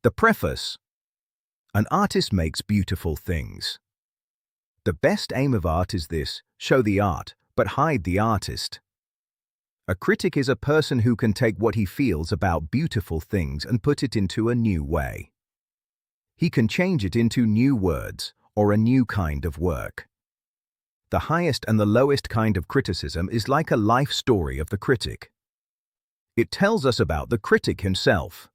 The preface. An artist makes beautiful things. The best aim of art is this: show the art, but hide the artist. A critic is a person who can take what he feels about beautiful things and put it into a new way. He can change it into new words or a new kind of work. The highest and the lowest kind of criticism is like a life story of the critic. It tells us about the critic himself.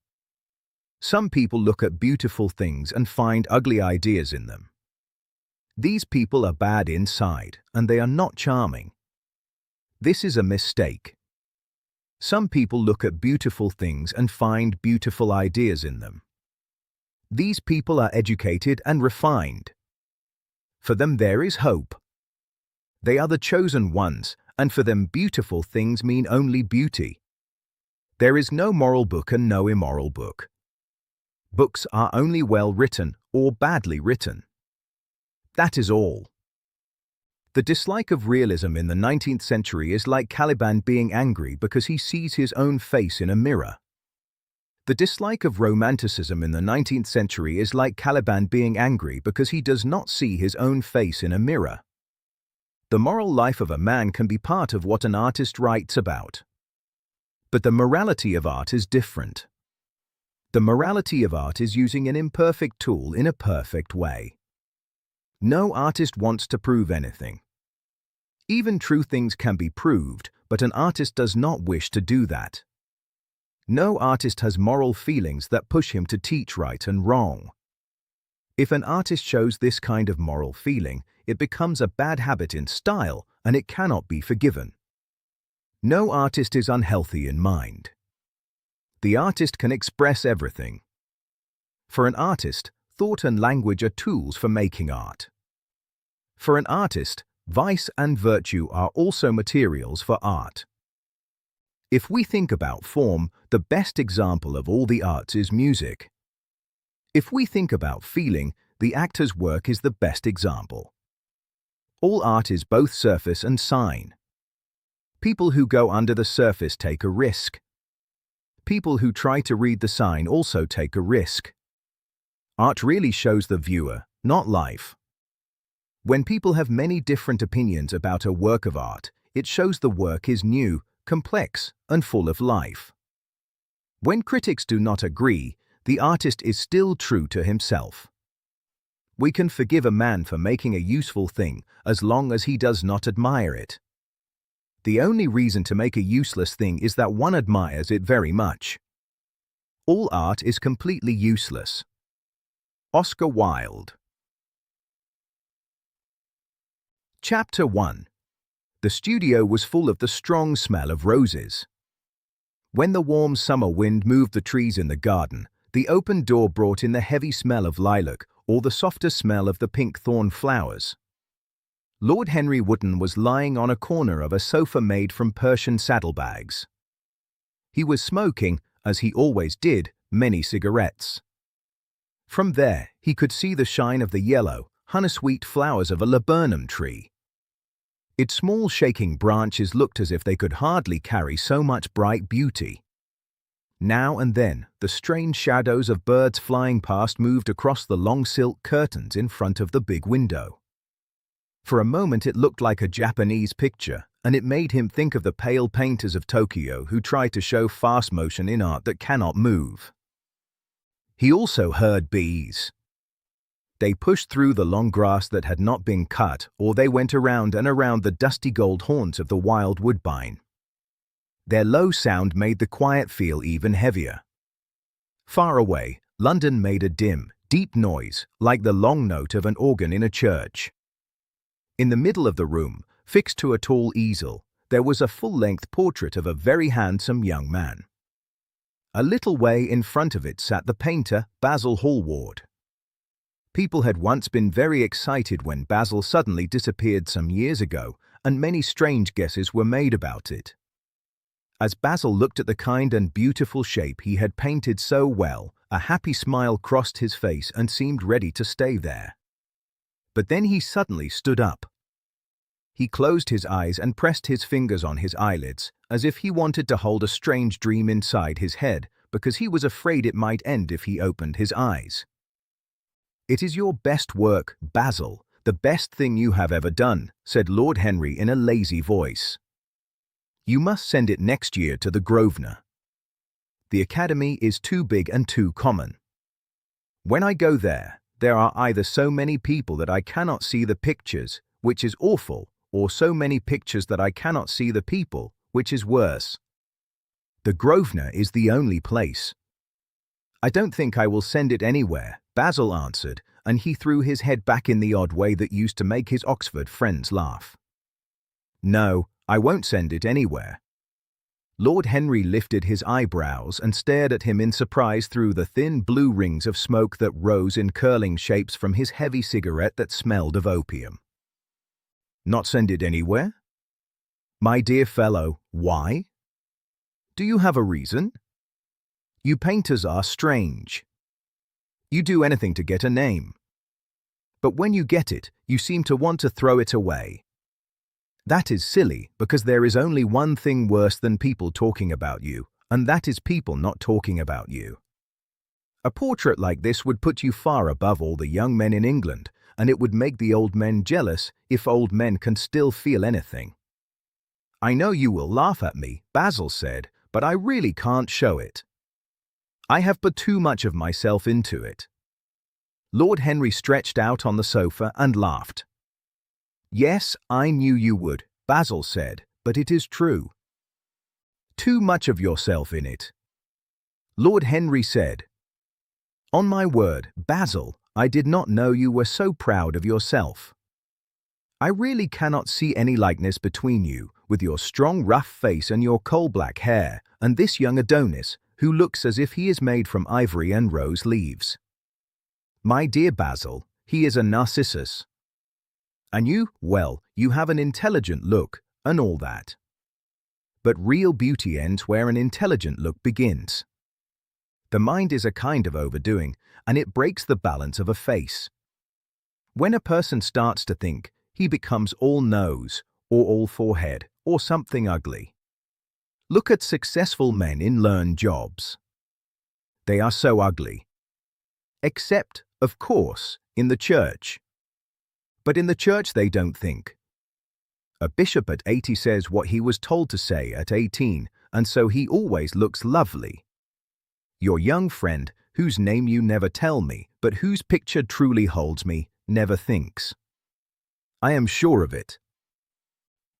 Some people look at beautiful things and find ugly ideas in them. These people are bad inside, and they are not charming. This is a mistake. Some people look at beautiful things and find beautiful ideas in them. These people are educated and refined. For them there is hope. They are the chosen ones, and for them beautiful things mean only beauty. There is no moral book and no immoral book. Books are only well written or badly written. That is all. The dislike of realism in the 19th century is like Caliban being angry because he sees his own face in a mirror. The dislike of romanticism in the 19th century is like Caliban being angry because he does not see his own face in a mirror. The moral life of a man can be part of what an artist writes about. But the morality of art is different. The morality of art is using an imperfect tool in a perfect way. No artist wants to prove anything. Even true things can be proved, but an artist does not wish to do that. No artist has moral feelings that push him to teach right and wrong. If an artist shows this kind of moral feeling, it becomes a bad habit in style, and it cannot be forgiven. No artist is unhealthy in mind. The artist can express everything. For an artist, thought and language are tools for making art. For an artist, vice and virtue are also materials for art. If we think about form, the best example of all the arts is music. If we think about feeling, the actor's work is the best example. All art is both surface and sign. People who go under the surface take a risk. People who try to read the sign also take a risk. Art really shows the viewer, not life. When people have many different opinions about a work of art, it shows the work is new, complex, and full of life. When critics do not agree, the artist is still true to himself. We can forgive a man for making a useful thing as long as he does not admire it. The only reason to make a useless thing is that one admires it very much. All art is completely useless. Oscar Wilde. Chapter 1. The studio was full of the strong smell of roses. When the warm summer wind moved the trees in the garden, the open door brought in the heavy smell of lilac or the softer smell of the pink thorn flowers. Lord Henry Wotton was lying on a corner of a sofa made from Persian saddlebags. He was smoking, as he always did, many cigarettes. From there, he could see the shine of the yellow, honey-sweet flowers of a laburnum tree. Its small shaking branches looked as if they could hardly carry so much bright beauty. Now and then, the strange shadows of birds flying past moved across the long silk curtains in front of the big window. For a moment it looked like a Japanese picture, and it made him think of the pale painters of Tokyo who try to show fast motion in art that cannot move. He also heard bees. They pushed through the long grass that had not been cut, or they went around and around the dusty gold haunts of the wild woodbine. Their low sound made the quiet feel even heavier. Far away, London made a dim, deep noise, like the long note of an organ in a church. In the middle of the room, fixed to a tall easel, there was a full-length portrait of a very handsome young man. A little way in front of it sat the painter, Basil Hallward. People had once been very excited when Basil suddenly disappeared some years ago, and many strange guesses were made about it. As Basil looked at the kind and beautiful shape he had painted so well, a happy smile crossed his face and seemed ready to stay there. But then he suddenly stood up. He closed his eyes and pressed his fingers on his eyelids, as if he wanted to hold a strange dream inside his head, because he was afraid it might end if he opened his eyes. "It is your best work, Basil, the best thing you have ever done," said Lord Henry in a lazy voice. "You must send it next year to the Grosvenor. The Academy is too big and too common. When I go there are either so many people that I cannot see the pictures, which is awful, or so many pictures that I cannot see the people, which is worse. The Grosvenor is the only place." "I don't think I will send it anywhere," Basil answered, and he threw his head back in the odd way that used to make his Oxford friends laugh. "No, I won't send it anywhere." Lord Henry lifted his eyebrows and stared at him in surprise through the thin blue rings of smoke that rose in curling shapes from his heavy cigarette that smelled of opium. "Not send it anywhere? My dear fellow, why? Do you have a reason? You painters are strange. You do anything to get a name. But when you get it, you seem to want to throw it away. That is silly, because there is only one thing worse than people talking about you, and that is people not talking about you. A portrait like this would put you far above all the young men in England, and it would make the old men jealous if old men can still feel anything." "I know you will laugh at me," Basil said, "but I really can't show it. I have put too much of myself into it." Lord Henry stretched out on the sofa and laughed. "Yes, I knew you would," Basil said, "but it is true. Too much of yourself in it." Lord Henry said, "On my word, Basil, I did not know you were so proud of yourself. I really cannot see any likeness between you, with your strong rough face and your coal-black hair, and this young Adonis, who looks as if he is made from ivory and rose leaves. My dear Basil, he is a Narcissus. And you, well, you have an intelligent look, and all that. But real beauty ends where an intelligent look begins. The mind is a kind of overdoing, and it breaks the balance of a face. When a person starts to think, he becomes all nose, or all forehead, or something ugly. Look at successful men in learned jobs. They are so ugly. Except, of course, in the church. But in the church they don't think. A bishop at 80 says what he was told to say at 18, and so he always looks lovely. Your young friend, whose name you never tell me, but whose picture truly holds me, never thinks. I am sure of it.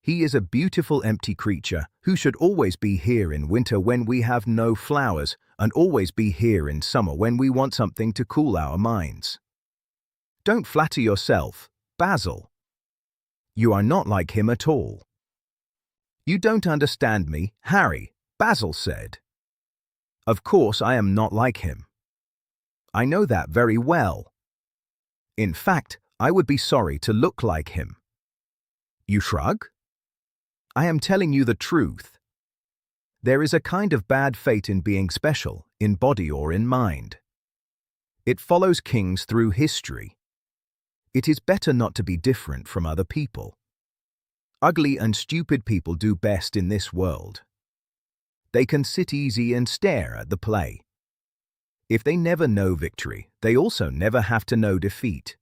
He is a beautiful empty creature who should always be here in winter when we have no flowers, and always be here in summer when we want something to cool our minds. Don't flatter yourself, Basil. You are not like him at all." "You don't understand me, Harry," Basil said. "Of course I am not like him. I know that very well. In fact, I would be sorry to look like him." You shrug? I am telling you the truth. There is a kind of bad fate in being special, in body or in mind. It follows kings through history. It is better not to be different from other people. Ugly and stupid people do best in this world. They can sit easy and stare at the play. If they never know victory, they also never have to know defeat.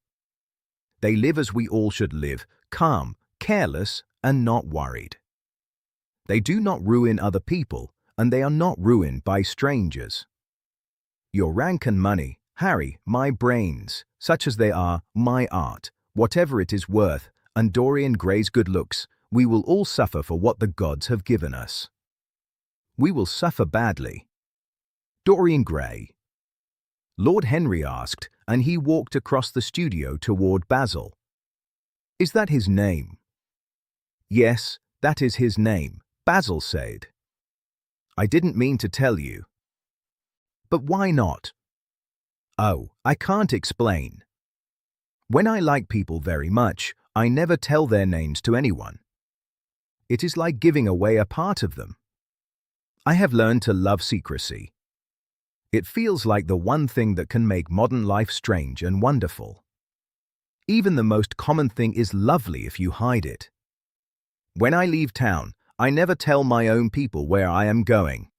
They live as we all should live, calm, careless, and not worried. They do not ruin other people, and they are not ruined by strangers. Your rank and money, Harry, my brains, such as they are, my art, whatever it is worth, and Dorian Gray's good looks, we will all suffer for what the gods have given us. We will suffer badly. Dorian Gray? Lord Henry asked, and he walked across the studio toward Basil. Is that his name? Yes, that is his name, Basil said. I didn't mean to tell you. But why not? Oh, I can't explain. When I like people very much, I never tell their names to anyone. It is like giving away a part of them. I have learned to love secrecy. It feels like the one thing that can make modern life strange and wonderful. Even the most common thing is lovely if you hide it. When I leave town, I never tell my own people where I am going.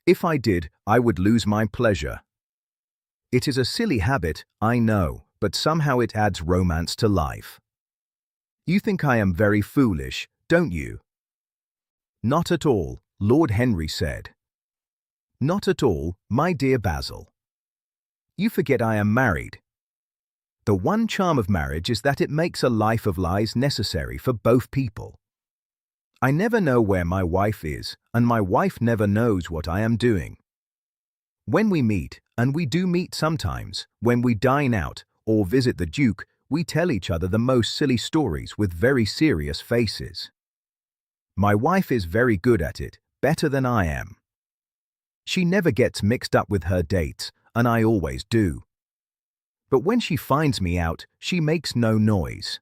If I did, I would lose my pleasure. It is a silly habit, I know, but somehow it adds romance to life. You think I am very foolish, don't you? Not at all, Lord Henry said. Not at all, my dear Basil. You forget I am married. The one charm of marriage is that it makes a life of lies necessary for both people. I never know where my wife is, and my wife never knows what I am doing. When we meet, and we do meet sometimes, when we dine out or visit the Duke, we tell each other the most silly stories with very serious faces. My wife is very good at it, better than I am. She never gets mixed up with her dates, and I always do. But when she finds me out, she makes no noise.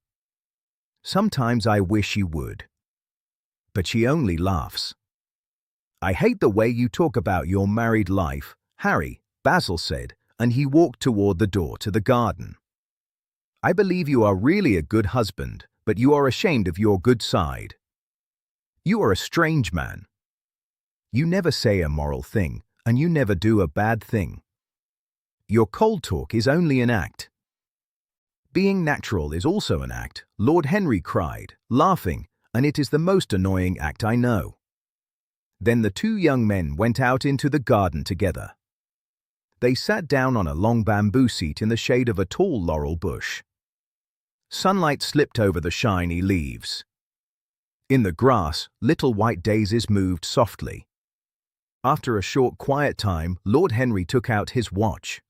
Sometimes I wish she would. But she only laughs. I hate the way you talk about your married life, Harry, Basil said, and he walked toward the door to the garden. I believe you are really a good husband, but you are ashamed of your good side. You are a strange man. You never say a moral thing, and you never do a bad thing. Your cold talk is only an act. Being natural is also an act, Lord Henry cried, laughing, and it is the most annoying act I know. Then the two young men went out into the garden together. They sat down on a long bamboo seat in the shade of a tall laurel bush. Sunlight slipped over the shiny leaves. In the grass, little white daisies moved softly. After a short quiet time, Lord Henry took out his watch.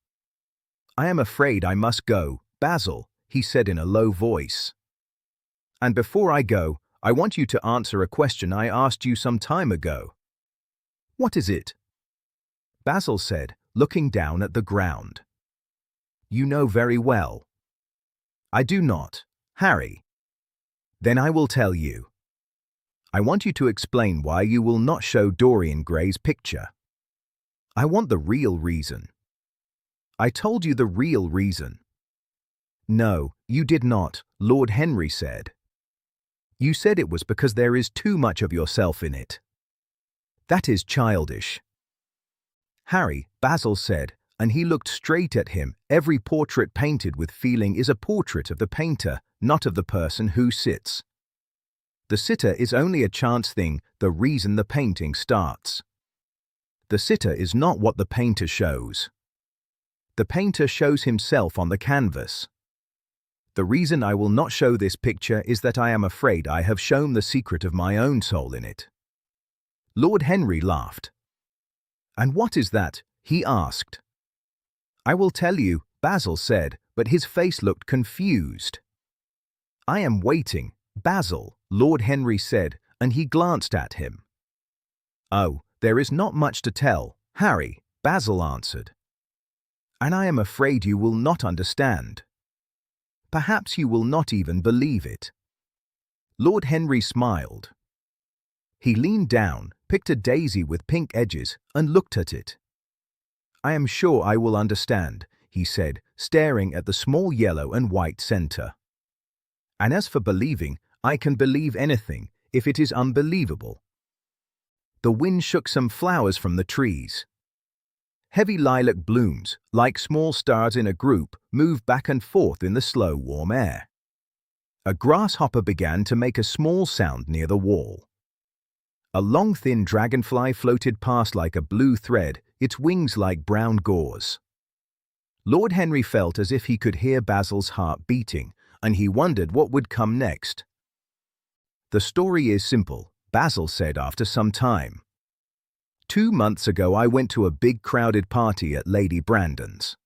I am afraid I must go, Basil, he said in a low voice. And before I go, I want you to answer a question I asked you some time ago. What is it? Basil said, looking down at the ground. You know very well. I do not, Harry. Then I will tell you. I want you to explain why you will not show Dorian Gray's picture. I want the real reason. I told you the real reason. No, you did not, Lord Henry said. You said it was because there is too much of yourself in it. That is childish. Harry, Basil said, and he looked straight at him. Every portrait painted with feeling is a portrait of the painter, not of the person who sits. The sitter is only a chance thing, the reason the painting starts. The sitter is not what the painter shows. The painter shows himself on the canvas. The reason I will not show this picture is that I am afraid I have shown the secret of my own soul in it. Lord Henry laughed. And what is that? He asked. I will tell you, Basil said, but his face looked confused. I am waiting, Basil, Lord Henry said, and he glanced at him. Oh, there is not much to tell, Harry, Basil answered. And I am afraid you will not understand. Perhaps you will not even believe it. Lord Henry smiled. He leaned down, picked a daisy with pink edges, and looked at it. I am sure I will understand, he said, staring at the small yellow and white center. And as for believing, I can believe anything, if it is unbelievable. The wind shook some flowers from the trees. Heavy lilac blooms, like small stars in a group, moved back and forth in the slow, warm air. A grasshopper began to make a small sound near the wall. A long, thin dragonfly floated past like a blue thread, its wings like brown gauze. Lord Henry felt as if he could hear Basil's heart beating, and he wondered what would come next. The story is simple, Basil said after some time. 2 months ago I went to a big crowded party at Lady Brandon's.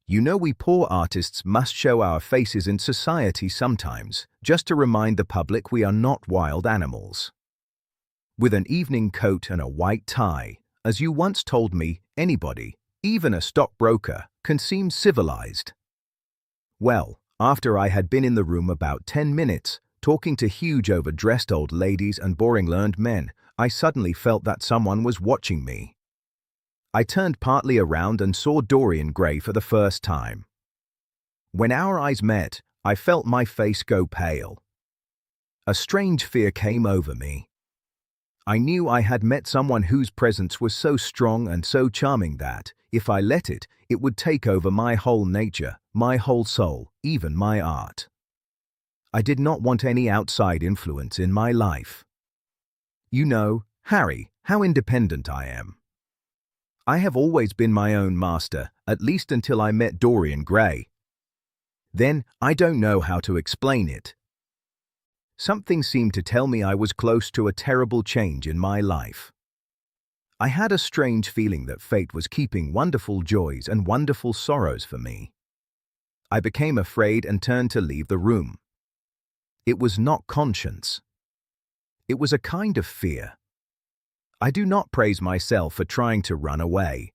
You know we poor artists must show our faces in society sometimes, just to remind the public we are not wild animals. With an evening coat and a white tie, as you once told me, anybody, even a stockbroker, can seem civilized. Well, after I had been in the room about 10 minutes, talking to huge overdressed old ladies and boring learned men, I suddenly felt that someone was watching me. I turned partly around and saw Dorian Gray for the first time. When our eyes met, I felt my face go pale. A strange fear came over me. I knew I had met someone whose presence was so strong and so charming that, if I let it, it would take over my whole nature, my whole soul, even my art. I did not want any outside influence in my life. You know, Harry, how independent I am. I have always been my own master, at least until I met Dorian Gray. Then, I don't know how to explain it. Something seemed to tell me I was close to a terrible change in my life. I had a strange feeling that fate was keeping wonderful joys and wonderful sorrows for me. I became afraid and turned to leave the room. It was not conscience. It was a kind of fear. I do not praise myself for trying to run away.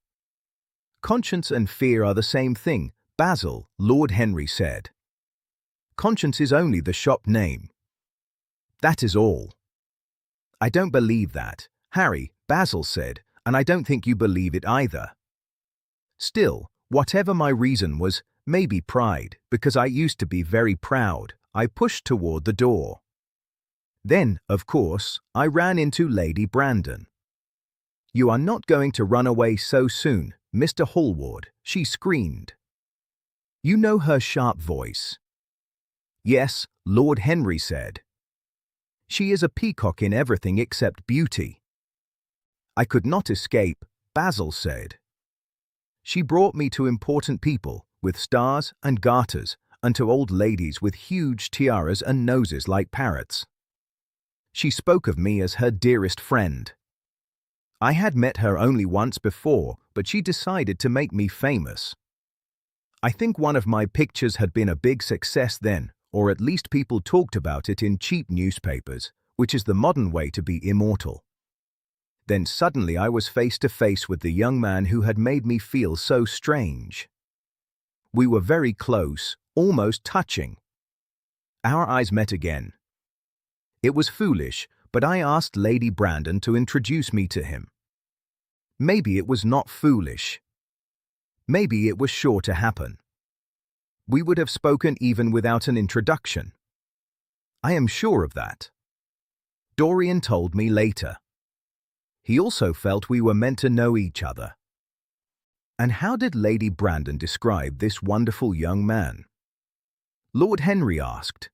Conscience and fear are the same thing, Basil, Lord Henry said. Conscience is only the shop name. That is all. I don't believe that, Harry, Basil said, and I don't think you believe it either. Still, whatever my reason was, maybe pride, because I used to be very proud, I pushed toward the door. Then, of course, I ran into Lady Brandon. "You are not going to run away so soon, Mr. Hallward," she screamed. You know her sharp voice. Yes, Lord Henry said. She is a peacock in everything except beauty. I could not escape, Basil said. She brought me to important people, with stars and garters, and to old ladies with huge tiaras and noses like parrots. She spoke of me as her dearest friend. I had met her only once before, but she decided to make me famous. I think one of my pictures had been a big success then, or at least people talked about it in cheap newspapers, which is the modern way to be immortal. Then suddenly I was face to face with the young man who had made me feel so strange. We were very close, almost touching. Our eyes met again. It was foolish, but I asked Lady Brandon to introduce me to him. Maybe it was not foolish. Maybe it was sure to happen. We would have spoken even without an introduction. I am sure of that. Dorian told me later. He also felt we were meant to know each other. And how did Lady Brandon describe this wonderful young man? Lord Henry asked.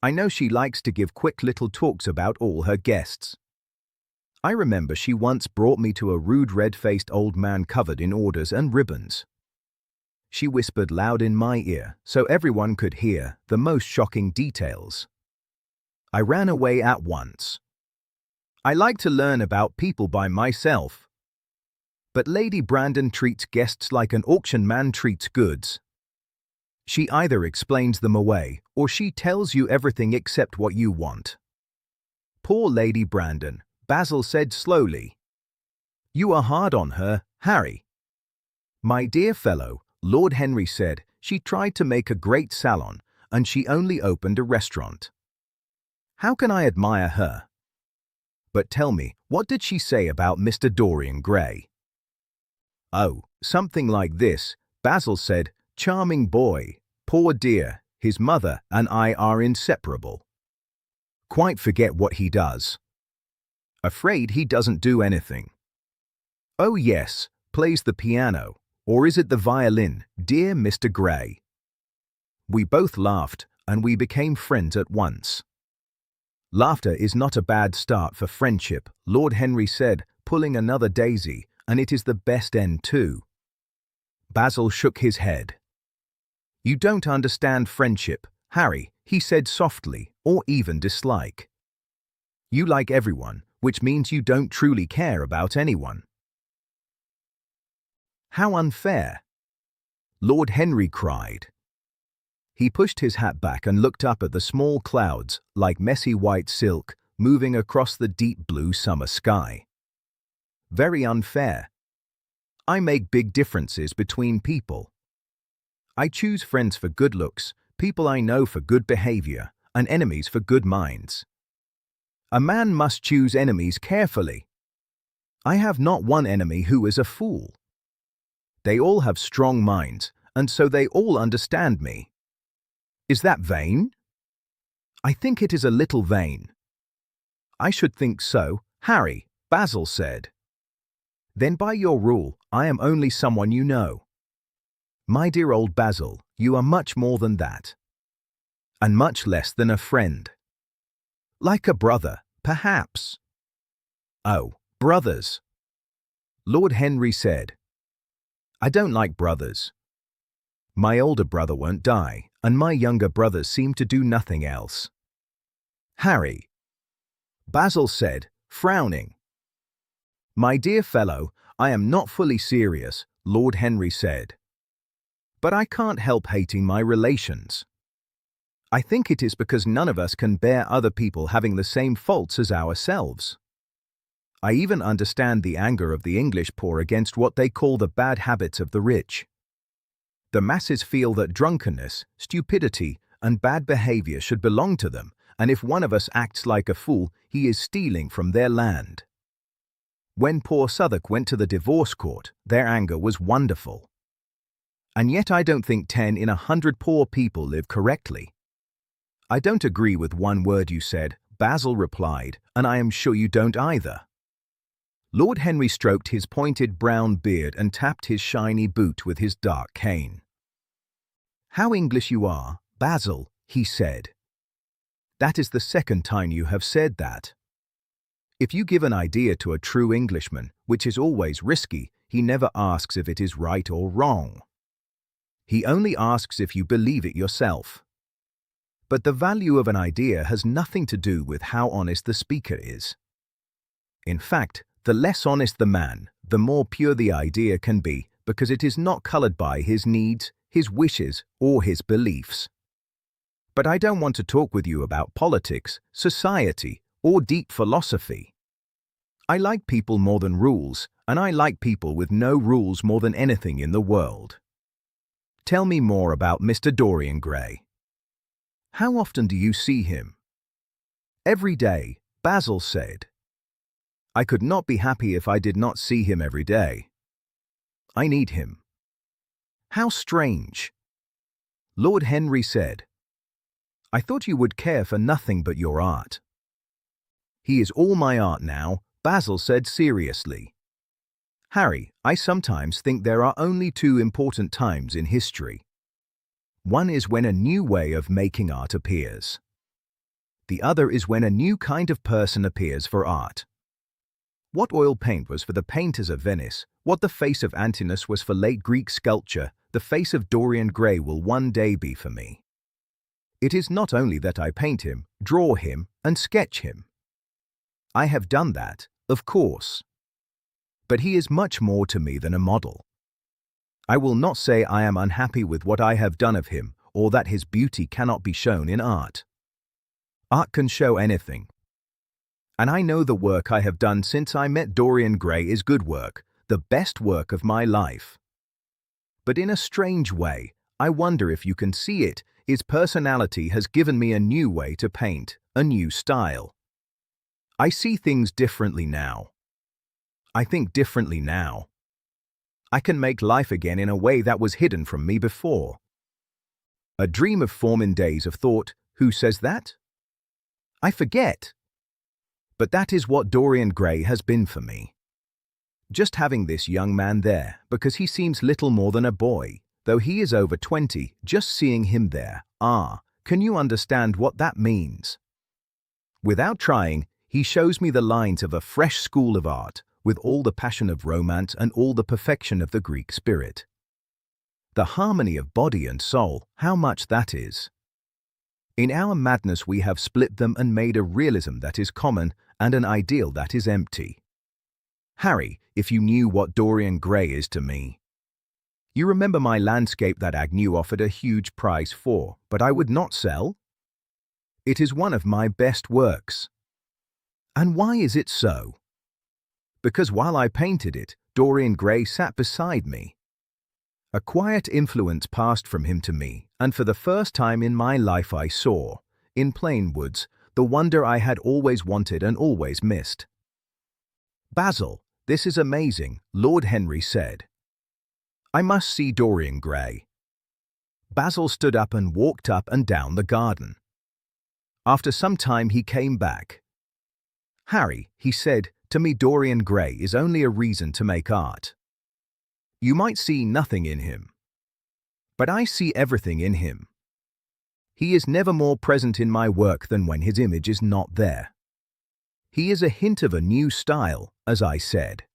I know she likes to give quick little talks about all her guests. I remember she once brought me to a rude red-faced old man covered in orders and ribbons. She whispered loud in my ear, so everyone could hear the most shocking details. I ran away at once. I like to learn about people by myself. But Lady Brandon treats guests like an auction man treats goods. She either explains them away, or she tells you everything except what you want. Poor Lady Brandon, Basil said slowly. You are hard on her, Harry. My dear fellow, Lord Henry said, she tried to make a great salon, and she only opened a restaurant. How can I admire her? But tell me, what did she say about Mr. Dorian Gray? Oh, something like this, Basil said, charming boy, poor dear, his mother and I are inseparable. Quite forget what he does. Afraid he doesn't do anything. Oh yes, plays the piano, or is it the violin, dear Mr. Gray? We both laughed, and we became friends at once. Laughter is not a bad start for friendship, Lord Henry said, pulling another daisy, and it is the best end too. Basil shook his head. You don't understand friendship, Harry, he said softly, or even dislike. You like everyone, which means you don't truly care about anyone. How unfair! Lord Henry cried. He pushed his hat back and looked up at the small clouds, like messy white silk, moving across the deep blue summer sky. Very unfair. I make big differences between people. I choose friends for good looks, people I know for good behavior, and enemies for good minds. A man must choose enemies carefully. I have not one enemy who is a fool. They all have strong minds, and so they all understand me. Is that vain? I think it is a little vain. I should think so, Harry, Basil said. Then by your rule, I am only someone you know. My dear old Basil, you are much more than that. And much less than a friend. Like a brother, perhaps. Oh, brothers. Lord Henry said. I don't like brothers. My older brother won't die, and my younger brothers seem to do nothing else. Harry. Basil said, frowning. My dear fellow, I am not fully serious, Lord Henry said. But I can't help hating my relations. I think it is because none of us can bear other people having the same faults as ourselves. I even understand the anger of the English poor against what they call the bad habits of the rich. The masses feel that drunkenness, stupidity, and bad behavior should belong to them, and if one of us acts like a fool, he is stealing from their land. When poor Southwark went to the divorce court, their anger was wonderful. And yet I don't think 10 in 100 poor people live correctly. I don't agree with one word you said, Basil replied, and I am sure you don't either. Lord Henry stroked his pointed brown beard and tapped his shiny boot with his dark cane. How English you are, Basil, he said. That is the second time you have said that. If you give an idea to a true Englishman, which is always risky, he never asks if it is right or wrong. He only asks if you believe it yourself. But the value of an idea has nothing to do with how honest the speaker is. In fact, the less honest the man, the more pure the idea can be, because it is not colored by his needs, his wishes, or his beliefs. But I don't want to talk with you about politics, society, or deep philosophy. I like people more than rules, and I like people with no rules more than anything in the world. Tell me more about Mr. Dorian Gray. How often do you see him? Every day, Basil said. I could not be happy if I did not see him every day. I need him. How strange. Lord Henry said. I thought you would care for nothing but your art. He is all my art now, Basil said seriously. Harry, I sometimes think there are only two important times in history. One is when a new way of making art appears. The other is when a new kind of person appears for art. What oil paint was for the painters of Venice, what the face of Antinous was for late Greek sculpture, the face of Dorian Gray will one day be for me. It is not only that I paint him, draw him, and sketch him. I have done that, of course. But he is much more to me than a model. I will not say I am unhappy with what I have done of him, or that his beauty cannot be shown in art. Art can show anything. And I know the work I have done since I met Dorian Gray is good work, the best work of my life. But in a strange way, I wonder if you can see it, his personality has given me a new way to paint, a new style. I see things differently now. I think differently now. I can make life again in a way that was hidden from me before. A dream of form in days of thought, who says that? I forget. But that is what Dorian Gray has been for me. Just having this young man there, because he seems little more than a boy, though he is over 20, just seeing him there, can you understand what that means? Without trying, he shows me the lines of a fresh school of art, with all the passion of romance and all the perfection of the Greek spirit. The harmony of body and soul, how much that is. In our madness we have split them and made a realism that is common and an ideal that is empty. Harry, if you knew what Dorian Gray is to me. You remember my landscape that Agnew offered a huge price for, but I would not sell? It is one of my best works. And why is it so? Because while I painted it, Dorian Gray sat beside me. A quiet influence passed from him to me, and for the first time in my life I saw, in plain woods, the wonder I had always wanted and always missed. Basil, this is amazing, Lord Henry said. I must see Dorian Gray. Basil stood up and walked up and down the garden. After some time he came back. "Harry," he said, "to me Dorian Gray is only a reason to make art. You might see nothing in him, but I see everything in him. He is never more present in my work than when his image is not there. He is a hint of a new style, as I said.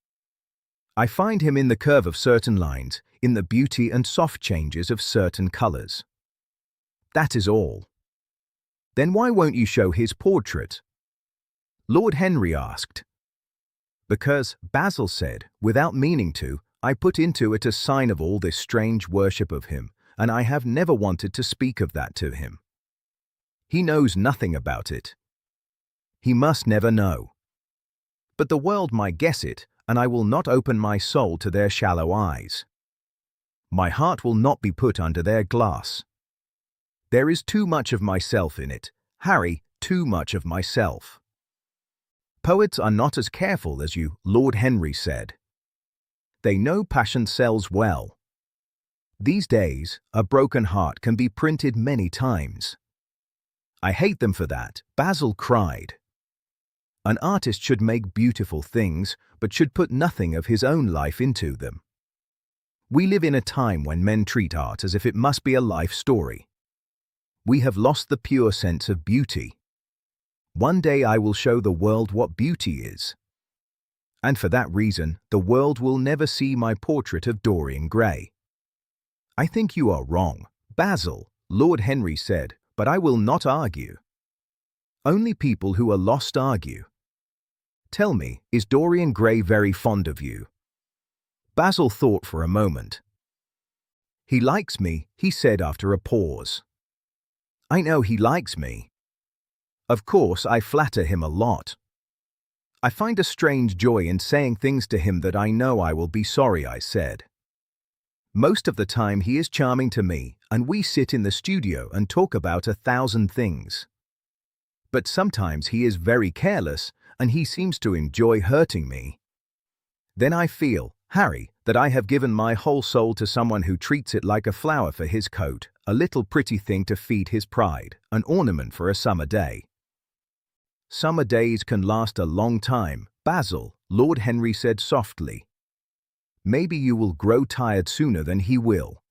I find him in the curve of certain lines, in the beauty and soft changes of certain colors. That is all." "Then why won't you show his portrait?" Lord Henry asked. "Because," Basil said, without meaning to, "I put into it a sign of all this strange worship of him, and I have never wanted to speak of that to him. He knows nothing about it. He must never know. But the world might guess it, and I will not open my soul to their shallow eyes. My heart will not be put under their glass. There is too much of myself in it, Harry, too much of myself." "Poets are not as careful as you," Lord Henry said. "They know passion sells well. These days, a broken heart can be printed many times." "I hate them for that," Basil cried. "An artist should make beautiful things, but should put nothing of his own life into them. We live in a time when men treat art as if it must be a life story. We have lost the pure sense of beauty. One day I will show the world what beauty is. And for that reason, the world will never see my portrait of Dorian Gray." "I think you are wrong, Basil," Lord Henry said, "but I will not argue. Only people who are lost argue. Tell me, is Dorian Gray very fond of you?" Basil thought for a moment. "He likes me," he said after a pause. "I know he likes me. Of course, I flatter him a lot. I find a strange joy in saying things to him that I know I will be sorry I said. Most of the time he is charming to me, and we sit in the studio and talk about 1,000 things. But sometimes he is very careless, and he seems to enjoy hurting me. Then I feel, Harry, that I have given my whole soul to someone who treats it like a flower for his coat, a little pretty thing to feed his pride, an ornament for a summer day." "Summer days can last a long time, Basil," Lord Henry said softly. "Maybe you will grow tired sooner than he will.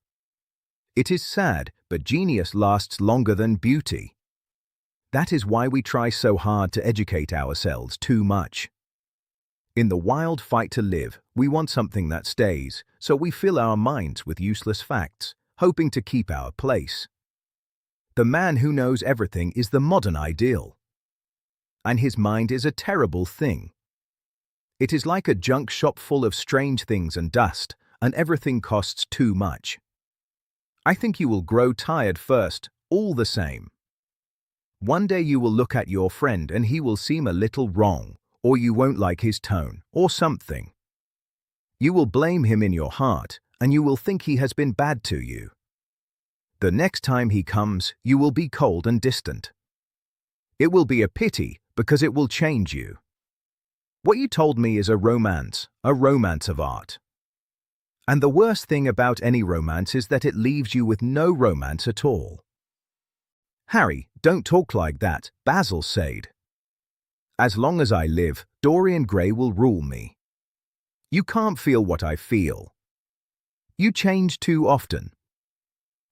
It is sad, but genius lasts longer than beauty. That is why we try so hard to educate ourselves too much. In the wild fight to live, we want something that stays, so we fill our minds with useless facts, hoping to keep our place. The man who knows everything is the modern ideal. And his mind is a terrible thing. It is like a junk shop full of strange things and dust, and everything costs too much. I think you will grow tired first, all the same. One day you will look at your friend and he will seem a little wrong, or you won't like his tone, or something. You will blame him in your heart, and you will think he has been bad to you. The next time he comes, you will be cold and distant. It will be a pity, because it will change you. What you told me is a romance of art. And the worst thing about any romance is that it leaves you with no romance at all." "Harry, don't talk like that," Basil said. "As long as I live, Dorian Gray will rule me. You can't feel what I feel. You change too often."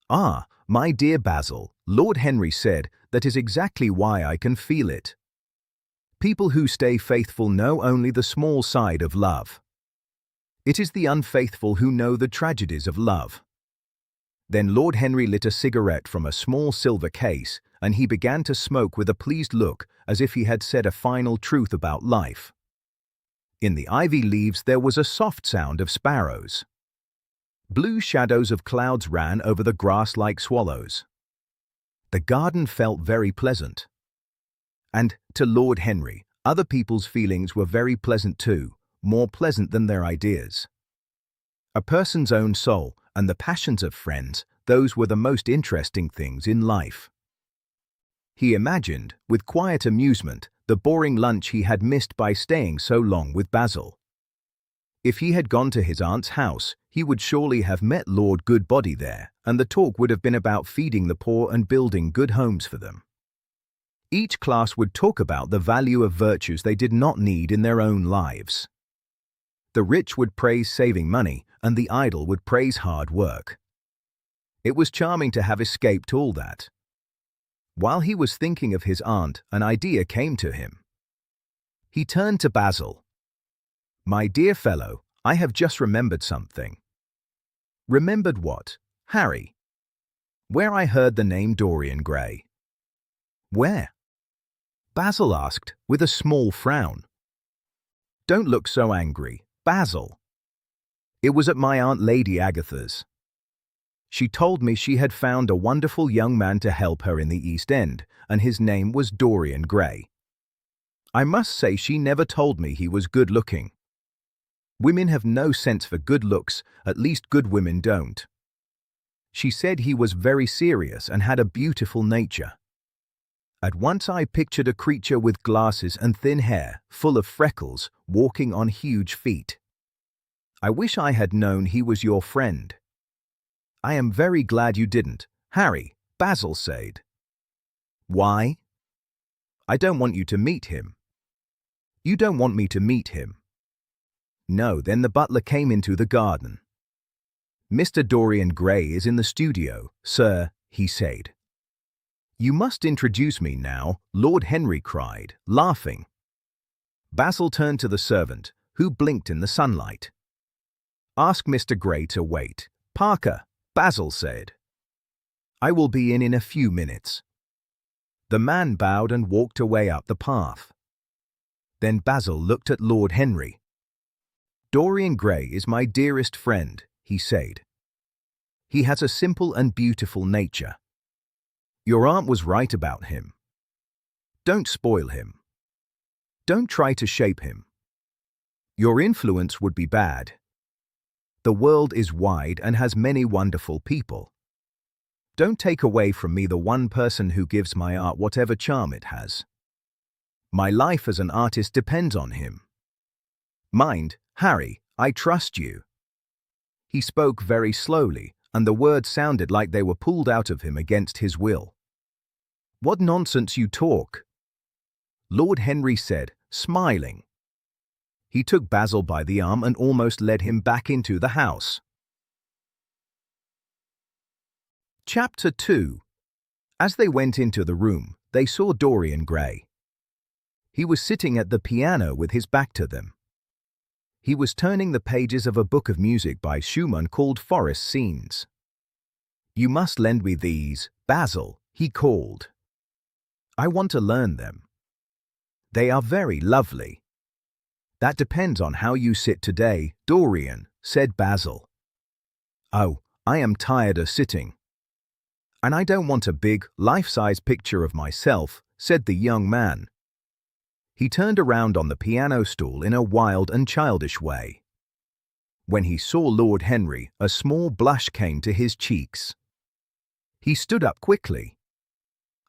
"Ah, my dear Basil," Lord Henry said, "that is exactly why I can feel it. People who stay faithful know only the small side of love. It is the unfaithful who know the tragedies of love." Then Lord Henry lit a cigarette from a small silver case, and he began to smoke with a pleased look, as if he had said a final truth about life. In the ivy leaves there was a soft sound of sparrows. Blue shadows of clouds ran over the grass like swallows. The garden felt very pleasant. And, to Lord Henry, other people's feelings were very pleasant too, more pleasant than their ideas. A person's own soul and the passions of friends, those were the most interesting things in life. He imagined, with quiet amusement, the boring lunch he had missed by staying so long with Basil. If he had gone to his aunt's house, he would surely have met Lord Goodbody there, and the talk would have been about feeding the poor and building good homes for them. Each class would talk about the value of virtues they did not need in their own lives. The rich would praise saving money, and the idle would praise hard work. It was charming to have escaped all that. While he was thinking of his aunt, an idea came to him. He turned to Basil. "My dear fellow, I have just remembered something." "Remembered what, Harry?" "Where I heard the name Dorian Gray." "Where?" Basil asked, with a small frown. "Don't look so angry, Basil." "It was at my Aunt Lady Agatha's. She told me she had found a wonderful young man to help her in the East End, and his name was Dorian Gray. I must say she never told me he was good-looking. Women have no sense for good looks, at least good women don't. She said he was very serious and had a beautiful nature. At once I pictured a creature with glasses and thin hair, full of freckles, walking on huge feet. I wish I had known he was your friend." "I am very glad you didn't, Harry," Basil said. "Why?" "I don't want you to meet him." "You don't want me to meet him?" "No." Then the butler came into the garden. "Mr. Dorian Gray is in the studio, sir," he said. "You must introduce me now," Lord Henry cried, laughing. Basil turned to the servant, who blinked in the sunlight. "Ask Mr. Gray to wait, Parker," Basil said. "I will be in a few minutes." The man bowed and walked away up the path. Then Basil looked at Lord Henry. "Dorian Gray is my dearest friend," he said. "He has a simple and beautiful nature. Your aunt was right about him. Don't spoil him. Don't try to shape him. Your influence would be bad. The world is wide and has many wonderful people. Don't take away from me the one person who gives my art whatever charm it has. My life as an artist depends on him. Mind, Harry, I trust you." He spoke very slowly, and the words sounded like they were pulled out of him against his will. "What nonsense you talk," Lord Henry said, smiling. He took Basil by the arm and almost led him back into the house. Chapter 2. As they went into the room, they saw Dorian Gray. He was sitting at the piano with his back to them. He was turning the pages of a book of music by Schumann called Forest Scenes. "You must lend me these, Basil," he called. "I want to learn them. They are very lovely." "That depends on how you sit today, Dorian," said Basil. "Oh, I am tired of sitting." "And I don't want a big, life-size picture of myself," said the young man. He turned around on the piano stool in a wild and childish way. When he saw Lord Henry, a small blush came to his cheeks. He stood up quickly.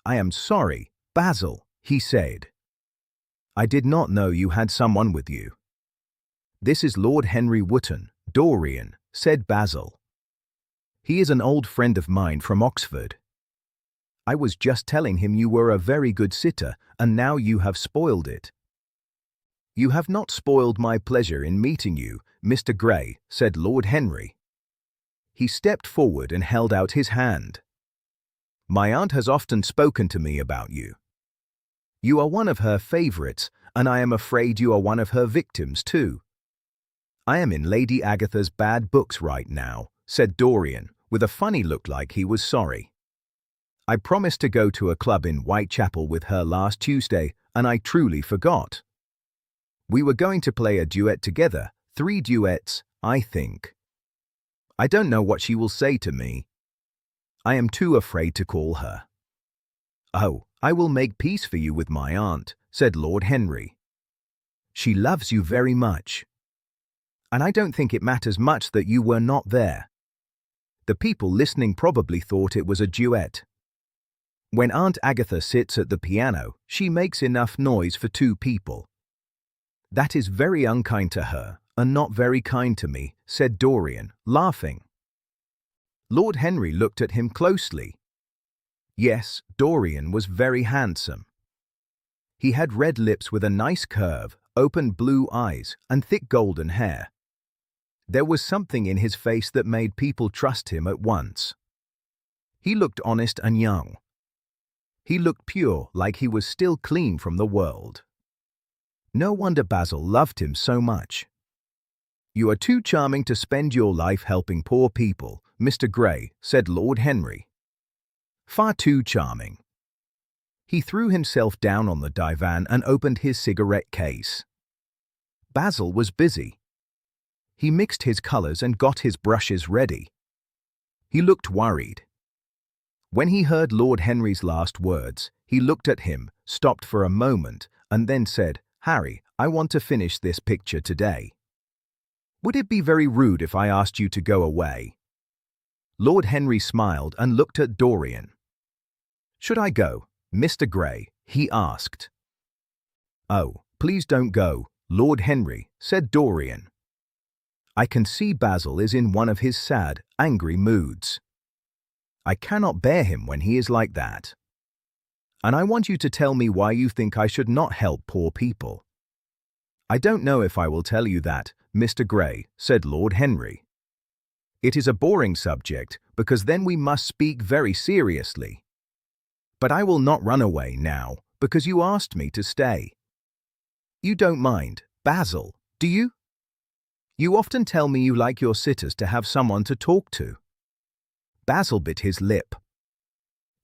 "I am sorry, Basil," he said. "I did not know you had someone with you." "This is Lord Henry Wotton, Dorian," said Basil. "He is an old friend of mine from Oxford. I was just telling him you were a very good sitter, and now you have spoiled it." "You have not spoiled my pleasure in meeting you, Mr. Gray," said Lord Henry. He stepped forward and held out his hand. "My aunt has often spoken to me about you. You are one of her favorites, and I am afraid you are one of her victims too." "I am in Lady Agatha's bad books right now," said Dorian, with a funny look like he was sorry. "I promised to go to a club in Whitechapel with her last Tuesday, and I truly forgot. We were going to play a duet together, 3 duets, I think. I don't know what she will say to me. I am too afraid to call her." "Oh, I will make peace for you with my aunt," said Lord Henry. "She loves you very much. And I don't think it matters much that you were not there. The people listening probably thought it was a duet. When Aunt Agatha sits at the piano, she makes enough noise for 2 people. That is very unkind to her, and not very kind to me," said Dorian, laughing. Lord Henry looked at him closely. Yes, Dorian was very handsome. He had red lips with a nice curve, open blue eyes, and thick golden hair. There was something in his face that made people trust him at once. He looked honest and young. He looked pure, like he was still clean from the world. No wonder Basil loved him so much. "You are too charming to spend your life helping poor people, Mr. Gray," said Lord Henry. "Far too charming." He threw himself down on the divan and opened his cigarette case. Basil was busy. He mixed his colors and got his brushes ready. He looked worried. When he heard Lord Henry's last words, he looked at him, stopped for a moment, and then said, "Harry, I want to finish this picture today. Would it be very rude if I asked you to go away?" Lord Henry smiled and looked at Dorian. "Should I go, Mr. Gray?" he asked. "Oh, please don't go, Lord Henry," said Dorian. "I can see Basil is in one of his sad, angry moods. I cannot bear him when he is like that. And I want you to tell me why you think I should not help poor people." "I don't know if I will tell you that, Mr. Gray," said Lord Henry. "It is a boring subject, because then we must speak very seriously. But I will not run away now, because you asked me to stay. You don't mind, Basil, do you? You often tell me you like your sitters to have someone to talk to." Basil bit his lip.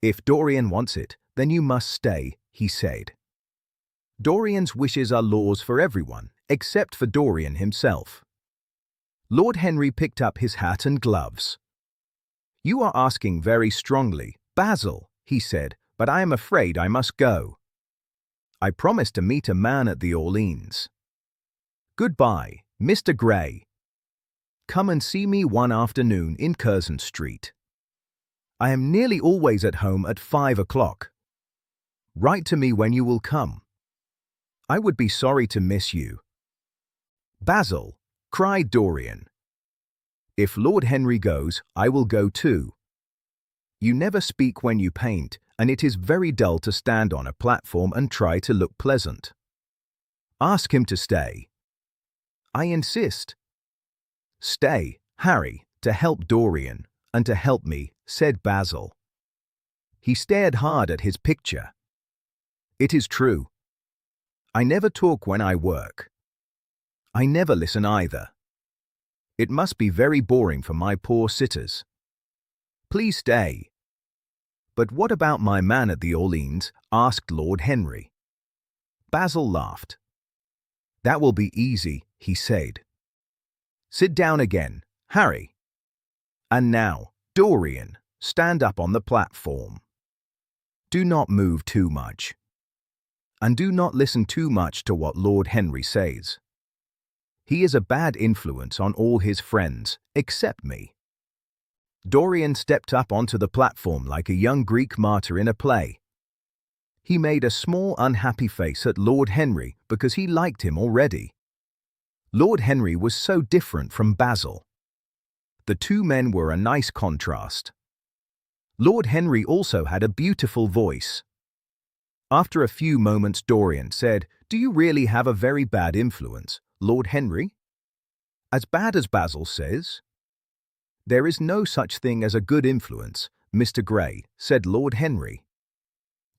"If Dorian wants it, then you must stay," he said. "Dorian's wishes are laws for everyone, except for Dorian himself." Lord Henry picked up his hat and gloves. "You are asking very strongly, Basil," he said, "but I am afraid I must go. I promised to meet a man at the Orleans. Goodbye, Mr. Gray. Come and see me one afternoon in Curzon Street. I am nearly always at home at 5 o'clock. Write to me when you will come. I would be sorry to miss you." "Basil," cried Dorian. "If Lord Henry goes, I will go too. You never speak when you paint, and it is very dull to stand on a platform and try to look pleasant. Ask him to stay." "I insist." "Stay, Harry, to help Dorian, and to help me," said Basil. He stared hard at his picture. "It is true. I never talk when I work. I never listen either. It must be very boring for my poor sitters. Please stay." "But what about my man at the Orleans?" asked Lord Henry. Basil laughed. "That will be easy," he said. "Sit down again, Harry. And now, Dorian, stand up on the platform. Do not move too much. And do not listen too much to what Lord Henry says. He is a bad influence on all his friends, except me." Dorian stepped up onto the platform like a young Greek martyr in a play. He made a small unhappy face at Lord Henry because he liked him already. Lord Henry was so different from Basil. The two men were a nice contrast. Lord Henry also had a beautiful voice. After a few moments, Dorian said, "Do you really have a very bad influence, Lord Henry? As bad as Basil says?" "There is no such thing as a good influence, Mr. Gray," said Lord Henry.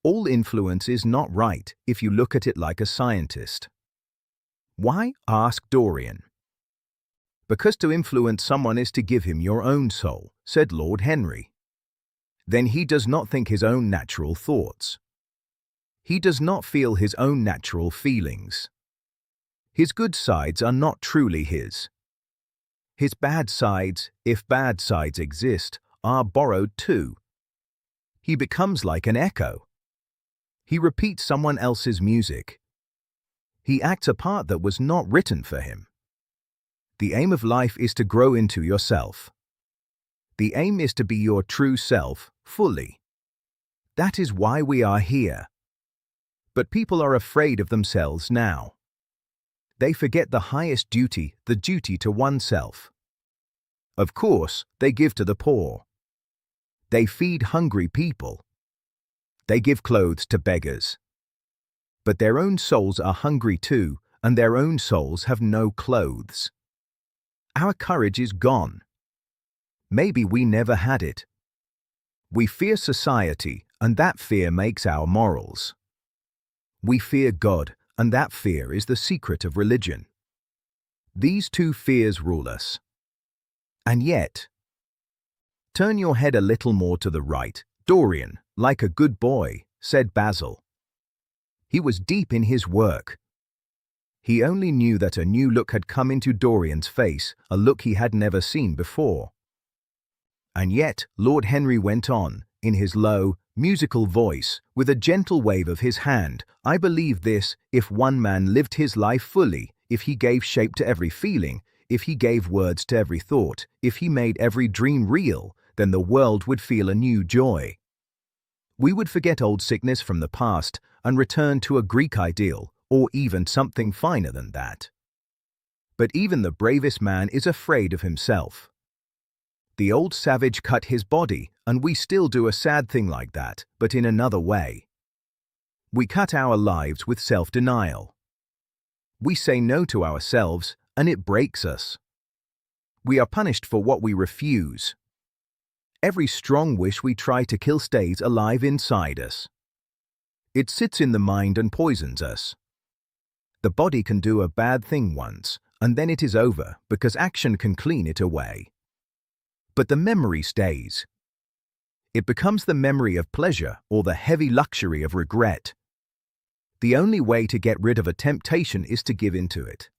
"All influence is not right if you look at it like a scientist." "Why?" asked Dorian. "Because to influence someone is to give him your own soul," said Lord Henry. "Then he does not think his own natural thoughts. He does not feel his own natural feelings. His good sides are not truly his. His bad sides, if bad sides exist, are borrowed too. He becomes like an echo. He repeats someone else's music. He acts a part that was not written for him. The aim of life is to grow into yourself. The aim is to be your true self, fully. That is why we are here. But people are afraid of themselves now. They forget the highest duty, the duty to oneself. Of course, they give to the poor. They feed hungry people. They give clothes to beggars. But their own souls are hungry too, and their own souls have no clothes. Our courage is gone. Maybe we never had it. We fear society, and that fear makes our morals. We fear God, and that fear is the secret of religion. These two fears rule us. And yet, turn your head a little more to the right, Dorian, like a good boy, said Basil. He was deep in his work. He only knew that a new look had come into Dorian's face, a look he had never seen before. And yet, Lord Henry went on, in his low, musical voice, with a gentle wave of his hand, I believe this, if one man lived his life fully, if he gave shape to every feeling, if he gave words to every thought, if he made every dream real, then the world would feel a new joy. We would forget old sickness from the past and return to a Greek ideal, or even something finer than that. But even the bravest man is afraid of himself. The old savage cut his body, and we still do a sad thing like that, but in another way. We cut our lives with self-denial. We say no to ourselves, and it breaks us. We are punished for what we refuse. Every strong wish we try to kill stays alive inside us. It sits in the mind and poisons us. The body can do a bad thing once, and then it is over because action can clean it away. But the memory stays. It becomes the memory of pleasure or the heavy luxury of regret. The only way to get rid of a temptation is to give in to it.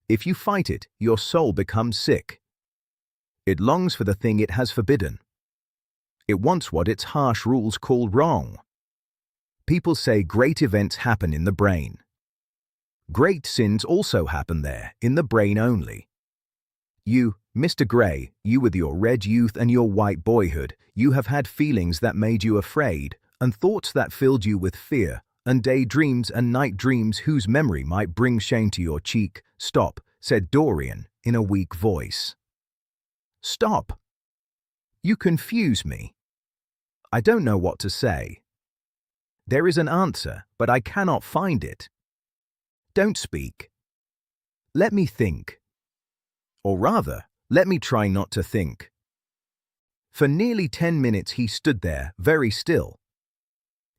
If you fight it, your soul becomes sick. It longs for the thing it has forbidden. It wants what its harsh rules call wrong. People say great events happen in the brain. Great sins also happen there, in the brain only. You, Mr. Gray, you with your red youth and your white boyhood, you have had feelings that made you afraid, and thoughts that filled you with fear, and daydreams and night dreams whose memory might bring shame to your cheek. Stop, said Dorian, in a weak voice. Stop. You confuse me. I don't know what to say. There is an answer, but I cannot find it. Don't speak. Let me think. Or rather, let me try not to think. For nearly 10 minutes he stood there, very still.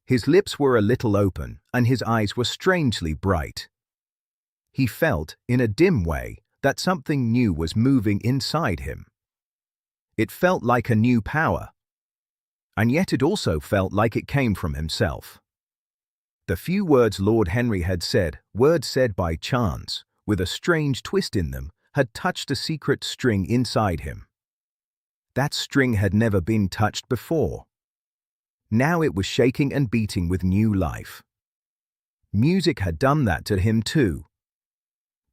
His lips were a little open, and his eyes were strangely bright. He felt, in a dim way, that something new was moving inside him. It felt like a new power. And yet it also felt like it came from himself. The few words Lord Henry had said, words said by chance, with a strange twist in them, had touched a secret string inside him. That string had never been touched before. Now it was shaking and beating with new life. Music had done that to him too.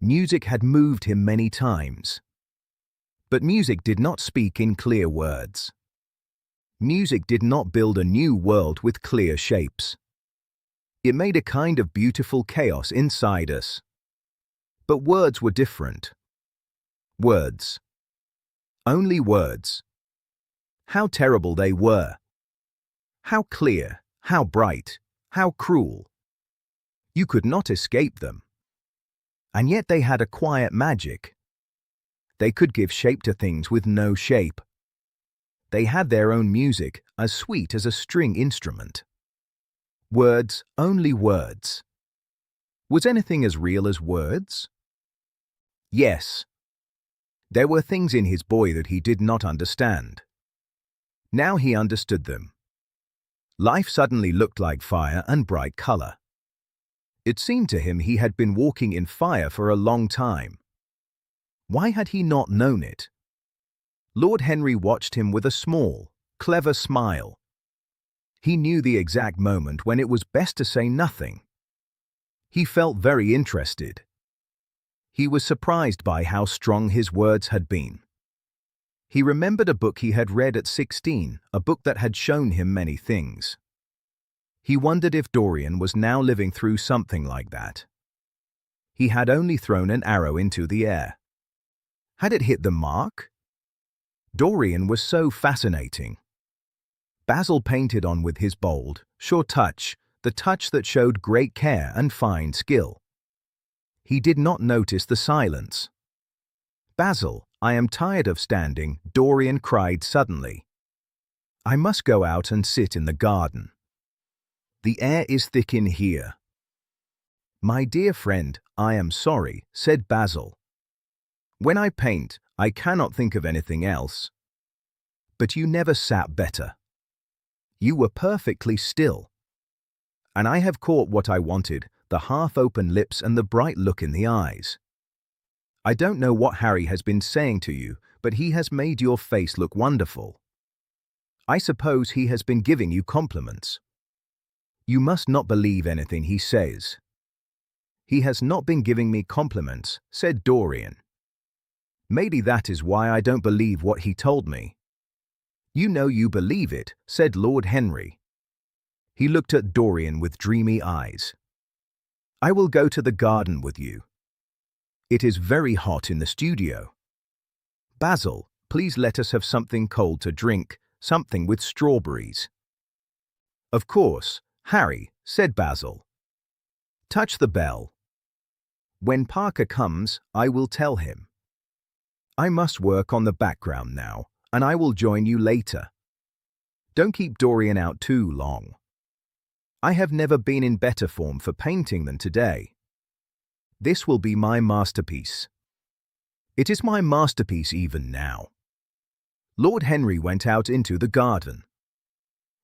Music had moved him many times. But music did not speak in clear words. Music did not build a new world with clear shapes. It made a kind of beautiful chaos inside us. But words were different. Words. Only words. How terrible they were. How clear, how bright, how cruel. You could not escape them. And yet they had a quiet magic. They could give shape to things with no shape. They had their own music, as sweet as a string instrument. Words, only words. Was anything as real as words? Yes. There were things in his boy that he did not understand. Now he understood them. Life suddenly looked like fire and bright color. It seemed to him he had been walking in fire for a long time. Why had he not known it? Lord Henry watched him with a small, clever smile. He knew the exact moment when it was best to say nothing. He felt very interested. He was surprised by how strong his words had been. He remembered a book he had read at 16, a book that had shown him many things. He wondered if Dorian was now living through something like that. He had only thrown an arrow into the air. Had it hit the mark? Dorian was so fascinating. Basil painted on with his bold, sure touch, the touch that showed great care and fine skill. He did not notice the silence. "Basil, I am tired of standing," Dorian cried suddenly. "I must go out and sit in the garden. The air is thick in here." "My dear friend, I am sorry," said Basil. "When I paint, I cannot think of anything else. But you never sat better. You were perfectly still. And I have caught what I wanted, the half-open lips and the bright look in the eyes. I don't know what Harry has been saying to you, but he has made your face look wonderful. I suppose he has been giving you compliments. You must not believe anything he says." "He has not been giving me compliments," said Dorian. "Maybe that is why I don't believe what he told me." "You know you believe it," said Lord Henry. He looked at Dorian with dreamy eyes. "I will go to the garden with you. It is very hot in the studio. Basil, please let us have something cold to drink, something with strawberries." "Of course, Harry," said Basil. "Touch the bell. When Parker comes, I will tell him. I must work on the background now, and I will join you later. Don't keep Dorian out too long. I have never been in better form for painting than today. This will be my masterpiece. It is my masterpiece even now." Lord Henry went out into the garden.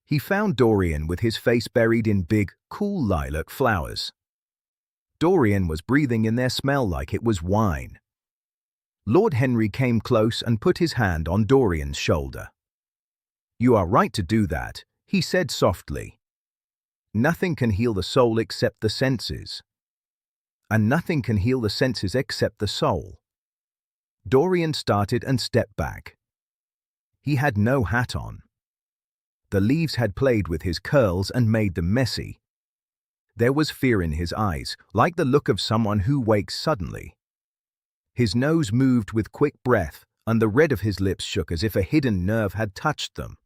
He found Dorian with his face buried in big, cool lilac flowers. Dorian was breathing in their smell like it was wine. Lord Henry came close and put his hand on Dorian's shoulder. "You are right to do that," he said softly. "Nothing can heal the soul except the senses. And nothing can heal the senses except the soul." Dorian started and stepped back. He had no hat on. The leaves had played with his curls and made them messy. There was fear in his eyes, like the look of someone who wakes suddenly. His nose moved with quick breath, and the red of his lips shook as if a hidden nerve had touched them.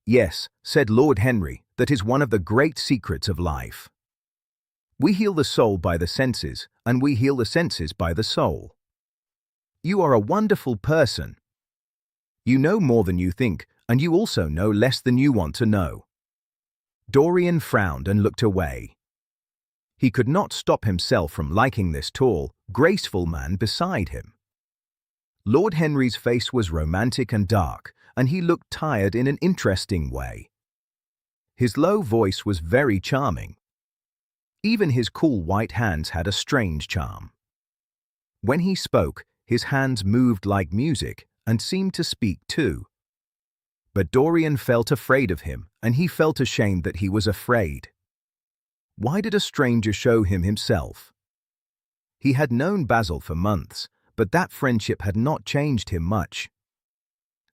"Yes," said Lord Henry, "that is one of the great secrets of life. We heal the soul by the senses, and we heal the senses by the soul. You are a wonderful person. You know more than you think, and you also know less than you want to know." Dorian frowned and looked away. He could not stop himself from liking this tall, graceful man beside him. Lord Henry's face was romantic and dark, and he looked tired in an interesting way. His low voice was very charming. Even his cool white hands had a strange charm. When he spoke, his hands moved like music and seemed to speak too. But Dorian felt afraid of him, and he felt ashamed that he was afraid. Why did a stranger show him himself? He had known Basil for months, but that friendship had not changed him much.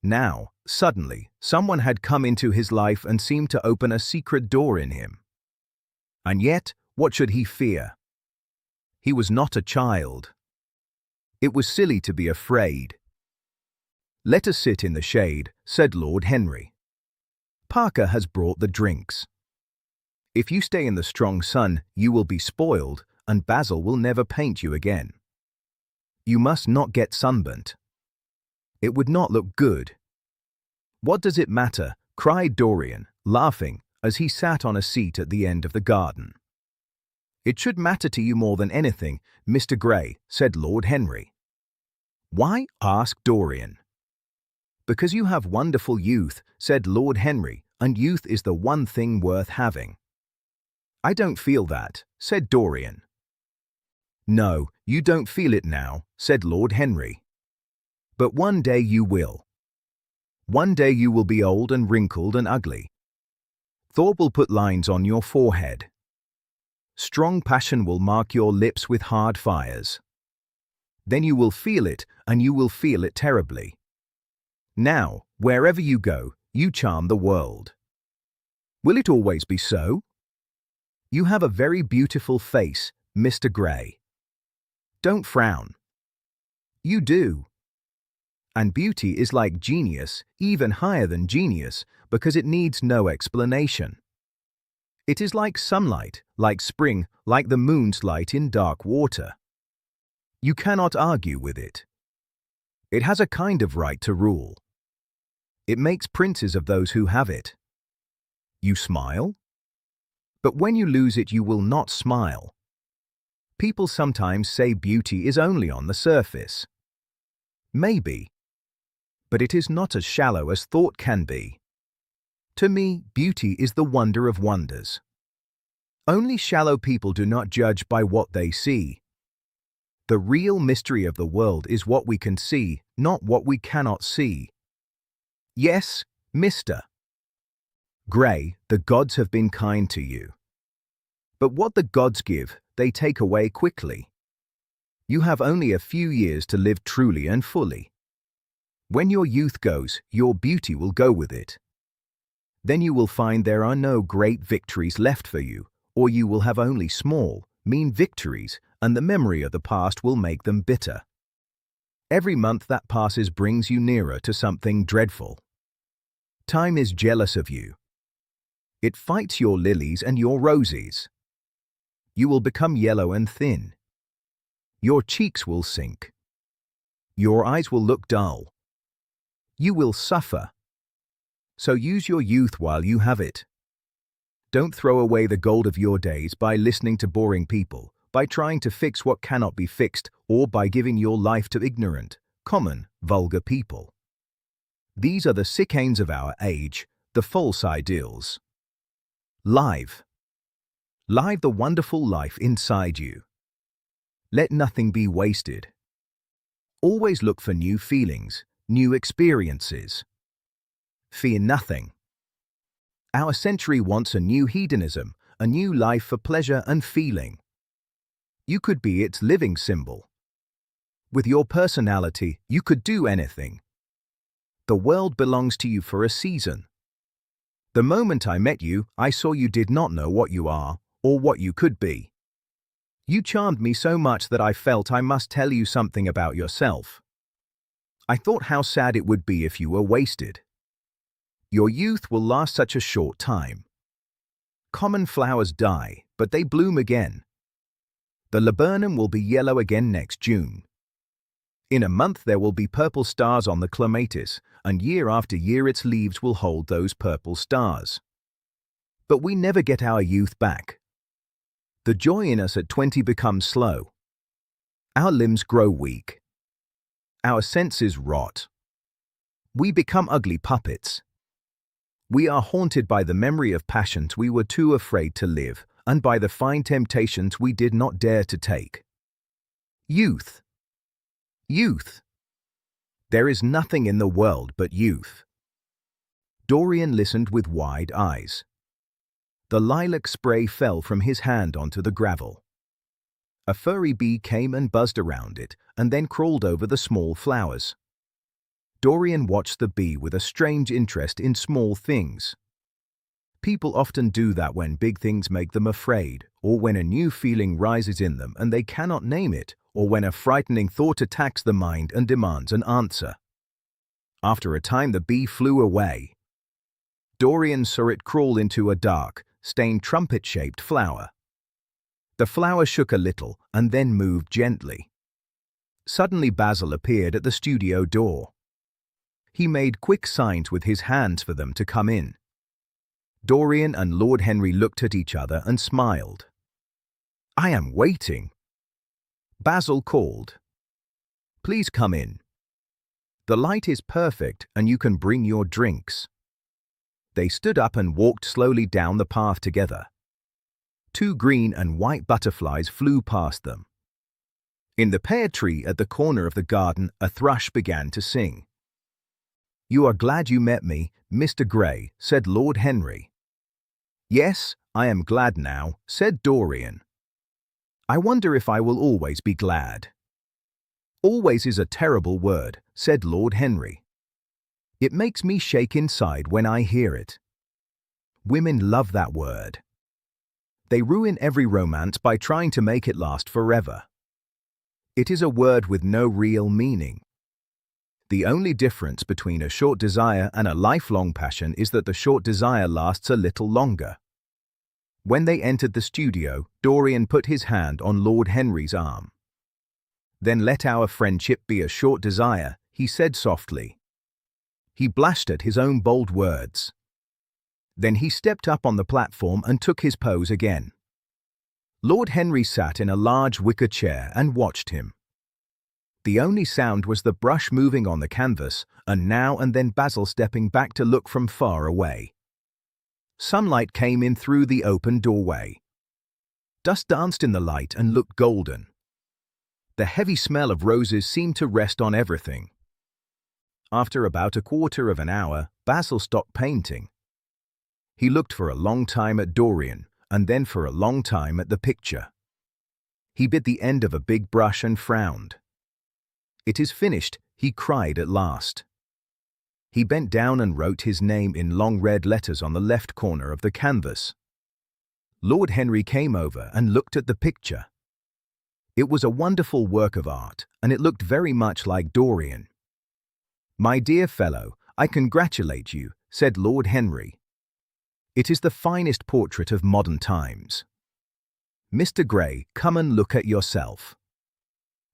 Now, suddenly, someone had come into his life and seemed to open a secret door in him. And yet, what should he fear? He was not a child. It was silly to be afraid. "Let us sit in the shade," said Lord Henry. "Parker has brought the drinks. If you stay in the strong sun, you will be spoiled, and Basil will never paint you again. You must not get sunburnt. It would not look good." "What does it matter?" cried Dorian, laughing, as he sat on a seat at the end of the garden. "It should matter to you more than anything, Mr. Gray," said Lord Henry. "Why?" asked Dorian. "Because you have wonderful youth," said Lord Henry, "and youth is the one thing worth having." "I don't feel that," said Dorian. "No, you don't feel it now," said Lord Henry. "But one day you will. One day you will be old and wrinkled and ugly. Thought will put lines on your forehead. Strong passion will mark your lips with hard fires. Then you will feel it, and you will feel it terribly. Now, wherever you go, you charm the world. Will it always be so? You have a very beautiful face, Mr. Gray. Don't frown. You do. And beauty is like genius, even higher than genius, because it needs no explanation. It is like sunlight, like spring, like the moon's light in dark water. You cannot argue with it. It has a kind of right to rule. It makes princes of those who have it. You smile? But when you lose it, you will not smile. People sometimes say beauty is only on the surface. Maybe. But it is not as shallow as thought can be. To me, beauty is the wonder of wonders. Only shallow people do not judge by what they see. The real mystery of the world is what we can see, not what we cannot see. Yes, Mr. Gray, the gods have been kind to you. But what the gods give, they take away quickly. You have only a few years to live truly and fully. When your youth goes, your beauty will go with it. Then you will find there are no great victories left for you, or you will have only small, mean victories, and the memory of the past will make them bitter. Every month that passes brings you nearer to something dreadful. Time is jealous of you. It fights your lilies and your roses. You will become yellow and thin. Your cheeks will sink. Your eyes will look dull. You will suffer. So use your youth while you have it. Don't throw away the gold of your days by listening to boring people, by trying to fix what cannot be fixed, or by giving your life to ignorant, common, vulgar people. These are the sick ains of our age, the false ideals. Live. Live the wonderful life inside you. Let nothing be wasted. Always look for new feelings, new experiences. Fear nothing. Our century wants a new hedonism, a new life for pleasure and feeling. You could be its living symbol. With your personality, you could do anything. The world belongs to you for a season. The moment I met you, I saw you did not know what you are, or what you could be. You charmed me so much that I felt I must tell you something about yourself. I thought how sad it would be if you were wasted. Your youth will last such a short time. Common flowers die, but they bloom again. The laburnum will be yellow again next June. In a month there will be purple stars on the clematis, and year after year its leaves will hold those purple stars. But we never get our youth back. The joy in us at 20 becomes slow. Our limbs grow weak. Our senses rot. We become ugly puppets. We are haunted by the memory of passions we were too afraid to live, and by the fine temptations we did not dare to take. Youth. Youth. There is nothing in the world but youth. Dorian listened with wide eyes. The lilac spray fell from his hand onto the gravel. A furry bee came and buzzed around it, and then crawled over the small flowers. Dorian watched the bee with a strange interest in small things. People often do that when big things make them afraid, or when a new feeling rises in them and they cannot name it, or when a frightening thought attacks the mind and demands an answer. After a time the bee flew away. Dorian saw it crawl into a dark, stained trumpet-shaped flower. The flower shook a little and then moved gently. Suddenly Basil appeared at the studio door. He made quick signs with his hands for them to come in. Dorian and Lord Henry looked at each other and smiled. "I am waiting." Basil called. "Please come in. The light is perfect and you can bring your drinks." They stood up and walked slowly down the path together. 2 green and white butterflies flew past them. In the pear tree at the corner of the garden, a thrush began to sing. "You are glad you met me, Mr. Gray," said Lord Henry. "Yes, I am glad now," said Dorian. "I wonder if I will always be glad." "Always is a terrible word," said Lord Henry. "It makes me shake inside when I hear it. Women love that word. They ruin every romance by trying to make it last forever. It is a word with no real meaning. The only difference between a short desire and a lifelong passion is that the short desire lasts a little longer. When they entered the studio, Dorian put his hand on Lord Henry's arm. "Then let our friendship be a short desire," he said softly. He blushed at his own bold words. Then he stepped up on the platform and took his pose again. Lord Henry sat in a large wicker chair and watched him. The only sound was the brush moving on the canvas, and now and then Basil stepping back to look from far away. Sunlight came in through the open doorway. Dust danced in the light and looked golden. The heavy smell of roses seemed to rest on everything. After about a quarter of an hour, Basil stopped painting. He looked for a long time at Dorian, and then for a long time at the picture. He bit the end of a big brush and frowned. "It is finished," he cried at last. He bent down and wrote his name in long red letters on the left corner of the canvas. Lord Henry came over and looked at the picture. It was a wonderful work of art, and it looked very much like Dorian. "My dear fellow, I congratulate you," said Lord Henry. "It is the finest portrait of modern times. Mr. Gray, come and look at yourself."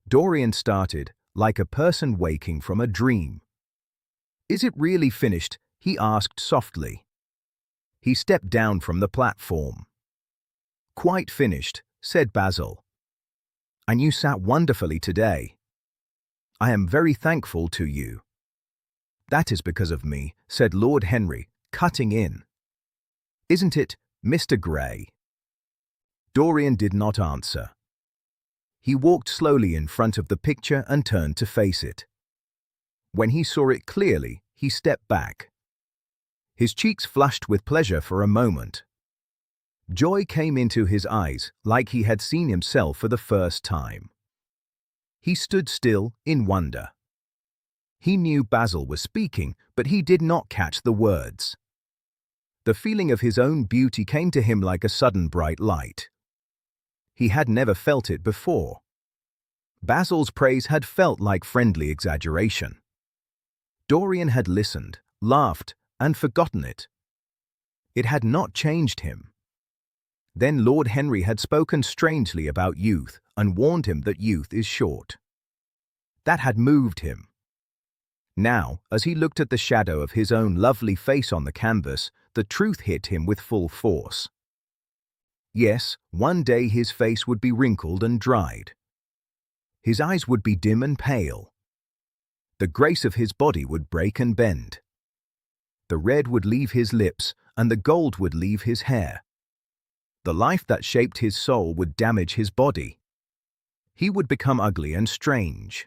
Dorian started, like a person waking from a dream. "Is it really finished?" he asked softly. He stepped down from the platform. "Quite finished," said Basil. "And you sat wonderfully today. I am very thankful to you." "That is because of me," said Lord Henry, cutting in. "Isn't it, Mr. Gray?" Dorian did not answer. He walked slowly in front of the picture and turned to face it. When he saw it clearly, he stepped back. His cheeks flushed with pleasure for a moment. Joy came into his eyes, like he had seen himself for the first time. He stood still in wonder. He knew Basil was speaking, but he did not catch the words. The feeling of his own beauty came to him like a sudden bright light. He had never felt it before. Basil's praise had felt like friendly exaggeration. Dorian had listened, laughed, and forgotten it. It had not changed him. Then Lord Henry had spoken strangely about youth and warned him that youth is short. That had moved him. Now, as he looked at the shadow of his own lovely face on the canvas, the truth hit him with full force. Yes, one day his face would be wrinkled and dried. His eyes would be dim and pale. The grace of his body would break and bend. The red would leave his lips, and the gold would leave his hair. The life that shaped his soul would damage his body. He would become ugly and strange.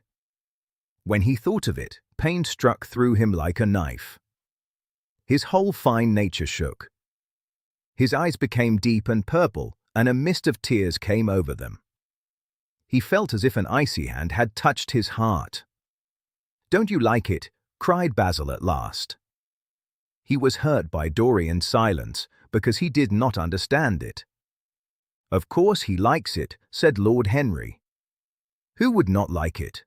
When he thought of it, pain struck through him like a knife. His whole fine nature shook. His eyes became deep and purple, and a mist of tears came over them. He felt as if an icy hand had touched his heart. "Don't you like it?" cried Basil at last. He was hurt by Dorian's silence, because he did not understand it. "Of course he likes it," said Lord Henry. "Who would not like it?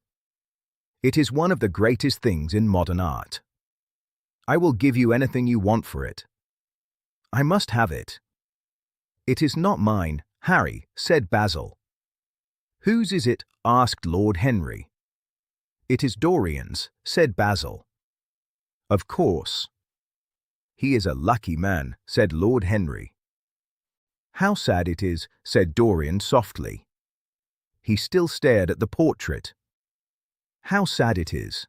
It is one of the greatest things in modern art. I will give you anything you want for it. I must have it." "It is not mine, Harry," said Basil. "Whose is it?" asked Lord Henry. "It is Dorian's," said Basil. "Of course." "He is a lucky man," said Lord Henry. "How sad it is," said Dorian softly. He still stared at the portrait. "How sad it is.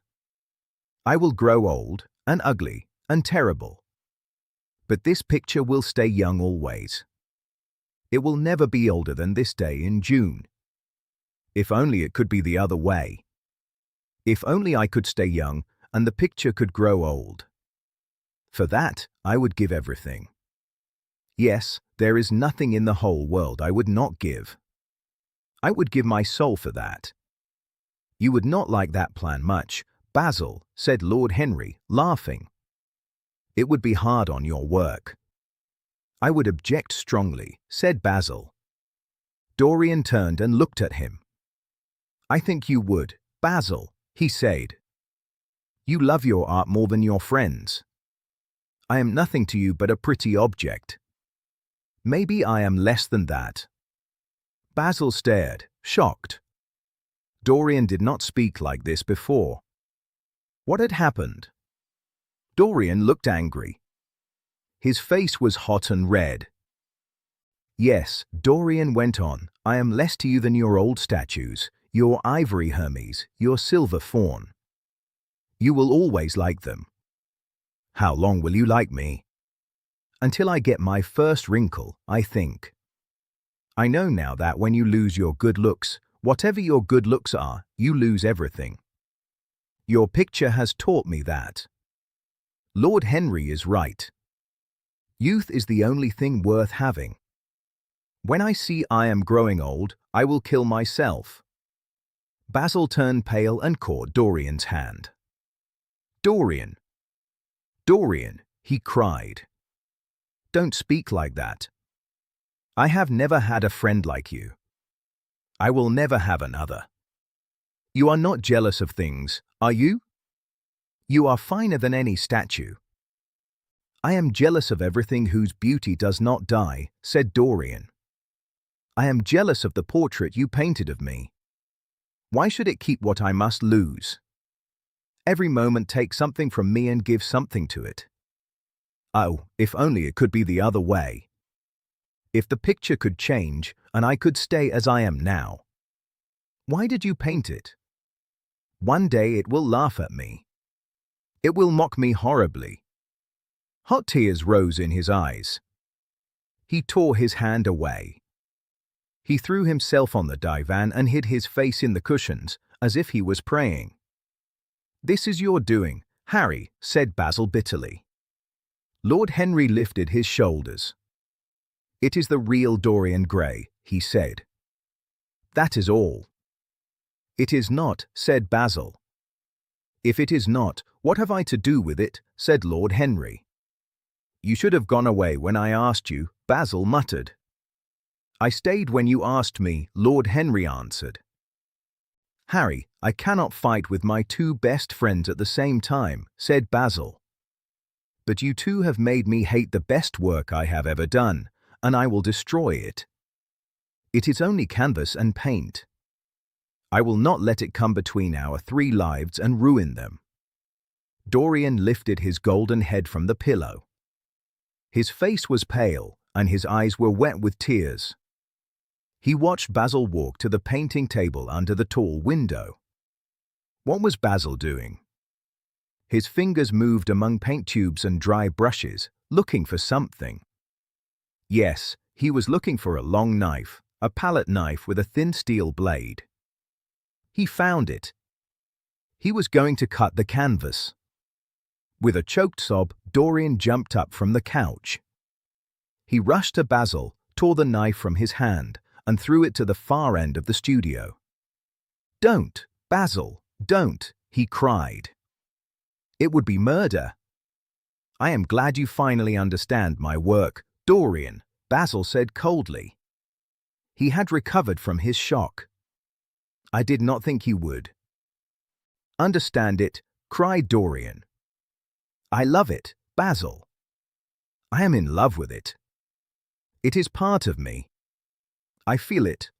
I will grow old, and ugly, and terrible. But this picture will stay young always. It will never be older than this day in June. If only it could be the other way. If only I could stay young, and the picture could grow old. For that, I would give everything. Yes, there is nothing in the whole world I would not give. I would give my soul for that." "You would not like that plan much, Basil," said Lord Henry, laughing. "It would be hard on your work." "I would object strongly," said Basil. Dorian turned and looked at him. "I think you would, Basil," he said. "You love your art more than your friends. I am nothing to you but a pretty object." Maybe I am less than that. Basil stared, shocked. Dorian did not speak like this before. What had happened? Dorian looked angry. His face was hot and red. Yes, Dorian went on, I am less to you than your old statues, your ivory Hermes, your silver faun. You will always like them. How long will you like me? Until I get my first wrinkle, I think. I know now that when you lose your good looks, whatever your good looks are, you lose everything. Your picture has taught me that. Lord Henry is right. Youth is the only thing worth having. When I see I am growing old, I will kill myself. Basil turned pale and caught Dorian's hand. Dorian! Dorian, he cried. Don't speak like that. I have never had a friend like you. I will never have another. You are not jealous of things, are you? You are finer than any statue. I am jealous of everything whose beauty does not die, said Dorian. I am jealous of the portrait you painted of me. Why should it keep what I must lose? Every moment take something from me and give something to it. Oh, if only it could be the other way. If the picture could change and I could stay as I am now. Why did you paint it? One day it will laugh at me. It will mock me horribly. Hot tears rose in his eyes. He tore his hand away. He threw himself on the divan and hid his face in the cushions, as if he was praying. This is your doing, Harry, said Basil bitterly. Lord Henry lifted his shoulders. It is the real Dorian Gray, he said. That is all. It is not, said Basil. If it is not, what have I to do with it, said Lord Henry. You should have gone away when I asked you, Basil muttered. I stayed when you asked me, Lord Henry answered. Harry, I cannot fight with my two best friends at the same time, said Basil. But you two have made me hate the best work I have ever done, and I will destroy it. It is only canvas and paint. I will not let it come between our 3 lives and ruin them. Dorian lifted his golden head from the pillow. His face was pale, and his eyes were wet with tears. He watched Basil walk to the painting table under the tall window. What was Basil doing? His fingers moved among paint tubes and dry brushes, looking for something. Yes, he was looking for a long knife, a palette knife with a thin steel blade. He found it. He was going to cut the canvas. With a choked sob, Dorian jumped up from the couch. He rushed to Basil, tore the knife from his hand, and threw it to the far end of the studio. Don't, Basil, don't, he cried. It would be murder. I am glad you finally understand my work, Dorian, Basil said coldly. He had recovered from his shock. I did not think you would. Understand it, cried Dorian. I love it, Basil. I am in love with it. It is part of me. I feel it.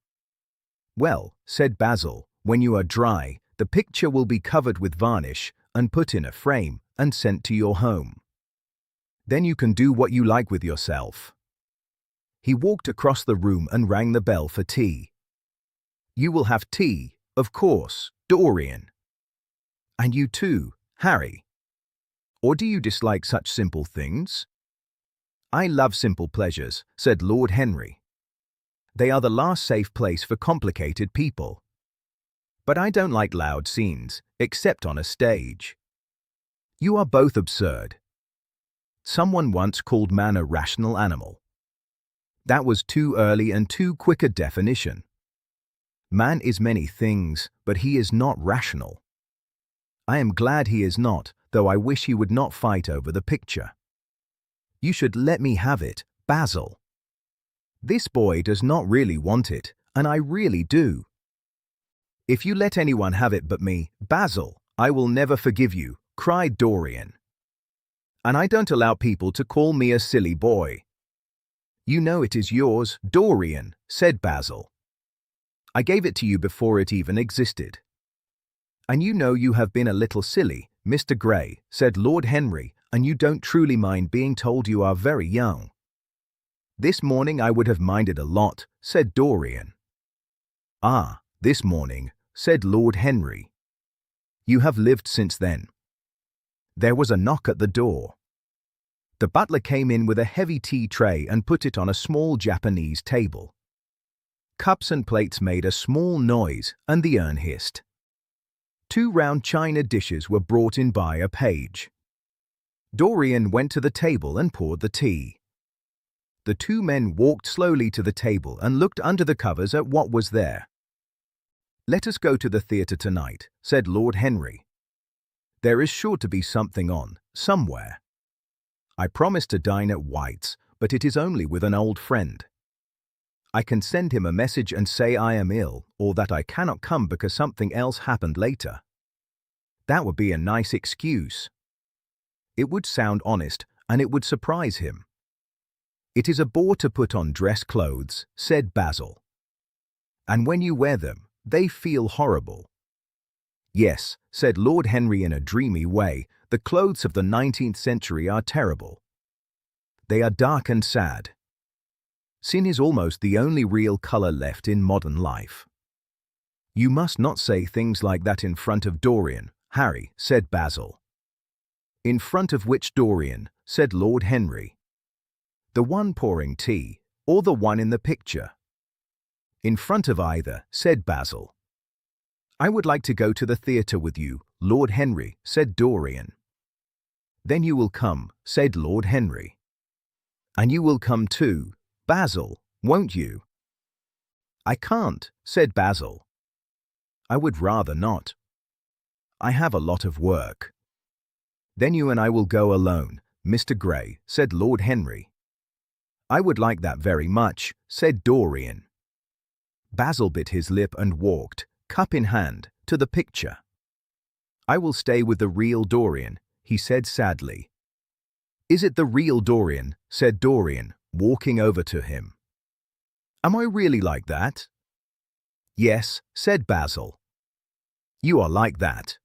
Well, said Basil, when you are dry, the picture will be covered with varnish and put in a frame and sent to your home. Then you can do what you like with yourself. He walked across the room and rang the bell for tea. You will have tea, of course, Dorian. And you too, Harry. Or do you dislike such simple things? I love simple pleasures, said Lord Henry. They are the last safe place for complicated people. But I don't like loud scenes, except on a stage. You are both absurd. Someone once called man a rational animal. That was too early and too quick a definition. Man is many things, but he is not rational. I am glad he is not, though I wish he would not fight over the picture. You should let me have it, Basil. This boy does not really want it, and I really do. If you let anyone have it but me, Basil, I will never forgive you, cried Dorian. And I don't allow people to call me a silly boy. You know it is yours, Dorian, said Basil. I gave it to you before it even existed. And you know you have been a little silly, Mr. Gray, said Lord Henry, and you don't truly mind being told you are very young. This morning I would have minded a lot, said Dorian. Ah, this morning, said Lord Henry. You have lived since then. There was a knock at the door. The butler came in with a heavy tea tray and put it on a small Japanese table. Cups and plates made a small noise, and the urn hissed. 2 round china dishes were brought in by a page. Dorian went to the table and poured the tea. The 2 men walked slowly to the table and looked under the covers at what was there. Let us go to the theatre tonight, said Lord Henry. There is sure to be something on, somewhere. I promised to dine at White's, but it is only with an old friend. I can send him a message and say I am ill, or that I cannot come because something else happened later. That would be a nice excuse. It would sound honest, and it would surprise him. It is a bore to put on dress clothes, said Basil. And when you wear them, they feel horrible. Yes, said Lord Henry in a dreamy way, the clothes of the 19th century are terrible. They are dark and sad. Sin is almost the only real color left in modern life. You must not say things like that in front of Dorian, Harry, said Basil. In front of which Dorian, said Lord Henry. The one pouring tea, or the one in the picture? In front of either, said Basil. I would like to go to the theatre with you, Lord Henry, said Dorian. Then you will come, said Lord Henry. And you will come too, Basil, won't you? I can't, said Basil. I would rather not. I have a lot of work. Then you and I will go alone, Mr. Gray, said Lord Henry. I would like that very much, said Dorian. Basil bit his lip and walked, cup in hand, to the picture. I will stay with the real Dorian, he said sadly. Is it the real Dorian? Said Dorian, walking over to him. Am I really like that? Yes, said Basil. You are like that.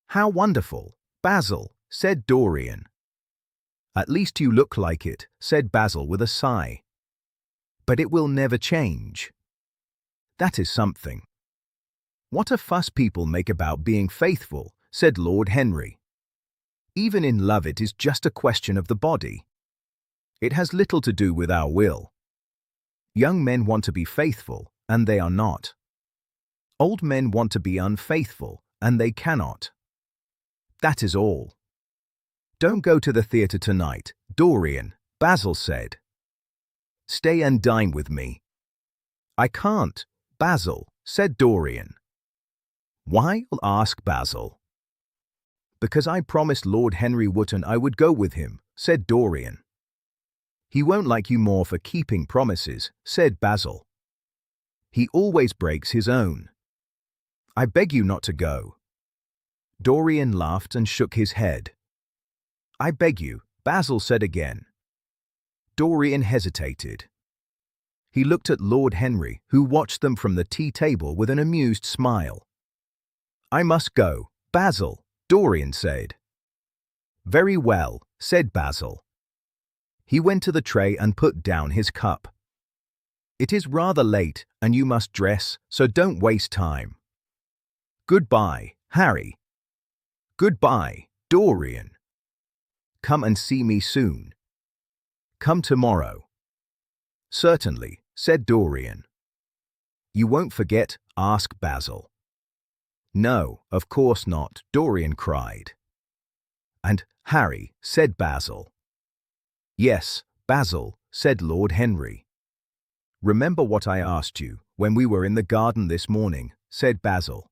How wonderful, Basil, said Dorian. At least you look like it, said Basil with a sigh. But it will never change. That is something. What a fuss people make about being faithful, said Lord Henry. Even in love it is just a question of the body. It has little to do with our will. Young men want to be faithful, and they are not. Old men want to be unfaithful, and they cannot. That is all. Don't go to the theatre tonight, Dorian, Basil said. Stay and dine with me. I can't, Basil, said Dorian. Why? Asked Basil. Because I promised Lord Henry Wotton I would go with him, said Dorian. He won't like you more for keeping promises, said Basil. He always breaks his own. I beg you not to go. Dorian laughed and shook his head. I beg you, Basil said again. Dorian hesitated. He looked at Lord Henry, who watched them from the tea table with an amused smile. I must go, Basil, Dorian said. Very well, said Basil. He went to the tray and put down his cup. It is rather late, and you must dress, so don't waste time. Goodbye, Harry. Goodbye, Dorian. Come and see me soon. Come tomorrow. Certainly, said Dorian. You won't forget? Asked Basil. No, of course not, Dorian cried. And, Harry, said Basil. Yes, Basil, said Lord Henry. Remember what I asked you when we were in the garden this morning, said Basil.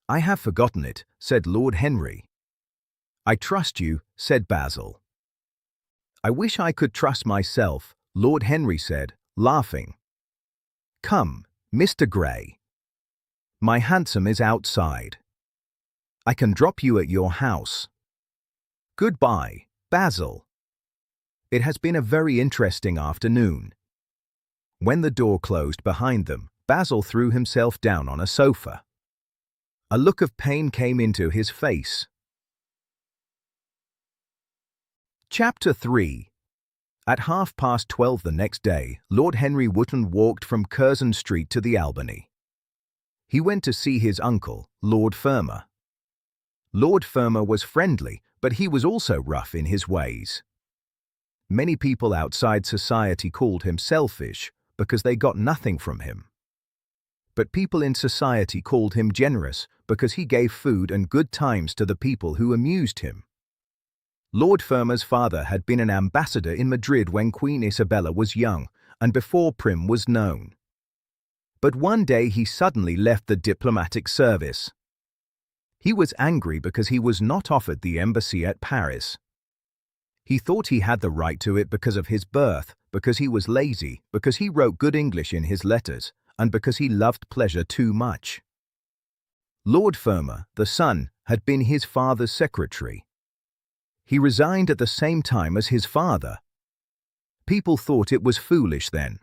I have forgotten it, said Lord Henry. I trust you, said Basil. I wish I could trust myself, Lord Henry said, laughing. Come, Mr. Gray. My hansom is outside. I can drop you at your house. Goodbye, Basil. It has been a very interesting afternoon. When the door closed behind them, Basil threw himself down on a sofa. A look of pain came into his face. Chapter 3. At 12:30 the next day, Lord Henry Wotton walked from Curzon Street to the Albany. He went to see his uncle, Lord Fermor. Lord Fermor was friendly, but he was also rough in his ways. Many people outside society called him selfish because they got nothing from him. But people in society called him generous because he gave food and good times to the people who amused him. Lord Fermor's father had been an ambassador in Madrid when Queen Isabella was young and before Prim was known. But one day he suddenly left the diplomatic service. He was angry because he was not offered the embassy at Paris. He thought he had the right to it because of his birth, because he was lazy, because he wrote good English in his letters, and because he loved pleasure too much. Lord Fermor, the son, had been his father's secretary. He resigned at the same time as his father. People thought it was foolish then.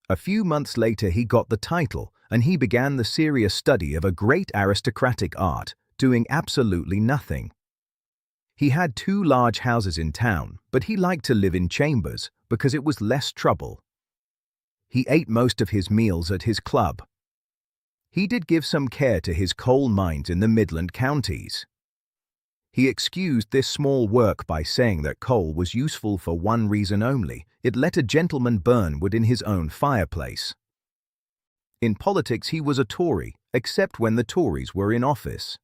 A few months later he got the title, and he began the serious study of a great aristocratic art, doing absolutely nothing. He had 2 large houses in town, but he liked to live in chambers because it was less trouble. He ate most of his meals at his club. He did give some care to his coal mines in the Midland counties. He excused this small work by saying that coal was useful for one reason only: it let a gentleman burn wood in his own fireplace. In politics he was a Tory, except when the Tories were in office.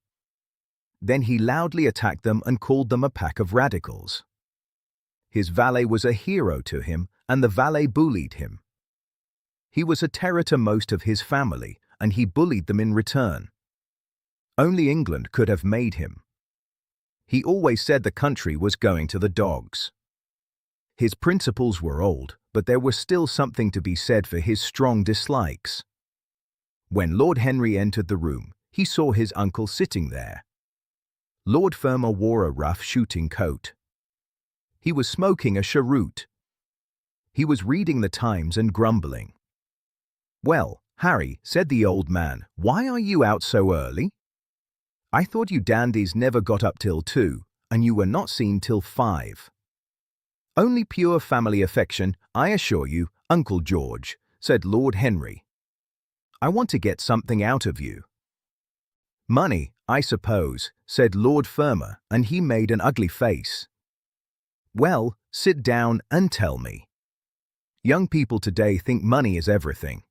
Then he loudly attacked them and called them a pack of radicals. His valet was a hero to him, and the valet bullied him. He was a terror to most of his family, and he bullied them in return. Only England could have made him. He always said the country was going to the dogs. His principles were old, but there was still something to be said for his strong dislikes. When Lord Henry entered the room, he saw his uncle sitting there. Lord Fermor wore a rough shooting coat. He was smoking a cheroot. He was reading the Times and grumbling. "Well, Harry," said the old man, "why are you out so early? I thought you dandies never got up till 2, and you were not seen till 5. "Only pure family affection, I assure you, Uncle George," said Lord Henry. "I want to get something out of you." "Money, I suppose," said Lord Fermor, and he made an ugly face. "Well, sit down and tell me. Young people today think money is everything."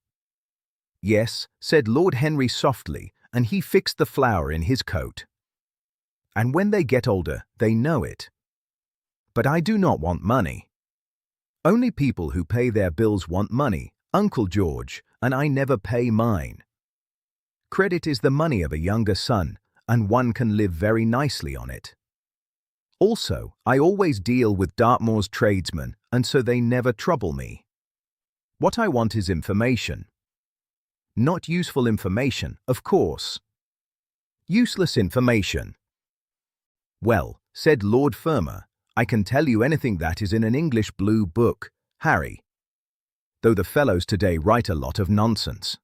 "Yes," said Lord Henry softly, and he fixed the flower in his coat. "And when they get older, they know it. But I do not want money. Only people who pay their bills want money, Uncle George, and I never pay mine. Credit is the money of a younger son, and one can live very nicely on it. Also, I always deal with Dartmoor's tradesmen, and so they never trouble me. What I want is information. Not useful information, of course. Useless information." "Well," said Lord Fermor, "I can tell you anything that is in an English blue book, Harry. Though the fellows today write a lot of nonsense.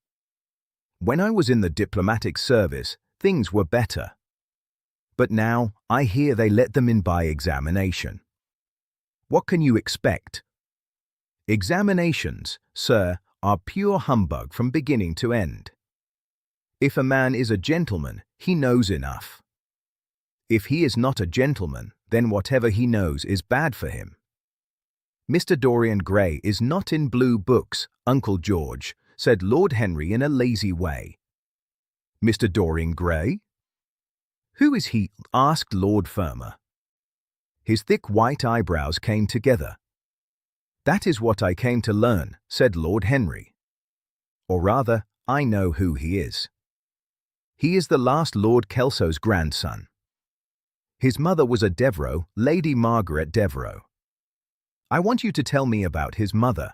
When I was in the diplomatic service, things were better. But now, I hear they let them in by examination. What can you expect? Examinations, sir, are pure humbug from beginning to end. If a man is a gentleman, he knows enough. If he is not a gentleman, then whatever he knows is bad for him. Mr. Dorian Gray is not in blue books, Uncle George," said Lord Henry in a lazy way. "Mr. Dorian Gray? Who is he?" asked Lord Fermor. His thick white eyebrows came together. "That is what I came to learn," said Lord Henry. "Or rather, I know who he is. He is the last Lord Kelso's grandson. His mother was a Devereux, Lady Margaret Devereux. I want you to tell me about his mother.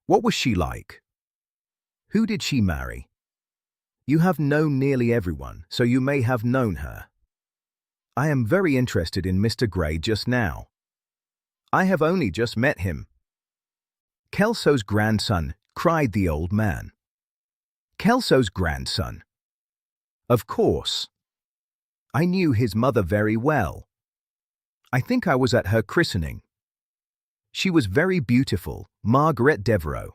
What was she like? Who did she marry? You have known nearly everyone, so you may have known her. I am very interested in Mr. Gray just now. I have only just met him." "Kelso's grandson," cried the old man. "Kelso's grandson? Of course. I knew his mother very well. I think I was at her christening. She was very beautiful, Margaret Devereux.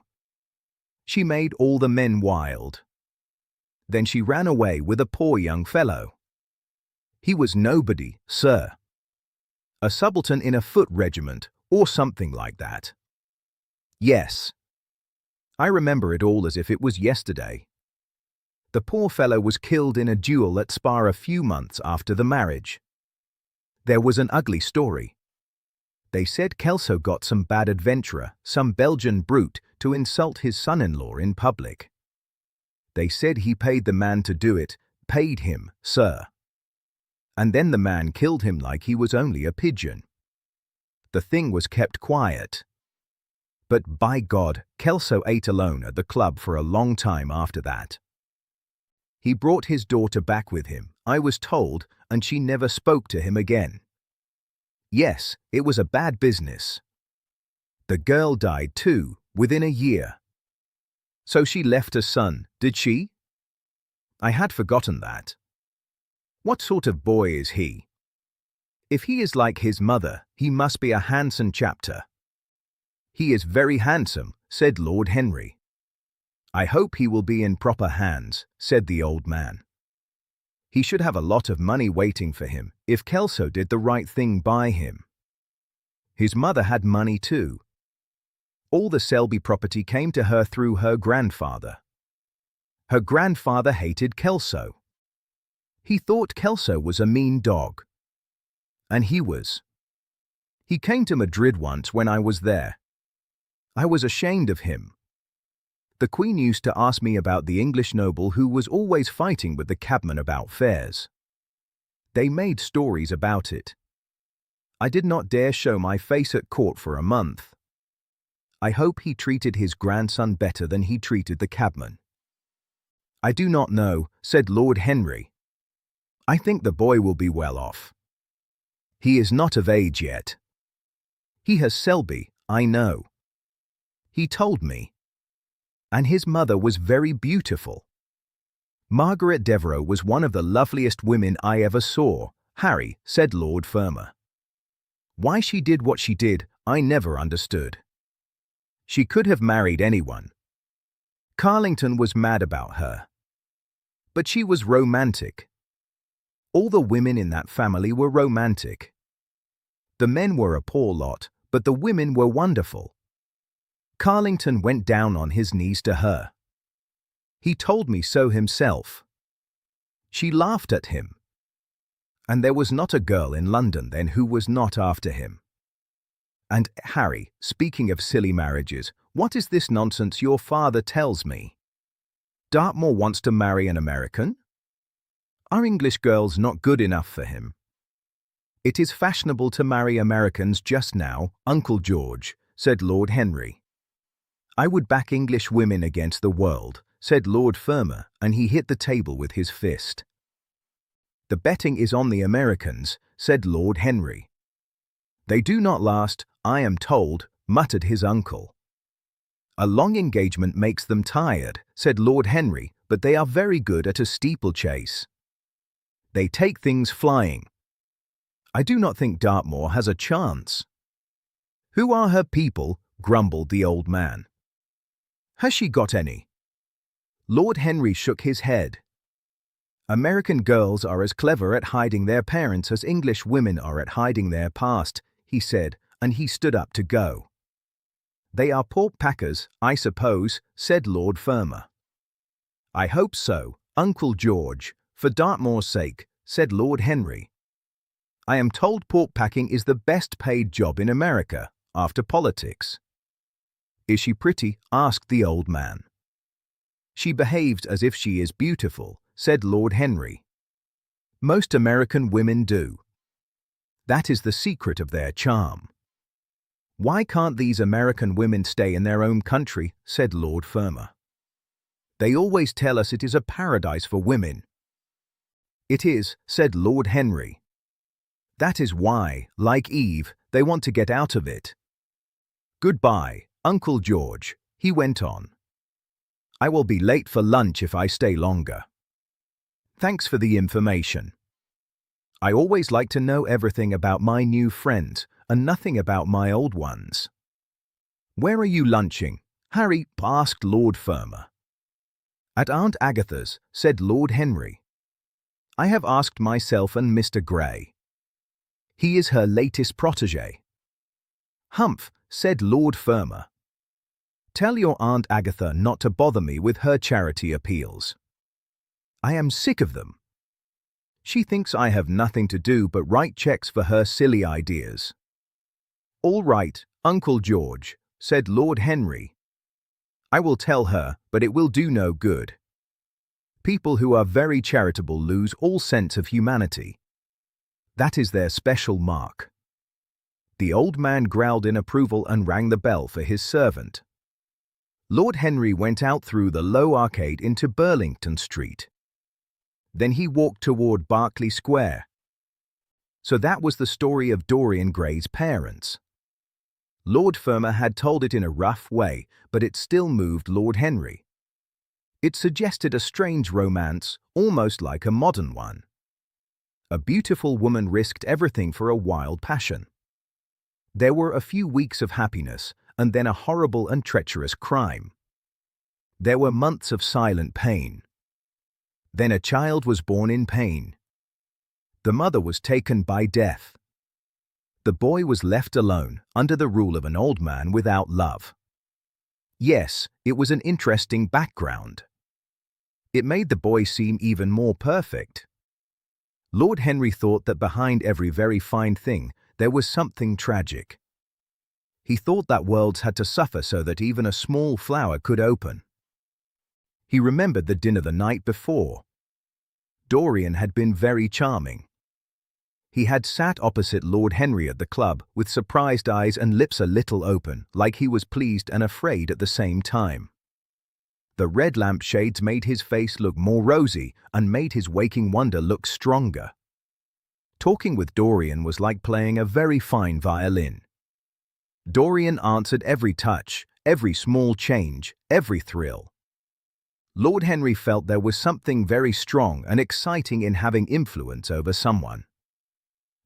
She made all the men wild. Then she ran away with a poor young fellow. He was nobody, sir. A subaltern in a foot regiment, or something like that. Yes. I remember it all as if it was yesterday. The poor fellow was killed in a duel at Spa a few months after the marriage. There was an ugly story. They said Kelso got some bad adventurer, some Belgian brute, to insult his son-in-law in public. They said he paid the man to do it, paid him, sir. And then the man killed him like he was only a pigeon. The thing was kept quiet. But by God, Kelso ate alone at the club for a long time after that. He brought his daughter back with him, I was told, and she never spoke to him again. Yes, it was a bad business. The girl died too, within a year. So she left a son, did she? I had forgotten that. What sort of boy is he? If he is like his mother, he must be a handsome chapter. He is very handsome, said Lord Henry. I hope he will be in proper hands, said the old man. He should have a lot of money waiting for him if Kelso did the right thing by him. His mother had money too. All the Selby property came to her through her grandfather. Her grandfather hated Kelso. He thought Kelso was a mean dog. And he was. He came to Madrid once when I was there. I was ashamed of him. The Queen used to ask me about the English noble who was always fighting with the cabman about fares. They made stories about it. I did not dare show my face at court for a month. I hope he treated his grandson better than he treated the cabman. I do not know, said Lord Henry. I think the boy will be well off. He is not of age yet. He has Selby, I know. He told me. And his mother was very beautiful. Margaret Devereux was one of the loveliest women I ever saw, Harry, said Lord Fermor. Why she did what she did, I never understood. She could have married anyone. Carlington was mad about her. But she was romantic. All the women in that family were romantic. The men were a poor lot, but the women were wonderful. Carlington went down on his knees to her. He told me so himself. She laughed at him. And there was not a girl in London then who was not after him. And, Harry, speaking of silly marriages, what is this nonsense your father tells me? Dartmoor wants to marry an American? Are English girls not good enough for him? It is fashionable to marry Americans just now, Uncle George, said Lord Henry. I would back English women against the world, said Lord Fermor, and he hit the table with his fist. The betting is on the Americans, said Lord Henry. They do not last, I am told, muttered his uncle. A long engagement makes them tired, said Lord Henry, but they are very good at a steeplechase. They take things flying. I do not think Dartmoor has a chance. Who are her people? Grumbled the old man. Has she got any? Lord Henry shook his head. American girls are as clever at hiding their parents as English women are at hiding their past, he said, and he stood up to go. They are pork packers, I suppose, said Lord Fermor. I hope so, Uncle George, for Dartmoor's sake, said Lord Henry. I am told pork packing is the best paid job in America, after politics. Is she pretty? Asked the old man. She behaves as if she is beautiful, said Lord Henry. Most American women do. That is the secret of their charm. Why can't these American women stay in their own country? Said Lord Fermor. They always tell us it is a paradise for women. It is, said Lord Henry. That is why, like Eve, They want to get out of it. Goodbye, Uncle George, he went on. I will be late for lunch if I stay longer. Thanks for the information. I always like to know everything about my new friends and nothing about my old ones. Where are you lunching? Harry asked Lord Fermor. At Aunt Agatha's, said Lord Henry. I have asked myself and Mr. Gray. He is her latest protégé. Humph, said Lord Fermor. Tell your Aunt Agatha not to bother me with her charity appeals. I am sick of them. She thinks I have nothing to do but write checks for her silly ideas. All right, Uncle George, said Lord Henry. I will tell her, but it will do no good. People who are very charitable lose all sense of humanity. That is their special mark. The old man growled in approval and rang the bell for his servant. Lord Henry went out through the low arcade into Burlington Street. Then he walked toward Berkeley Square. So that was the story of Dorian Gray's parents. Lord Fermor had told it in a rough way, but it still moved Lord Henry. It suggested a strange romance, almost like a modern one. A beautiful woman risked everything for a wild passion. There were a few weeks of happiness, and then a horrible and treacherous crime. There were months of silent pain. Then a child was born in pain. The mother was taken by death. The boy was left alone, under the rule of an old man without love. Yes, it was an interesting background. It made the boy seem even more perfect. Lord Henry thought that behind every very fine thing, there was something tragic. He thought that worlds had to suffer so that even a small flower could open. He remembered the dinner the night before. Dorian had been very charming. He had sat opposite Lord Henry at the club, with surprised eyes and lips a little open, like he was pleased and afraid at the same time. The red lampshades made his face look more rosy and made his waking wonder look stronger. Talking with Dorian was like playing a very fine violin. Dorian answered every touch, every small change, every thrill. Lord Henry felt there was something very strong and exciting in having influence over someone.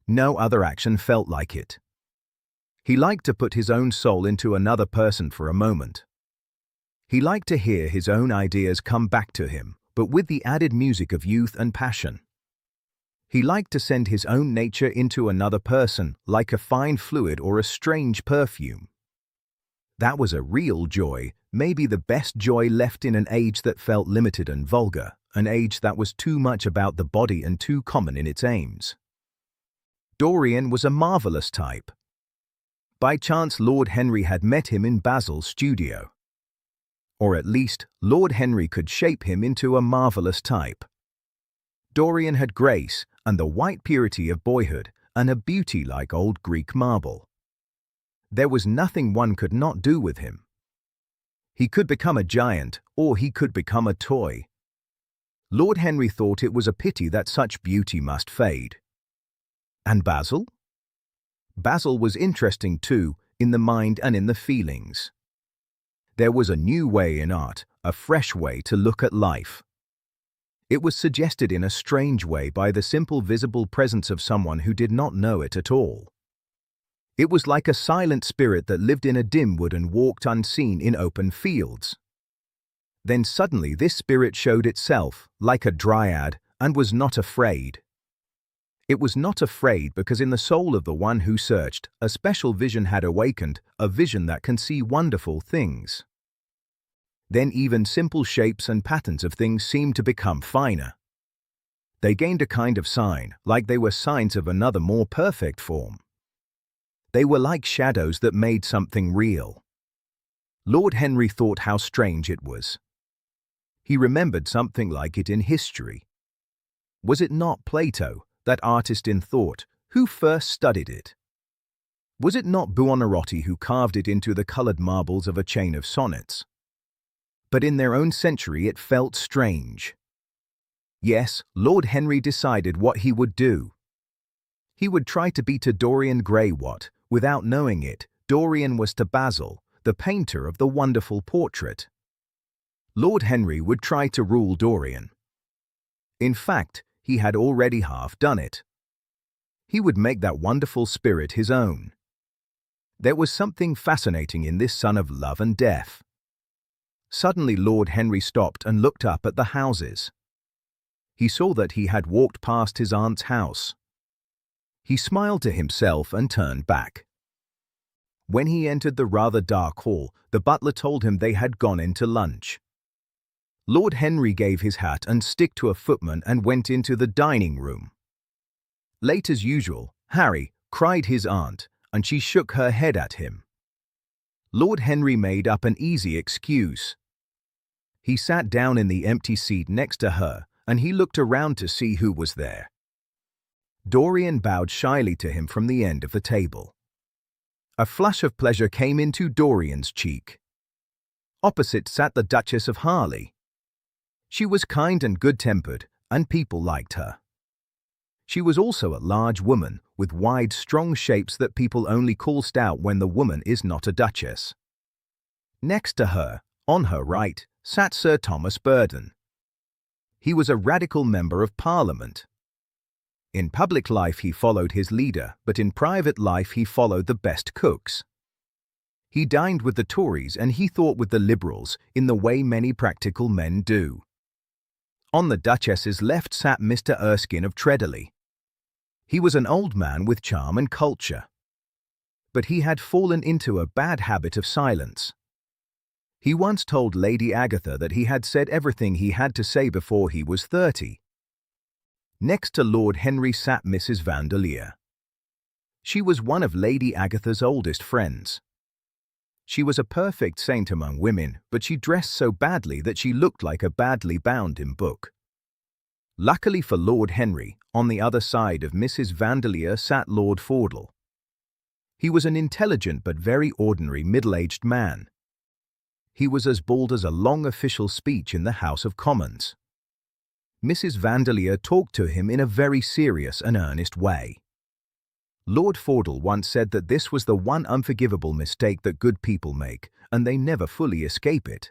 No other action felt like it. He liked to put his own soul into another person for a moment. He liked to hear his own ideas come back to him, but with the added music of youth and passion. He liked to send his own nature into another person, like a fine fluid or a strange perfume. That was a real joy, maybe the best joy left in an age that felt limited and vulgar, an age that was too much about the body and too common in its aims. Dorian was a marvelous type. By chance Lord Henry had met him in Basil's studio. Or at least, Lord Henry could shape him into a marvelous type. Dorian had grace and the white purity of boyhood and a beauty like old Greek marble. There was nothing one could not do with him. He could become a giant, or he could become a toy. Lord Henry thought it was a pity that such beauty must fade. And Basil? Basil was interesting too, in the mind and in the feelings. There was a new way in art, a fresh way to look at life. It was suggested in a strange way by the simple visible presence of someone who did not know it at all. It was like a silent spirit that lived in a dim wood and walked unseen in open fields. Then suddenly this spirit showed itself, like a dryad, and was not afraid. It was not afraid because in the soul of the one who searched, a special vision had awakened, a vision that can see wonderful things. Then even simple shapes and patterns of things seemed to become finer. They gained a kind of sign, like they were signs of another more perfect form. They were like shadows that made something real. Lord Henry thought how strange it was. He remembered something like it in history. Was it not Plato, that artist in thought, who first studied it? Was it not Buonarroti who carved it into the colored marbles of a chain of sonnets? But in their own century it felt strange. Yes, Lord Henry decided what he would do. He would try to be to Dorian Gray what, Without knowing it, Dorian was to Basil, the painter of the wonderful portrait. Lord Henry would try to rule Dorian. In fact, he had already half done it. He would make that wonderful spirit his own. There was something fascinating in this son of love and death. Suddenly Lord Henry stopped and looked up at the houses. He saw that he had walked past his aunt's house. He smiled to himself and turned back. When he entered the rather dark hall, the butler told him they had gone in to lunch. Lord Henry gave his hat and stick to a footman and went into the dining room. Late as usual, Harry, cried his aunt, and she shook her head at him. Lord Henry made up an easy excuse. He sat down in the empty seat next to her, and he looked around to see who was there. Dorian bowed shyly to him from the end of the table. A flush of pleasure came into Dorian's cheek. Opposite sat the Duchess of Harley. She was kind and good-tempered, and people liked her. She was also a large woman, with wide, strong shapes that people only call stout when the woman is not a duchess. Next to her, on her right, sat Sir Thomas Burden. He was a radical member of Parliament. In public life he followed his leader, but in private life he followed the best cooks. He dined with the Tories and he thought with the Liberals in the way many practical men do. On the Duchess's left sat Mr. Erskine of Treadley. He was an old man with charm and culture. But he had fallen into a bad habit of silence. He once told Lady Agatha that he had said everything he had to say before he was 30. Next to Lord Henry sat Mrs. Vandeleur. She was one of Lady Agatha's oldest friends. She was a perfect saint among women, but she dressed so badly that she looked like a badly bound in book. Luckily for Lord Henry, on the other side of Mrs. Vandeleur sat Lord Fordle. He was an intelligent but very ordinary middle-aged man. He was as bald as a long official speech in the House of Commons. Mrs. Vandeleur talked to him in a very serious and earnest way. Lord Fordle once said that this was the one unforgivable mistake that good people make, and they never fully escape it.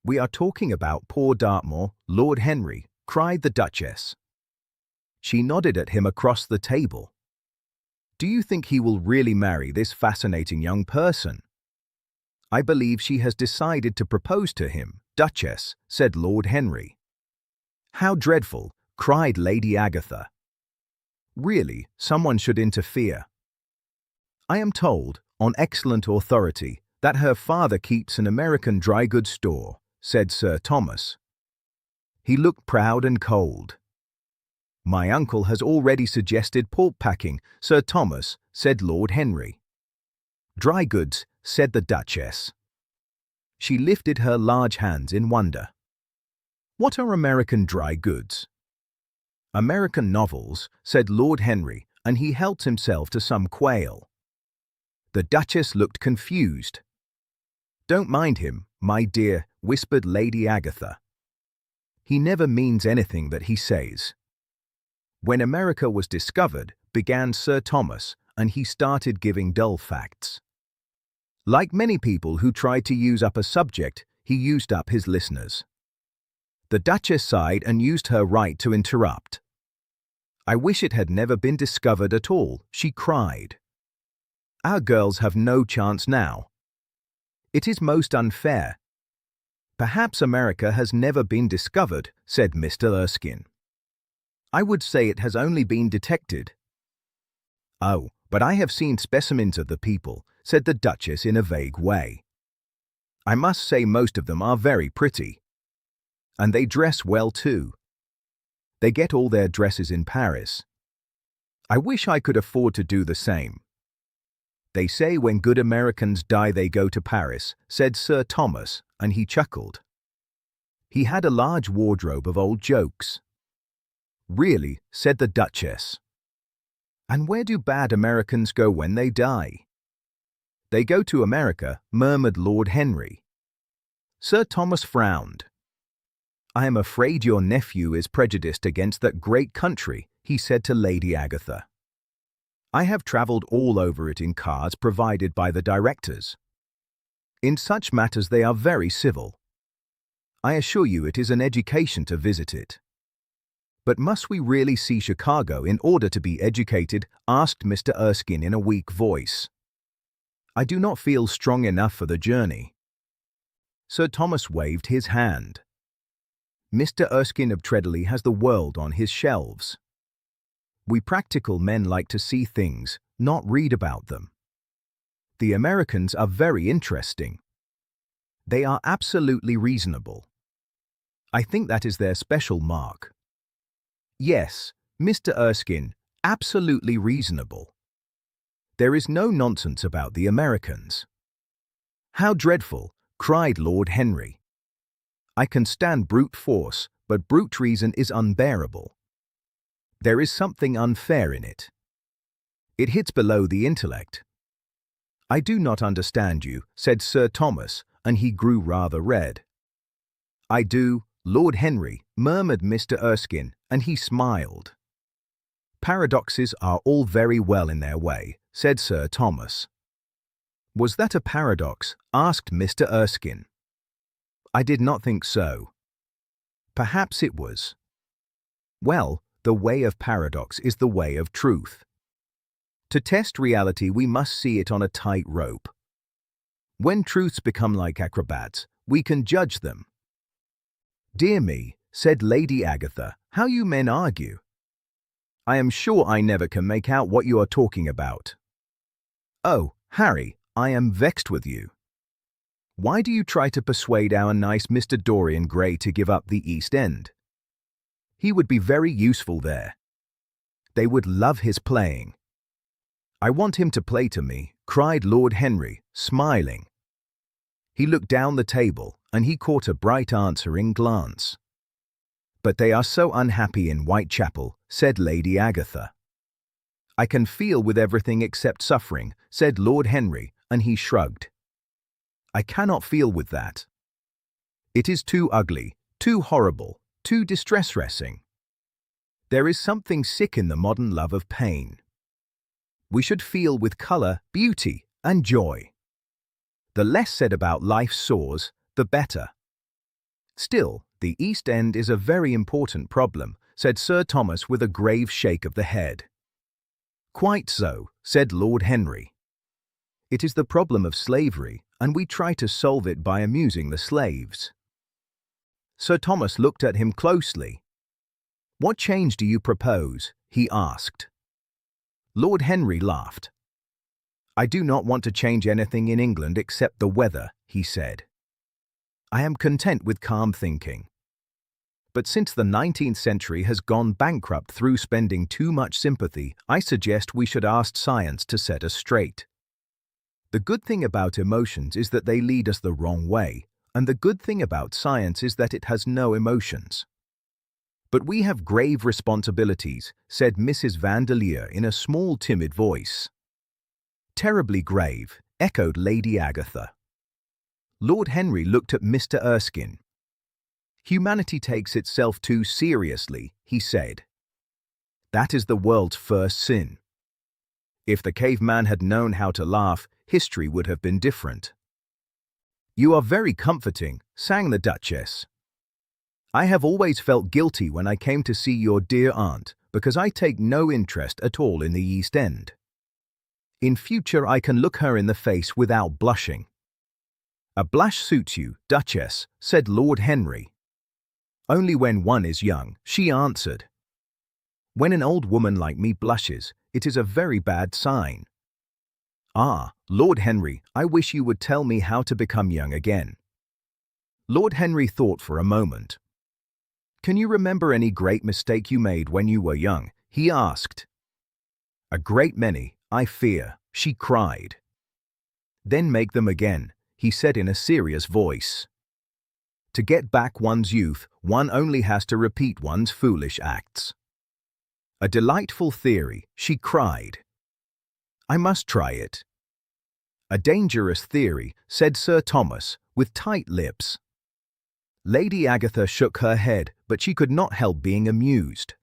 "We are talking about poor Dartmoor, Lord Henry," cried the Duchess. She nodded at him across the table. "Do you think he will really marry this fascinating young person?" "I believe she has decided to propose to him, Duchess," said Lord Henry. "How dreadful!" cried Lady Agatha. "Really, someone should interfere." "I am told, on excellent authority, that her father keeps an American dry goods store," said Sir Thomas. He looked proud and cold. "My uncle has already suggested pork packing, Sir Thomas," said Lord Henry. "Dry goods," said the Duchess. She lifted her large hands in wonder. "What are American dry goods?" "American novels," said Lord Henry, and he helped himself to some quail. The Duchess looked confused. "Don't mind him, my dear," whispered Lady Agatha. "He never means anything that he says." "When America was discovered," began Sir Thomas, and he started giving dull facts. Like many people who tried to use up a subject, he used up his listeners. The Duchess sighed and used her right to interrupt. "I wish it had never been discovered at all," she cried. "Our girls have no chance now. It is most unfair." "Perhaps America has never been discovered," said Mr. Erskine. "I would say it has only been detected." "Oh, but I have seen specimens of the people," said the Duchess in a vague way. "I must say most of them are very pretty. And they dress well too. They get all their dresses in Paris. I wish I could afford to do the same." "They say when good Americans die they go to Paris," said Sir Thomas, and he chuckled. He had a large wardrobe of old jokes. "Really," said the Duchess. "And where do bad Americans go when they die?" "They go to America," murmured Lord Henry. Sir Thomas frowned. "I am afraid your nephew is prejudiced against that great country," he said to Lady Agatha. I have travelled all over it in cars provided by the directors. In such matters they are very civil. I assure you it is an education to visit it. But must we really see Chicago in order to be educated? Asked Mr. Erskine in a weak voice. I do not feel strong enough for the journey. Sir Thomas waved his hand. Mr. Erskine of Treadley has the world on his shelves. We practical men like to see things, not read about them. The Americans are very interesting. They are absolutely reasonable. I think that is their special mark. Yes, Mr. Erskine, absolutely reasonable. There is no nonsense about the Americans. How dreadful, cried Lord Henry. I can stand brute force, but brute reason is unbearable. There is something unfair in it. It hits below the intellect. I do not understand you, said Sir Thomas, and he grew rather red. I do, Lord Henry, murmured Mr. Erskine, and he smiled. Paradoxes are all very well in their way, said Sir Thomas. Was that a paradox? Asked Mr. Erskine. I did not think so. Perhaps it was. Well, the way of paradox is the way of truth. To test reality we must see it on a tight rope. When truths become like acrobats, we can judge them. Dear me, said Lady Agatha, how you men argue. I am sure I never can make out what you are talking about. Oh, Harry, I am vexed with you. Why do you try to persuade our nice Mr. Dorian Gray to give up the East End? He would be very useful there. They would love his playing. I want him to play to me, cried Lord Henry, smiling. He looked down the table, and he caught a bright answering glance. But they are so unhappy in Whitechapel, said Lady Agatha. I can feel with everything except suffering, said Lord Henry, and he shrugged. I cannot feel with that. It is too ugly, too horrible, too distressing. There is something sick in the modern love of pain. We should feel with colour, beauty, and joy. The less said about life's sores, the better. Still, the East End is a very important problem, said Sir Thomas with a grave shake of the head. Quite so, said Lord Henry. It is the problem of slavery, and we try to solve it by amusing the slaves. Sir Thomas looked at him closely. What change do you propose? He asked. Lord Henry laughed. I do not want to change anything in England except the weather, he said. I am content with calm thinking. But since the 19th century has gone bankrupt through spending too much sympathy, I suggest we should ask science to set us straight. The good thing about emotions is that they lead us the wrong way, and the good thing about science is that it has no emotions. But we have grave responsibilities, said Mrs. Vandeleur in a small, timid voice. Terribly grave, echoed Lady Agatha. Lord Henry looked at Mr. Erskine. Humanity takes itself too seriously, he said. That is the world's first sin. If the caveman had known how to laugh, history would have been different. You are very comforting, sang the Duchess. I have always felt guilty when I came to see your dear aunt, because I take no interest at all in the East End. In future I can look her in the face without blushing. A blush suits you, Duchess, said Lord Henry. Only when one is young, she answered. When an old woman like me blushes, it is a very bad sign. Ah, Lord Henry, I wish you would tell me how to become young again. Lord Henry thought for a moment. Can you remember any great mistake you made when you were young? He asked. A great many, I fear, she cried. Then make them again, he said in a serious voice. To get back one's youth, one only has to repeat one's foolish acts. A delightful theory, she cried. I must try it. A dangerous theory, said Sir Thomas, with tight lips. Lady Agatha shook her head, but she could not help being amused.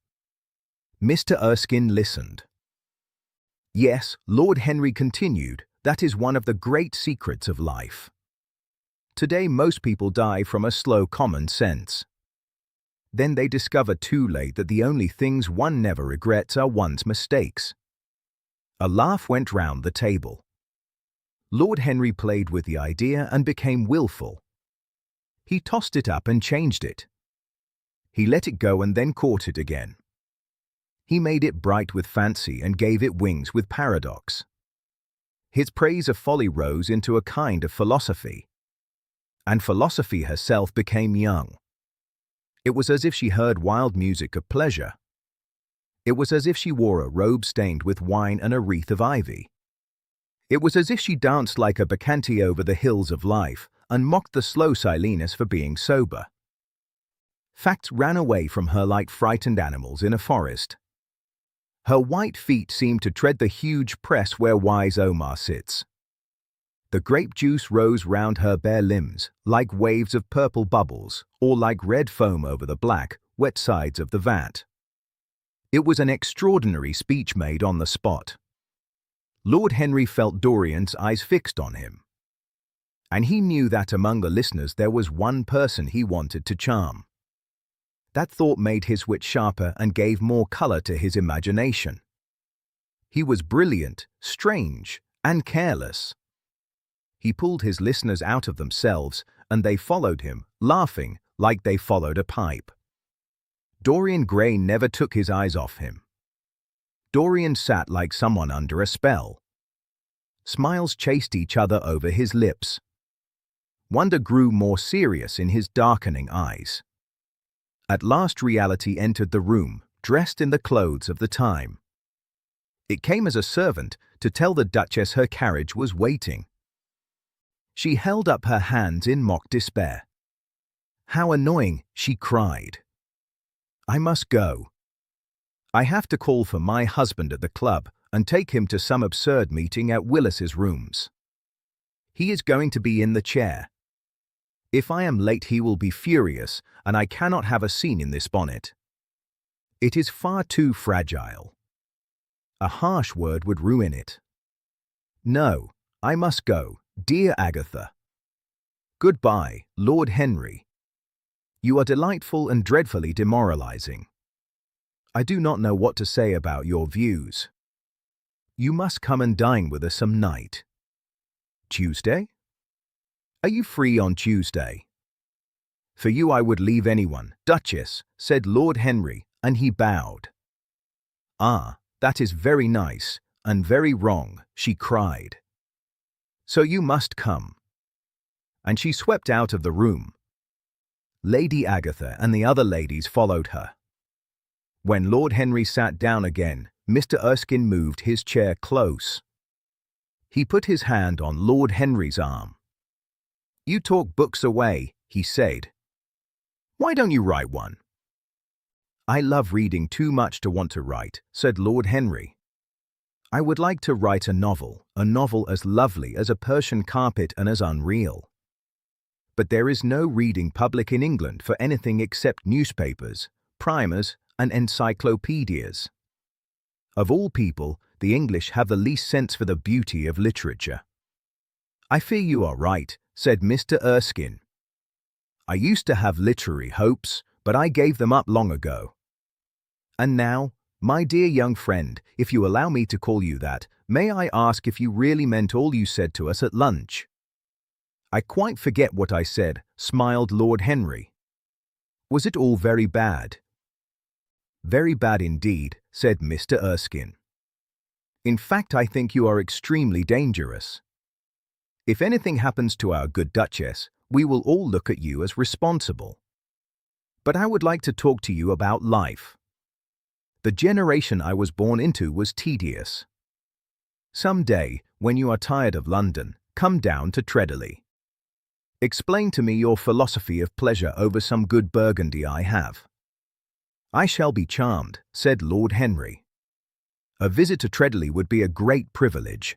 Mr. Erskine listened. Yes, Lord Henry continued, that is one of the great secrets of life. Today most people die from a slow common sense. Then they discover too late that the only things one never regrets are one's mistakes. A laugh went round the table. Lord Henry played with the idea and became willful. He tossed it up and changed it. He let it go and then caught it again. He made it bright with fancy and gave it wings with paradox. His praise of folly rose into a kind of philosophy. And philosophy herself became young. It was as if she heard wild music of pleasure. It was as if she wore a robe stained with wine and a wreath of ivy. It was as if she danced like a bacchante over the hills of life and mocked the slow Silenus for being sober. Facts ran away from her like frightened animals in a forest. Her white feet seemed to tread the huge press where wise Omar sits. The grape juice rose round her bare limbs, like waves of purple bubbles, or like red foam over the black, wet sides of the vat. It was an extraordinary speech made on the spot. Lord Henry felt Dorian's eyes fixed on him. And he knew that among the listeners there was one person he wanted to charm. That thought made his wit sharper and gave more color to his imagination. He was brilliant, strange, and careless. He pulled his listeners out of themselves, and they followed him, laughing like they followed a pipe. Dorian Gray never took his eyes off him. Dorian sat like someone under a spell. Smiles chased each other over his lips. Wonder grew more serious in his darkening eyes. At last reality entered the room, dressed in the clothes of the time. It came as a servant to tell the Duchess her carriage was waiting. She held up her hands in mock despair. "How annoying," she cried. "I must go. I have to call for my husband at the club and take him to some absurd meeting at Willis's rooms. He is going to be in the chair. If I am late he will be furious, and I cannot have a scene in this bonnet. It is far too fragile. A harsh word would ruin it. No, I must go, dear Agatha. Goodbye, Lord Henry. You are delightful and dreadfully demoralizing. I do not know what to say about your views. You must come and dine with us some night. Tuesday? Are you free on Tuesday? For you I would leave anyone, Duchess, said Lord Henry, and he bowed. Ah, that is very nice, and very wrong, she cried. So you must come. And she swept out of the room. Lady Agatha and the other ladies followed her. When Lord Henry sat down again, Mr. Erskine moved his chair close. He put his hand on Lord Henry's arm. You talk books away, he said. Why don't you write one? I love reading too much to want to write, said Lord Henry. I would like to write a novel as lovely as a Persian carpet and as unreal. But there is no reading public in England for anything except newspapers, primers, and encyclopedias. Of all people, the English have the least sense for the beauty of literature. I fear you are right, said Mr. Erskine. I used to have literary hopes, but I gave them up long ago. And now, my dear young friend, if you allow me to call you that, may I ask if you really meant all you said to us at lunch? I quite forget what I said, smiled Lord Henry. Was it all very bad? Very bad indeed, said Mr. Erskine. In fact, I think you are extremely dangerous. If anything happens to our good Duchess, we will all look at you as responsible. But I would like to talk to you about life. The generation I was born into was tedious. Some day, when you are tired of London, come down to Treadley. Explain to me your philosophy of pleasure over some good Burgundy I have. I shall be charmed, said Lord Henry. A visit to Treadley would be a great privilege.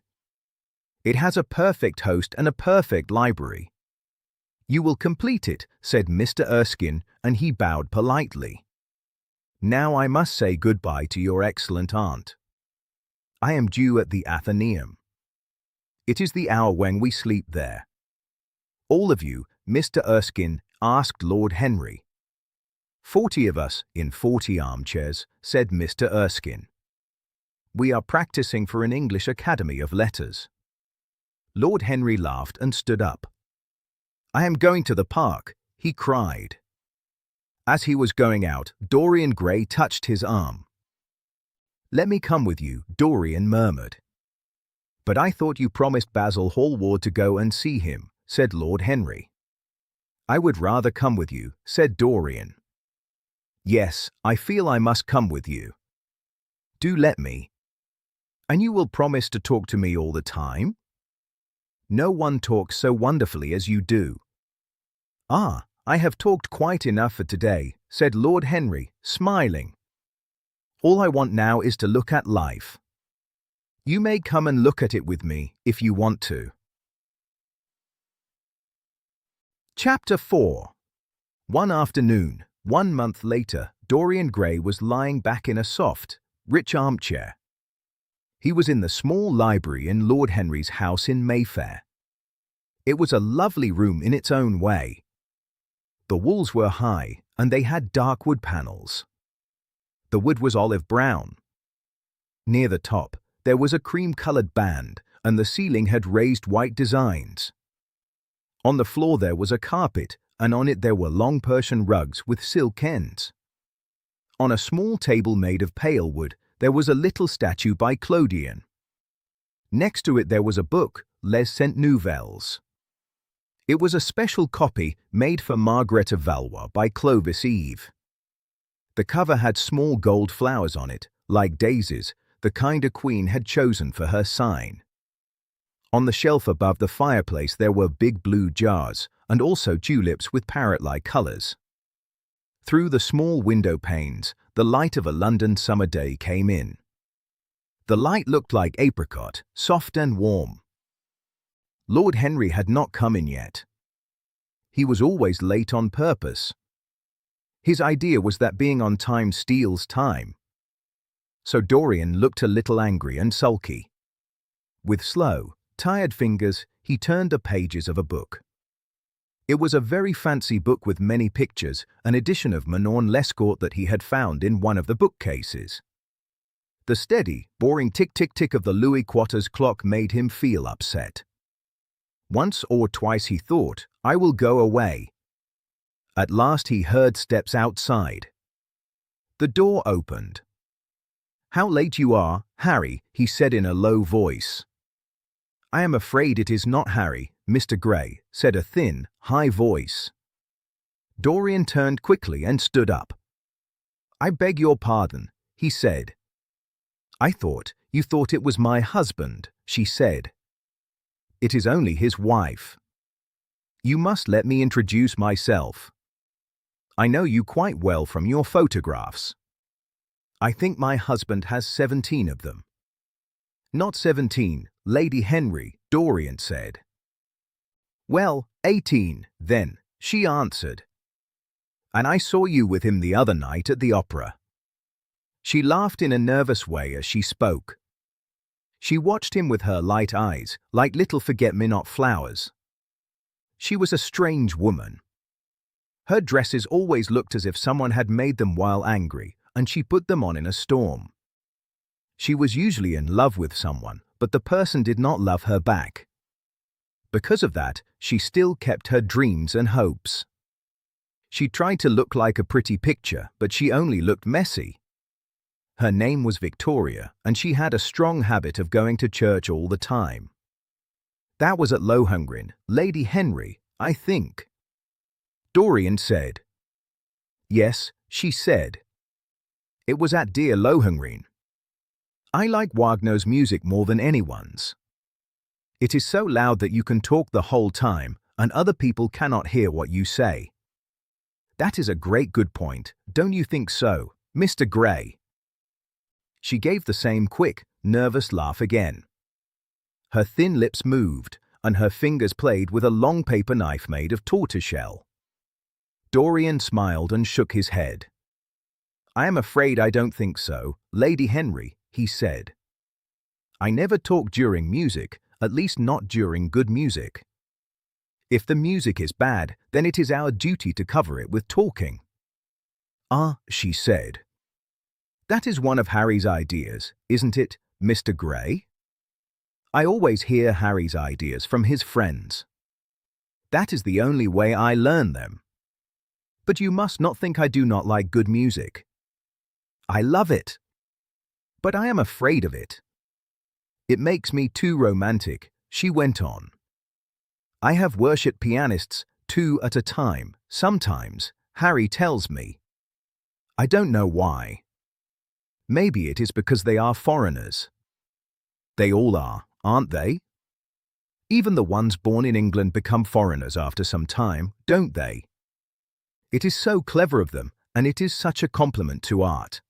It has a perfect host and a perfect library. You will complete it, said Mr. Erskine, and he bowed politely. Now I must say goodbye to your excellent aunt. I am due at the Athenaeum. It is the hour when we sleep there. All of you, Mr. Erskine, asked Lord Henry. 40 of us, in 40 armchairs, said Mr. Erskine. We are practicing for an English Academy of Letters. Lord Henry laughed and stood up. I am going to the park, he cried. As he was going out, Dorian Gray touched his arm. Let me come with you, Dorian murmured. But I thought you promised Basil Hallward to go and see him, said Lord Henry. I would rather come with you, said Dorian. Yes, I feel I must come with you. Do let me. And you will promise to talk to me all the time? No one talks so wonderfully as you do. Ah, I have talked quite enough for today, said Lord Henry, smiling. All I want now is to look at life. You may come and look at it with me, if you want to. Chapter 4. One afternoon, 1 month later, Dorian Gray was lying back in a soft, rich armchair. He was in the small library in Lord Henry's house in Mayfair. It was a lovely room in its own way. The walls were high, and they had dark wood panels. The wood was olive brown. Near the top, there was a cream-colored band, and the ceiling had raised white designs. On the floor there was a carpet, and on it there were long Persian rugs with silk ends. On a small table made of pale wood, there was a little statue by Clodion. Next to it there was a book, Les Cent Nouvelles. It was a special copy made for Margaret of Valois by Clovis Eve. The cover had small gold flowers on it, like daisies, the kind a queen had chosen for her sign. On the shelf above the fireplace there were big blue jars, and also tulips with parrot-like colours. Through the small window panes, the light of a London summer day came in. The light looked like apricot, soft and warm. Lord Henry had not come in yet. He was always late on purpose. His idea was that being on time steals time. So Dorian looked a little angry and sulky. With slow, tired fingers, he turned the pages of a book. It was a very fancy book with many pictures, an edition of Manon Lescaut that he had found in one of the bookcases. The steady, boring tick-tick-tick of the Louis Quatorze clock made him feel upset. Once or twice he thought, I will go away. At last he heard steps outside. The door opened. How late you are, Harry, he said in a low voice. I am afraid it is not Harry, Mr. Gray, said a thin, high voice. Dorian turned quickly and stood up. I beg your pardon, he said. I thought you thought it was my husband, she said. It is only his wife. You must let me introduce myself. I know you quite well from your photographs. I think my husband has 17 of them. Not 17, Lady Henry, Dorian said. Well, 18, then, she answered. And I saw you with him the other night at the opera. She laughed in a nervous way as she spoke. She watched him with her light eyes, like little forget-me-not flowers. She was a strange woman. Her dresses always looked as if someone had made them while angry, and she put them on in a storm. She was usually in love with someone, but the person did not love her back. Because of that, she still kept her dreams and hopes. She tried to look like a pretty picture, but she only looked messy. Her name was Victoria, and she had a strong habit of going to church all the time. That was at Lohengrin, Lady Henry, I think. Dorian said. Yes, she said. It was at dear Lohengrin. I like Wagner's music more than anyone's. It is so loud that you can talk the whole time, and other people cannot hear what you say. That is a great good point, don't you think so, Mr. Gray? She gave the same quick, nervous laugh again. Her thin lips moved, and her fingers played with a long paper knife made of tortoiseshell. Dorian smiled and shook his head. I am afraid I don't think so, Lady Henry, he said. I never talk during music, at least not during good music. If the music is bad, then it is our duty to cover it with talking. Ah, she said. That is one of Harry's ideas, isn't it, Mr. Gray? I always hear Harry's ideas from his friends. That is the only way I learn them. But you must not think I do not like good music. I love it. But I am afraid of it. It makes me too romantic, she went on. I have worshipped pianists 2 at a time, sometimes, Harry tells me. I don't know why. Maybe it is because they are foreigners. They all are, aren't they? Even the ones born in England become foreigners after some time, don't they? It is so clever of them, and it is such a compliment to art.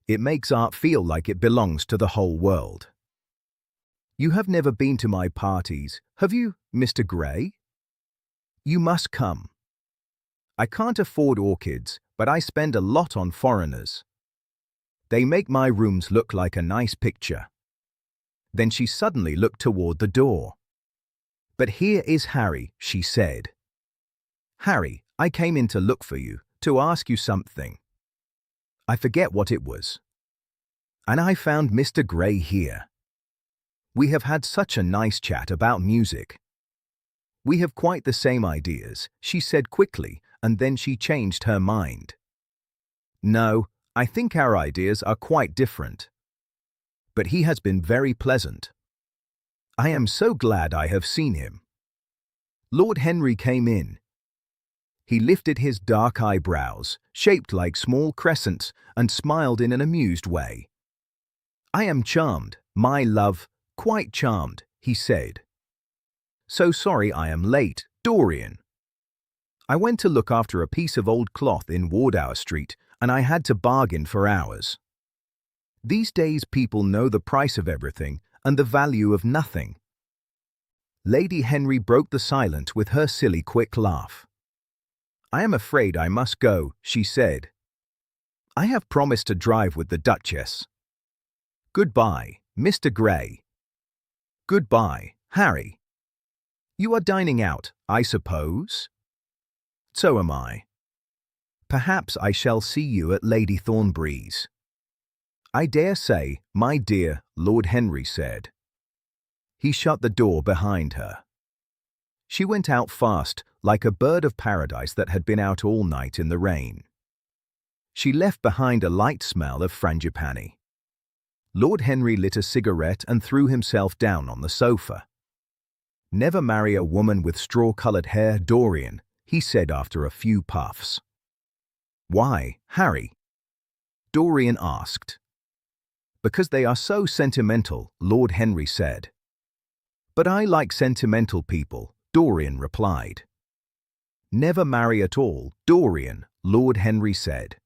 It makes art feel like it belongs to the whole world. You have never been to my parties, have you, Mr. Gray? You must come. I can't afford orchids, but I spend a lot on foreigners. They make my rooms look like a nice picture. Then she suddenly looked toward the door. But here is Harry, she said. Harry, I came in to look for you, to ask you something. I forget what it was. And I found Mr. Gray here. We have had such a nice chat about music. We have quite the same ideas, she said quickly, and then she changed her mind. No, I think our ideas are quite different. But he has been very pleasant. I am so glad I have seen him. Lord Henry came in. He lifted his dark eyebrows, shaped like small crescents, and smiled in an amused way. I am charmed, my love, quite charmed, he said. So sorry I am late, Dorian. I went to look after a piece of old cloth in Wardour Street, and I had to bargain for hours. These days people know the price of everything and the value of nothing. Lady Henry broke the silence with her silly quick laugh. I am afraid I must go, she said. I have promised to drive with the Duchess. Goodbye, Mr. Gray. Goodbye, Harry. You are dining out, I suppose? So am I. Perhaps I shall see you at Lady Thornbury's. I dare say, my dear, Lord Henry said. He shut the door behind her. She went out fast, like a bird of paradise that had been out all night in the rain. She left behind a light smell of frangipani. Lord Henry lit a cigarette and threw himself down on the sofa. Never marry a woman with straw-colored hair, Dorian, he said after a few puffs. Why, Harry? Dorian asked. Because they are so sentimental, Lord Henry said. But I like sentimental people, Dorian replied. Never marry at all, Dorian, Lord Henry said.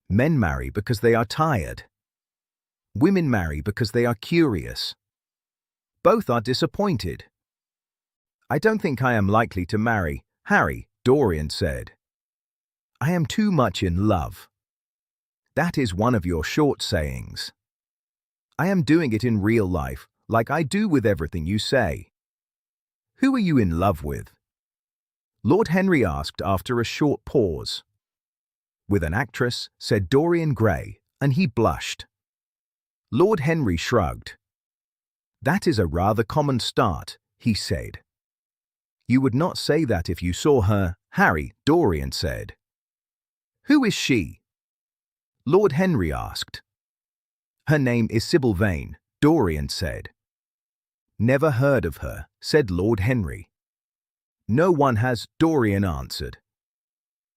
Men marry because they are tired. Women marry because they are curious. Both are disappointed. I don't think I am likely to marry, Harry, Dorian said. I am too much in love. That is one of your short sayings. I am doing it in real life, like I do with everything you say. Who are you in love with? Lord Henry asked after a short pause. With an actress, said Dorian Gray, and he blushed. Lord Henry shrugged. That is a rather common start, he said. You would not say that if you saw her, Harry, Dorian said. Who is she? Lord Henry asked. Her name is Sybil Vane, Dorian said. Never heard of her, said Lord Henry. No one has, Dorian answered.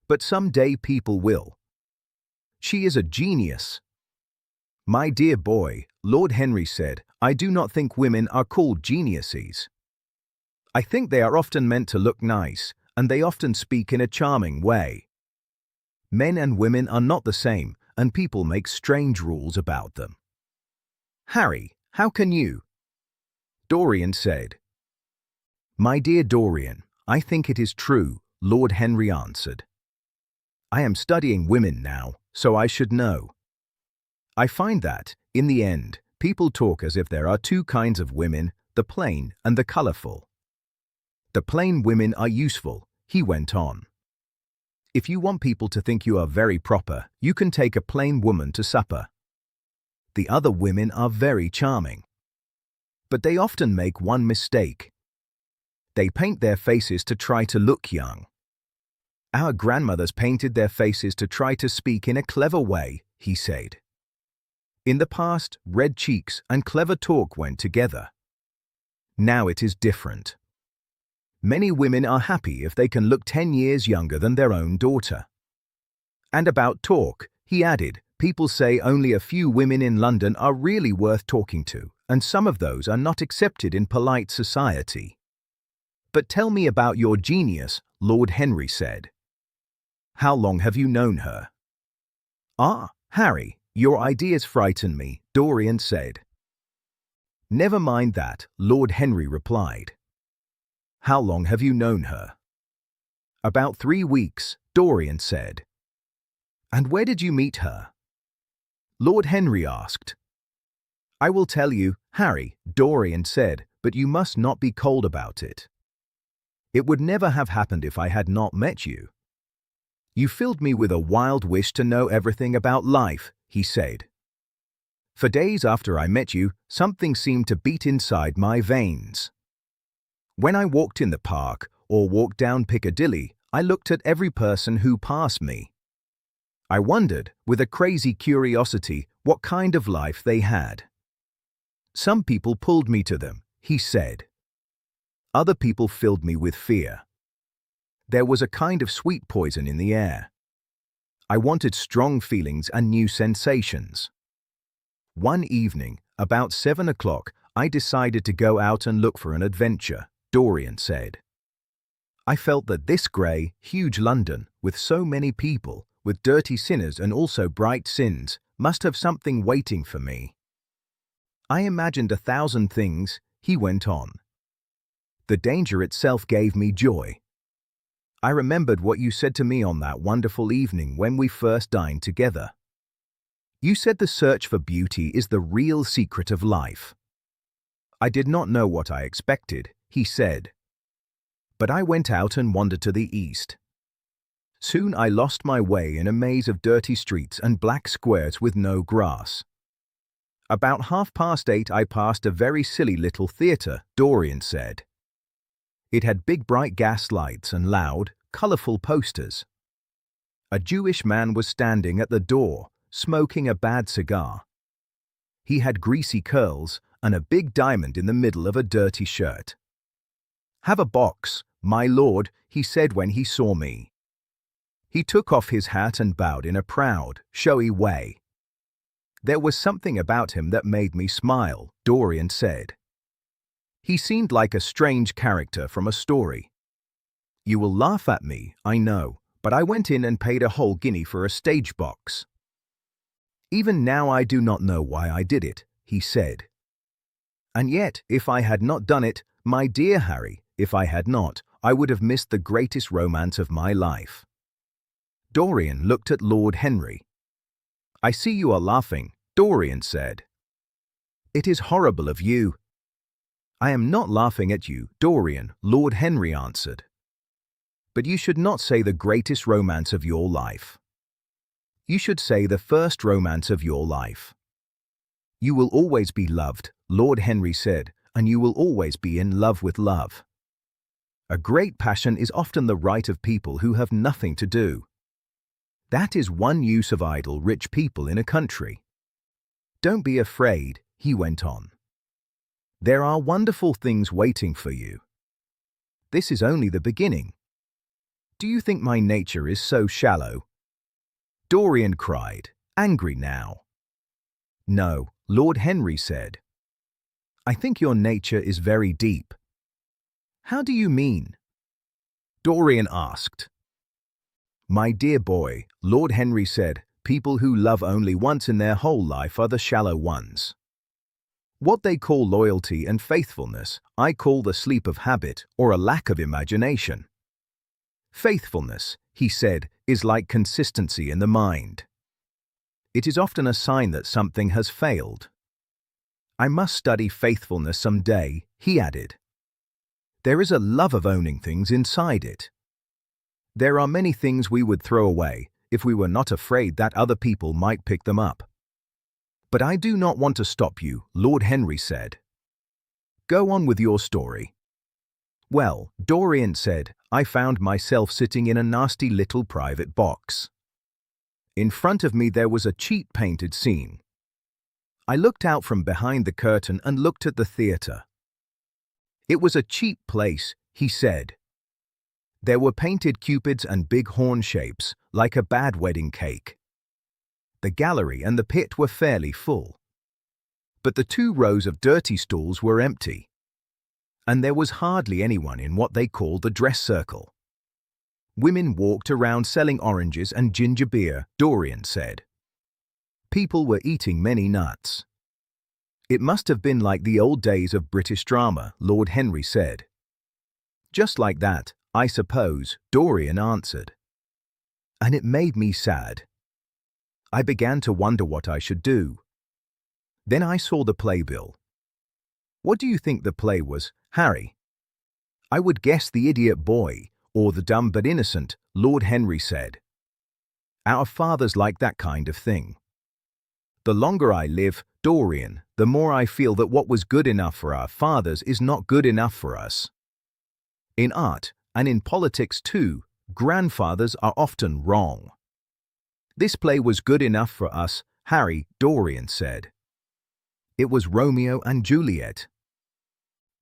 But some day people will. She is a genius. My dear boy, Lord Henry said, I do not think women are called geniuses. I think they are often meant to look nice, and they often speak in a charming way. Men and women are not the same, and people make strange rules about them. Harry, how can you? Dorian said. My dear Dorian, I think it is true, Lord Henry answered. I am studying women now, so I should know. I find that, in the end, People talk as if there are two kinds of women, the plain and the colorful. The plain women are useful, he went on. If you want people to think you are very proper, you can take a plain woman to supper. The other women are very charming. But they often make one mistake. They paint their faces to try to look young. Our grandmothers painted their faces to try to speak in a clever way, he said. In the past, red cheeks and clever talk went together. Now it is different. Many women are happy if they can look 10 years younger than their own daughter. And about talk, he added, people say only a few women in London are really worth talking to, and some of those are not accepted in polite society. But tell me about your genius, Lord Henry said. How long have you known her? Ah, Harry, your ideas frighten me, Dorian said. Never mind that, Lord Henry replied. How long have you known her? About 3 weeks, Dorian said. And where did you meet her? Lord Henry asked. I will tell you, Harry, Dorian said, but you must not be cold about it. It would never have happened if I had not met you. You filled me with a wild wish to know everything about life, he said. For days after I met you, something seemed to beat inside my veins. When I walked in the park or walked down Piccadilly, I looked at every person who passed me. I wondered, with a crazy curiosity, what kind of life they had. Some people pulled me to them, he said. Other people filled me with fear. There was a kind of sweet poison in the air. I wanted strong feelings and new sensations. One evening, about 7 o'clock, I decided to go out and look for an adventure, Dorian said. I felt that this grey, huge London, with so many people, with dirty sinners and also bright sins, must have something waiting for me. I imagined 1,000 things, he went on. The danger itself gave me joy. I remembered what you said to me on that wonderful evening when we first dined together. You said the search for beauty is the real secret of life. I did not know what I expected, he said. But I went out and wandered to the east. Soon I lost my way in a maze of dirty streets and black squares with no grass. About 8:30 I passed a very silly little theatre, Dorian said. It had big bright gas lights and loud, colourful posters. A Jewish man was standing at the door, smoking a bad cigar. He had greasy curls and a big diamond in the middle of a dirty shirt. Have a box, my lord, he said when he saw me. He took off his hat and bowed in a proud, showy way. There was something about him that made me smile, Dorian said. He seemed like a strange character from a story. You will laugh at me, I know, but I went in and paid a whole guinea for a stage box. Even now I do not know why I did it, he said. And yet, if I had not done it, my dear Harry, if I had not, I would have missed the greatest romance of my life. Dorian looked at Lord Henry. I see you are laughing, Dorian said. It is horrible of you. I am not laughing at you, Dorian, Lord Henry answered. But you should not say the greatest romance of your life. You should say the first romance of your life. You will always be loved, Lord Henry said, and you will always be in love with love. A great passion is often the right of people who have nothing to do. That is one use of idle rich people in a country. Don't be afraid, he went on. There are wonderful things waiting for you. This is only the beginning. Do you think my nature is so shallow? Dorian cried, angry now. No, Lord Henry said. I think your nature is very deep. How do you mean? Dorian asked. My dear boy, Lord Henry said, people who love only once in their whole life are the shallow ones. What they call loyalty and faithfulness, I call the sleep of habit or a lack of imagination. Faithfulness, he said, is like consistency in the mind. It is often a sign that something has failed. I must study faithfulness some day, he added. There is a love of owning things inside it. There are many things we would throw away if we were not afraid that other people might pick them up. But I do not want to stop you, Lord Henry said. Go on with your story. Well, Dorian said, I found myself sitting in a nasty little private box. In front of me there was a cheap painted scene. I looked out from behind the curtain and looked at the theatre. It was a cheap place, he said. There were painted cupids and big horn shapes, like a bad wedding cake. The gallery and the pit were fairly full. But the 2 rows of dirty stools were empty. And there was hardly anyone in what they called the dress circle. Women walked around selling oranges and ginger beer, Dorian said. People were eating many nuts. It must have been like the old days of British drama, Lord Henry said. Just like that, I suppose, Dorian answered. And it made me sad. I began to wonder what I should do. Then I saw the playbill. What do you think the play was, Harry? I would guess The Idiot Boy, or The Dumb but Innocent, Lord Henry said. Our fathers like that kind of thing. The longer I live, Dorian, the more I feel that what was good enough for our fathers is not good enough for us. In art, and in politics too, grandfathers are often wrong. This play was good enough for us, Harry, Dorian said. It was Romeo and Juliet.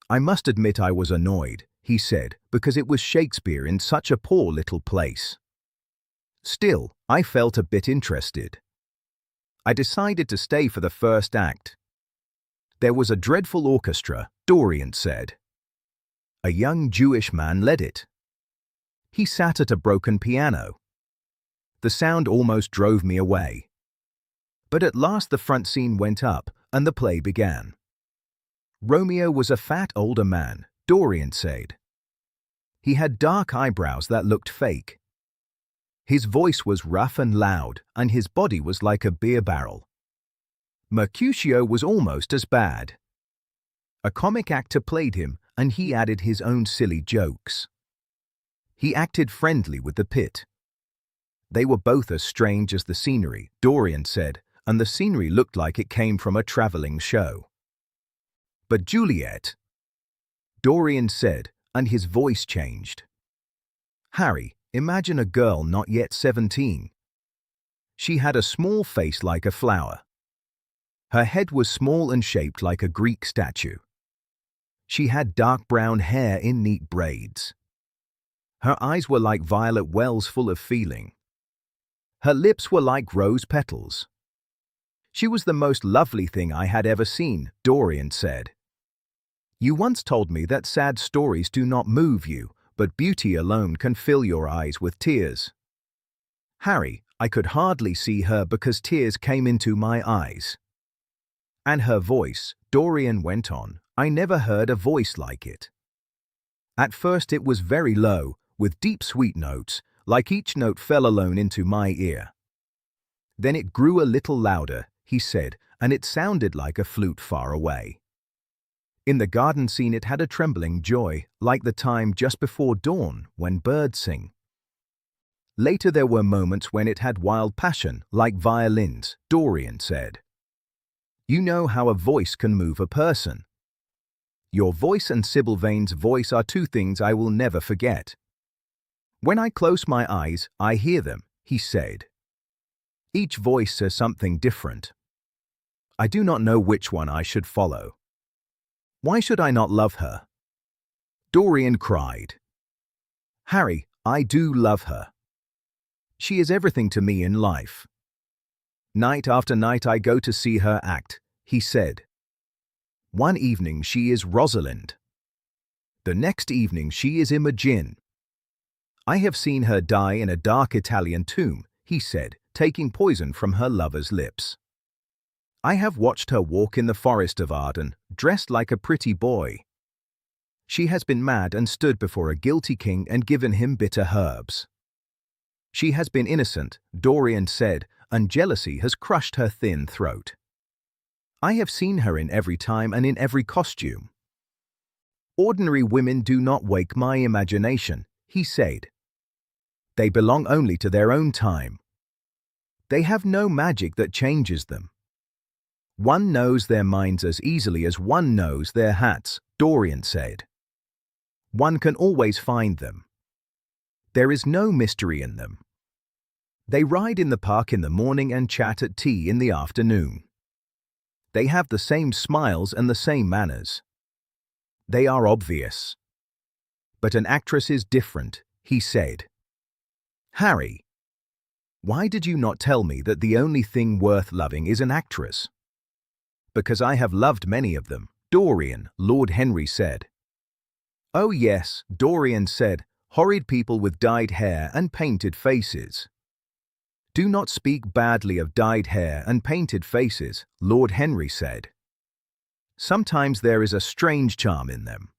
I must admit I was annoyed, he said, because it was Shakespeare in such a poor little place. Still, I felt a bit interested. I decided to stay for the first act. There was a dreadful orchestra, Dorian said. A young Jewish man led it. He sat at a broken piano. The sound almost drove me away. But at last the front scene went up, and the play began. Romeo was a fat older man, Dorian said. He had dark eyebrows that looked fake. His voice was rough and loud, and his body was like a beer barrel. Mercutio was almost as bad. A comic actor played him, and he added his own silly jokes. He acted friendly with the pit. They were both as strange as the scenery, Dorian said, and the scenery looked like it came from a traveling show. But Juliet, Dorian said, and his voice changed. Harry, imagine a girl not yet 17. She had a small face like a flower. Her head was small and shaped like a Greek statue. She had dark brown hair in neat braids. Her eyes were like violet wells full of feeling. Her lips were like rose petals. She was the most lovely thing I had ever seen, Dorian said. You once told me that sad stories do not move you, but beauty alone can fill your eyes with tears. Harry, I could hardly see her because tears came into my eyes. And her voice, Dorian went on, I never heard a voice like it. At first it was very low, with deep sweet notes, like each note fell alone into my ear. Then it grew a little louder, he said, and it sounded like a flute far away. In the garden scene it had a trembling joy, like the time just before dawn when birds sing. Later there were moments when it had wild passion, like violins, Dorian said. You know how a voice can move a person. Your voice and Sybil Vane's voice are 2 things I will never forget. When I close my eyes, I hear them, he said. Each voice says something different. I do not know which one I should follow. Why should I not love her? Dorian cried. Harry, I do love her. She is everything to me in life. Night after night I go to see her act, he said. One evening she is Rosalind. The next evening she is Imogen. I have seen her die in a dark Italian tomb, he said, taking poison from her lover's lips. I have watched her walk in the forest of Arden, dressed like a pretty boy. She has been mad and stood before a guilty king and given him bitter herbs. She has been innocent, Dorian said, and jealousy has crushed her thin throat. I have seen her in every time and in every costume. Ordinary women do not wake my imagination, he said. They belong only to their own time. They have no magic that changes them. One knows their minds as easily as one knows their hats, Dorian said. One can always find them. There is no mystery in them. They ride in the park in the morning and chat at tea in the afternoon. They have the same smiles and the same manners. They are obvious. But an actress is different, he said. Harry, why did you not tell me that the only thing worth loving is an actress? Because I have loved many of them, Dorian, Lord Henry said. Oh yes, Dorian said, horrid people with dyed hair and painted faces. Do not speak badly of dyed hair and painted faces, Lord Henry said. Sometimes there is a strange charm in them.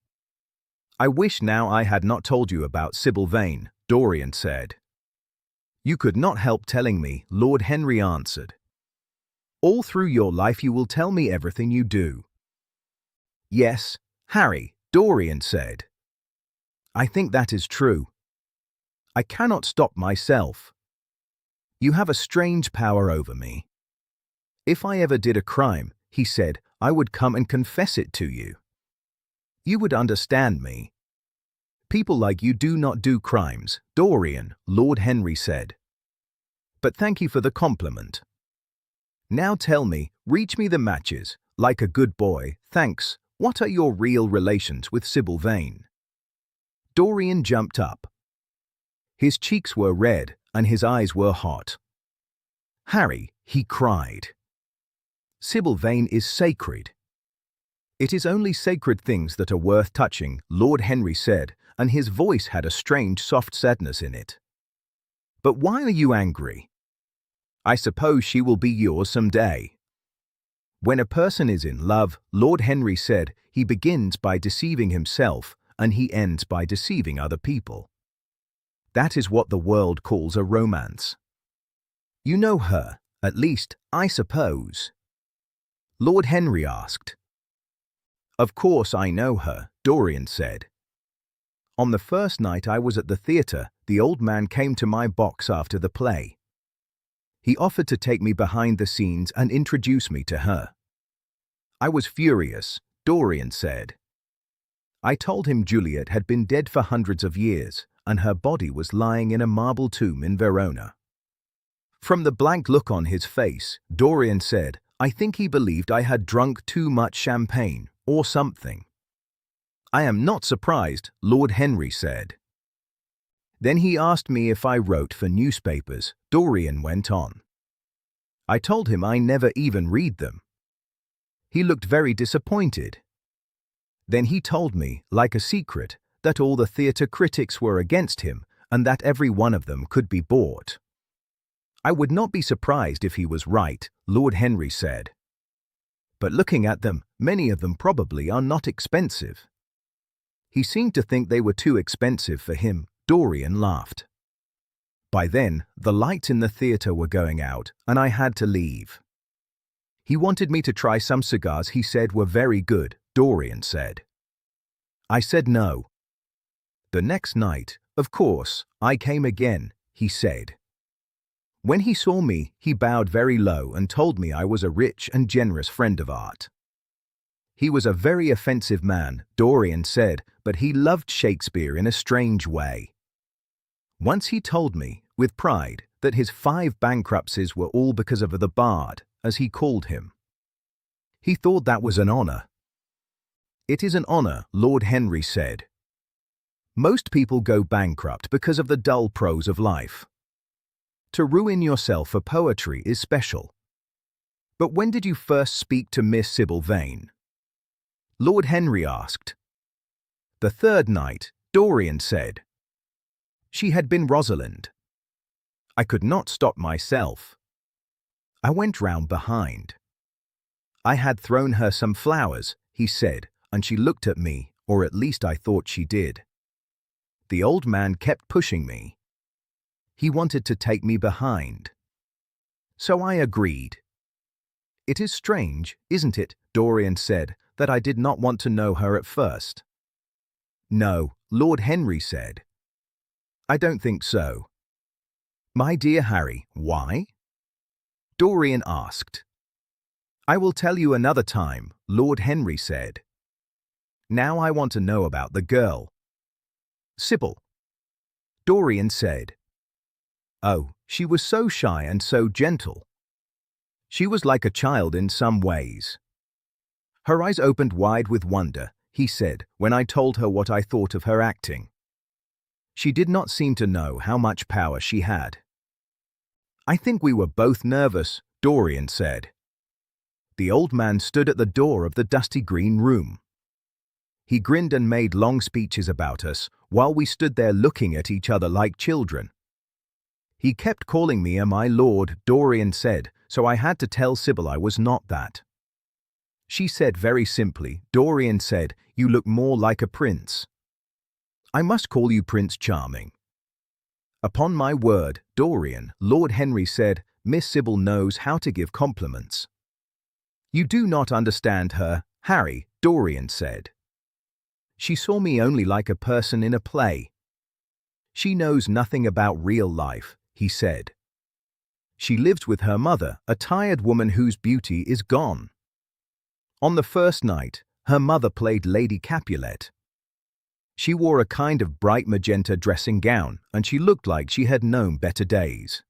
I wish now I had not told you about Sybil Vane, Dorian said. You could not help telling me, Lord Henry answered. All through your life you will tell me everything you do. Yes, Harry, Dorian said. I think that is true. I cannot stop myself. You have a strange power over me. If I ever did a crime, he said, I would come and confess it to you. You would understand me. People like you do not do crimes, Dorian, Lord Henry said. But thank you for the compliment. Now tell me, reach me the matches, like a good boy, thanks. What are your real relations with Sybil Vane? Dorian jumped up. His cheeks were red and his eyes were hot. Harry, he cried. Sybil Vane is sacred. It is only sacred things that are worth touching, Lord Henry said, and his voice had a strange soft sadness in it. But why are you angry? I suppose she will be yours some day. When a person is in love, Lord Henry said, he begins by deceiving himself and he ends by deceiving other people. That is what the world calls a romance. You know her, at least, I suppose. Lord Henry asked. Of course I know her, Dorian said. On the first night I was at the theatre, the old man came to my box after the play. He offered to take me behind the scenes and introduce me to her. I was furious, Dorian said. I told him Juliet had been dead for hundreds of years, and her body was lying in a marble tomb in Verona. From the blank look on his face, Dorian said, I think he believed I had drunk too much champagne, or something. I am not surprised, Lord Henry said. Then he asked me if I wrote for newspapers, Dorian went on. I told him I never even read them. He looked very disappointed. Then he told me, like a secret, that all the theatre critics were against him and that every one of them could be bought. I would not be surprised if he was right, Lord Henry said. But looking at them, many of them probably are not expensive. He seemed to think they were too expensive for him. Dorian laughed. By then, the lights in the theatre were going out, and I had to leave. He wanted me to try some cigars he said were very good, Dorian said. I said no. The next night, of course, I came again, he said. When he saw me, he bowed very low and told me I was a rich and generous friend of art. He was a very offensive man, Dorian said, but he loved Shakespeare in a strange way. Once he told me, with pride, that his 5 bankruptcies were all because of the bard, as he called him. He thought that was an honor. It is an honor, Lord Henry said. Most people go bankrupt because of the dull prose of life. To ruin yourself for poetry is special. But when did you first speak to Miss Sybil Vane? Lord Henry asked. The third night, Dorian said. She had been Rosalind. I could not stop myself. I went round behind. I had thrown her some flowers, he said, and she looked at me, or at least I thought she did. The old man kept pushing me. He wanted to take me behind. So I agreed. It is strange, isn't it, Dorian said, that I did not want to know her at first. No, Lord Henry said. I don't think so. My dear Harry, why? Dorian asked. I will tell you another time, Lord Henry said. Now I want to know about the girl. Sybil. Dorian said. Oh, she was so shy and so gentle. She was like a child in some ways. Her eyes opened wide with wonder, he said, when I told her what I thought of her acting. She did not seem to know how much power she had. I think we were both nervous, Dorian said. The old man stood at the door of the dusty green room. He grinned and made long speeches about us, while we stood there looking at each other like children. He kept calling me a my lord, Dorian said, so I had to tell Sybil I was not that. She said very simply, Dorian said, you look more like a prince. I must call you Prince Charming. Upon my word, Dorian, Lord Henry said, Miss Sybil knows how to give compliments. You do not understand her, Harry, Dorian said. She saw me only like a person in a play. She knows nothing about real life, he said. She lives with her mother, a tired woman whose beauty is gone. On the first night, her mother played Lady Capulet. She wore a kind of bright magenta dressing gown, and she looked like she had known better days.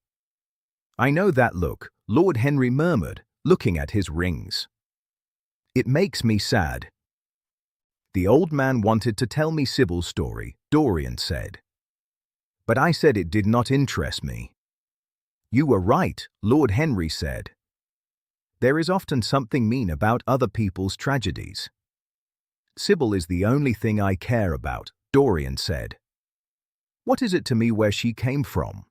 I know that look, Lord Henry murmured, looking at his rings. It makes me sad. The old man wanted to tell me Sybil's story, Dorian said. But I said it did not interest me. You were right, Lord Henry said. There is often something mean about other people's tragedies. Sybil is the only thing I care about, Dorian said. What is it to me where she came from?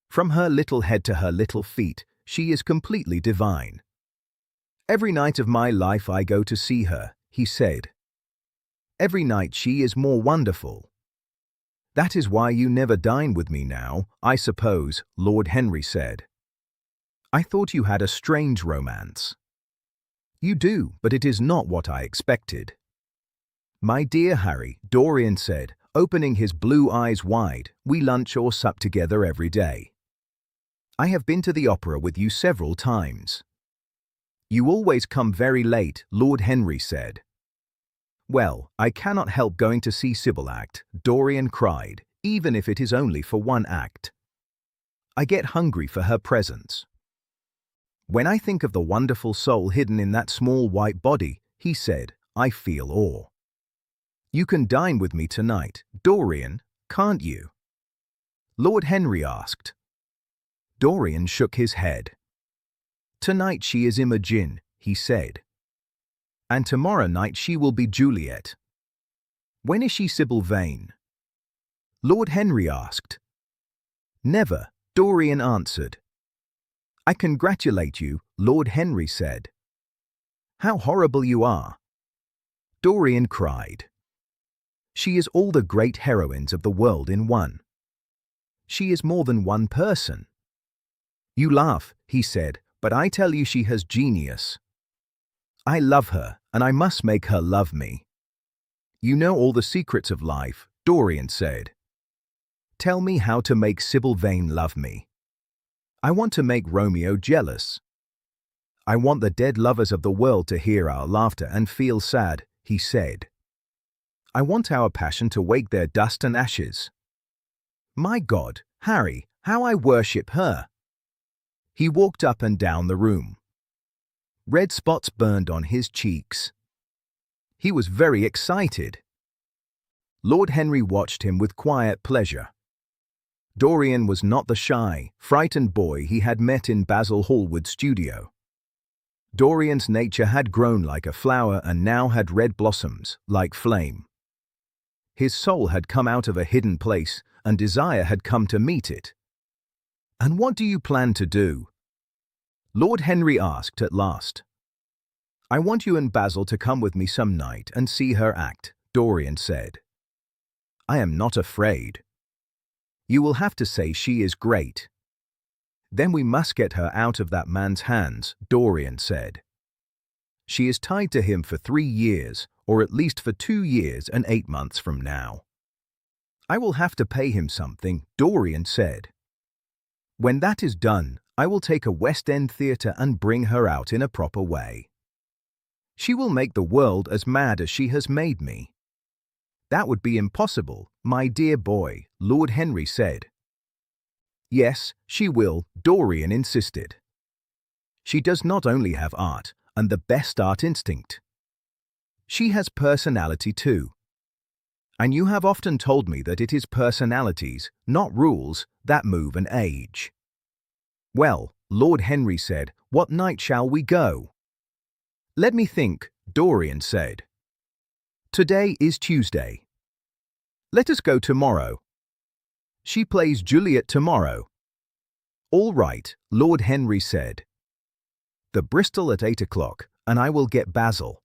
From her little head to her little feet, she is completely divine. Every night of my life I go to see her, he said. Every night she is more wonderful. That is why you never dine with me now, I suppose, Lord Henry said. I thought you had a strange romance. You do, but it is not what I expected. My dear Harry, Dorian said, opening his blue eyes wide, we lunch or sup together every day. I have been to the opera with you several times. You always come very late, Lord Henry said. Well, I cannot help going to see Sybil act, Dorian cried, even if it is only for one act. I get hungry for her presence. When I think of the wonderful soul hidden in that small white body, he said, I feel awe. You can dine with me tonight, Dorian, can't you? Lord Henry asked. Dorian shook his head. Tonight she is Imogen, he said. And tomorrow night she will be Juliet. When is she Sybil Vane? Lord Henry asked. Never, Dorian answered. I congratulate you, Lord Henry said. How horrible you are. Dorian cried. She is all the great heroines of the world in one. She is more than one person. You laugh, he said, but I tell you she has genius. I love her, and I must make her love me. You know all the secrets of life, Dorian said. Tell me how to make Sybil Vane love me. I want to make Romeo jealous. I want the dead lovers of the world to hear our laughter and feel sad, he said. I want our passion to wake their dust and ashes. My God, Harry, how I worship her. He walked up and down the room. Red spots burned on his cheeks. He was very excited. Lord Henry watched him with quiet pleasure. Dorian was not the shy, frightened boy he had met in Basil Hallward's studio. Dorian's nature had grown like a flower and now had red blossoms, like flame. His soul had come out of a hidden place, and desire had come to meet it. And what do you plan to do? Lord Henry asked at last. I want you and Basil to come with me some night and see her act, Dorian said. I am not afraid. You will have to say she is great. Then we must get her out of that man's hands, Dorian said. She is tied to him for 3 years, or at least for 2 years and 8 months from now. I will have to pay him something, Dorian said. When that is done, I will take a West End theatre and bring her out in a proper way. She will make the world as mad as she has made me. That would be impossible, my dear boy, Lord Henry said. Yes, she will, Dorian insisted. She does not only have art, and the best art instinct. She has personality too. And you have often told me that it is personalities, not rules, that move an age. Well, Lord Henry said, what night shall we go? Let me think, Dorian said. Today is Tuesday. Let us go tomorrow. She plays Juliet tomorrow. All right, Lord Henry said. The Bristol at 8 o'clock, and I will get Basil.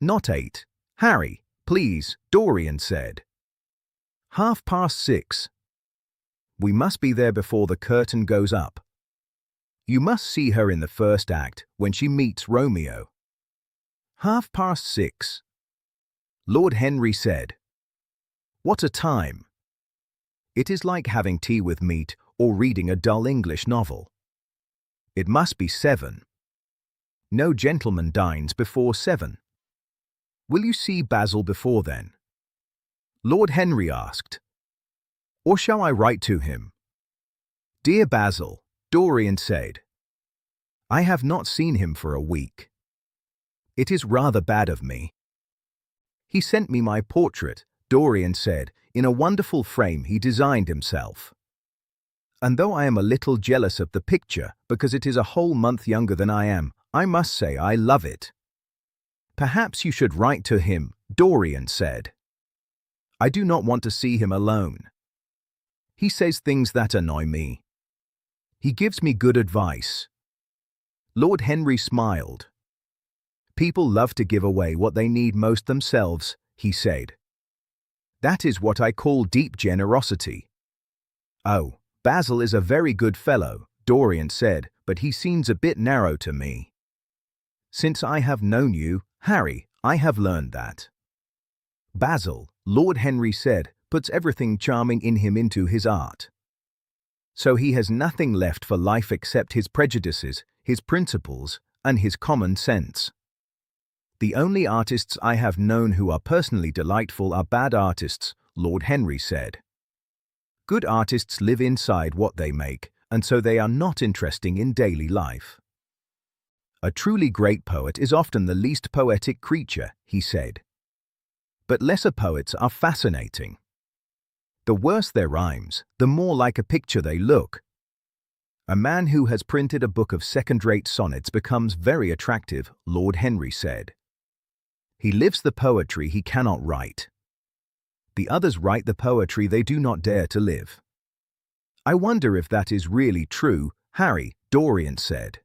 Not 8. Harry, please, Dorian said. 6:30. We must be there before the curtain goes up. You must see her in the first act, when she meets Romeo. 6:30. Lord Henry said. What a time! It is like having tea with meat or reading a dull English novel. It must be 7. No gentleman dines before 7. Will you see Basil before then? Lord Henry asked. Or shall I write to him? Dear Basil, Dorian said. I have not seen him for a week. It is rather bad of me. He sent me my portrait, Dorian said, in a wonderful frame he designed himself. And though I am a little jealous of the picture because it is a whole month younger than I am, I must say I love it. Perhaps you should write to him, Dorian said. I do not want to see him alone. He says things that annoy me. He gives me good advice. Lord Henry smiled. People love to give away what they need most themselves, he said. That is what I call deep generosity. Oh, Basil is a very good fellow, Dorian said, but he seems a bit narrow to me. Since I have known you, Harry, I have learned that. Basil, Lord Henry said, puts everything charming in him into his art. So he has nothing left for life except his prejudices, his principles, and his common sense. The only artists I have known who are personally delightful are bad artists, Lord Henry said. Good artists live inside what they make, and so they are not interesting in daily life. A truly great poet is often the least poetic creature, he said. But lesser poets are fascinating. The worse their rhymes, the more like a picture they look. A man who has printed a book of second-rate sonnets becomes very attractive, Lord Henry said. He lives the poetry he cannot write. The others write the poetry they do not dare to live. I wonder if that is really true, Harry, Dorian said.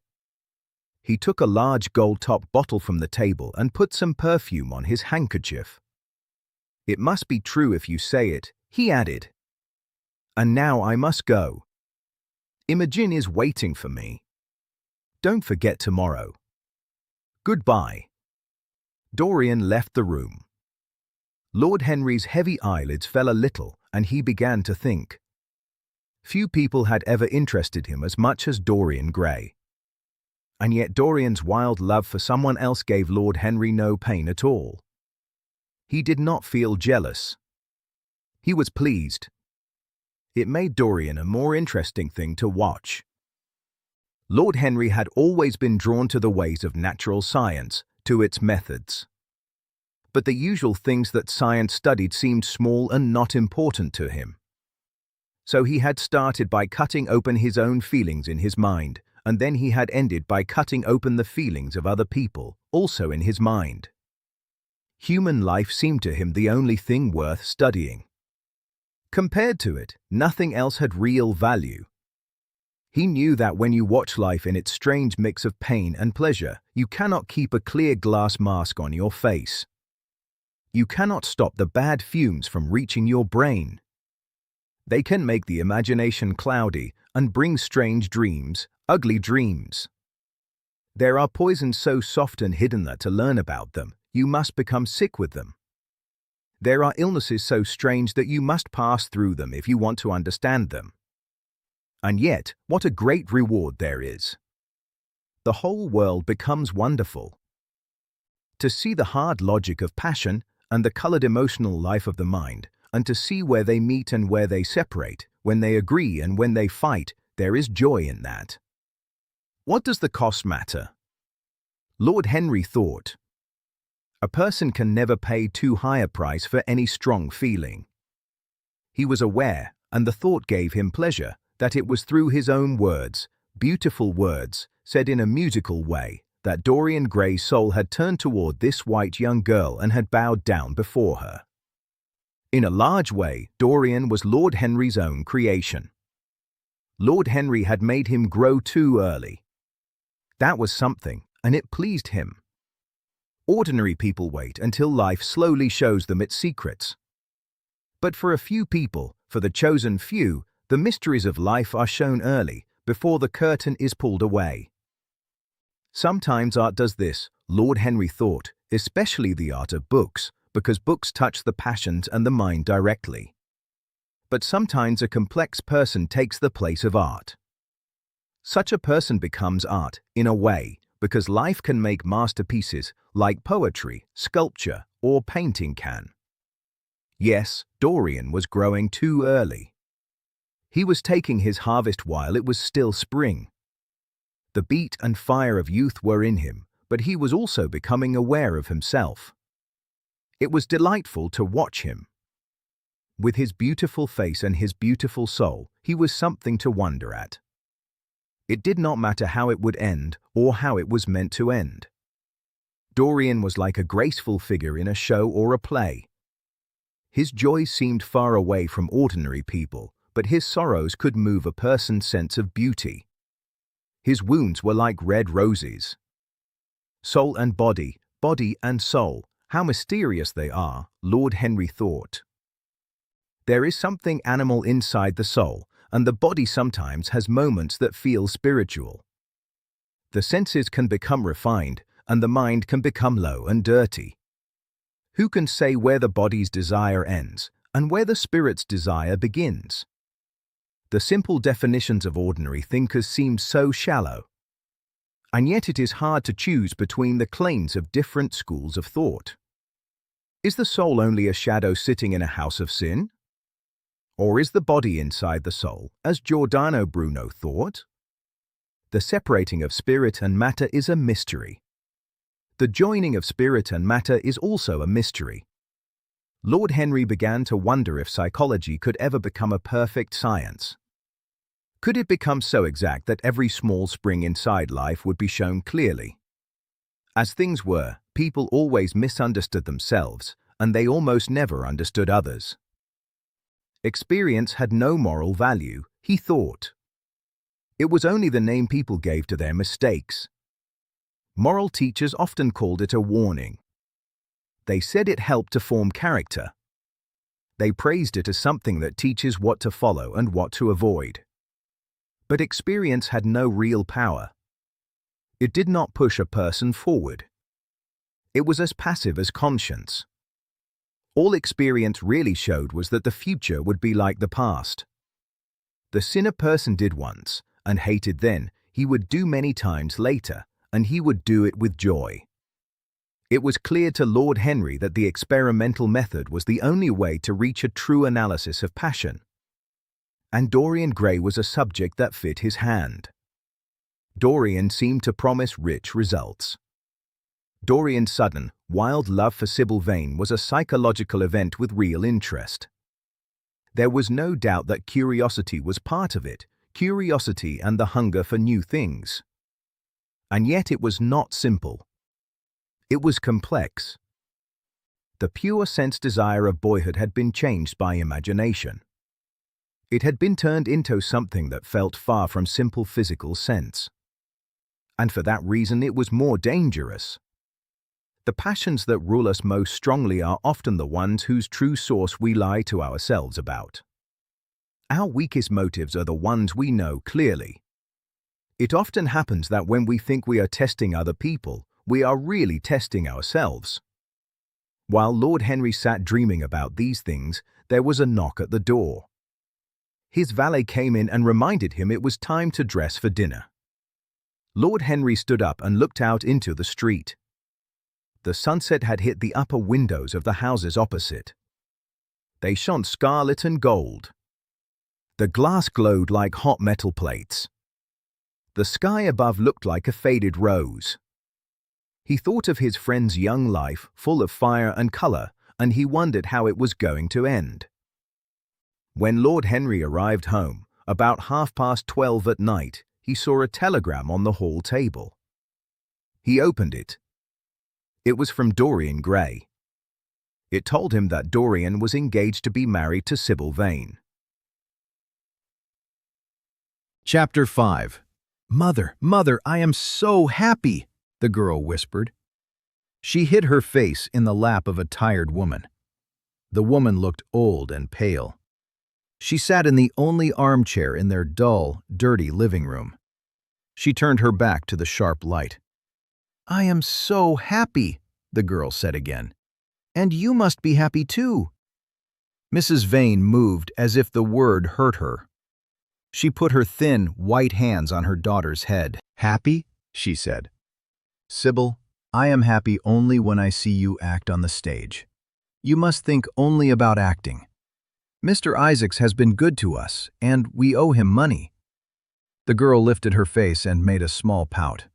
He took a large gold-topped bottle from the table and put some perfume on his handkerchief. It must be true if you say it, he added. And now I must go. Imogen is waiting for me. Don't forget tomorrow. Goodbye. Dorian left the room. Lord Henry's heavy eyelids fell a little, and he began to think. Few people had ever interested him as much as Dorian Gray. And yet Dorian's wild love for someone else gave Lord Henry no pain at all. He did not feel jealous. He was pleased. It made Dorian a more interesting thing to watch. Lord Henry had always been drawn to the ways of natural science, to its methods. But the usual things that science studied seemed small and not important to him. So he had started by cutting open his own feelings in his mind, and then he had ended by cutting open the feelings of other people, also in his mind. Human life seemed to him the only thing worth studying. Compared to it, nothing else had real value. He knew that when you watch life in its strange mix of pain and pleasure, you cannot keep a clear glass mask on your face. You cannot stop the bad fumes from reaching your brain. They can make the imagination cloudy and bring strange dreams, ugly dreams. There are poisons so soft and hidden that to learn about them, you must become sick with them. There are illnesses so strange that you must pass through them if you want to understand them. And yet, what a great reward there is! The whole world becomes wonderful. To see the hard logic of passion and the colored emotional life of the mind, and to see where they meet and where they separate, when they agree and when they fight, there is joy in that. What does the cost matter? Lord Henry thought, a person can never pay too high a price for any strong feeling. He was aware, and the thought gave him pleasure, that it was through his own words, beautiful words, said in a musical way, that Dorian Gray's soul had turned toward this white young girl and had bowed down before her. In a large way, Dorian was Lord Henry's own creation. Lord Henry had made him grow too early. That was something, and it pleased him. Ordinary people wait until life slowly shows them its secrets. But for a few people, for the chosen few, the mysteries of life are shown early, before the curtain is pulled away. Sometimes art does this, Lord Henry thought, especially the art of books, because books touch the passions and the mind directly. But sometimes a complex person takes the place of art. Such a person becomes art, in a way, because life can make masterpieces, like poetry, sculpture, or painting can. Yes, Dorian was growing too early. He was taking his harvest while it was still spring. The beat and fire of youth were in him, but he was also becoming aware of himself. It was delightful to watch him. With his beautiful face and his beautiful soul, he was something to wonder at. It did not matter how it would end or how it was meant to end. Dorian was like a graceful figure in a show or a play. His joys seemed far away from ordinary people, but his sorrows could move a person's sense of beauty. His wounds were like red roses. Soul and body, body and soul, how mysterious they are, Lord Henry thought. There is something animal inside the soul, and the body sometimes has moments that feel spiritual. The senses can become refined, and the mind can become low and dirty. Who can say where the body's desire ends, and where the spirit's desire begins? The simple definitions of ordinary thinkers seem so shallow. And yet it is hard to choose between the claims of different schools of thought. Is the soul only a shadow sitting in a house of sin? Or is the body inside the soul, as Giordano Bruno thought? The separating of spirit and matter is a mystery. The joining of spirit and matter is also a mystery. Lord Henry began to wonder if psychology could ever become a perfect science. Could it become so exact that every small spring inside life would be shown clearly? As things were, people always misunderstood themselves, and they almost never understood others. Experience had no moral value, he thought. It was only the name people gave to their mistakes. Moral teachers often called it a warning. They said it helped to form character. They praised it as something that teaches what to follow and what to avoid. But experience had no real power. It did not push a person forward. It was as passive as conscience. All experience really showed was that the future would be like the past. The sin a person did once, and hated then, he would do many times later, and he would do it with joy. It was clear to Lord Henry that the experimental method was the only way to reach a true analysis of passion. And Dorian Gray was a subject that fit his hand. Dorian seemed to promise rich results. Dorian's sudden, wild love for Sybil Vane was a psychological event with real interest. There was no doubt that curiosity was part of it, curiosity and the hunger for new things. And yet it was not simple. It was complex. The pure sense desire of boyhood had been changed by imagination. It had been turned into something that felt far from simple physical sense. And for that reason it was more dangerous. The passions that rule us most strongly are often the ones whose true source we lie to ourselves about. Our weakest motives are the ones we know clearly. It often happens that when we think we are testing other people, we are really testing ourselves. While Lord Henry sat dreaming about these things, there was a knock at the door. His valet came in and reminded him it was time to dress for dinner. Lord Henry stood up and looked out into the street. The sunset had hit the upper windows of the houses opposite. They shone scarlet and gold. The glass glowed like hot metal plates. The sky above looked like a faded rose. He thought of his friend's young life, full of fire and color, and he wondered how it was going to end. When Lord Henry arrived home, about 12:30 at night, he saw a telegram on the hall table. He opened it. It was from Dorian Gray. It told him that Dorian was engaged to be married to Sybil Vane. Chapter 5. "Mother, Mother, I am so happy," the girl whispered. She hid her face in the lap of a tired woman. The woman looked old and pale. She sat in the only armchair in their dull, dirty living room. She turned her back to the sharp light. "I am so happy," the girl said again. "And you must be happy too." Mrs. Vane moved as if the word hurt her. She put her thin, white hands on her daughter's head. "Happy?" she said. "Sybil, I am happy only when I see you act on the stage. You must think only about acting. Mr. Isaacs has been good to us, and we owe him money." The girl lifted her face and made a small pout.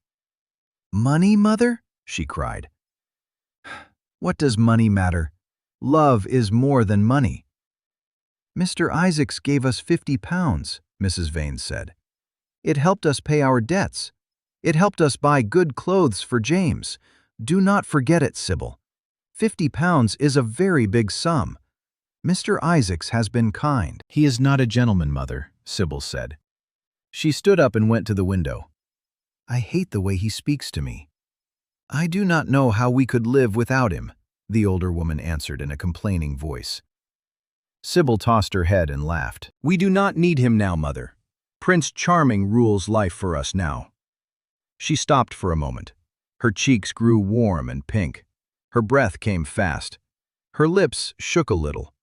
"Money, Mother?" she cried. "What does money matter? Love is more than money." "Mr. Isaacs gave us £50, Mrs. Vane said. "It helped us pay our debts. It helped us buy good clothes for James. Do not forget it, Sybil. £50 is a very big sum. Mr. Isaacs has been kind." "He is not a gentleman, Mother," Sybil said. She stood up and went to the window. "I hate the way he speaks to me." "I do not know how we could live without him," the older woman answered in a complaining voice. Sybil tossed her head and laughed. "We do not need him now, Mother. Prince Charming rules life for us now." She stopped for a moment. Her cheeks grew warm and pink. Her breath came fast. Her lips shook a little.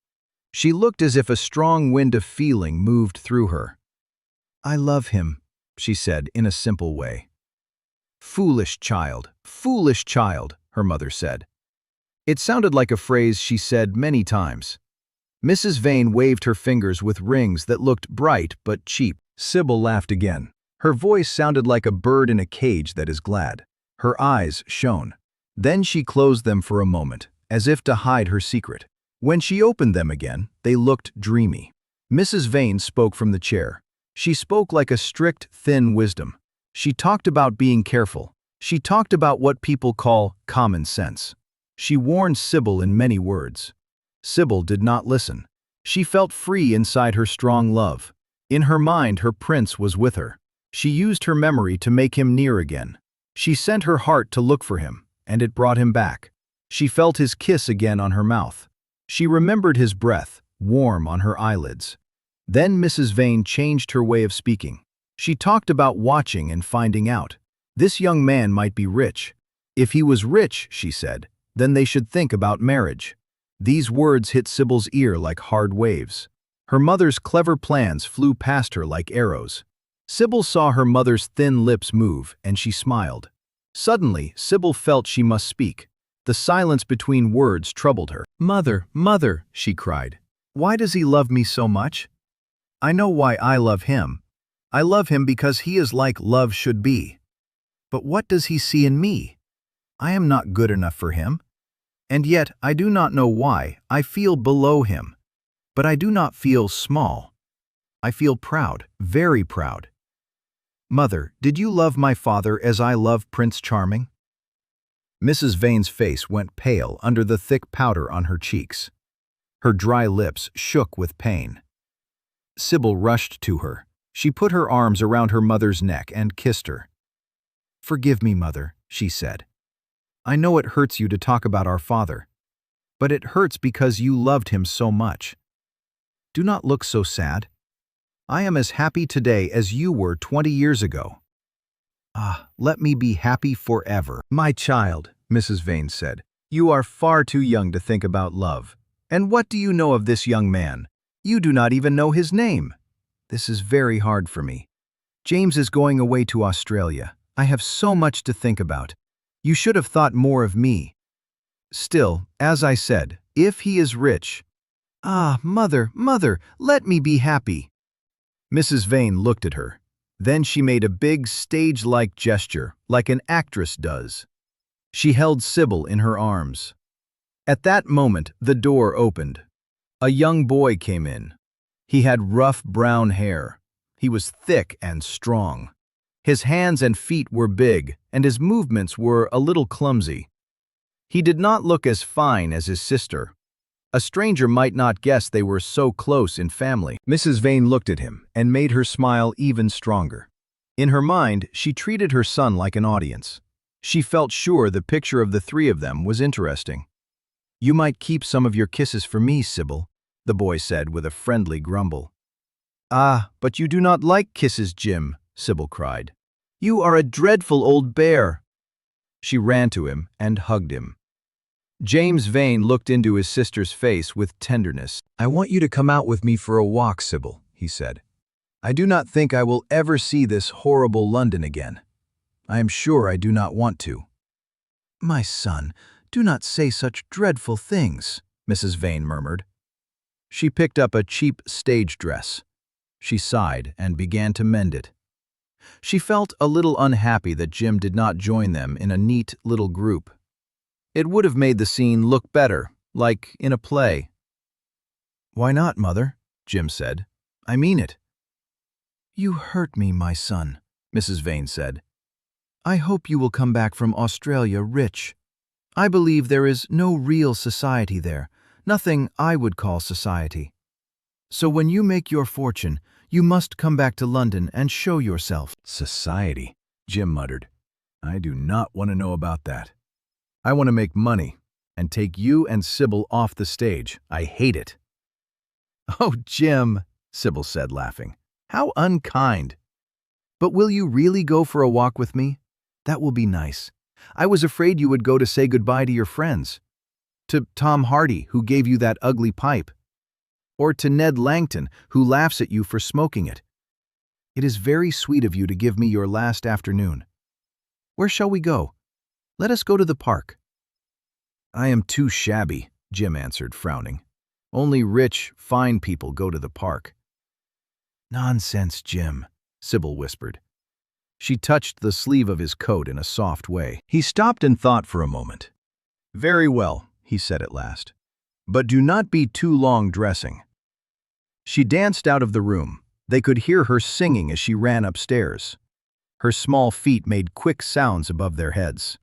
She looked as if a strong wind of feeling moved through her. "I love him," she said in a simple way. Foolish child, her mother said. It sounded like a phrase she said many times. Mrs. Vane waved her fingers with rings that looked bright but cheap. Sybil laughed again. Her voice sounded like a bird in a cage that is glad. Her eyes shone. Then she closed them for a moment, as if to hide her secret. When she opened them again, they looked dreamy. Mrs. Vane spoke from the chair. She spoke like a strict, thin wisdom. She talked about being careful. She talked about what people call common sense. She warned Sybil in many words. Sybil did not listen. She felt free inside her strong love. In her mind, her prince was with her. She used her memory to make him near again. She sent her heart to look for him, and it brought him back. She felt his kiss again on her mouth. She remembered his breath, warm on her eyelids. Then Mrs. Vane changed her way of speaking. She talked about watching and finding out. This young man might be rich. If he was rich, she said, then they should think about marriage. These words hit Sybil's ear like hard waves. Her mother's clever plans flew past her like arrows. Sybil saw her mother's thin lips move, and she smiled. Suddenly, Sybil felt she must speak. The silence between words troubled her. "Mother, Mother," she cried. "Why does he love me so much? I know why I love him. I love him because he is like love should be. But what does he see in me? I am not good enough for him. And yet, I do not know why, I feel below him. But I do not feel small. I feel proud, very proud. Mother, did you love my father as I love Prince Charming?" Mrs. Vane's face went pale under the thick powder on her cheeks. Her dry lips shook with pain. Sybil rushed to her. She put her arms around her mother's neck and kissed her. "Forgive me, Mother," she said. "I know it hurts you to talk about our father, but it hurts because you loved him so much. Do not look so sad. I am as happy today as you were 20 years ago. Ah, let me be happy forever. My child, Mrs. Vane said, you are far too young to think about love. And what do you know of this young man? You do not even know his name. This is very hard for me. James is going away to Australia. I have so much to think about. You should have thought more of me. Still, as I said, if he is rich— Ah, mother, mother, let me be happy. Mrs. Vane looked at her. Then she made a big stage-like gesture, like an actress does. She held Sybil in her arms. At that moment, the door opened. A young boy came in. He had rough brown hair. He was thick and strong. His hands and feet were big, and his movements were a little clumsy. He did not look as fine as his sister. A stranger might not guess they were so close in family. Mrs. Vane looked at him and made her smile even stronger. In her mind, she treated her son like an audience. She felt sure the picture of the three of them was interesting. You might keep some of your kisses for me, Sybil, the boy said with a friendly grumble. Ah, but you do not like kisses, Jim, Sybil cried. You are a dreadful old bear. She ran to him and hugged him. James Vane looked into his sister's face with tenderness. I want you to come out with me for a walk, Sybil, he said. I do not think I will ever see this horrible London again. I am sure I do not want to. My son, do not say such dreadful things, Mrs. Vane murmured. She picked up a cheap stage dress. She sighed and began to mend it. She felt a little unhappy that Jim did not join them in a neat little group. It would have made the scene look better, like in a play. Why not, Mother? Jim said. I mean it. You hurt me, my son, Mrs. Vane said. I hope you will come back from Australia rich. I believe there is no real society there, nothing I would call society. So when you make your fortune, you must come back to London and show yourself. Society, Jim muttered. I do not want to know about that. I want to make money and take you and Sybil off the stage. I hate it. Oh, Jim, Sybil said, laughing. How unkind. But will you really go for a walk with me? That will be nice. I was afraid you would go to say goodbye to your friends. To Tom Hardy, who gave you that ugly pipe. Or to Ned Langton, who laughs at you for smoking it. It is very sweet of you to give me your last afternoon. Where shall we go? Let us go to the park. I am too shabby, Jim answered, frowning. Only rich, fine people go to the park. Nonsense, Jim, Sybil whispered. She touched the sleeve of his coat in a soft way. He stopped and thought for a moment. Very well, he said at last. But do not be too long dressing. She danced out of the room. They could hear her singing as she ran upstairs. Her small feet made quick sounds above their heads.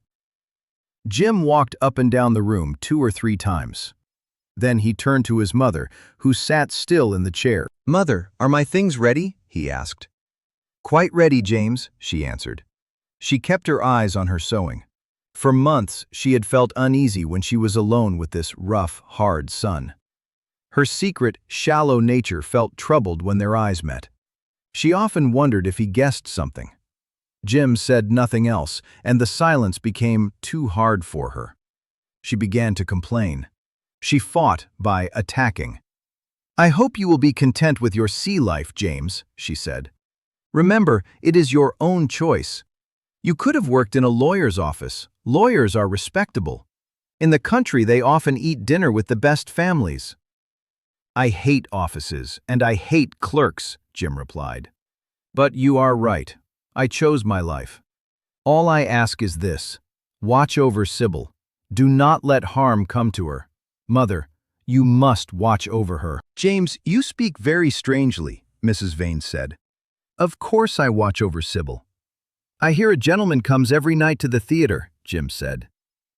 Jim walked up and down the room 2 or 3 times. Then he turned to his mother, who sat still in the chair. Mother, are my things ready? He asked. Quite ready, James, she answered. She kept her eyes on her sewing. For months, she had felt uneasy when she was alone with this rough, hard son. Her secret, shallow nature felt troubled when their eyes met. She often wondered if he guessed something. Jim said nothing else, and the silence became too hard for her. She began to complain. She fought by attacking. I hope you will be content with your sea life, James, she said. Remember, it is your own choice. You could have worked in a lawyer's office. Lawyers are respectable. In the country, they often eat dinner with the best families. I hate offices, and I hate clerks, Jim replied. But you are right. I chose my life. All I ask is this. Watch over Sybil. Do not let harm come to her. Mother, you must watch over her. James, you speak very strangely, Mrs. Vane said. Of course I watch over Sybil. I hear a gentleman comes every night to the theater, Jim said.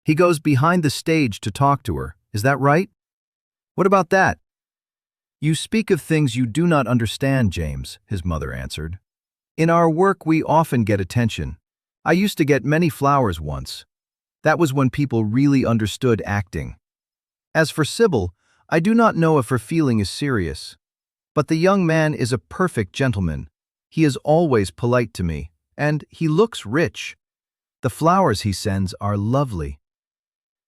He goes behind the stage to talk to her. Is that right? What about that? You speak of things you do not understand, James, his mother answered. In our work, we often get attention. I used to get many flowers once. That was when people really understood acting. As for Sybil, I do not know if her feeling is serious. But the young man is a perfect gentleman. He is always polite to me, and he looks rich. The flowers he sends are lovely."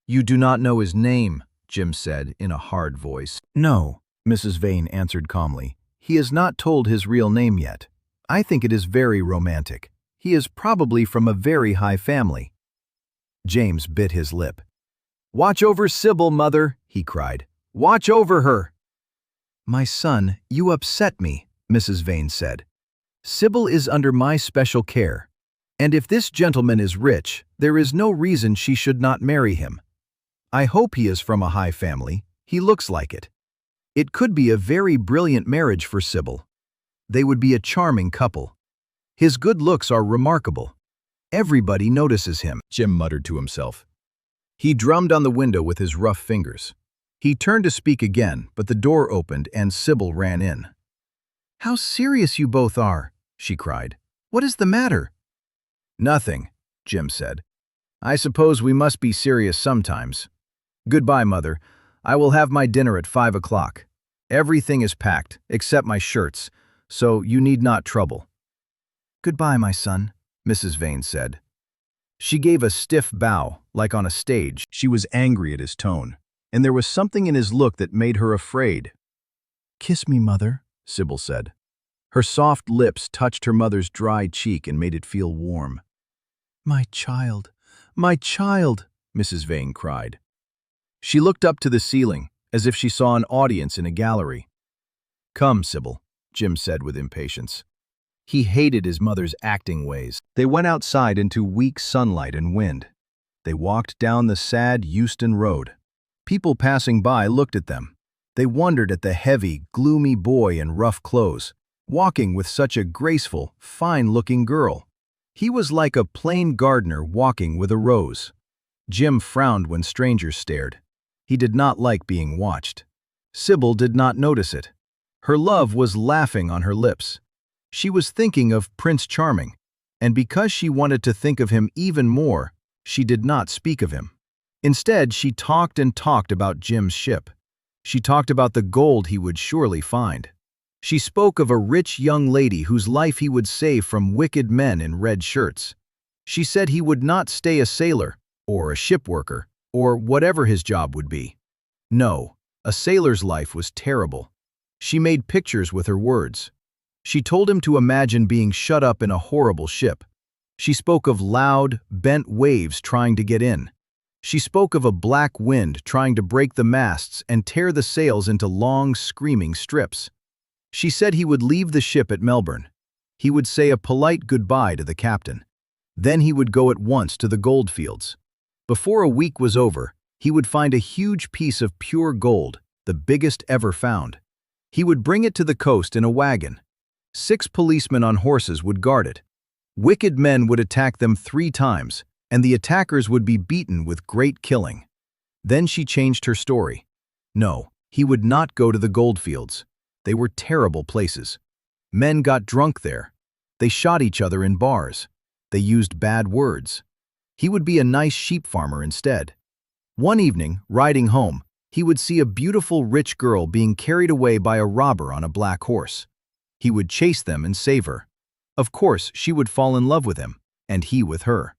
"You do not know his name," Jim said in a hard voice. "No," Mrs. Vane answered calmly. "He has not told his real name yet. I think it is very romantic. He is probably from a very high family." James bit his lip. "Watch over Sybil, Mother," he cried. "Watch over her." "My son, you upset me," Mrs. Vane said. "Sybil is under my special care, and if this gentleman is rich, there is no reason she should not marry him. I hope he is from a high family. He looks like it. It could be a very brilliant marriage for Sybil. They would be a charming couple. His good looks are remarkable. Everybody notices him," Jim muttered to himself. He drummed on the window with his rough fingers. He turned to speak again, but the door opened and Sybil ran in. "How serious you both are," she cried. "What is the matter?" "Nothing," Jim said. "I suppose we must be serious sometimes. Goodbye, Mother. I will have my dinner at 5 o'clock. Everything is packed, except my shirts, so you need not trouble." "Goodbye, my son," Mrs. Vane said. She gave a stiff bow, like on a stage. She was angry at his tone, and there was something in his look that made her afraid. "Kiss me, Mother," Sybil said. Her soft lips touched her mother's dry cheek and made it feel warm. My child, Mrs. Vane cried. She looked up to the ceiling, as if she saw an audience in a gallery. "Come, Sybil," Jim said with impatience. He hated his mother's acting ways. They went outside into weak sunlight and wind. They walked down the sad Euston Road. People passing by looked at them. They wondered at the heavy, gloomy boy in rough clothes, walking with such a graceful, fine-looking girl. He was like a plain gardener walking with a rose. Jim frowned when strangers stared. He did not like being watched. Sybil did not notice it. Her love was laughing on her lips. She was thinking of Prince Charming, and because she wanted to think of him even more, she did not speak of him. Instead, she talked and talked about Jim's ship. She talked about the gold he would surely find. She spoke of a rich young lady whose life he would save from wicked men in red shirts. She said he would not stay a sailor, or a ship worker, or whatever his job would be. No, a sailor's life was terrible. She made pictures with her words. She told him to imagine being shut up in a horrible ship. She spoke of loud, bent waves trying to get in. She spoke of a black wind trying to break the masts and tear the sails into long, screaming strips. She said he would leave the ship at Melbourne. He would say a polite goodbye to the captain. Then he would go at once to the goldfields. Before a week was over, he would find a huge piece of pure gold, the biggest ever found. He would bring it to the coast in a wagon. 6 policemen on horses would guard it. Wicked men would attack them 3 times, and the attackers would be beaten with great killing. Then she changed her story. No, he would not go to the goldfields. They were terrible places. Men got drunk there. They shot each other in bars. They used bad words. He would be a nice sheep farmer instead. One evening, riding home, he would see a beautiful rich girl being carried away by a robber on a black horse. He would chase them and save her. Of course, she would fall in love with him, and he with her.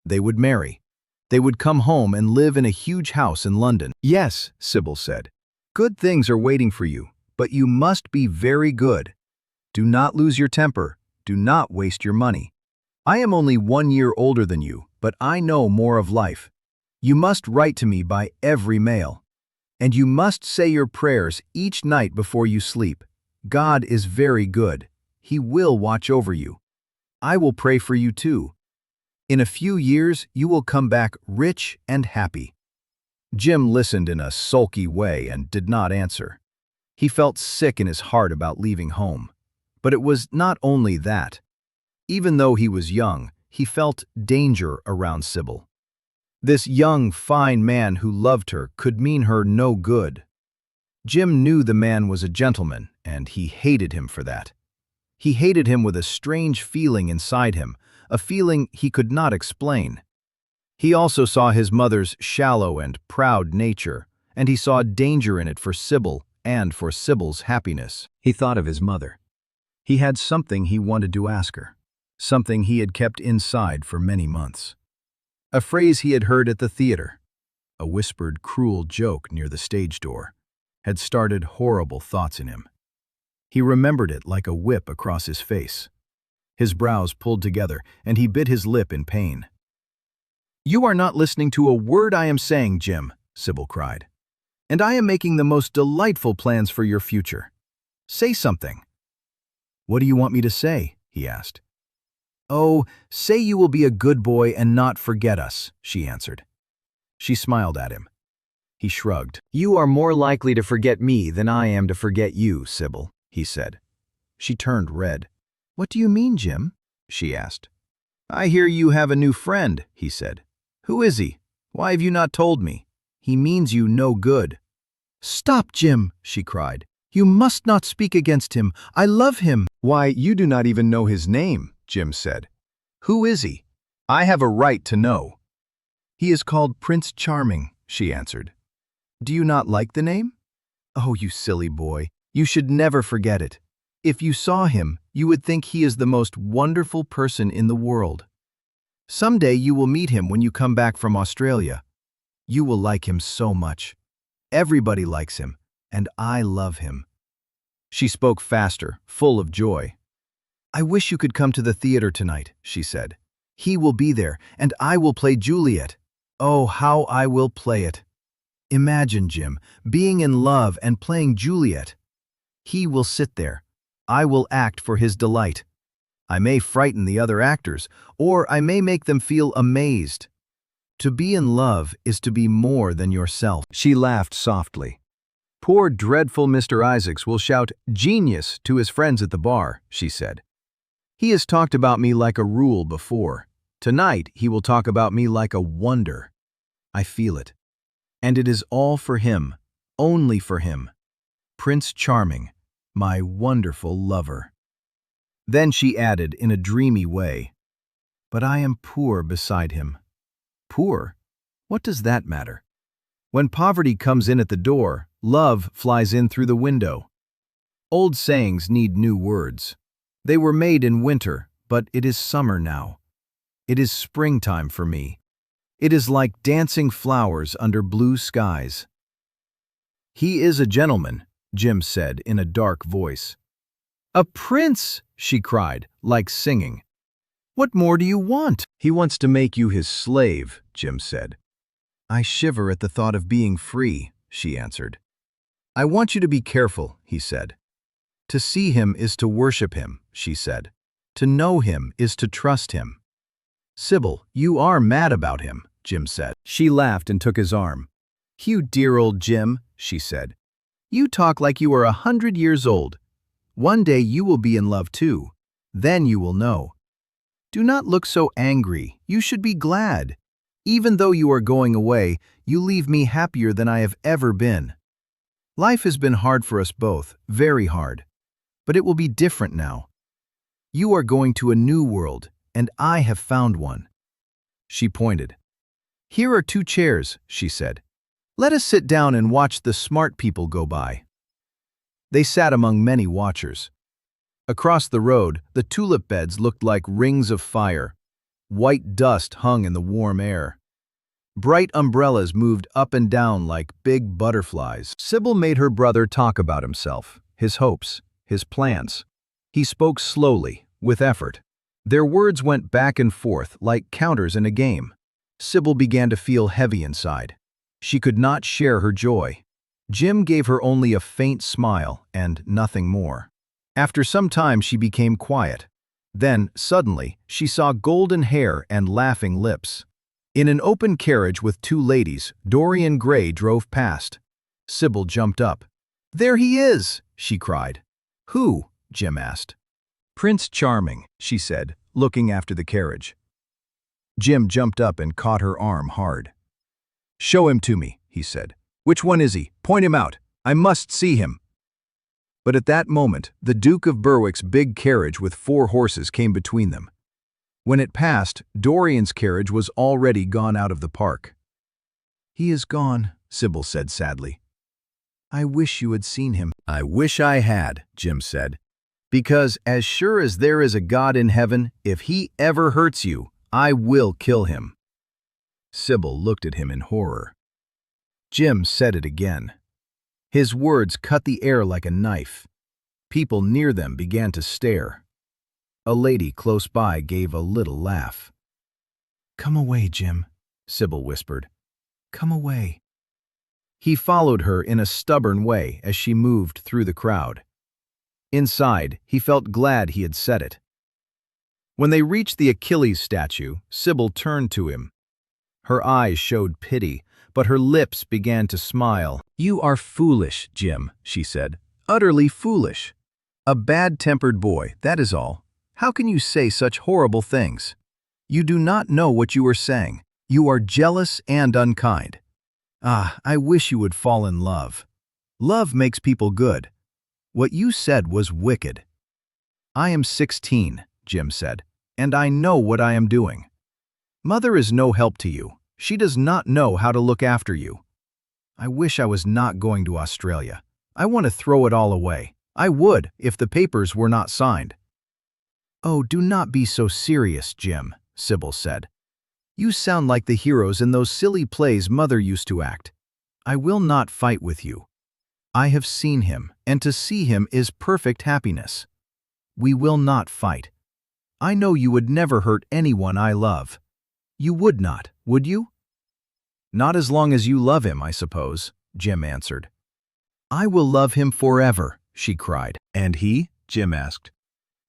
They would marry. They would come home and live in a huge house in London. "Yes," Sybil said. "Good things are waiting for you, but you must be very good. Do not lose your temper. Do not waste your money. I am only 1 year older than you, but I know more of life. You must write to me by every mail. And you must say your prayers each night before you sleep. God is very good. He will watch over you. I will pray for you too. In a few years, you will come back rich and happy." Jim listened in a sulky way and did not answer. He felt sick in his heart about leaving home. But it was not only that. Even though he was young, he felt danger around Sybil. This young, fine man who loved her could mean her no good. Jim knew the man was a gentleman, and he hated him for that. He hated him with a strange feeling inside him, a feeling he could not explain. He also saw his mother's shallow and proud nature, and he saw danger in it for Sybil and for Sybil's happiness. He thought of his mother. He had something he wanted to ask her, something he had kept inside for many months. A phrase he had heard at the theater, a whispered, cruel joke near the stage door, had started horrible thoughts in him. He remembered it like a whip across his face. His brows pulled together, and he bit his lip in pain. "You are not listening to a word I am saying, Jim," Sybil cried. "And I am making the most delightful plans for your future. Say something." "What do you want me to say?" he asked. "Oh, say you will be a good boy and not forget us," she answered. She smiled at him. He shrugged. "You are more likely to forget me than I am to forget you, Sybil," he said. She turned red. "What do you mean, Jim?" she asked. "I hear you have a new friend," he said. "Who is he? Why have you not told me? He means you no good." "Stop, Jim," she cried. "You must not speak against him. I love him." "Why, you do not even know his name," Jim said. "Who is he? I have a right to know." "He is called Prince Charming," she answered. "Do you not like the name?" "Oh, you silly boy, you should never forget it. If you saw him, you would think he is the most wonderful person in the world. Someday you will meet him when you come back from Australia. You will like him so much. Everybody likes him, and I love him." She spoke faster, full of joy. "I wish you could come to the theater tonight," she said. "He will be there, and I will play Juliet. Oh, how I will play it. Imagine, Jim, being in love and playing Juliet. He will sit there. I will act for his delight. I may frighten the other actors, or I may make them feel amazed. To be in love is to be more than yourself." She laughed softly. "Poor dreadful Mr. Isaacs will shout 'Genius' to his friends at the bar," she said. "He has talked about me like a rule before. Tonight he will talk about me like a wonder. I feel it. And it is all for him, only for him. Prince Charming, my wonderful lover." Then she added in a dreamy way, "But I am poor beside him." "Poor? What does that matter? When poverty comes in at the door, love flies in through the window." Old sayings need new words. They were made in winter, but it is summer now. It is springtime for me. It is like dancing flowers under blue skies. "He is a gentleman," Jim said in a dark voice. "A prince!" she cried, like singing. "What more do you want?" "He wants to make you his slave," Jim said. "I shiver at the thought of being free," she answered. "I want you to be careful," he said. "To see him is to worship him," she said. "To know him is to trust him." "Sybil, you are mad about him," Jim said. She laughed and took his arm. "You dear old Jim," she said. "You talk like you are 100 years old. One day you will be in love too. Then you will know. Do not look so angry. You should be glad. Even though you are going away, you leave me happier than I have ever been. Life has been hard for us both, very hard. But it will be different now. You are going to a new world, and I have found one." She pointed. "Here are 2 chairs," she said. "Let us sit down and watch the smart people go by." They sat among many watchers. Across the road, the tulip beds looked like rings of fire. White dust hung in the warm air. Bright umbrellas moved up and down like big butterflies. Sybil made her brother talk about himself, his hopes, his plans. He spoke slowly, with effort. Their words went back and forth like counters in a game. Sybil began to feel heavy inside. She could not share her joy. Jim gave her only a faint smile and nothing more. After some time she became quiet. Then, suddenly, she saw golden hair and laughing lips. In an open carriage with 2 ladies, Dorian Gray drove past. Sybil jumped up. "There he is!" she cried. "Who?" Jim asked. "Prince Charming," she said, looking after the carriage. Jim jumped up and caught her arm hard. "Show him to me," he said. "Which one is he? Point him out. I must see him." But at that moment, the Duke of Berwick's big carriage with 4 horses came between them. When it passed, Dorian's carriage was already gone out of the park. "He is gone," Sybil said sadly. I wish you had seen him." "I wish I had," Jim said. "Because as sure as there is a God in heaven, if he ever hurts you, I will kill him." Sybil looked at him in horror. Jim said it again. His words cut the air like a knife. People near them began to stare. A lady close by gave a little laugh. "Come away, Jim," Sybil whispered. "Come away." He followed her in a stubborn way as she moved through the crowd. Inside, he felt glad he had said it. When they reached the Achilles statue, Sybil turned to him. Her eyes showed pity, but her lips began to smile. "You are foolish, Jim," she said. "Utterly foolish. A bad-tempered boy, that is all. How can you say such horrible things? You do not know what you are saying. You are jealous and unkind. Ah, I wish you would fall in love. Love makes people good. What you said was wicked." "I am 16, Jim said, "and I know what I am doing. Mother is no help to you. She does not know how to look after you. I wish I was not going to Australia. I want to throw it all away. I would, if the papers were not signed." "Oh, do not be so serious, Jim," Sybil said. "You sound like the heroes in those silly plays Mother used to act. I will not fight with you. I have seen him, and to see him is perfect happiness. We will not fight. I know you would never hurt anyone I love. You would not, would you?" "Not as long as you love him, I suppose," Jim answered. "I will love him forever," she cried. "And he?" Jim asked.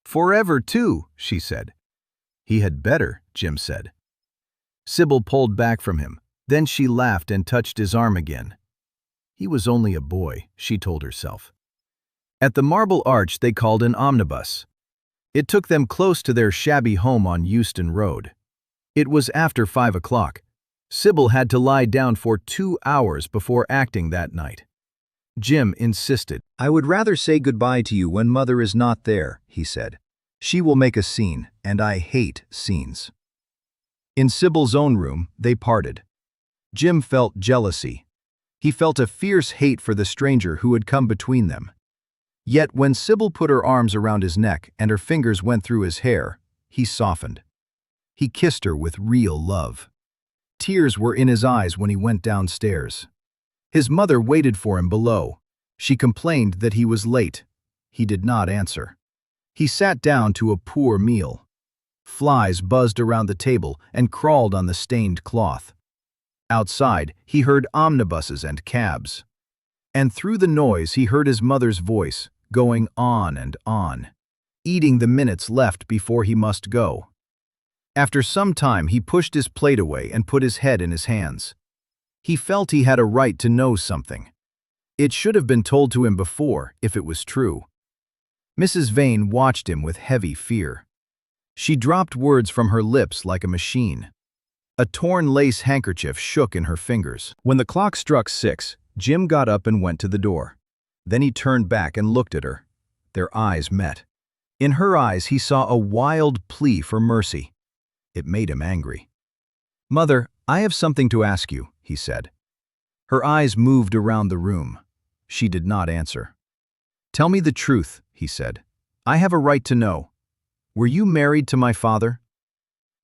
"Forever, too," she said. "He had better," Jim said. Sybil pulled back from him. Then she laughed and touched his arm again. He was only a boy, she told herself. At the Marble Arch they called an omnibus. It took them close to their shabby home on Euston Road. It was after 5 o'clock. Sybil had to lie down for 2 hours before acting that night. Jim insisted. "I would rather say goodbye to you when Mother is not there," he said. "She will make a scene, and I hate scenes." In Sybil's own room, they parted. Jim felt jealousy. He felt a fierce hate for the stranger who had come between them. Yet when Sybil put her arms around his neck and her fingers went through his hair, he softened. He kissed her with real love. Tears were in his eyes when he went downstairs. His mother waited for him below. She complained that he was late. He did not answer. He sat down to a poor meal. Flies buzzed around the table and crawled on the stained cloth. Outside, he heard omnibuses and cabs. And through the noise he heard his mother's voice, going on and on, eating the minutes left before he must go. After some time he pushed his plate away and put his head in his hands. He felt he had a right to know something. It should have been told to him before, if it was true. Mrs. Vane watched him with heavy fear. She dropped words from her lips like a machine. A torn lace handkerchief shook in her fingers. When the clock struck 6, Jim got up and went to the door. Then he turned back and looked at her. Their eyes met. In her eyes he saw a wild plea for mercy. It made him angry. "Mother, I have something to ask you," he said. Her eyes moved around the room. She did not answer. "Tell me the truth," he said. "I have a right to know. Were you married to my father?"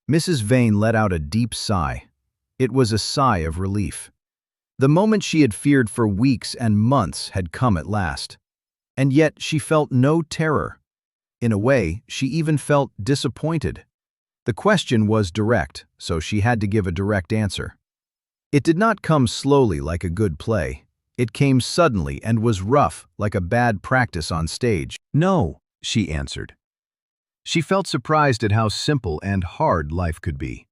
Mrs. Vane let out a deep sigh. It was a sigh of relief. The moment she had feared for weeks and months had come at last. And yet she felt no terror. In a way, she even felt disappointed. The question was direct, so she had to give a direct answer. It did not come slowly like a good play. It came suddenly and was rough, like a bad practice on stage. "No," she answered. She felt surprised at how simple and hard life could be.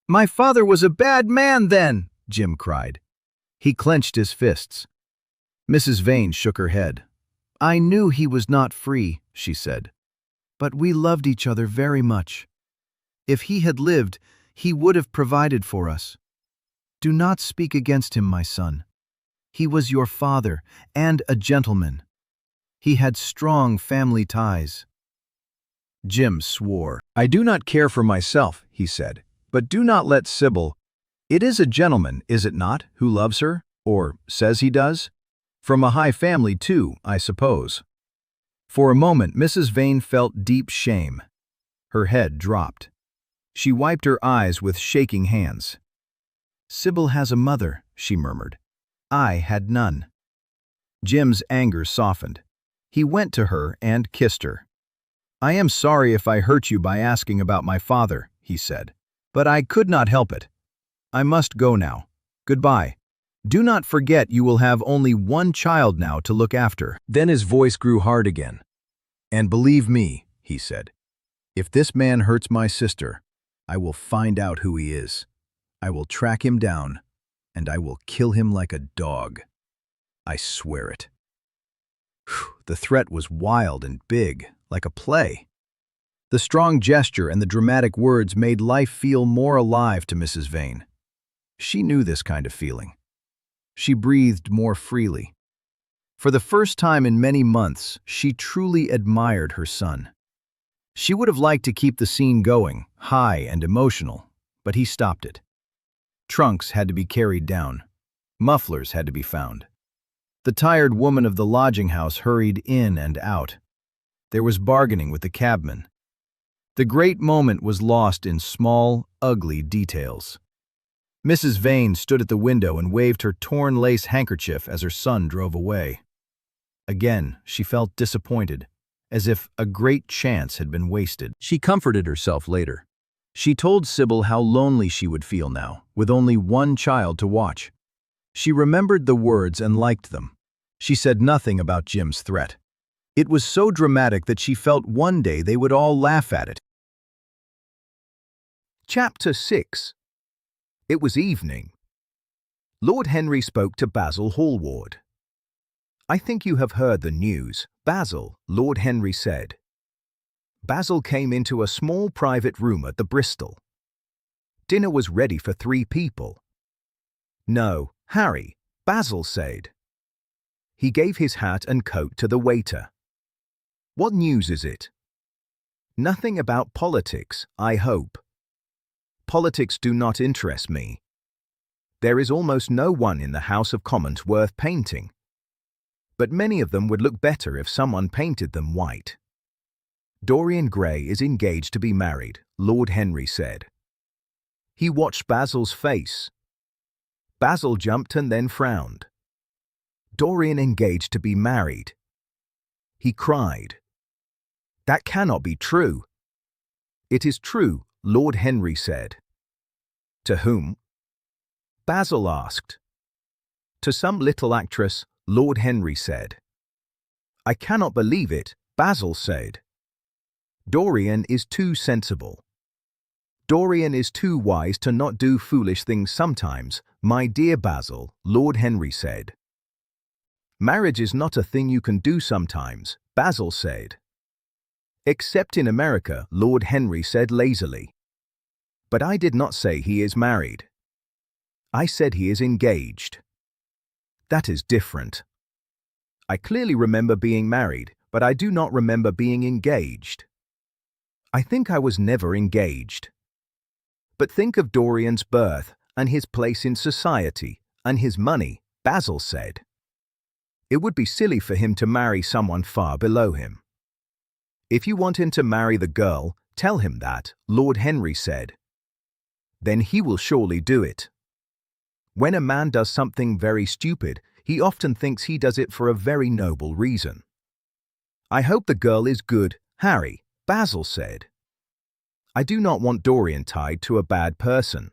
"My father was a bad man then," Jim cried. He clenched his fists. Mrs. Vane shook her head. "I knew he was not free," she said. "But we loved each other very much. If he had lived, he would have provided for us. Do not speak against him, my son. He was your father and a gentleman. He had strong family ties." Jim swore. "I do not care for myself," he said, "but do not let Sybil— It is a gentleman, is it not, who loves her, or says he does? From a high family, too, I suppose. For a moment, Mrs. Vane felt deep shame. Her head dropped. She wiped her eyes with shaking hands. "Sybil has a mother," she murmured. "I had none." Jim's anger softened. He went to her and kissed her. "I am sorry if I hurt you by asking about my father," he said, "but I could not help it. I must go now. Goodbye. Do not forget you will have only one child now to look after." Then his voice grew hard again. "And believe me," he said, "if this man hurts my sister, I will find out who he is. I will track him down, and I will kill him like a dog. I swear it." The threat was wild and big, like a play. The strong gesture and the dramatic words made life feel more alive to Mrs. Vane. She knew this kind of feeling. She breathed more freely. For the first time in many months, she truly admired her son. She would have liked to keep the scene going, high and emotional, but he stopped it. Trunks had to be carried down. Mufflers had to be found. The tired woman of the lodging house hurried in and out. There was bargaining with the cabman. The great moment was lost in small, ugly details. Mrs. Vane stood at the window and waved her torn lace handkerchief as her son drove away. Again, she felt disappointed, as if a great chance had been wasted. She comforted herself later. She told Sybil how lonely she would feel now, with only one child to watch. She remembered the words and liked them. She said nothing about Jim's threat. It was so dramatic that she felt one day they would all laugh at it. Chapter 6. It was evening. Lord Henry spoke to Basil Hallward. "I think you have heard the news, Basil," Lord Henry said. Basil came into a small private room at the Bristol. Dinner was ready for 3 people. "No, Harry," Basil said. He gave his hat and coat to the waiter. "What news is it?" "Nothing about politics, I hope." "Politics do not interest me. There is almost no one in the House of Commons worth painting. But many of them would look better if someone painted them white." "Dorian Gray is engaged to be married," Lord Henry said. He watched Basil's face. Basil jumped and then frowned. "Dorian engaged to be married?" He cried. "That cannot be true." "It is true," Lord Henry said. "To whom?" Basil asked. "To some little actress," Lord Henry said. "I cannot believe it," Basil said. "Dorian is too sensible. Dorian is too wise to not do foolish things sometimes, my dear Basil," Lord Henry said. "Marriage is not a thing you can do sometimes," Basil said. "Except in America," Lord Henry said lazily. "But I did not say he is married. I said he is engaged. That is different. I clearly remember being married, but I do not remember being engaged. I think I was never engaged. But think of Dorian's birth and his place in society and his money," Basil said. "It would be silly for him to marry someone far below him." "If you want him to marry the girl, tell him that," Lord Henry said. "Then he will surely do it. When a man does something very stupid, he often thinks he does it for a very noble reason." "I hope the girl is good, Harry," Basil said. "I do not want Dorian tied to a bad person.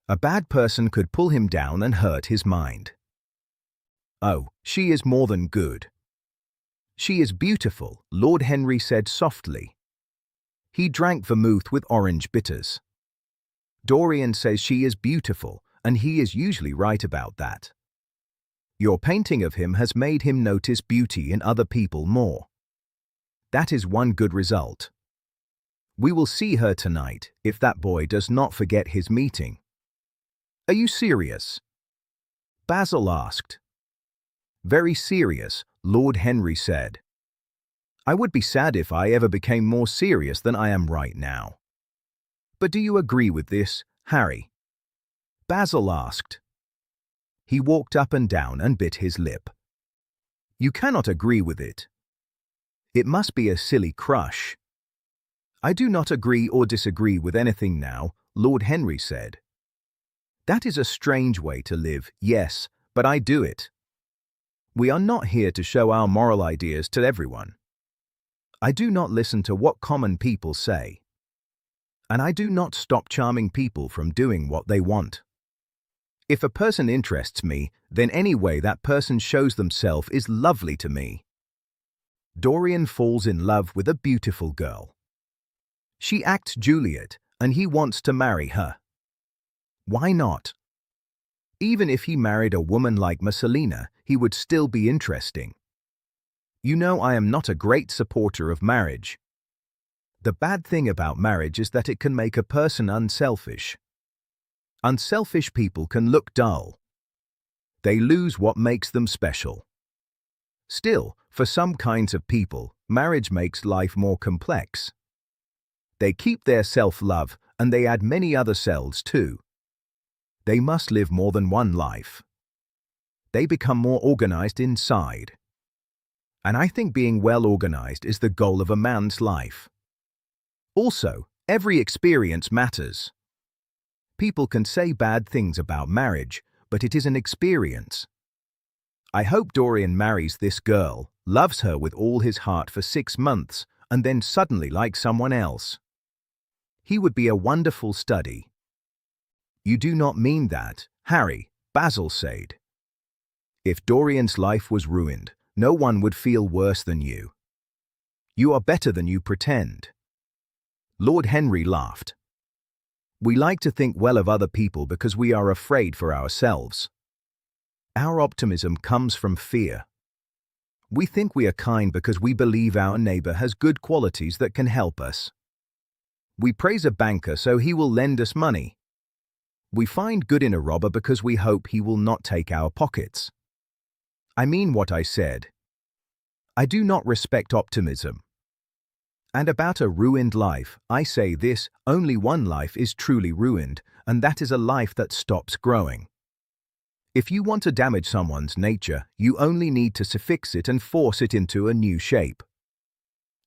A bad person could pull him down and hurt his mind." "Oh, she is more than good." "She is beautiful," Lord Henry said softly. He drank vermouth with orange bitters. "Dorian says she is beautiful, and he is usually right about that. Your painting of him has made him notice beauty in other people more. That is one good result. We will see her tonight, if that boy does not forget his meeting." "Are you serious?" Basil asked. "Very serious," Lord Henry said. "I would be sad if I ever became more serious than I am right now. But do you agree with this, Harry?" Basil asked. He walked up and down and bit his lip. You cannot agree with it. It must be a silly crush. I do not agree or disagree with anything now, Lord Henry said. That is a strange way to live, yes, but I do it. We are not here to show our moral ideas to everyone. I do not listen to what common people say. And I do not stop charming people from doing what they want. If a person interests me, then any way that person shows themselves is lovely to me. Dorian falls in love with a beautiful girl. She acts Juliet, and he wants to marry her. Why not? Even if he married a woman like Messalina, he would still be interesting. You know, I am not a great supporter of marriage. The bad thing about marriage is that it can make a person unselfish. Unselfish people can look dull. They lose what makes them special. Still, for some kinds of people, marriage makes life more complex. They keep their self-love, and they add many other selves too. They must live more than one life. They become more organized inside. And I think being well organized is the goal of a man's life. Also, every experience matters. People can say bad things about marriage, but it is an experience. I hope Dorian marries this girl, loves her with all his heart for 6 months, and then suddenly likes someone else. He would be a wonderful study. You do not mean that, Harry, Basil said. If Dorian's life was ruined, no one would feel worse than you. You are better than you pretend. Lord Henry laughed. We like to think well of other people because we are afraid for ourselves. Our optimism comes from fear. We think we are kind because we believe our neighbor has good qualities that can help us. We praise a banker so he will lend us money. We find good in a robber because we hope he will not take our pockets. I mean what I said. I do not respect optimism. And about a ruined life, I say this: only one life is truly ruined, and that is a life that stops growing. If you want to damage someone's nature, you only need to fix it and force it into a new shape.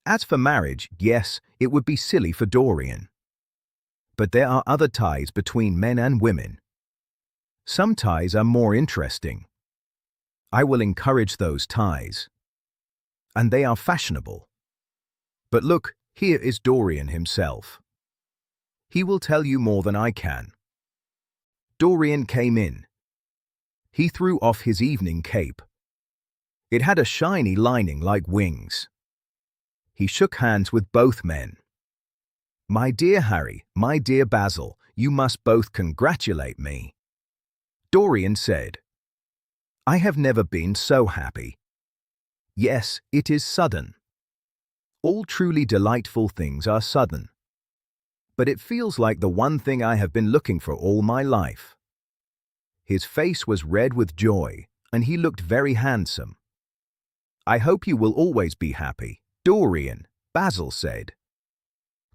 As for marriage, yes, it would be silly for Dorian. But there are other ties between men and women. Some ties are more interesting. I will encourage those ties. And they are fashionable. But look, here is Dorian himself. He will tell you more than I can. Dorian came in. He threw off his evening cape. It had a shiny lining like wings. He shook hands with both men. My dear Harry, my dear Basil, you must both congratulate me. Dorian said. I have never been so happy. Yes, it is sudden. All truly delightful things are sudden. But it feels like the one thing I have been looking for all my life. His face was red with joy, and he looked very handsome. I hope you will always be happy, Dorian, Basil said.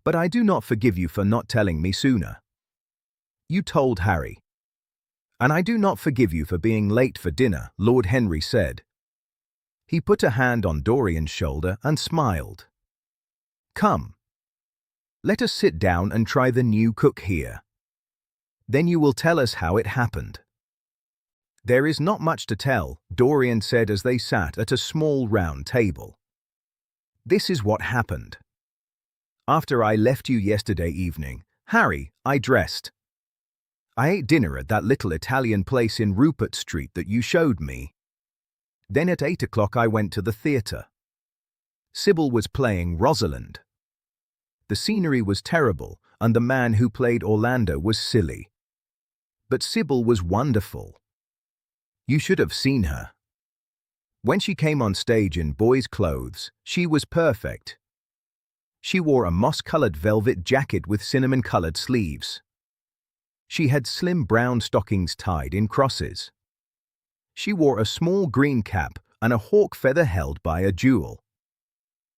But I do not forgive you for not telling me sooner. You told Harry. And I do not forgive you for being late for dinner, Lord Henry said. He put a hand on Dorian's shoulder and smiled. Come. Let us sit down and try the new cook here. Then you will tell us how it happened. There is not much to tell, Dorian said as they sat at a small round table. This is what happened. After I left you yesterday evening, Harry, I dressed. I ate dinner at that little Italian place in Rupert Street that you showed me. Then at 8 o'clock I went to the theatre. Sybil was playing Rosalind. The scenery was terrible, and the man who played Orlando was silly. But Sybil was wonderful. You should have seen her. When she came on stage in boys' clothes, she was perfect. She wore a moss-colored velvet jacket with cinnamon-colored sleeves. She had slim brown stockings tied in crosses. She wore a small green cap and a hawk feather held by a jewel.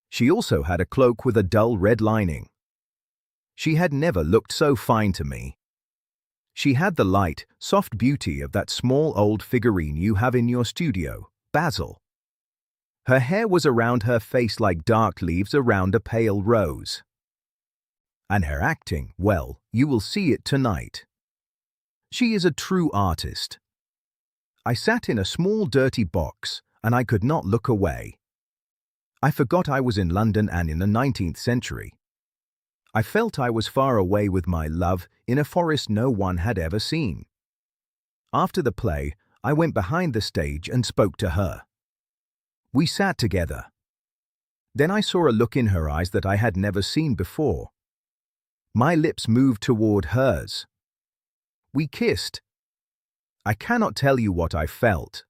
She also had a cloak with a dull red lining. She had never looked so fine to me. She had the light, soft beauty of that small old figurine you have in your studio, Basil. Her hair was around her face like dark leaves around a pale rose. And her acting, well, you will see it tonight. She is a true artist. I sat in a small dirty box, and I could not look away. I forgot I was in London and in the 19th century. I felt I was far away with my love in a forest no one had ever seen. After the play, I went behind the stage and spoke to her. We sat together. Then I saw a look in her eyes that I had never seen before. My lips moved toward hers. We kissed. I cannot tell you what I felt.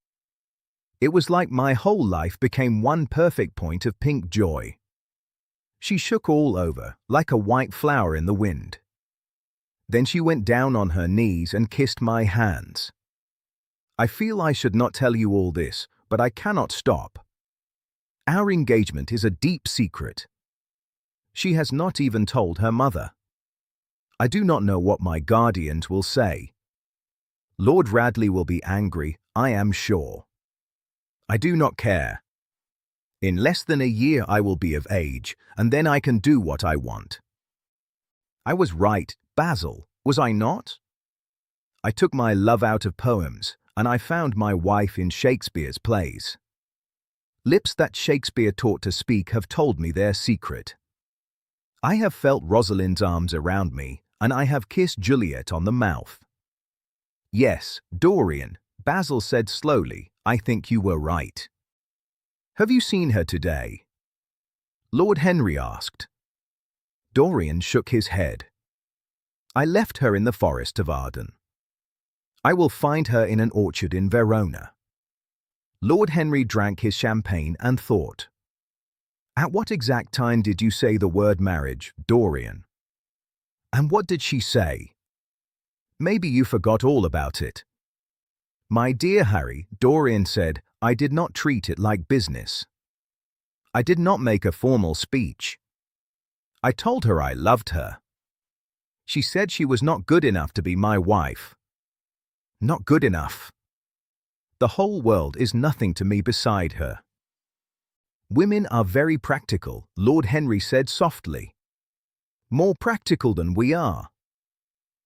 It was like my whole life became one perfect point of pink joy. She shook all over, like a white flower in the wind. Then she went down on her knees and kissed my hands. I feel I should not tell you all this, but I cannot stop. Our engagement is a deep secret. She has not even told her mother. I do not know what my guardians will say. Lord Radley will be angry, I am sure. I do not care. In less than a year I will be of age, and then I can do what I want. I was right, Basil, was I not? I took my love out of poems, and I found my wife in Shakespeare's plays. Lips that Shakespeare taught to speak have told me their secret. I have felt Rosalind's arms around me, and I have kissed Juliet on the mouth. Yes, Dorian, Basil said slowly, I think you were right. Have you seen her today? Lord Henry asked. Dorian shook his head. I left her in the forest of Arden. I will find her in an orchard in Verona. Lord Henry drank his champagne and thought. At what exact time did you say the word marriage, Dorian? And what did she say? Maybe you forgot all about it. My dear Harry, Dorian said, I did not treat it like business. I did not make a formal speech. I told her I loved her. She said she was not good enough to be my wife. Not good enough. The whole world is nothing to me beside her. Women are very practical, Lord Henry said softly. More practical than we are.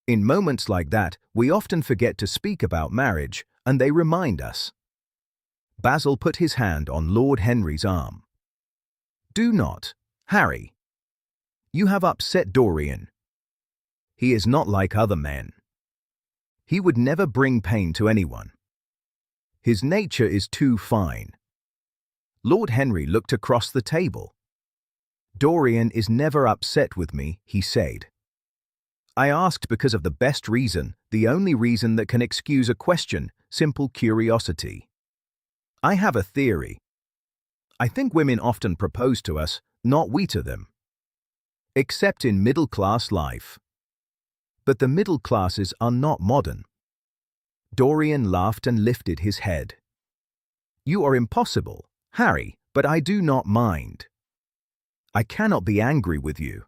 In moments like that, we often forget to speak about marriage, and they remind us. Basil put his hand on Lord Henry's arm. Do not, Harry. You have upset Dorian. He is not like other men. He would never bring pain to anyone. His nature is too fine. Lord Henry looked across the table. Dorian is never upset with me, he said. I asked because of the best reason, the only reason that can excuse a question, simple curiosity. I have a theory. I think women often propose to us, not we to them. Except in middle-class life. But the middle classes are not modern. Dorian laughed and lifted his head. You are impossible, Harry, but I do not mind. I cannot be angry with you.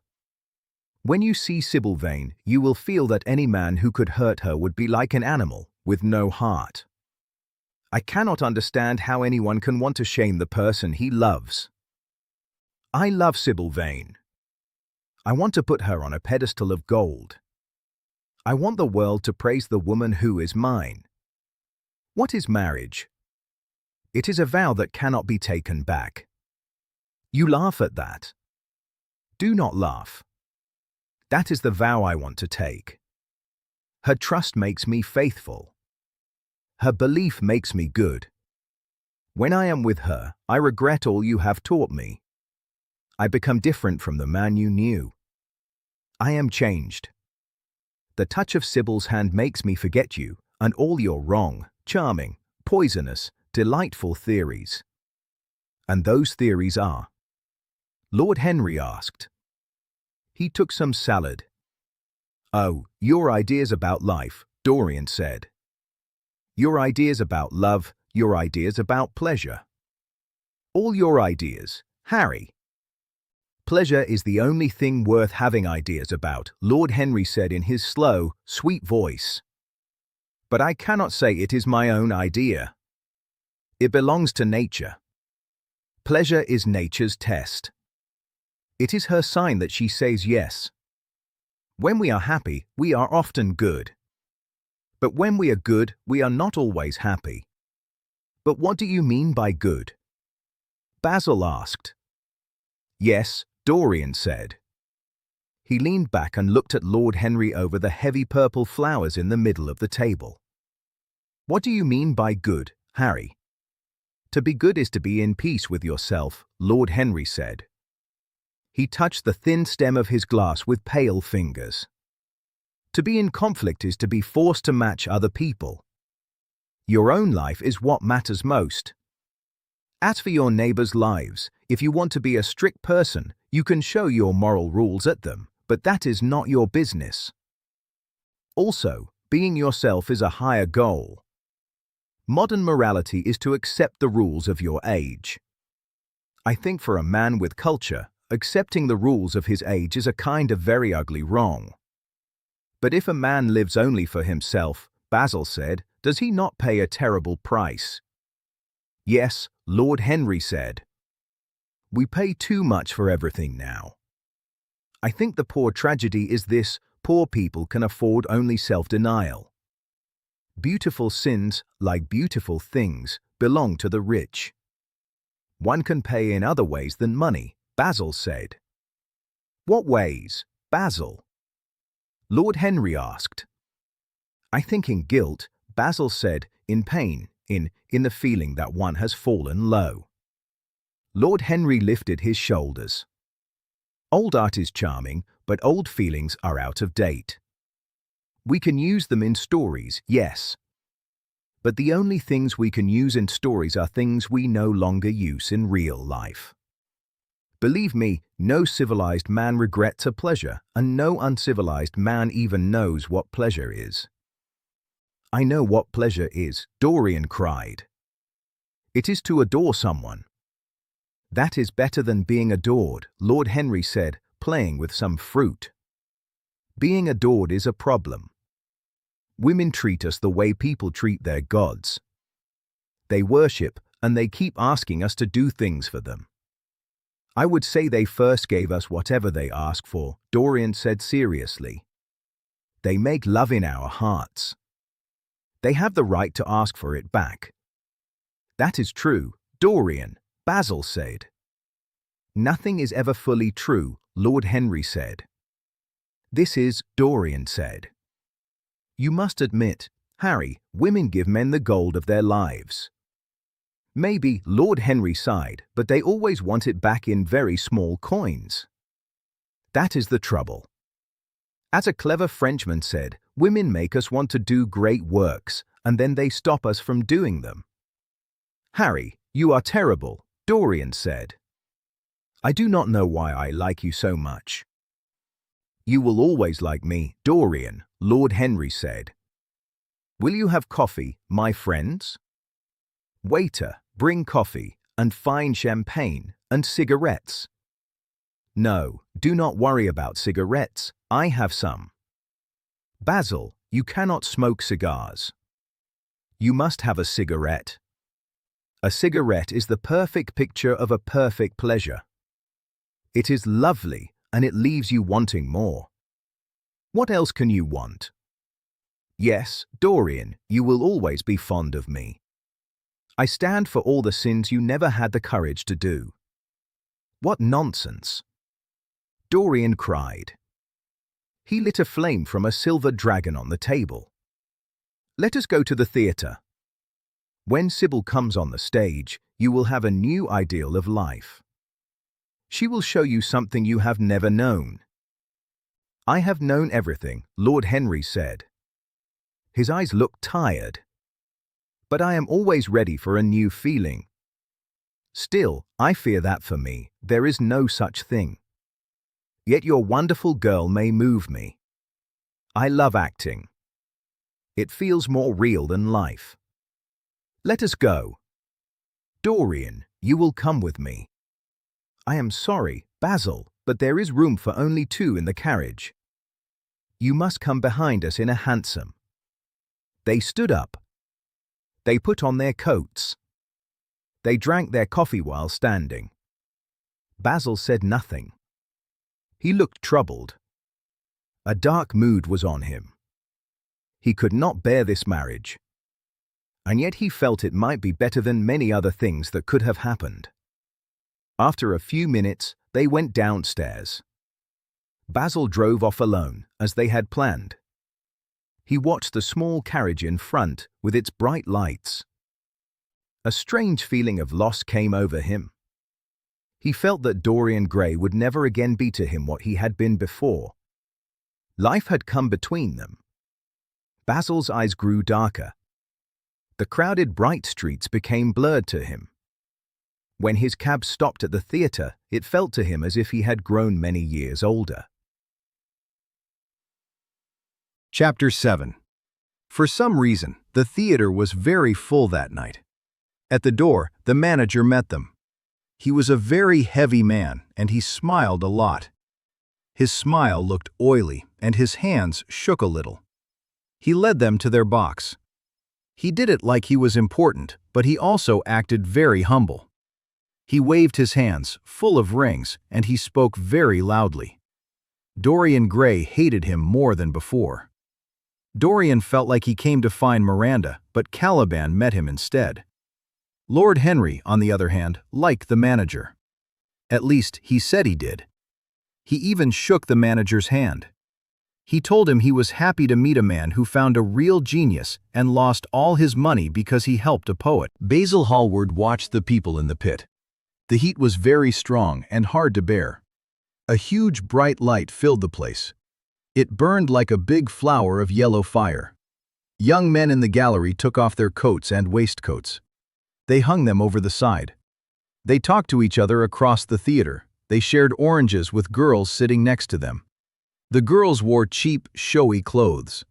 When you see Sybil Vane, you will feel that any man who could hurt her would be like an animal, with no heart. I cannot understand how anyone can want to shame the person he loves. I love Sybil Vane. I want to put her on a pedestal of gold. I want the world to praise the woman who is mine. What is marriage? It is a vow that cannot be taken back. You laugh at that. Do not laugh. That is the vow I want to take. Her trust makes me faithful. Her belief makes me good. When I am with her, I regret all you have taught me. I become different from the man you knew. I am changed. The touch of Sybil's hand makes me forget you and all your wrong, charming, poisonous, delightful theories. And those theories are? Lord Henry asked. He took some salad. Oh, your ideas about life, Dorian said. Your ideas about love, your ideas about pleasure. All your ideas, Harry. Pleasure is the only thing worth having ideas about, Lord Henry said in his slow, sweet voice. But I cannot say it is my own idea. It belongs to nature. Pleasure is nature's test. It is her sign that she says yes. When we are happy, we are often good. But when we are good, we are not always happy. But what do you mean by good? Basil asked. Yes, Dorian said. He leaned back and looked at Lord Henry over the heavy purple flowers in the middle of the table. What do you mean by good, Harry? To be good is to be in peace with yourself, Lord Henry said. He touched the thin stem of his glass with pale fingers. To be in conflict is to be forced to match other people. Your own life is what matters most. As for your neighbors' lives, if you want to be a strict person, you can show your moral rules at them, but that is not your business. Also, being yourself is a higher goal. Modern morality is to accept the rules of your age. I think for a man with culture, accepting the rules of his age is a kind of very ugly wrong. But if a man lives only for himself, Basil said, does he not pay a terrible price? Yes, Lord Henry said. We pay too much for everything now. I think the poor tragedy is this: poor people can afford only self-denial. Beautiful sins, like beautiful things, belong to the rich. One can pay in other ways than money, Basil said. What ways, Basil? Lord Henry asked. I think in guilt, Basil said, in pain, in the feeling that one has fallen low. Lord Henry lifted his shoulders. Old art is charming, but old feelings are out of date. We can use them in stories, yes. But the only things we can use in stories are things we no longer use in real life. Believe me, no civilized man regrets a pleasure, and no uncivilized man even knows what pleasure is. I know what pleasure is, Dorian cried. It is to adore someone. That is better than being adored, Lord Henry said, playing with some fruit. Being adored is a problem. Women treat us the way people treat their gods. They worship, and they keep asking us to do things for them. I would say they first gave us whatever they asked for, Dorian said seriously. They make love in our hearts. They have the right to ask for it back. That is true, Dorian, Basil said. Nothing is ever fully true, Lord Henry said. This is, Dorian said. You must admit, Harry, women give men the gold of their lives. Maybe, Lord Henry sighed, but they always want it back in very small coins. That is the trouble. As a clever Frenchman said, women make us want to do great works, and then they stop us from doing them. Harry, you are terrible, Dorian said. I do not know why I like you so much. You will always like me, Dorian, Lord Henry said. Will you have coffee, my friends? Waiter, bring coffee, and fine champagne, and cigarettes. No, do not worry about cigarettes, I have some. Basil, you cannot smoke cigars. You must have a cigarette. A cigarette is the perfect picture of a perfect pleasure. It is lovely, and it leaves you wanting more. What else can you want? Yes, Dorian, you will always be fond of me. I stand for all the sins you never had the courage to do. What nonsense! Dorian cried. He lit a flame from a silver dragon on the table. Let us go to the theatre. When Sybil comes on the stage, you will have a new ideal of life. She will show you something you have never known. I have known everything, Lord Henry said. His eyes looked tired. But I am always ready for a new feeling. Still, I fear that for me, there is no such thing. Yet your wonderful girl may move me. I love acting. It feels more real than life. Let us go. Dorian, you will come with me. I am sorry, Basil, but there is room for only 2 in the carriage. You must come behind us in a hansom. They stood up. They put on their coats. They drank their coffee while standing. Basil said nothing. He looked troubled. A dark mood was on him. He could not bear this marriage. And yet he felt it might be better than many other things that could have happened. After a few minutes, they went downstairs. Basil drove off alone, as they had planned. He watched the small carriage in front with its bright lights. A strange feeling of loss came over him. He felt that Dorian Gray would never again be to him what he had been before. Life had come between them. Basil's eyes grew darker. The crowded bright streets became blurred to him. When his cab stopped at the theatre, it felt to him as if he had grown many years older. Chapter 7. For some reason, the theater was very full that night. At the door, the manager met them. He was a very heavy man, and he smiled a lot. His smile looked oily, and his hands shook a little. He led them to their box. He did it like he was important, but he also acted very humble. He waved his hands, full of rings, and he spoke very loudly. Dorian Gray hated him more than before. Dorian felt like he came to find Miranda, but Caliban met him instead. Lord Henry, on the other hand, liked the manager. At least, he said he did. He even shook the manager's hand. He told him he was happy to meet a man who found a real genius and lost all his money because he helped a poet. Basil Hallward watched the people in the pit. The heat was very strong and hard to bear. A huge bright light filled the place. It burned like a big flower of yellow fire. Young men in the gallery took off their coats and waistcoats. They hung them over the side. They talked to each other across the theater. They shared oranges with girls sitting next to them. The girls wore cheap, showy clothes.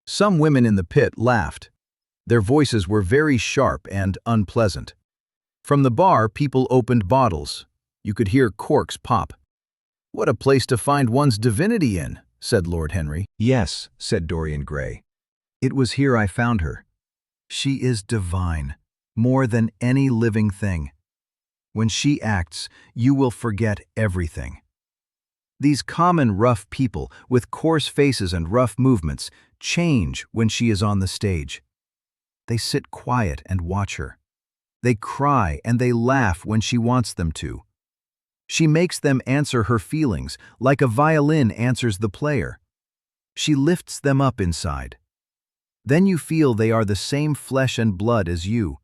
Some women in the pit laughed. Their voices were very sharp and unpleasant. From the bar, people opened bottles. You could hear corks pop. "What a place to find one's divinity in," said Lord Henry. "Yes," said Dorian Gray. "It was here I found her. She is divine, more than any living thing. When she acts, you will forget everything. These common rough people with coarse faces and rough movements change when she is on the stage. They sit quiet and watch her. They cry and they laugh when she wants them to. She makes them answer her feelings like a violin answers the player. She lifts them up inside. Then you feel they are the same flesh and blood as you."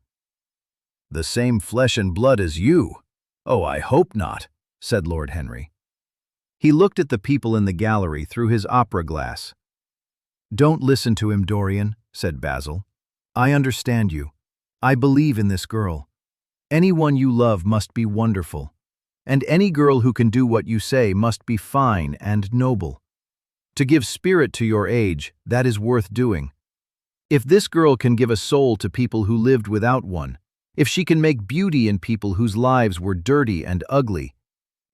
"The same flesh and blood as you? Oh, I hope not," said Lord Henry. He looked at the people in the gallery through his opera glass. "Don't listen to him, Dorian," said Basil. "I understand you. I believe in this girl. Anyone you love must be wonderful. And any girl who can do what you say must be fine and noble. To give spirit to your age, that is worth doing. If this girl can give a soul to people who lived without one, if she can make beauty in people whose lives were dirty and ugly,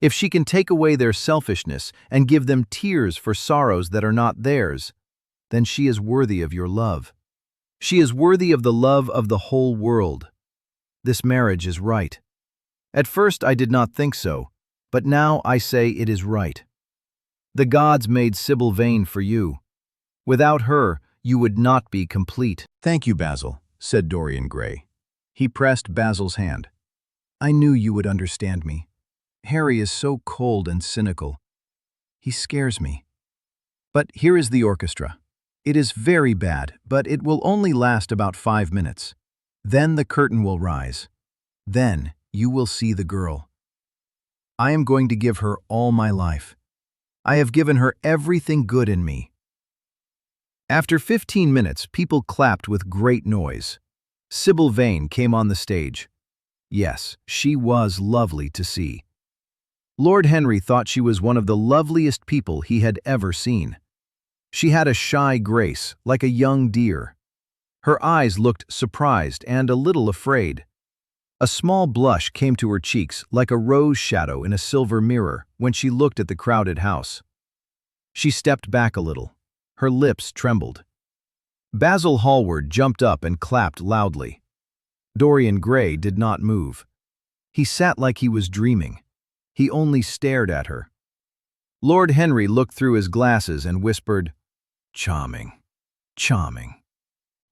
if she can take away their selfishness and give them tears for sorrows that are not theirs, then she is worthy of your love. She is worthy of the love of the whole world. This marriage is right. At first I did not think so, but now I say it is right. The gods made Sybil Vane for you. Without her, you would not be complete." "Thank you, Basil," said Dorian Gray. He pressed Basil's hand. "I knew you would understand me. Harry is so cold and cynical. He scares me. But here is the orchestra. It is very bad, but it will only last about 5 minutes. Then the curtain will rise. Then you will see the girl. I am going to give her all my life. I have given her everything good in me." After 15 minutes, people clapped with great noise. Sybil Vane came on the stage. Yes, she was lovely to see. Lord Henry thought she was one of the loveliest people he had ever seen. She had a shy grace, like a young deer. Her eyes looked surprised and a little afraid. A small blush came to her cheeks like a rose shadow in a silver mirror when she looked at the crowded house. She stepped back a little. Her lips trembled. Basil Hallward jumped up and clapped loudly. Dorian Gray did not move. He sat like he was dreaming. He only stared at her. Lord Henry looked through his glasses and whispered, "Charming, charming."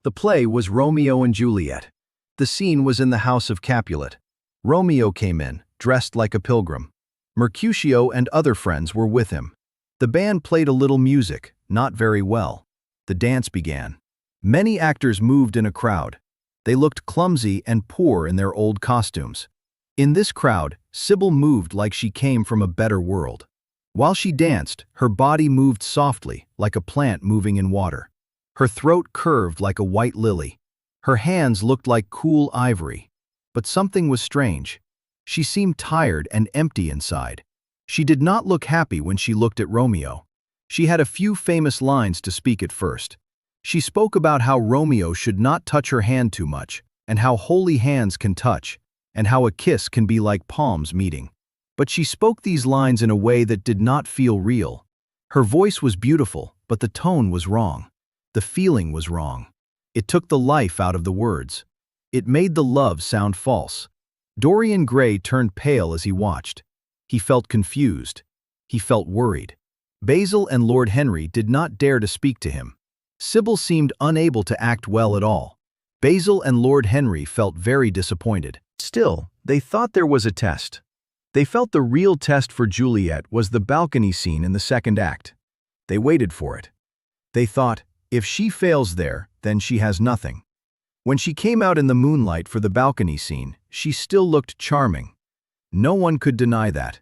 The play was Romeo and Juliet. The scene was in the house of Capulet. Romeo came in, dressed like a pilgrim. Mercutio and other friends were with him. The band played a little music, not very well. The dance began. Many actors moved in a crowd. They looked clumsy and poor in their old costumes. In this crowd, Sybil moved like she came from a better world. While she danced, her body moved softly, like a plant moving in water. Her throat curved like a white lily. Her hands looked like cool ivory. But something was strange. She seemed tired and empty inside. She did not look happy when she looked at Romeo. She had a few famous lines to speak at first. She spoke about how Romeo should not touch her hand too much, and how holy hands can touch, and how a kiss can be like palms meeting. But she spoke these lines in a way that did not feel real. Her voice was beautiful, but the tone was wrong. The feeling was wrong. It took the life out of the words. It made the love sound false. Dorian Gray turned pale as he watched. He felt confused. He felt worried. Basil and Lord Henry did not dare to speak to him. Sybil seemed unable to act well at all. Basil and Lord Henry felt very disappointed. Still, they thought there was a test. They felt the real test for Juliet was the balcony scene in the second act. They waited for it. They thought, if she fails there, then she has nothing. When she came out in the moonlight for the balcony scene, she still looked charming. No one could deny that.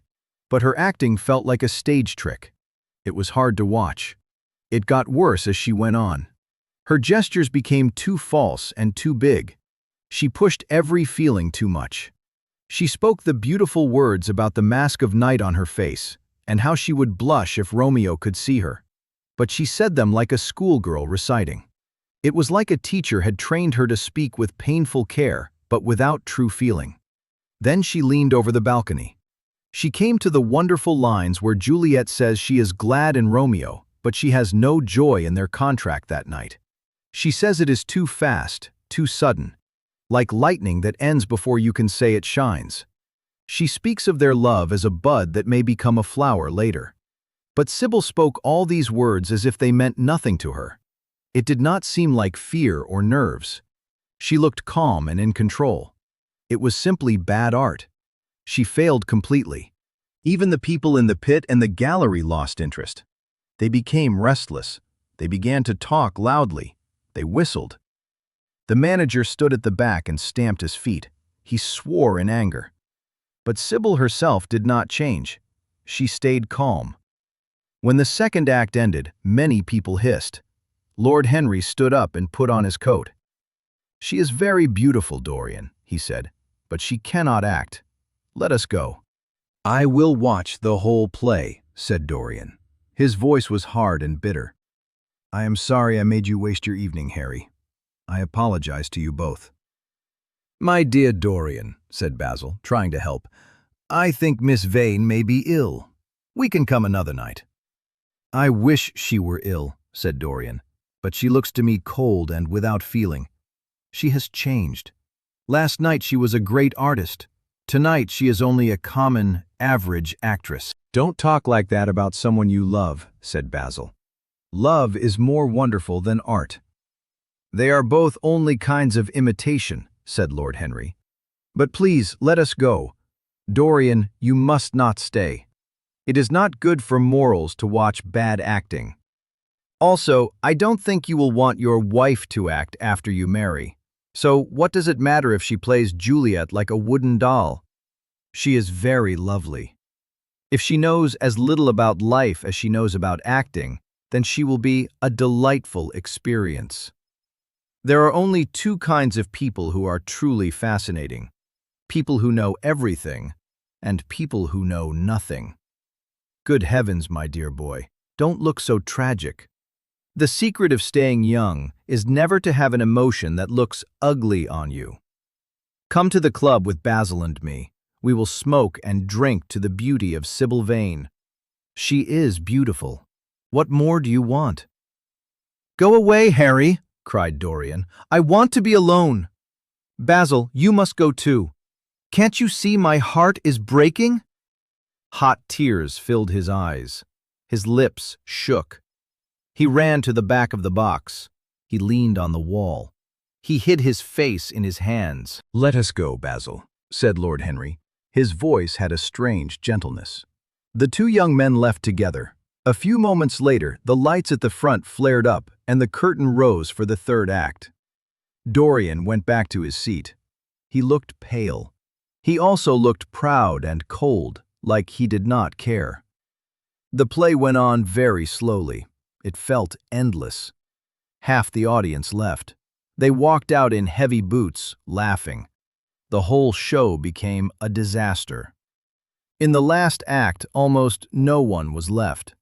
But her acting felt like a stage trick. It was hard to watch. It got worse as she went on. Her gestures became too false and too big. She pushed every feeling too much. She spoke the beautiful words about the mask of night on her face, and how she would blush if Romeo could see her. But she said them like a schoolgirl reciting. It was like a teacher had trained her to speak with painful care, but without true feeling. Then she leaned over the balcony. She came to the wonderful lines where Juliet says she is glad in Romeo, but she has no joy in their contract that night. She says it is too fast, too sudden, like lightning that ends before you can say it shines. She speaks of their love as a bud that may become a flower later. But Sybil spoke all these words as if they meant nothing to her. It did not seem like fear or nerves. She looked calm and in control. It was simply bad art. She failed completely. Even the people in the pit and the gallery lost interest. They became restless. They began to talk loudly. They whistled. The manager stood at the back and stamped his feet. He swore in anger. But Sybil herself did not change. She stayed calm. When the second act ended, many people hissed. Lord Henry stood up and put on his coat. "She is very beautiful, Dorian," he said, "but she cannot act. Let us go." "I will watch the whole play," said Dorian. His voice was hard and bitter. "I am sorry I made you waste your evening, Harry. I apologize to you both." "My dear Dorian," said Basil, trying to help, "I think Miss Vane may be ill. We can come another night." "I wish she were ill," said Dorian, "but she looks to me cold and without feeling. She has changed. Last night she was a great artist. Tonight she is only a common, average actress." "Don't talk like that about someone you love," said Basil. "Love is more wonderful than art." "They are both only kinds of imitation," said Lord Henry. "But please, let us go. Dorian, you must not stay. It is not good for morals to watch bad acting. Also, I don't think you will want your wife to act after you marry. So what does it matter if she plays Juliet like a wooden doll? She is very lovely. If she knows as little about life as she knows about acting, then she will be a delightful experience." There are only two kinds of people who are truly fascinating: people who know everything and people who know nothing. Good heavens, my dear boy, don't look so tragic. The secret of staying young is never to have an emotion that looks ugly on you. Come to the club with Basil and me. We will smoke and drink to the beauty of Sybil Vane. She is beautiful. What more do you want? "Go away, Harry," cried Dorian. "I want to be alone." Basil, you must go too. Can't you see my heart is breaking? Hot tears filled his eyes. His lips shook. He ran to the back of the box. He leaned on the wall. He hid his face in his hands. "Let us go, Basil," said Lord Henry. His voice had a strange gentleness. The two young men left together. A few moments later, the lights at the front flared up and the curtain rose for the third act. Dorian went back to his seat. He looked pale. He also looked proud and cold, like he did not care. The play went on very slowly. It felt endless. Half the audience left. They walked out in heavy boots, laughing. The whole show became a disaster. In the last act, almost no one was left.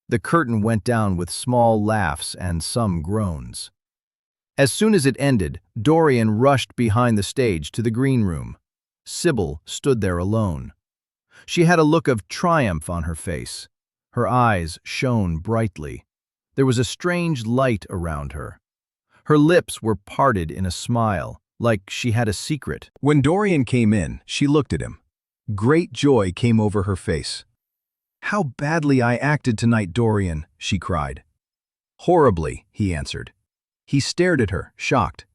The curtain went down with small laughs and some groans. As soon as it ended, Dorian rushed behind the stage to the green room. Sybil stood there alone. She had a look of triumph on her face. Her eyes shone brightly. There was a strange light around her. Her lips were parted in a smile, like she had a secret. When Dorian came in, she looked at him. Great joy came over her face. "How badly I acted tonight, Dorian," she cried. "Horribly," he answered. He stared at her, shocked.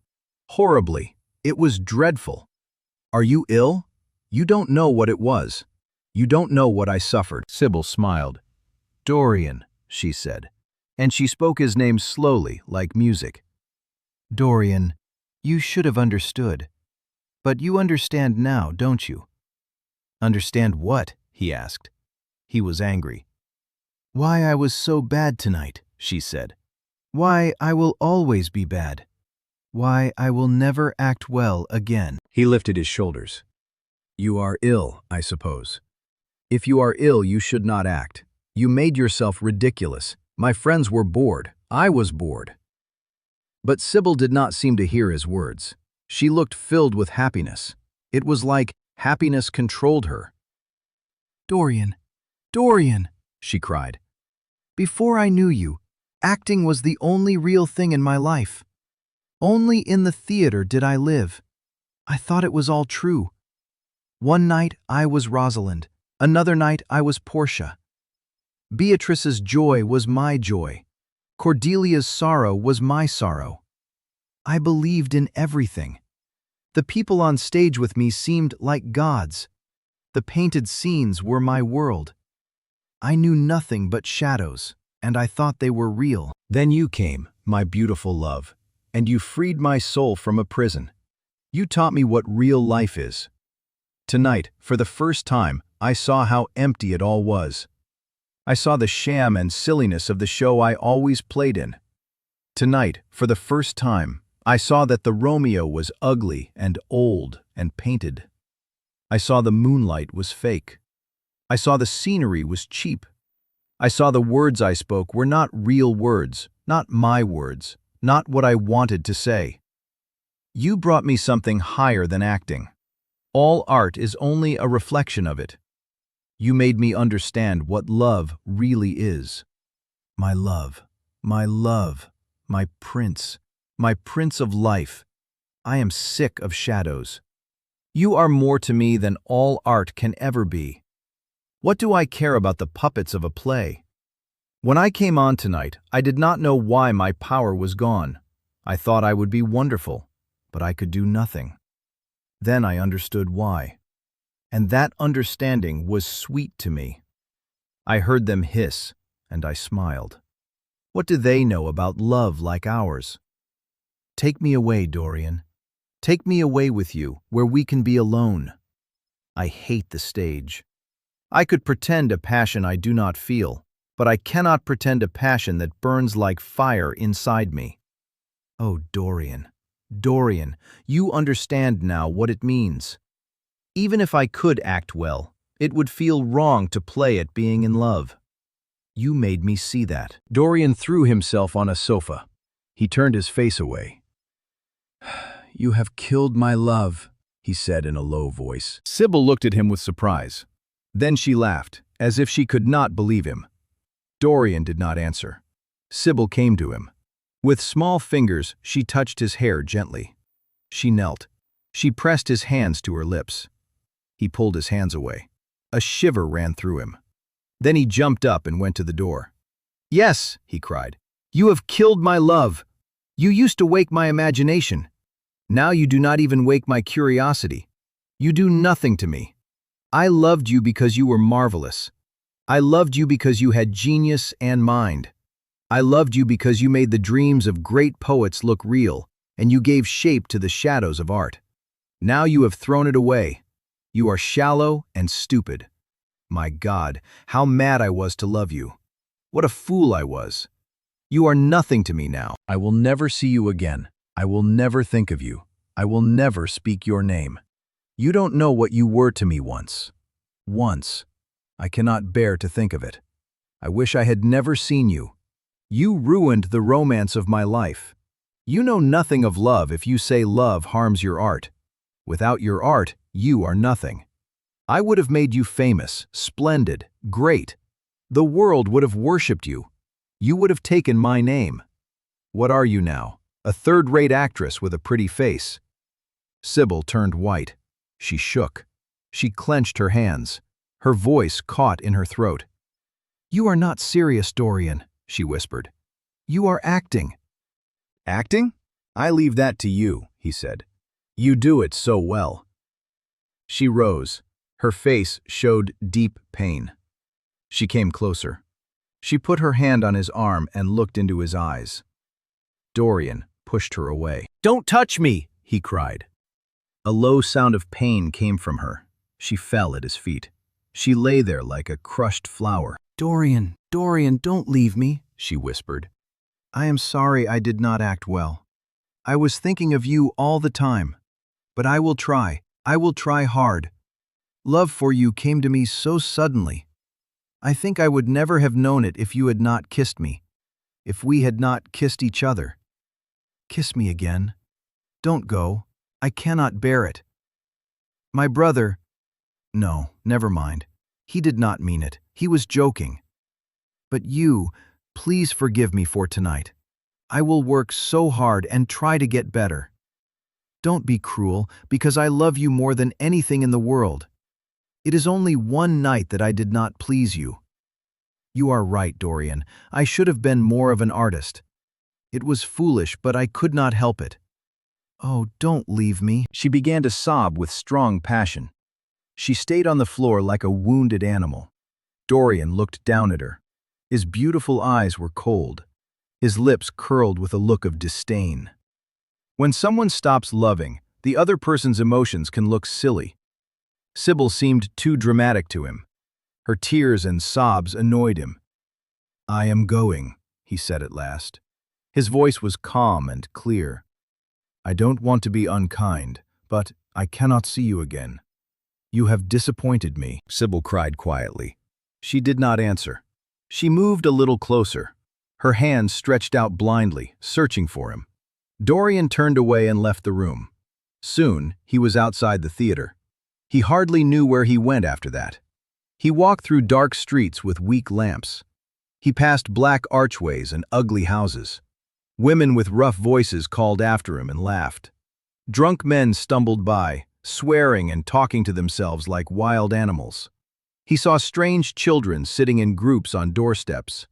"Horribly. It was dreadful. Are you ill? You don't know what it was. You don't know what I suffered." Sybil smiled. "Dorian," she said, and she spoke his name slowly, like music. "Dorian, you should have understood. But you understand now, don't you?" "Understand what?" he asked. He was angry. "Why I was so bad tonight," she said. "Why I will always be bad. Why I will never act well again." He lifted his shoulders. "You are ill, I suppose. If you are ill, you should not act. You made yourself ridiculous. My friends were bored. I was bored." But Sybil did not seem to hear his words. She looked filled with happiness. It was like happiness controlled her. "Dorian, Dorian," she cried. "Before I knew you, acting was the only real thing in my life. Only in the theater did I live. I thought it was all true. One night I was Rosalind. Another night I was Portia. Beatrice's joy was my joy. Cordelia's sorrow was my sorrow. I believed in everything. The people on stage with me seemed like gods. The painted scenes were my world. I knew nothing but shadows, and I thought they were real. Then you came, my beautiful love, and you freed my soul from a prison. You taught me what real life is. Tonight, for the first time, I saw how empty it all was. I saw the sham and silliness of the show I always played in. Tonight, for the first time, I saw that the Romeo was ugly and old and painted. I saw the moonlight was fake. I saw the scenery was cheap. I saw the words I spoke were not real words, not my words, not what I wanted to say. You brought me something higher than acting. All art is only a reflection of it. You made me understand what love really is. My love, my love, my prince of life. I am sick of shadows. You are more to me than all art can ever be. What do I care about the puppets of a play? When I came on tonight, I did not know why my power was gone. I thought I would be wonderful, but I could do nothing. Then I understood why. And that understanding was sweet to me. I heard them hiss, and I smiled. What do they know about love like ours? Take me away, Dorian. Take me away with you, where we can be alone. I hate the stage. I could pretend a passion I do not feel, but I cannot pretend a passion that burns like fire inside me. Oh, Dorian, Dorian, you understand now what it means. Even if I could act well, it would feel wrong to play at being in love. You made me see that. Dorian threw himself on a sofa. He turned his face away. You have killed my love, he said in a low voice. Sybil looked at him with surprise. Then she laughed, as if she could not believe him. Dorian did not answer. Sybil came to him. With small fingers, she touched his hair gently. She knelt. She pressed his hands to her lips. He pulled his hands away. A shiver ran through him. Then he jumped up and went to the door. "Yes," he cried. "You have killed my love. You used to wake my imagination. Now you do not even wake my curiosity. You do nothing to me. I loved you because you were marvelous. I loved you because you had genius and mind. I loved you because you made the dreams of great poets look real, and you gave shape to the shadows of art. Now you have thrown it away. You are shallow and stupid. My God, how mad I was to love you. What a fool I was. You are nothing to me now. I will never see you again. I will never think of you. I will never speak your name. You don't know what you were to me once. Once. I cannot bear to think of it. I wish I had never seen you. You ruined the romance of my life. You know nothing of love if you say love harms your art. Without your art, you are nothing. I would have made you famous, splendid, great. The world would have worshipped you. You would have taken my name. What are you now? A third-rate actress with a pretty face." Sybil turned white. She shook. She clenched her hands. Her voice caught in her throat. "You are not serious, Dorian," she whispered. "You are acting." "Acting? I leave that to you," he said. "You do it so well." She rose. Her face showed deep pain. She came closer. She put her hand on his arm and looked into his eyes. Dorian pushed her away. "Don't touch me!" he cried. A low sound of pain came from her. She fell at his feet. She lay there like a crushed flower. "Dorian, Dorian, don't leave me," she whispered. "I am sorry I did not act well. I was thinking of you all the time. But I will try hard. Love for you came to me so suddenly. I think I would never have known it if you had not kissed me, if we had not kissed each other. Kiss me again. Don't go. I cannot bear it. My brother—" "No, never mind. He did not mean it. He was joking. But you, please forgive me for tonight. I will work so hard and try to get better. Don't be cruel, because I love you more than anything in the world. It is only one night that I did not please you. You are right, Dorian. I should have been more of an artist. It was foolish, but I could not help it. Oh, don't leave me." She began to sob with strong passion. She stayed on the floor like a wounded animal. Dorian looked down at her. His beautiful eyes were cold. His lips curled with a look of disdain. When someone stops loving, the other person's emotions can look silly. Sybil seemed too dramatic to him. Her tears and sobs annoyed him. "I am going," he said at last. His voice was calm and clear. "I don't want to be unkind, but I cannot see you again. You have disappointed me," Sybil cried quietly. She did not answer. She moved a little closer. Her hands stretched out blindly, searching for him. Dorian turned away and left the room. Soon, he was outside the theater. He hardly knew where he went after that. He walked through dark streets with weak lamps. He passed black archways and ugly houses. Women with rough voices called after him and laughed. Drunk men stumbled by, swearing and talking to themselves like wild animals. He saw strange children sitting in groups on doorsteps.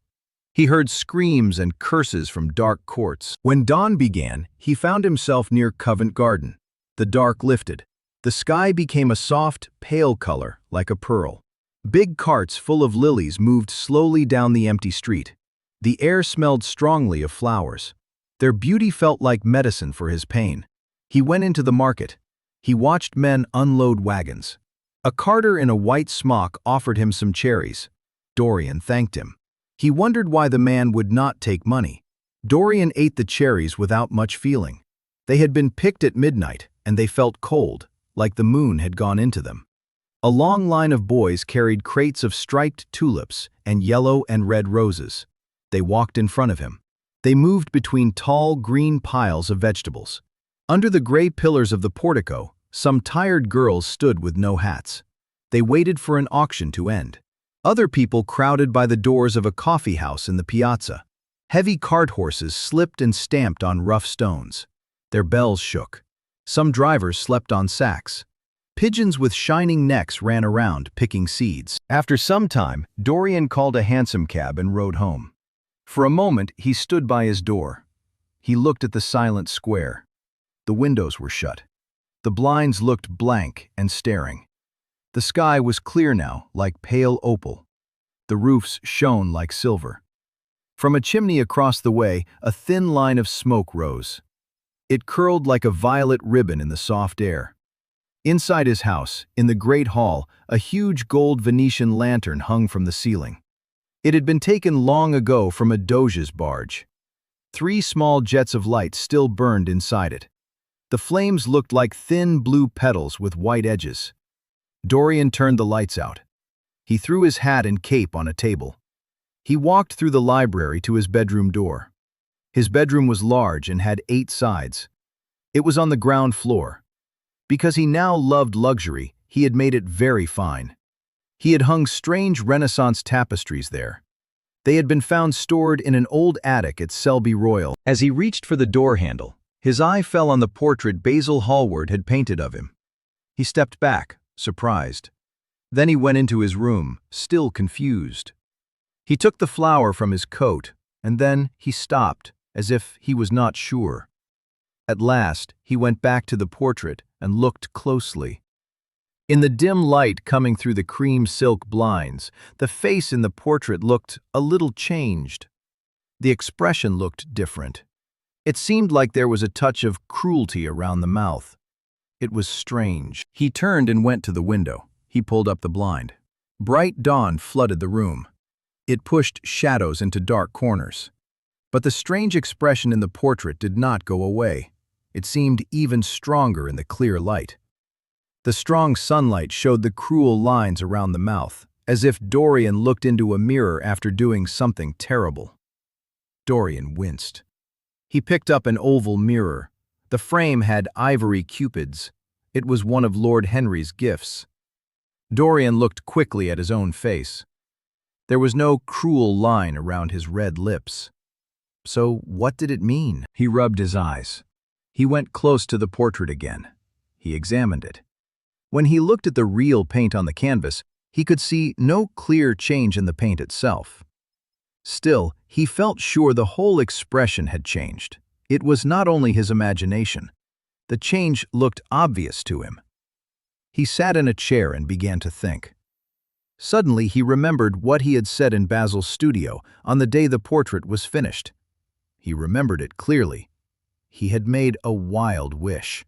He heard screams and curses from dark courts. When dawn began, he found himself near Covent Garden. The dark lifted. The sky became a soft, pale color, like a pearl. Big carts full of lilies moved slowly down the empty street. The air smelled strongly of flowers. Their beauty felt like medicine for his pain. He went into the market. He watched men unload wagons. A carter in a white smock offered him some cherries. Dorian thanked him. He wondered why the man would not take money. Dorian ate the cherries without much feeling. They had been picked at midnight, and they felt cold, like the moon had gone into them. A long line of boys carried crates of striped tulips and yellow and red roses. They walked in front of him. They moved between tall, green piles of vegetables. Under the gray pillars of the portico, some tired girls stood with no hats. They waited for an auction to end. Other people crowded by the doors of a coffee house in the piazza. Heavy cart horses slipped and stamped on rough stones. Their bells shook. Some drivers slept on sacks. Pigeons with shining necks ran around, picking seeds. After some time, Dorian called a hansom cab and rode home. For a moment, he stood by his door. He looked at the silent square. The windows were shut. The blinds looked blank and staring. The sky was clear now, like pale opal. The roofs shone like silver. From a chimney across the way, a thin line of smoke rose. It curled like a violet ribbon in the soft air. Inside his house, in the great hall, a huge gold Venetian lantern hung from the ceiling. It had been taken long ago from a Doge's barge. 3 small jets of light still burned inside it. The flames looked like thin blue petals with white edges. Dorian turned the lights out. He threw his hat and cape on a table. He walked through the library to his bedroom door. His bedroom was large and had 8 sides. It was on the ground floor. Because he now loved luxury, he had made it very fine. He had hung strange Renaissance tapestries there. They had been found stored in an old attic at Selby Royal. As he reached for the door handle, his eye fell on the portrait Basil Hallward had painted of him. He stepped back, surprised. Then he went into his room, still confused. He took the flower from his coat, and then he stopped, as if he was not sure. At last, he went back to the portrait and looked closely. In the dim light coming through the cream silk blinds, the face in the portrait looked a little changed. The expression looked different. It seemed like there was a touch of cruelty around the mouth. It was strange. He turned and went to the window. He pulled up the blind. Bright dawn flooded the room. It pushed shadows into dark corners. But the strange expression in the portrait did not go away. It seemed even stronger in the clear light. The strong sunlight showed the cruel lines around the mouth, as if Dorian looked into a mirror after doing something terrible. Dorian winced. He picked up an oval mirror. The frame had ivory cupids. It was one of Lord Henry's gifts. Dorian looked quickly at his own face. There was no cruel line around his red lips. So what did it mean? He rubbed his eyes. He went close to the portrait again. He examined it. When he looked at the real paint on the canvas, he could see no clear change in the paint itself. Still, he felt sure the whole expression had changed. It was not only his imagination. The change looked obvious to him. He sat in a chair and began to think. Suddenly, he remembered what he had said in Basil's studio on the day the portrait was finished. He remembered it clearly. He had made a wild wish.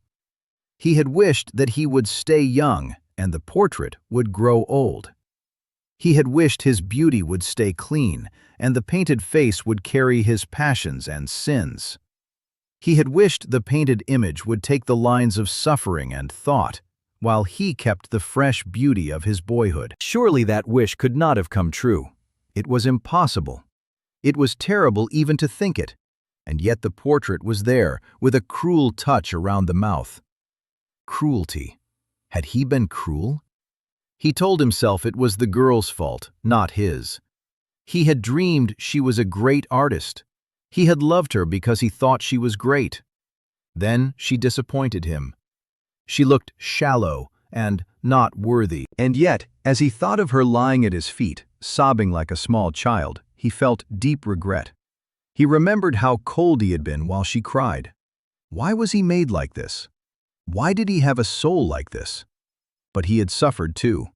He had wished that he would stay young and the portrait would grow old. He had wished his beauty would stay clean and the painted face would carry his passions and sins. He had wished the painted image would take the lines of suffering and thought, while he kept the fresh beauty of his boyhood. Surely that wish could not have come true. It was impossible. It was terrible even to think it. And yet the portrait was there, with a cruel touch around the mouth. Cruelty. Had he been cruel? He told himself it was the girl's fault, not his. He had dreamed she was a great artist. He had loved her because he thought she was great. Then she disappointed him. She looked shallow and not worthy. And yet, as he thought of her lying at his feet, sobbing like a small child, he felt deep regret. He remembered how cold he had been while she cried. Why was he made like this? Why did he have a soul like this? But he had suffered too.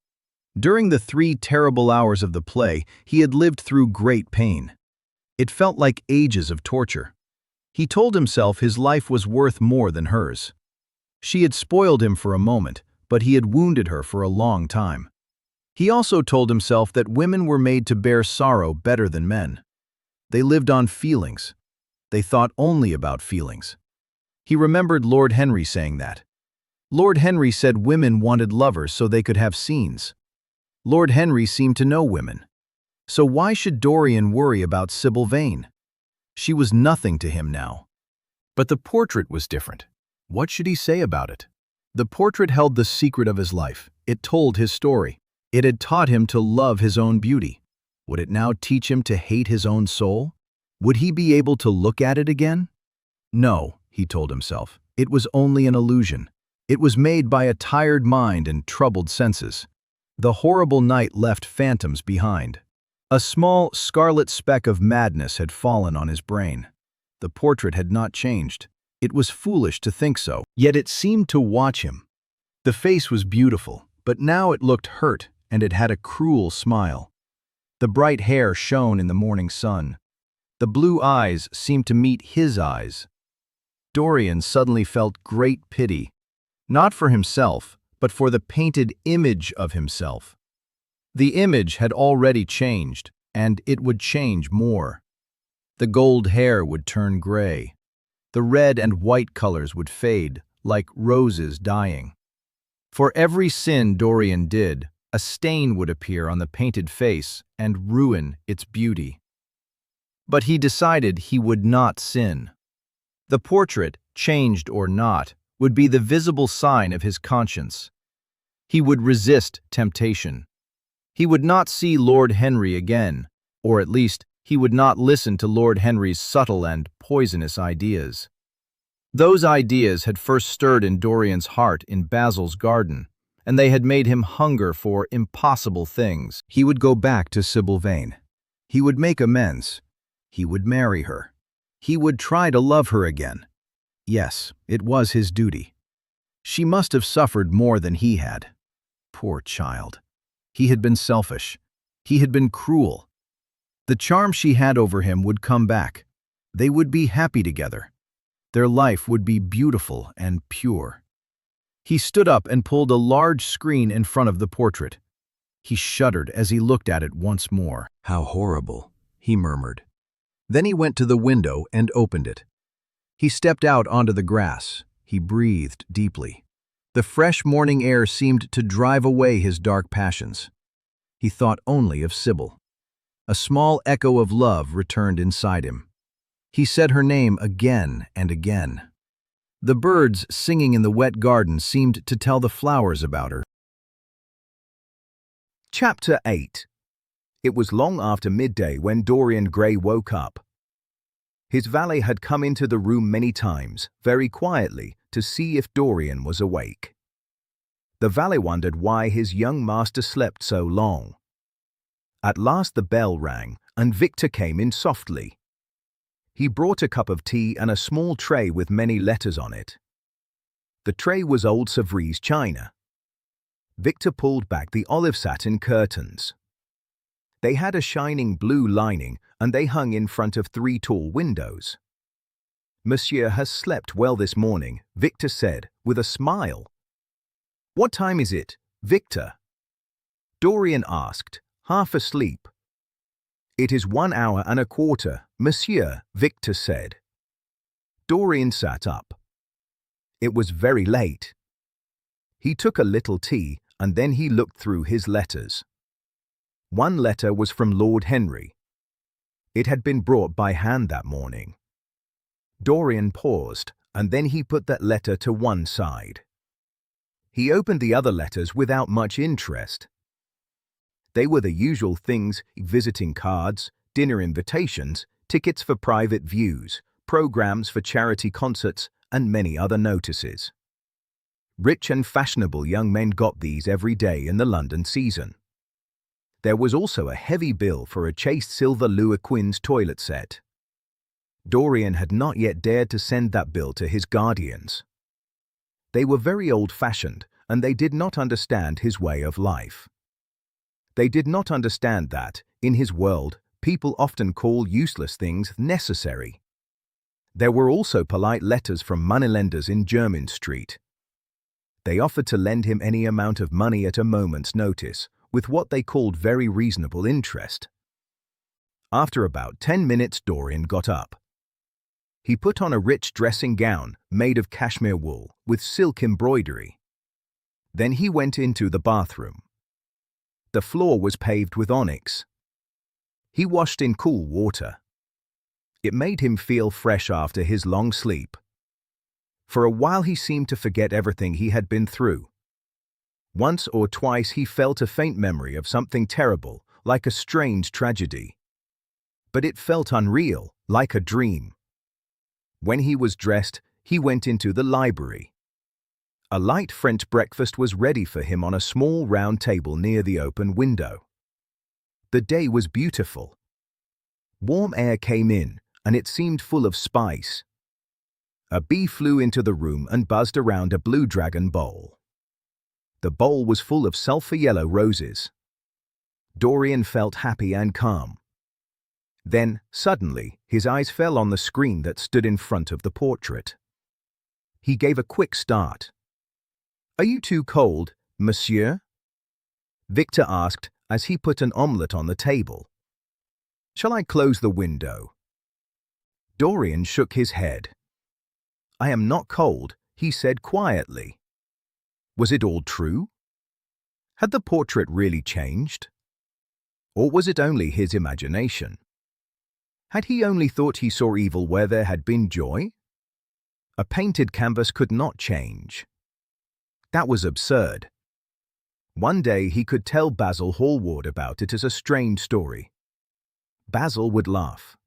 During the 3 terrible hours of the play, he had lived through great pain. It felt like ages of torture. He told himself his life was worth more than hers. She had spoiled him for a moment, but he had wounded her for a long time. He also told himself that women were made to bear sorrow better than men. They lived on feelings. They thought only about feelings. He remembered Lord Henry saying that. Lord Henry said women wanted lovers so they could have scenes. Lord Henry seemed to know women. So why should Dorian worry about Sybil Vane? She was nothing to him now. But the portrait was different. What should he say about it? The portrait held the secret of his life. It told his story. It had taught him to love his own beauty. Would it now teach him to hate his own soul? Would he be able to look at it again? No, he told himself. It was only an illusion. It was made by a tired mind and troubled senses. The horrible night left phantoms behind. A small, scarlet speck of madness had fallen on his brain. The portrait had not changed. It was foolish to think so, yet it seemed to watch him. The face was beautiful, but now it looked hurt, and it had a cruel smile. The bright hair shone in the morning sun. The blue eyes seemed to meet his eyes. Dorian suddenly felt great pity, not for himself, but for the painted image of himself. The image had already changed, and it would change more. The gold hair would turn gray. The red and white colors would fade, like roses dying. For every sin Dorian did, a stain would appear on the painted face and ruin its beauty. But he decided he would not sin. The portrait, changed or not, would be the visible sign of his conscience. He would resist temptation. He would not see Lord Henry again, or at least he would not listen to Lord Henry's subtle and poisonous ideas. Those ideas had first stirred in Dorian's heart in Basil's garden, and they had made him hunger for impossible things. He would go back to Sybil Vane. He would make amends. He would marry her. He would try to love her again. Yes, it was his duty. She must have suffered more than he had. Poor child. He had been selfish. He had been cruel. The charm she had over him would come back. They would be happy together. Their life would be beautiful and pure. He stood up and pulled a large screen in front of the portrait. He shuddered as he looked at it once more. "How horrible," he murmured. Then he went to the window and opened it. He stepped out onto the grass. He breathed deeply. The fresh morning air seemed to drive away his dark passions. He thought only of Sybil. A small echo of love returned inside him. He said her name again and again. The birds singing in the wet garden seemed to tell the flowers about her. Chapter 8. It was long after midday when Dorian Gray woke up. His valet had come into the room many times, very quietly, to see if Dorian was awake. The valet wondered why his young master slept so long. At last the bell rang, and Victor came in softly. He brought a cup of tea and a small tray with many letters on it. The tray was old Sevres china. Victor pulled back the olive satin curtains. They had a shining blue lining, and they hung in front of 3 tall windows. "Monsieur has slept well this morning," Victor said, with a smile. "What time is it, Victor?" Dorian asked, half asleep. "It is 1 hour and a quarter, monsieur," Victor said. Dorian sat up. It was very late. He took a little tea, and then he looked through his letters. One letter was from Lord Henry. It had been brought by hand that morning. Dorian paused, and then he put that letter to one side. He opened the other letters without much interest. They were the usual things: visiting cards, dinner invitations, tickets for private views, programs for charity concerts, and many other notices. Rich and fashionable young men got these every day in the London season. There was also a heavy bill for a chased silver Louis Quinze toilet set. Dorian had not yet dared to send that bill to his guardians. They were very old-fashioned, and they did not understand his way of life. They did not understand that, in his world, people often call useless things necessary. There were also polite letters from moneylenders in Jermyn Street. They offered to lend him any amount of money at a moment's notice, with what they called very reasonable interest. After about 10 minutes, Dorian got up. He put on a rich dressing gown made of cashmere wool with silk embroidery. Then he went into the bathroom. The floor was paved with onyx. He washed in cool water. It made him feel fresh after his long sleep. For a while he seemed to forget everything he had been through. Once or twice he felt a faint memory of something terrible, like a strange tragedy. But it felt unreal, like a dream. When he was dressed, He went into the library. A light French breakfast was ready for him on a small round table near the open window. The day was beautiful. Warm air came in, and it seemed full of spice. A bee flew into the room and buzzed around a blue dragon bowl. The bowl was full of sulphur-yellow roses. Dorian felt happy and calm. Then, suddenly, his eyes fell on the screen that stood in front of the portrait. He gave a quick start. "Are you too cold, monsieur?" Victor asked as he put an omelette on the table. "Shall I close the window?" Dorian shook his head. "I am not cold," he said quietly. Was it all true? Had the portrait really changed? Or was it only his imagination? Had he only thought he saw evil where there had been joy? A painted canvas could not change. That was absurd. One day he could tell Basil Hallward about it as a strange story. Basil would laugh.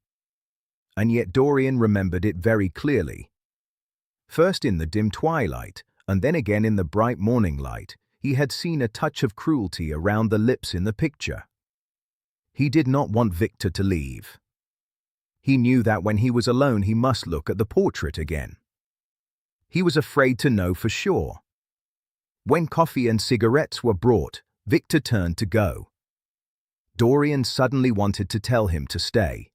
And yet Dorian remembered it very clearly. First in the dim twilight, and then again in the bright morning light, he had seen a touch of cruelty around the lips in the picture. He did not want Victor to leave. He knew that when he was alone he must look at the portrait again. He was afraid to know for sure. When coffee and cigarettes were brought, Victor turned to go. Dorian suddenly wanted to tell him to stay.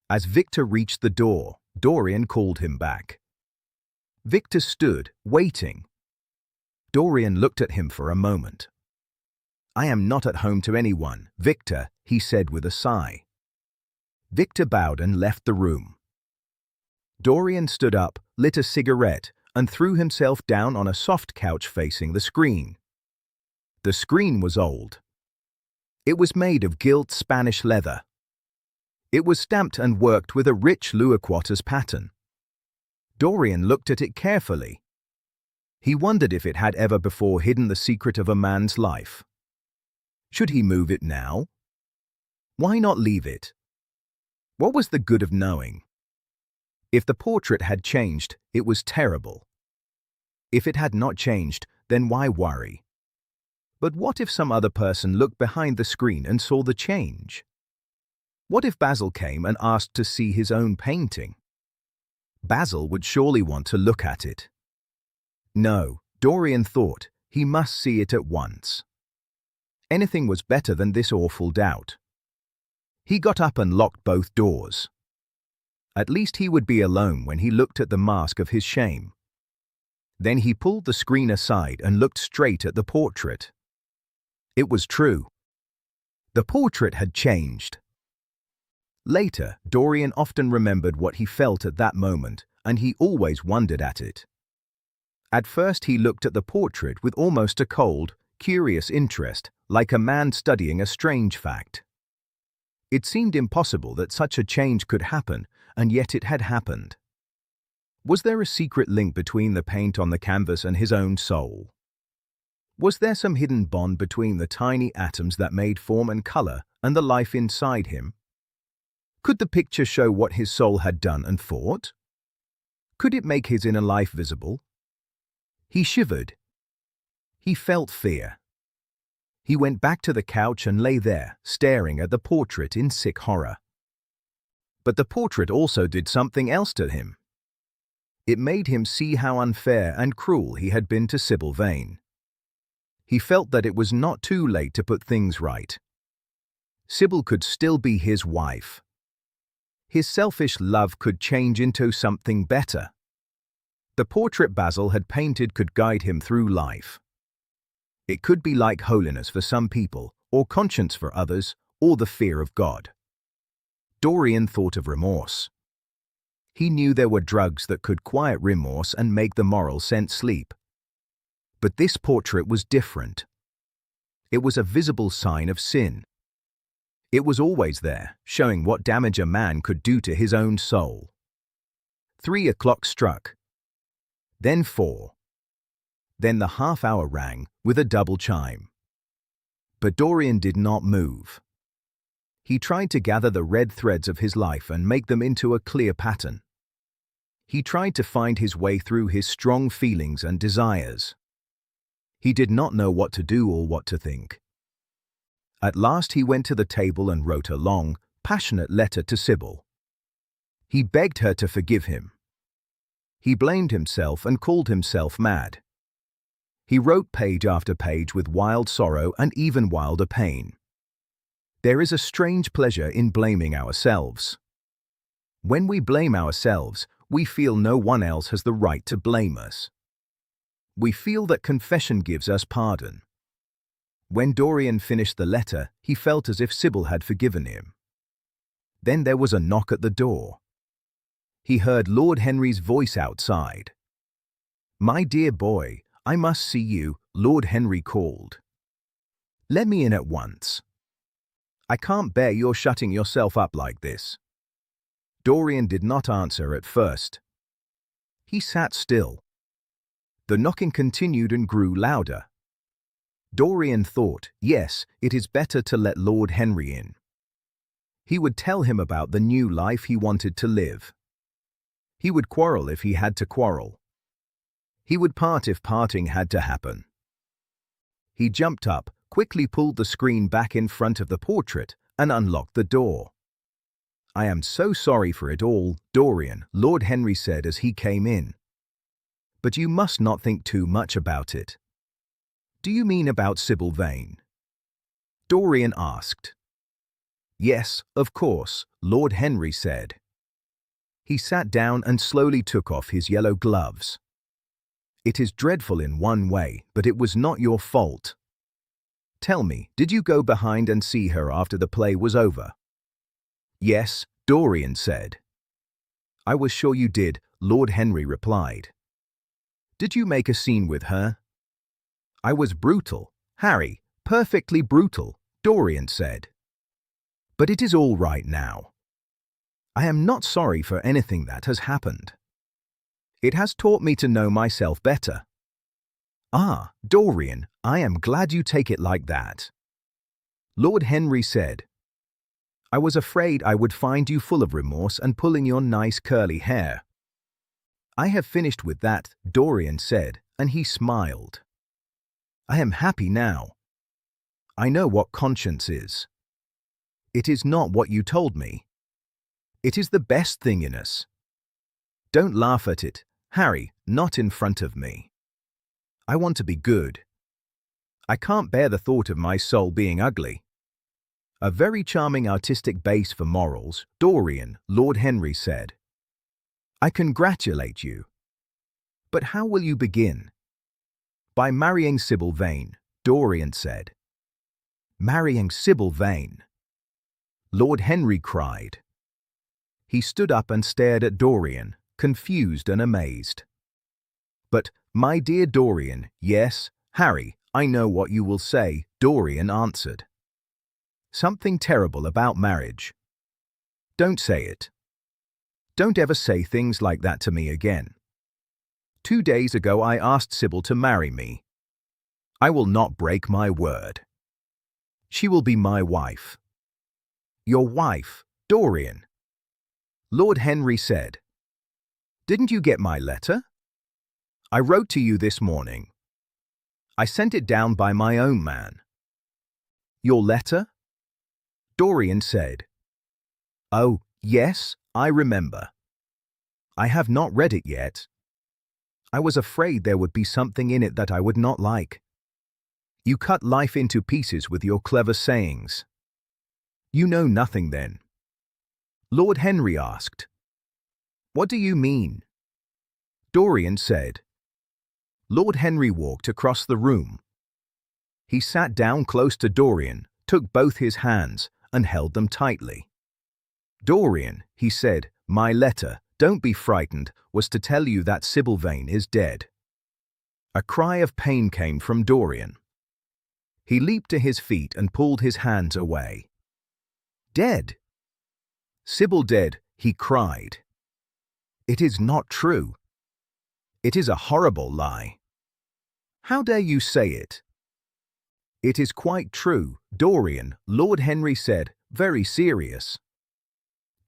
As Victor reached the door, Dorian called him back. Victor stood, waiting. Dorian looked at him for a moment. "I am not at home to anyone, Victor," he said with a sigh. Victor bowed and left the room. Dorian stood up, lit a cigarette, and threw himself down on a soft couch facing the screen. The screen was old. It was made of gilt Spanish leather. It was stamped and worked with a rich Louis Quatorze pattern. Dorian looked at it carefully. He wondered if it had ever before hidden the secret of a man's life. Should he move it now? Why not leave it? What was the good of knowing? If the portrait had changed, it was terrible. If it had not changed, then why worry? But what if some other person looked behind the screen and saw the change? What if Basil came and asked to see his own painting? Basil would surely want to look at it. No, Dorian thought, he must see it at once. Anything was better than this awful doubt. He got up and locked both doors. At least he would be alone when he looked at the mask of his shame. Then he pulled the screen aside and looked straight at the portrait. It was true. The portrait had changed. Later, Dorian often remembered what he felt at that moment, and he always wondered at it. At first he looked at the portrait with almost a cold, curious interest, like a man studying a strange fact. It seemed impossible that such a change could happen, and yet it had happened. Was there a secret link between the paint on the canvas and his own soul? Was there some hidden bond between the tiny atoms that made form and color and the life inside him? Could the picture show what his soul had done and thought? Could it make his inner life visible? He shivered. He felt fear. He went back to the couch and lay there, staring at the portrait in sick horror. But the portrait also did something else to him. It made him see how unfair and cruel he had been to Sybil Vane. He felt that it was not too late to put things right. Sybil could still be his wife. His selfish love could change into something better. The portrait Basil had painted could guide him through life. It could be like holiness for some people, or conscience for others, or the fear of God. Dorian thought of remorse. He knew there were drugs that could quiet remorse and make the moral sense sleep. But this portrait was different. It was a visible sign of sin. It was always there, showing what damage a man could do to his own soul. 3 o'clock struck. Then 4. Then the half-hour rang with a double chime. But Dorian did not move. He tried to gather the red threads of his life and make them into a clear pattern. He tried to find his way through his strong feelings and desires. He did not know what to do or what to think. At last he went to the table and wrote a long, passionate letter to Sybil. He begged her to forgive him. He blamed himself and called himself mad. He wrote page after page with wild sorrow and even wilder pain. There is a strange pleasure in blaming ourselves. When we blame ourselves, we feel no one else has the right to blame us. We feel that confession gives us pardon. When Dorian finished the letter, he felt as if Sybil had forgiven him. Then there was a knock at the door. He heard Lord Henry's voice outside. "My dear boy, I must see you," Lord Henry called. "Let me in at once. I can't bear your shutting yourself up like this." Dorian did not answer at first. He sat still. The knocking continued and grew louder. Dorian thought, yes, it is better to let Lord Henry in. He would tell him about the new life he wanted to live. He would quarrel if he had to quarrel. He would part if parting had to happen. He jumped up, quickly pulled the screen back in front of the portrait, and unlocked the door. "I am so sorry for it all, Dorian," Lord Henry said as he came in. "But you must not think too much about it." "Do you mean about Sybil Vane?" Dorian asked. "Yes, of course," Lord Henry said. He sat down and slowly took off his yellow gloves. "It is dreadful in one way, but it was not your fault. Tell me, did you go behind and see her after the play was over?" "Yes," Dorian said. "I was sure you did," Lord Henry replied. "Did you make a scene with her?" "I was brutal, Harry, perfectly brutal," Dorian said. "But it is all right now. I am not sorry for anything that has happened. It has taught me to know myself better." "Ah, Dorian, I am glad you take it like that." Lord Henry said. "I was afraid I would find you full of remorse and pulling your nice curly hair." "I have finished with that," Dorian said, and he smiled. "I am happy now. I know what conscience is. It is not what you told me. It is the best thing in us. Don't laugh at it, Harry, not in front of me. I want to be good. I can't bear the thought of my soul being ugly." "A very charming artistic base for morals, Dorian," Lord Henry said. "I congratulate you. But how will you begin?" "By marrying Sybil Vane," Dorian said. "Marrying Sybil Vane?" Lord Henry cried. He stood up and stared at Dorian, confused and amazed. "But, my dear Dorian, yes, Harry, I know what you will say," Dorian answered. "Something terrible about marriage. Don't say it. Don't ever say things like that to me again. 2 days ago I asked Sybil to marry me. I will not break my word. She will be my wife." "Your wife, Dorian?" Lord Henry said. "Didn't you get my letter? I wrote to you this morning. I sent it down by my own man." "Your letter?" Dorian said. "Oh, yes, I remember. I have not read it yet. I was afraid there would be something in it that I would not like. You cut life into pieces with your clever sayings. You know nothing then." Lord Henry asked. "What do you mean?" Dorian said. Lord Henry walked across the room. He sat down close to Dorian, took both his hands, and held them tightly. "Dorian," he said, "my letter, don't be frightened, was to tell you that Sybil Vane is dead." A cry of pain came from Dorian. He leaped to his feet and pulled his hands away. "Dead? Sybil dead?" he cried. "It is not true. It is a horrible lie. How dare you say it?" "It is quite true, Dorian," Lord Henry said, very serious.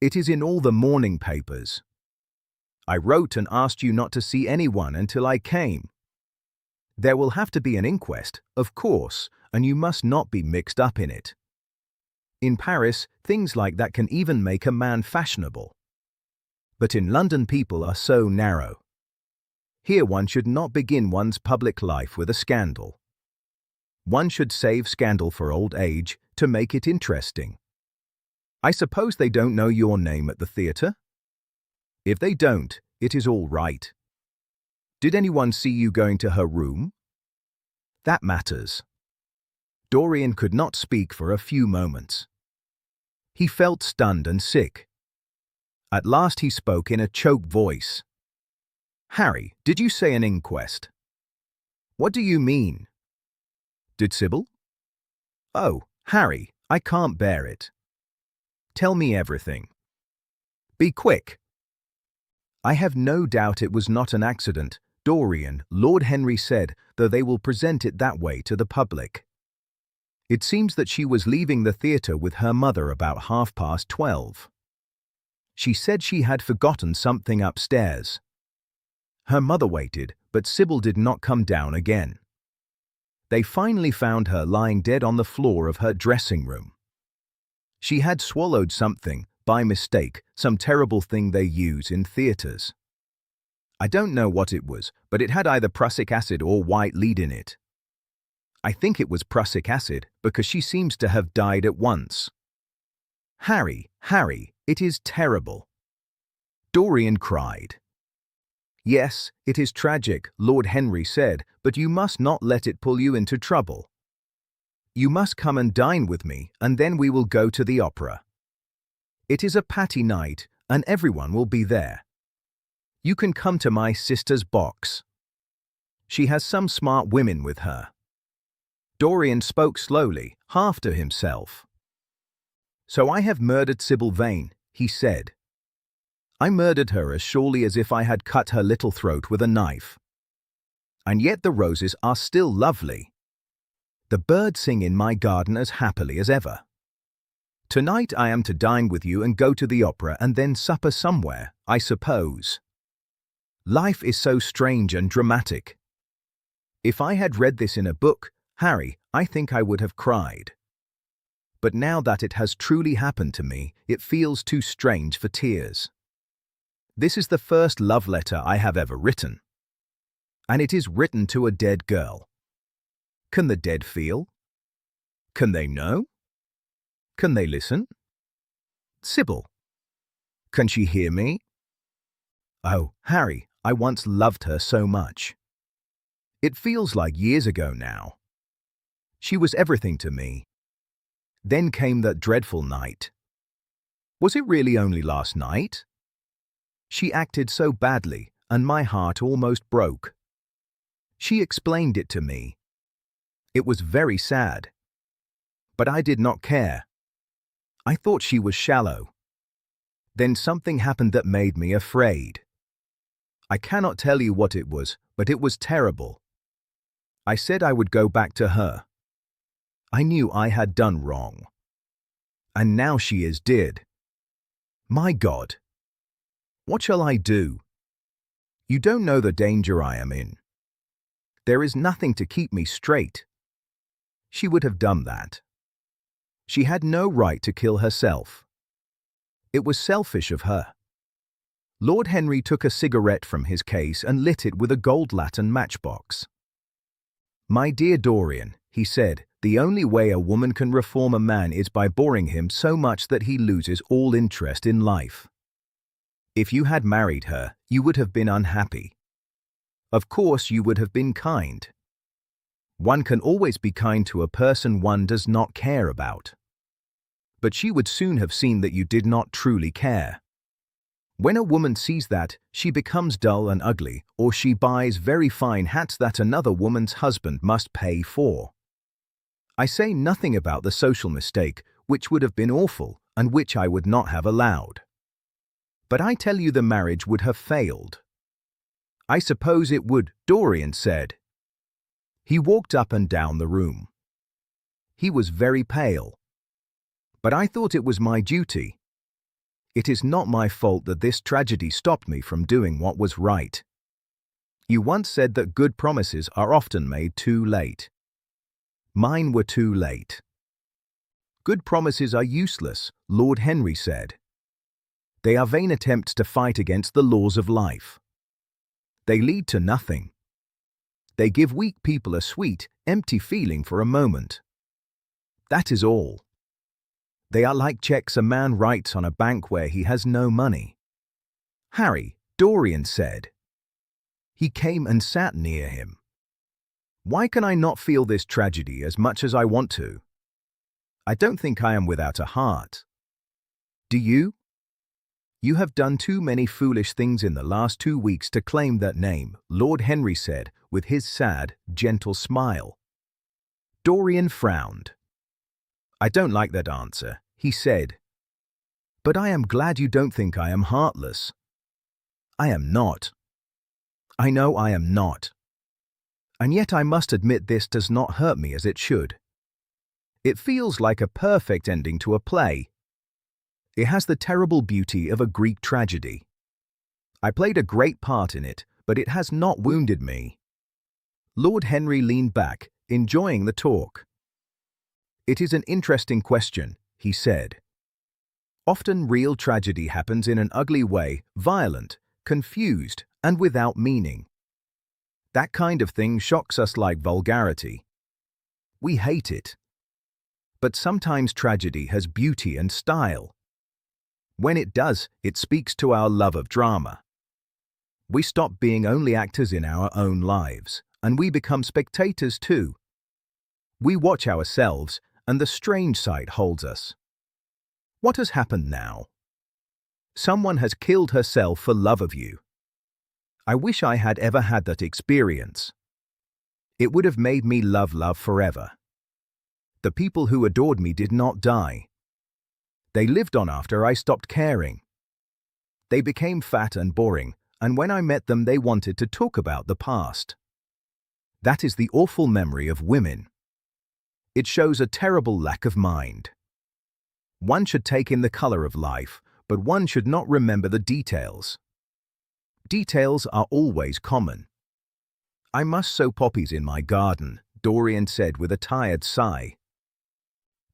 "It is in all the morning papers. I wrote and asked you not to see anyone until I came. There will have to be an inquest, of course, and you must not be mixed up in it. In Paris, things like that can even make a man fashionable. But in London, people are so narrow. Here one should not begin one's public life with a scandal. One should save scandal for old age to make it interesting. I suppose they don't know your name at the theatre? If they don't, it is all right. Did anyone see you going to her room? That matters. Dorian could not speak for a few moments. He felt stunned and sick. At last he spoke in a choked voice. Harry, did you say an inquest? What do you mean? Did Sybil? Oh, Harry, I can't bear it. Tell me everything. Be quick. I have no doubt it was not an accident, Dorian, Lord Henry said, though they will present it that way to the public. It seems that she was leaving the theatre with her mother about 12:30. She said she had forgotten something upstairs. Her mother waited, but Sybil did not come down again. They finally found her lying dead on the floor of her dressing room. She had swallowed something, by mistake, some terrible thing they use in theatres. I don't know what it was, but it had either prussic acid or white lead in it. I think it was prussic acid, because she seems to have died at once. Harry, it is terrible. Dorian cried. Yes, it is tragic, Lord Henry said, but you must not let it pull you into trouble. You must come and dine with me, and then we will go to the opera. It is a patty night, and everyone will be there. You can come to my sister's box. She has some smart women with her. Dorian spoke slowly, half to himself. So I have murdered Sybil Vane, he said. I murdered her as surely as if I had cut her little throat with a knife. And yet the roses are still lovely. The birds sing in my garden as happily as ever. Tonight I am to dine with you and go to the opera and then supper somewhere, I suppose. Life is so strange and dramatic. If I had read this in a book, Harry, I think I would have cried. But now that it has truly happened to me, it feels too strange for tears. This is the first love letter I have ever written. And it is written to a dead girl. Can the dead feel? Can they know? Can they listen? Sybil. Can she hear me? Oh, Harry, I once loved her so much. It feels like years ago now. She was everything to me. Then came that dreadful night. Was it really only last night? She acted so badly, and my heart almost broke. She explained it to me. It was very sad. But I did not care. I thought she was shallow. Then something happened that made me afraid. I cannot tell you what it was, but it was terrible. I said I would go back to her. I knew I had done wrong. And now she is dead. My God! What shall I do? You don't know the danger I am in. There is nothing to keep me straight. She would have done that. She had no right to kill herself. It was selfish of her. Lord Henry took a cigarette from his case and lit it with a gold latten matchbox. My dear Dorian, he said, the only way a woman can reform a man is by boring him so much that he loses all interest in life. If you had married her, you would have been unhappy. Of course, you would have been kind. One can always be kind to a person one does not care about. But she would soon have seen that you did not truly care. When a woman sees that, she becomes dull and ugly, or she buys very fine hats that another woman's husband must pay for. I say nothing about the social mistake, which would have been awful, and which I would not have allowed. But I tell you the marriage would have failed. I suppose it would, Dorian said. He walked up and down the room. He was very pale. But I thought it was my duty. It is not my fault that this tragedy stopped me from doing what was right. You once said that good promises are often made too late. Mine were too late. Good promises are useless, Lord Henry said. They are vain attempts to fight against the laws of life. They lead to nothing. They give weak people a sweet, empty feeling for a moment. That is all. They are like checks a man writes on a bank where he has no money. Harry, Dorian said. He came and sat near him. Why can I not feel this tragedy as much as I want to? I don't think I am without a heart. Do you? You have done too many foolish things in the last 2 weeks to claim that name, Lord Henry said, with his sad, gentle smile. Dorian frowned. I don't like that answer, he said. But I am glad you don't think I am heartless. I am not. I know I am not. And yet I must admit this does not hurt me as it should. It feels like a perfect ending to a play. It has the terrible beauty of a Greek tragedy. I played a great part in it, but it has not wounded me. Lord Henry leaned back, enjoying the talk. It is an interesting question, he said. Often real tragedy happens in an ugly way, violent, confused, and without meaning. That kind of thing shocks us like vulgarity. We hate it. But sometimes tragedy has beauty and style. When it does, it speaks to our love of drama. We stop being only actors in our own lives, and we become spectators too. We watch ourselves, and the strange sight holds us. What has happened now? Someone has killed herself for love of you. I wish I had ever had that experience. It would have made me love forever. The people who adored me did not die. They lived on after I stopped caring. They became fat and boring, and when I met them they wanted to talk about the past. That is the awful memory of women. It shows a terrible lack of mind. One should take in the color of life, but one should not remember the details. Details are always common. I must sow poppies in my garden, Dorian said with a tired sigh.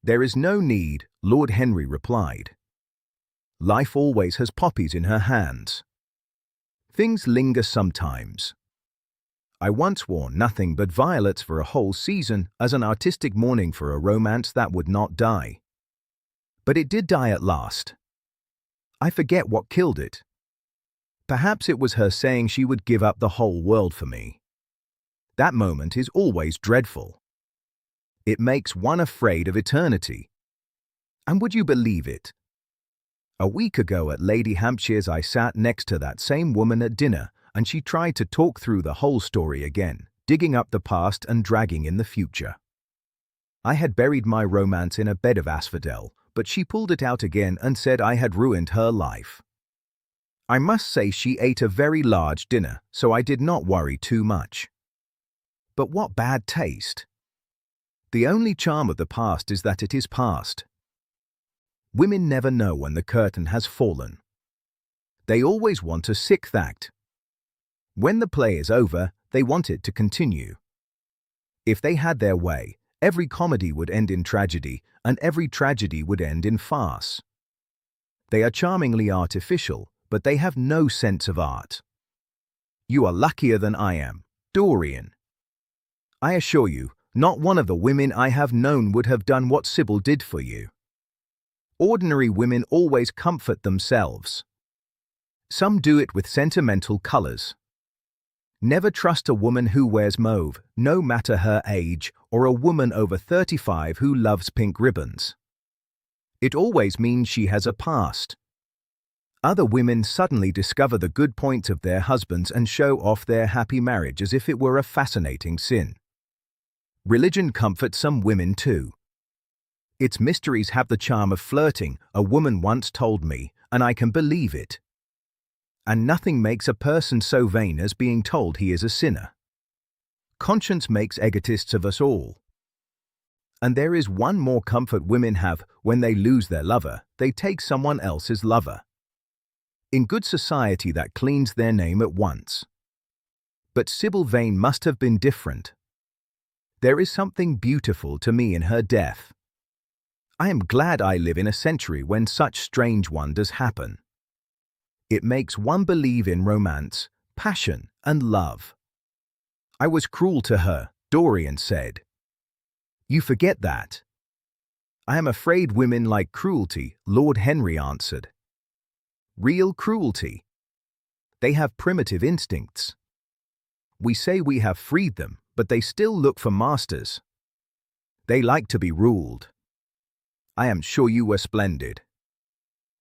There is no need, Lord Henry replied. Life always has poppies in her hands. Things linger sometimes. I once wore nothing but violets for a whole season as an artistic mourning for a romance that would not die. But it did die at last. I forget what killed it. Perhaps it was her saying she would give up the whole world for me. That moment is always dreadful. It makes one afraid of eternity. And would you believe it? A week ago at Lady Hampshire's I sat next to that same woman at dinner, and she tried to talk through the whole story again, digging up the past and dragging in the future. I had buried my romance in a bed of asphodel, but she pulled it out again and said I had ruined her life. I must say she ate a very large dinner, so I did not worry too much. But what bad taste! The only charm of the past is that it is past. Women never know when the curtain has fallen. They always want a sixth act. When the play is over, they want it to continue. If they had their way, every comedy would end in tragedy, and every tragedy would end in farce. They are charmingly artificial, but they have no sense of art. You are luckier than I am, Dorian. I assure you, not one of the women I have known would have done what Sybil did for you. Ordinary women always comfort themselves. Some do it with sentimental colors. Never trust a woman who wears mauve, no matter her age, or a woman over 35 who loves pink ribbons. It always means she has a past. Other women suddenly discover the good points of their husbands and show off their happy marriage as if it were a fascinating sin. Religion comforts some women too. Its mysteries have the charm of flirting, a woman once told me, and I can believe it. And nothing makes a person so vain as being told he is a sinner. Conscience makes egotists of us all. And there is one more comfort women have when they lose their lover, they take someone else's lover. In good society that cleans their name at once. But Sybil Vane must have been different. There is something beautiful to me in her death. I am glad I live in a century when such strange wonders happen. It makes one believe in romance, passion, and love. I was cruel to her, Dorian said. You forget that. I am afraid women like cruelty, Lord Henry answered. Real cruelty. They have primitive instincts. We say we have freed them, but they still look for masters. They like to be ruled. I am sure you were splendid.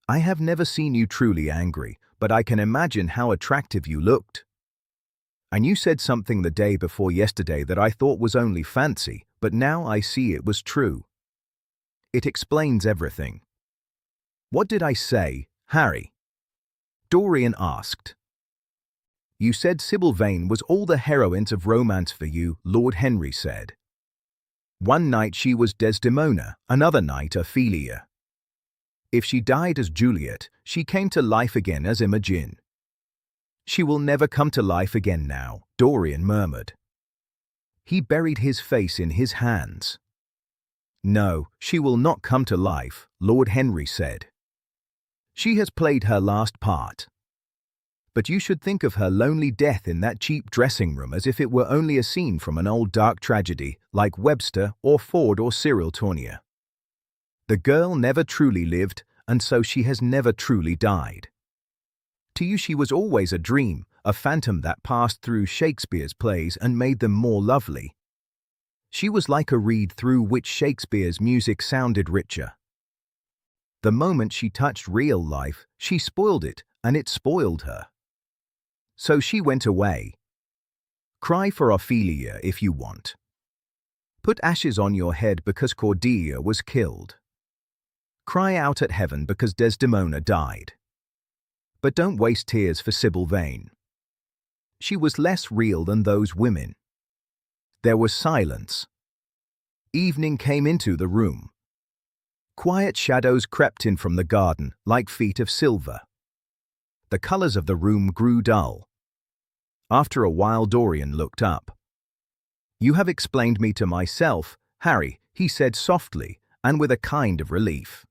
I have never seen you truly angry, but I can imagine how attractive you looked. And you said something the day before yesterday that I thought was only fancy, but now I see it was true. It explains everything. What did I say, Harry? Dorian asked. You said Sybil Vane was all the heroines of romance for you, Lord Henry said. One night she was Desdemona, another night Ophelia. If she died as Juliet, she came to life again as Imogen. She will never come to life again now, Dorian murmured. He buried his face in his hands. No, she will not come to life, Lord Henry said. She has played her last part. But you should think of her lonely death in that cheap dressing room as if it were only a scene from an old dark tragedy like Webster or Ford or Cyril Tourneur. The girl never truly lived, and so she has never truly died. To you she was always a dream, a phantom that passed through Shakespeare's plays and made them more lovely. She was like a reed through which Shakespeare's music sounded richer. The moment she touched real life, she spoiled it, and it spoiled her. So she went away. Cry for Ophelia if you want. Put ashes on your head because Cordelia was killed. Cry out at heaven because Desdemona died. But don't waste tears for Sybil Vane. She was less real than those women. There was silence. Evening came into the room. Quiet shadows crept in from the garden like feet of silver. The colors of the room grew dull. After a while Dorian looked up. You have explained me to myself, Harry, he said softly, and with a kind of relief.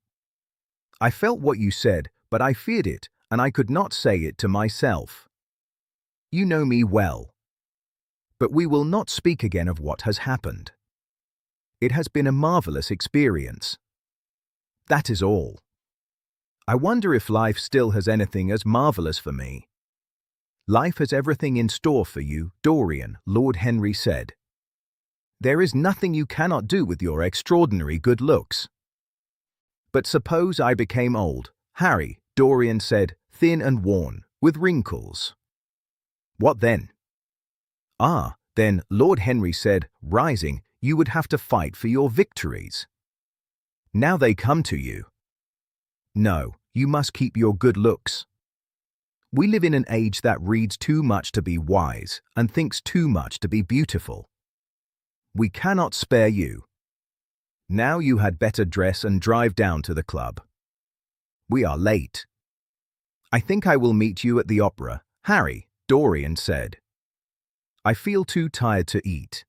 I felt what you said, but I feared it, and I could not say it to myself. You know me well. But we will not speak again of what has happened. It has been a marvelous experience. That is all. I wonder if life still has anything as marvelous for me. Life has everything in store for you, Dorian, Lord Henry said. There is nothing you cannot do with your extraordinary good looks. But suppose I became old, Harry, Dorian said, thin and worn, with wrinkles. What then? Ah, then, Lord Henry said, rising, you would have to fight for your victories. Now they come to you. No, you must keep your good looks. We live in an age that reads too much to be wise and thinks too much to be beautiful. We cannot spare you. Now you had better dress and drive down to the club. We are late. I think I will meet you at the opera, Harry, Dorian said. I feel too tired to eat.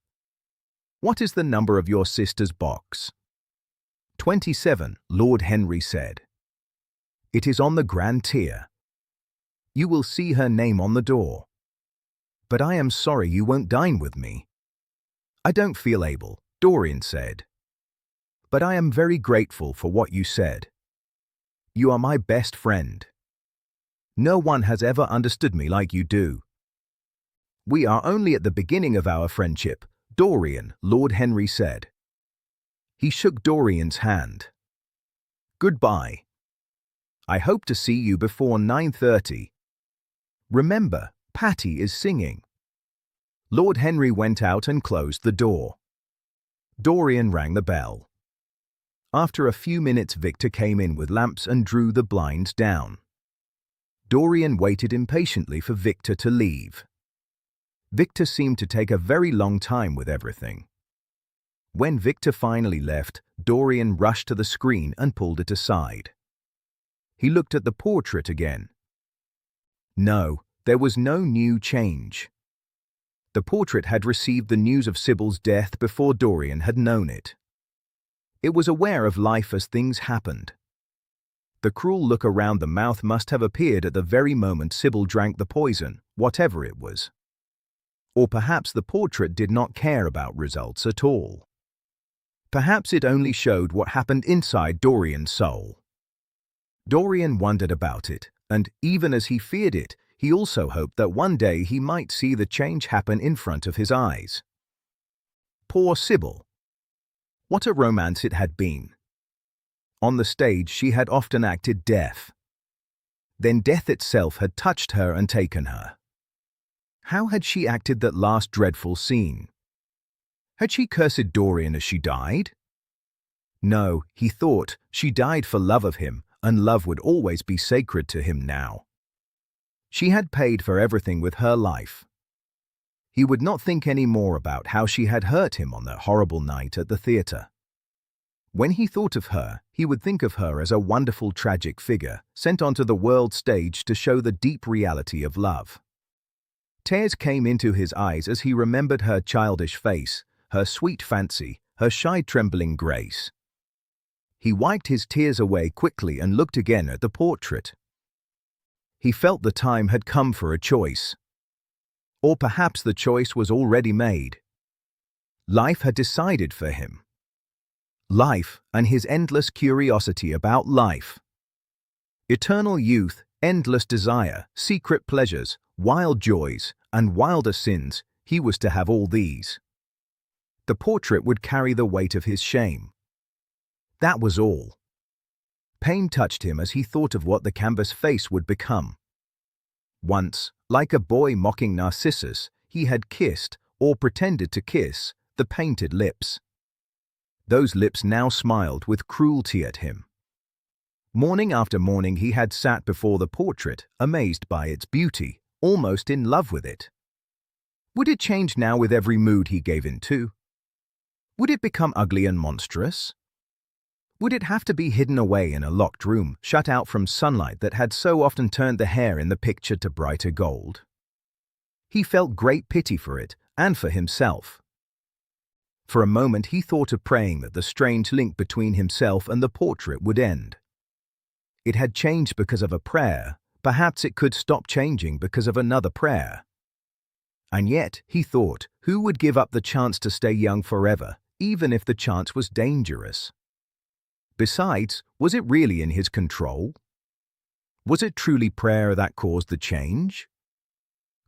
What is the number of your sister's box? 27, Lord Henry said. It is on the grand tier. You will see her name on the door. But I am sorry you won't dine with me. I don't feel able, Dorian said. But I am very grateful for what you said. You are my best friend. No one has ever understood me like you do. We are only at the beginning of our friendship, Dorian, Lord Henry said. He shook Dorian's hand. Goodbye. I hope to see you before 9:30. Remember, Patty is singing. Lord Henry went out and closed the door. Dorian rang the bell. After a few minutes Victor came in with lamps and drew the blinds down. Dorian waited impatiently for Victor to leave. Victor seemed to take a very long time with everything. When Victor finally left, Dorian rushed to the screen and pulled it aside. He looked at the portrait again. No, there was no new change. The portrait had received the news of Sybil's death before Dorian had known it. It was aware of life as things happened. The cruel look around the mouth must have appeared at the very moment Sybil drank the poison, whatever it was. Or perhaps the portrait did not care about results at all. Perhaps it only showed what happened inside Dorian's soul. Dorian wondered about it, and even as he feared it, he also hoped that one day he might see the change happen in front of his eyes. Poor Sybil. What a romance it had been. On the stage she had often acted death. Then death itself had touched her and taken her. How had she acted that last dreadful scene? Had she cursed Dorian as she died? No, he thought, she died for love of him, and love would always be sacred to him now. She had paid for everything with her life. He would not think any more about how she had hurt him on that horrible night at the theatre. When he thought of her, he would think of her as a wonderful tragic figure sent onto the world stage to show the deep reality of love. Tears came into his eyes as he remembered her childish face, her sweet fancy, her shy trembling grace. He wiped his tears away quickly and looked again at the portrait. He felt the time had come for a choice. Or perhaps the choice was already made. Life had decided for him. Life and his endless curiosity about life. Eternal youth, endless desire, secret pleasures, wild joys, and wilder sins, he was to have all these. The portrait would carry the weight of his shame. That was all. Pain touched him as he thought of what the canvas face would become. Once, like a boy mocking Narcissus, he had kissed, or pretended to kiss, the painted lips. Those lips now smiled with cruelty at him. Morning after morning he had sat before the portrait, amazed by its beauty, almost in love with it. Would it change now with every mood he gave into? Would it become ugly and monstrous? Would it have to be hidden away in a locked room, shut out from sunlight that had so often turned the hair in the picture to brighter gold? He felt great pity for it, and for himself. For a moment he thought of praying that the strange link between himself and the portrait would end. It had changed because of a prayer, perhaps it could stop changing because of another prayer. And yet, he thought, who would give up the chance to stay young forever, even if the chance was dangerous? Besides, was it really in his control? Was it truly prayer that caused the change?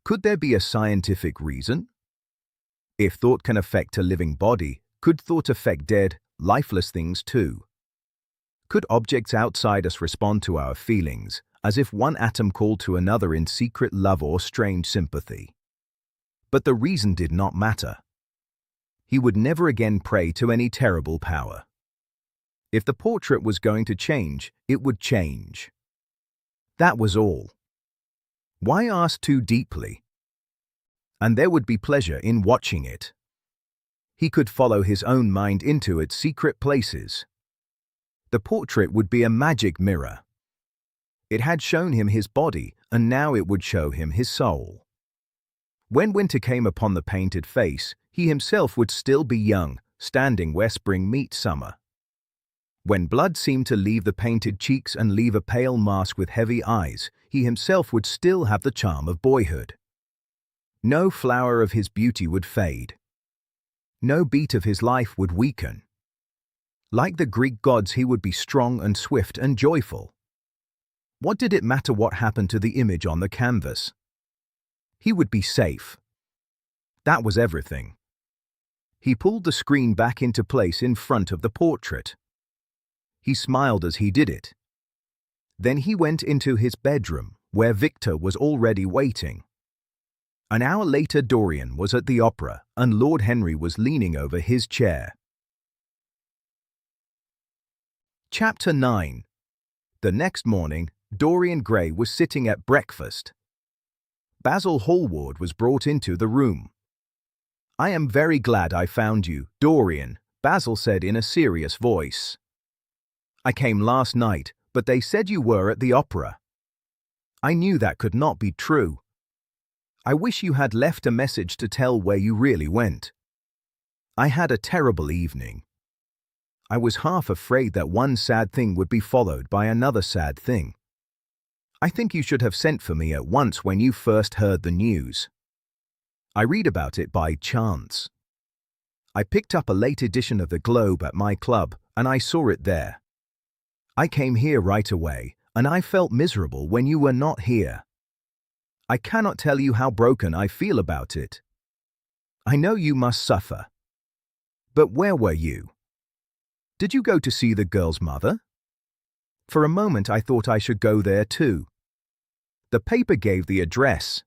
Could there be a scientific reason? If thought can affect a living body, could thought affect dead, lifeless things too? Could objects outside us respond to our feelings, as if one atom called to another in secret love or strange sympathy? But the reason did not matter. He would never again pray to any terrible power. If the portrait was going to change, it would change. That was all. Why ask too deeply? And there would be pleasure in watching it. He could follow his own mind into its secret places. The portrait would be a magic mirror. It had shown him his body, and now it would show him his soul. When winter came upon the painted face, he himself would still be young, standing where spring meets summer. When blood seemed to leave the painted cheeks and leave a pale mask with heavy eyes, he himself would still have the charm of boyhood. No flower of his beauty would fade. No beat of his life would weaken. Like the Greek gods, he would be strong and swift and joyful. What did it matter what happened to the image on the canvas? He would be safe. That was everything. He pulled the screen back into place in front of the portrait. He smiled as he did it. Then he went into his bedroom, where Victor was already waiting. An hour later Dorian was at the opera, and Lord Henry was leaning over his chair. Chapter 9. The next morning, Dorian Gray was sitting at breakfast. Basil Hallward was brought into the room. "I am very glad I found you, Dorian," Basil said in a serious voice. "I came last night, but they said you were at the opera." I knew that could not be true. I wish you had left a message to tell where you really went. I had a terrible evening. I was half afraid that one sad thing would be followed by another sad thing. I think you should have sent for me at once when you first heard the news. I read about it by chance. I picked up a late edition of the Globe at my club, and I saw it there. I came here right away, and I felt miserable when you were not here. I cannot tell you how broken I feel about it. I know you must suffer. But where were you? Did you go to see the girl's mother? For a moment I thought I should go there too. The paper gave the address.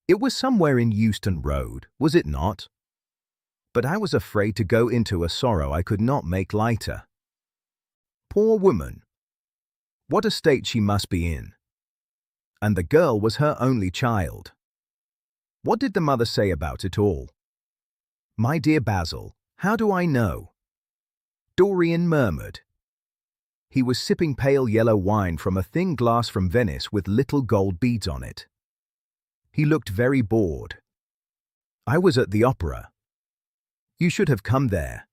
It was somewhere in Euston Road, was it not? But I was afraid to go into a sorrow I could not make lighter. Poor woman! What a state she must be in. And the girl was her only child. What did the mother say about it all? My dear Basil, how do I know? Dorian murmured. He was sipping pale yellow wine from a thin glass from Venice with little gold beads on it. He looked very bored. I was at the opera. You should have come there.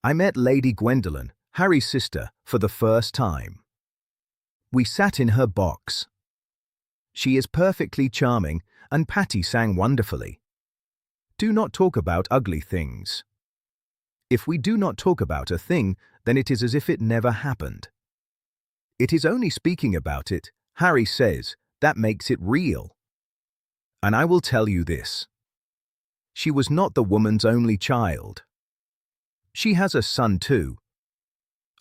I met Lady Gwendolen, Harry's sister, for the first time. We sat in her box. She is perfectly charming, and Patty sang wonderfully. Do not talk about ugly things. If we do not talk about a thing, then it is as if it never happened. It is only speaking about it, Harry says, that makes it real. And I will tell you this. She was not the woman's only child. She has a son too.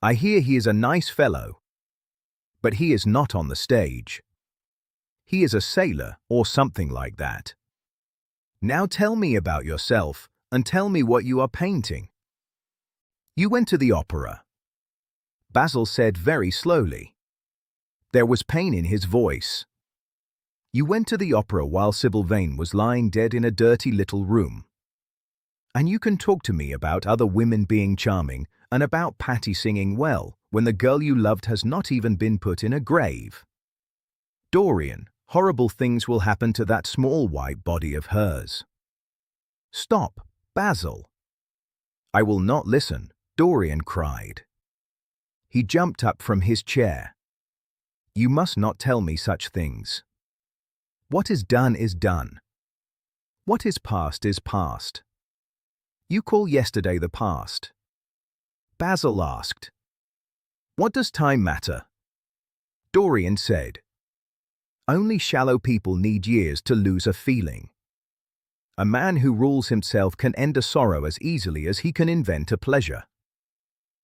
I hear he is a nice fellow. But he is not on the stage. He is a sailor or something like that. Now tell me about yourself and tell me what you are painting. You went to the opera. Basil said very slowly. There was pain in his voice. You went to the opera while Sybil Vane was lying dead in a dirty little room. And you can talk to me about other women being charming and about Patty singing well when the girl you loved has not even been put in a grave. Dorian, horrible things will happen to that small white body of hers. Stop, Basil. I will not listen, Dorian cried. He jumped up from his chair. You must not tell me such things. What is done is done. What is past is past. You call yesterday the past. Basil asked. What does time matter? Dorian said. Only shallow people need years to lose a feeling. A man who rules himself can end a sorrow as easily as he can invent a pleasure.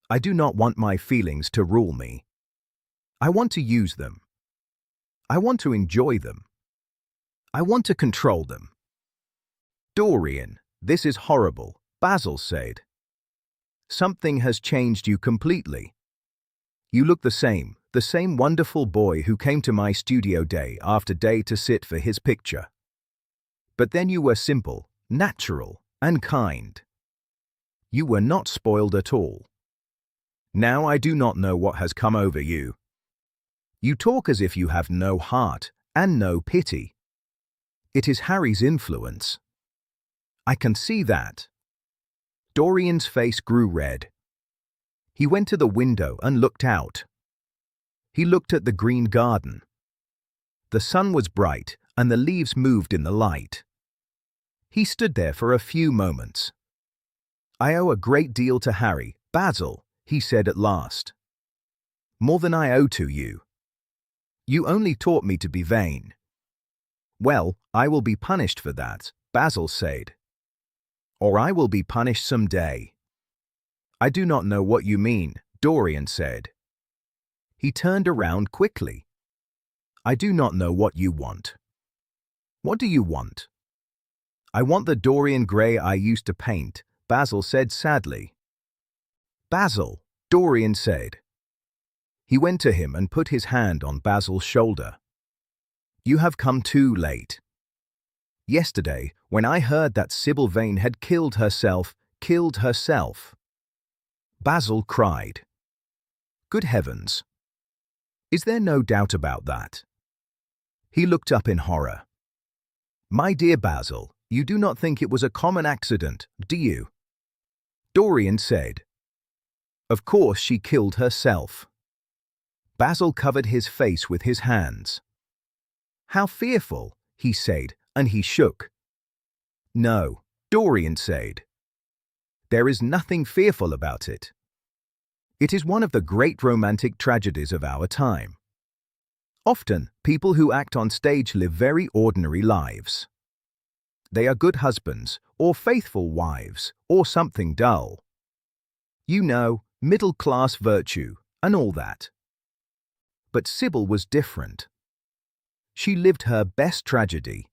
I do not want my feelings to rule me. I want to use them. I want to enjoy them. I want to control them. Dorian, this is horrible, Basil said. Something has changed you completely. You look the same wonderful boy who came to my studio day after day to sit for his picture. But then you were simple, natural, and kind. You were not spoiled at all. Now I do not know what has come over you. You talk as if you have no heart and no pity. It is Harry's influence. I can see that. Dorian's face grew red. He went to the window and looked out. He looked at the green garden. The sun was bright and the leaves moved in the light. He stood there for a few moments. I owe a great deal to Harry, Basil, he said at last. More than I owe to you. You only taught me to be vain. Well, I will be punished for that, Basil said. Or I will be punished some day. I do not know what you mean, Dorian said. He turned around quickly. I do not know what you want. What do you want? I want the Dorian Gray I used to paint, Basil said sadly. Basil, Dorian said. He went to him and put his hand on Basil's shoulder. You have come too late. Yesterday, when I heard that Sybil Vane had killed herself. Basil cried. Good heavens! Is there no doubt about that? He looked up in horror. "My dear Basil, you do not think it was a common accident, do you?" Dorian said. "Of course she killed herself." Basil covered his face with his hands. "How fearful," he said, and he shook. "No," Dorian said. "There is nothing fearful about it. It is one of the great romantic tragedies of our time. Often, people who act on stage live very ordinary lives. They are good husbands, or faithful wives, or something dull. You know, middle-class virtue, and all that. But Sybil was different. She lived her best tragedy.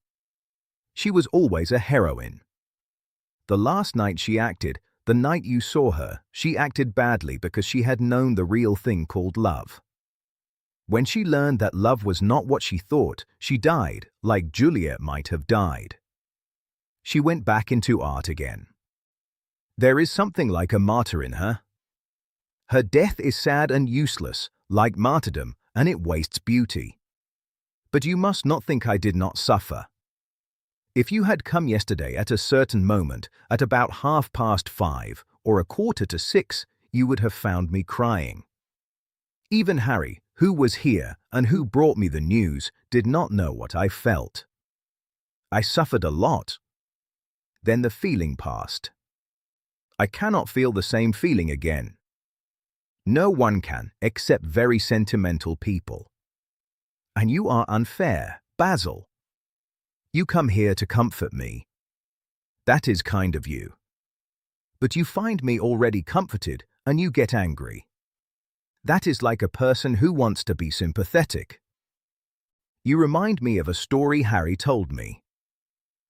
She was always a heroine. The last night she acted, the night you saw her, she acted badly because she had known the real thing called love. When she learned that love was not what she thought, she died, like Juliet might have died. She went back into art again. There is something like a martyr in her. Her death is sad and useless, like martyrdom, and it wastes beauty. But you must not think I did not suffer. If you had come yesterday at a certain moment, at about 5:30 or 5:45, you would have found me crying. Even Harry, who was here and who brought me the news, did not know what I felt. I suffered a lot. Then the feeling passed. I cannot feel the same feeling again. No one can, except very sentimental people. And you are unfair, Basil. You come here to comfort me. That is kind of you. But you find me already comforted and you get angry. That is like a person who wants to be sympathetic. You remind me of a story Harry told me.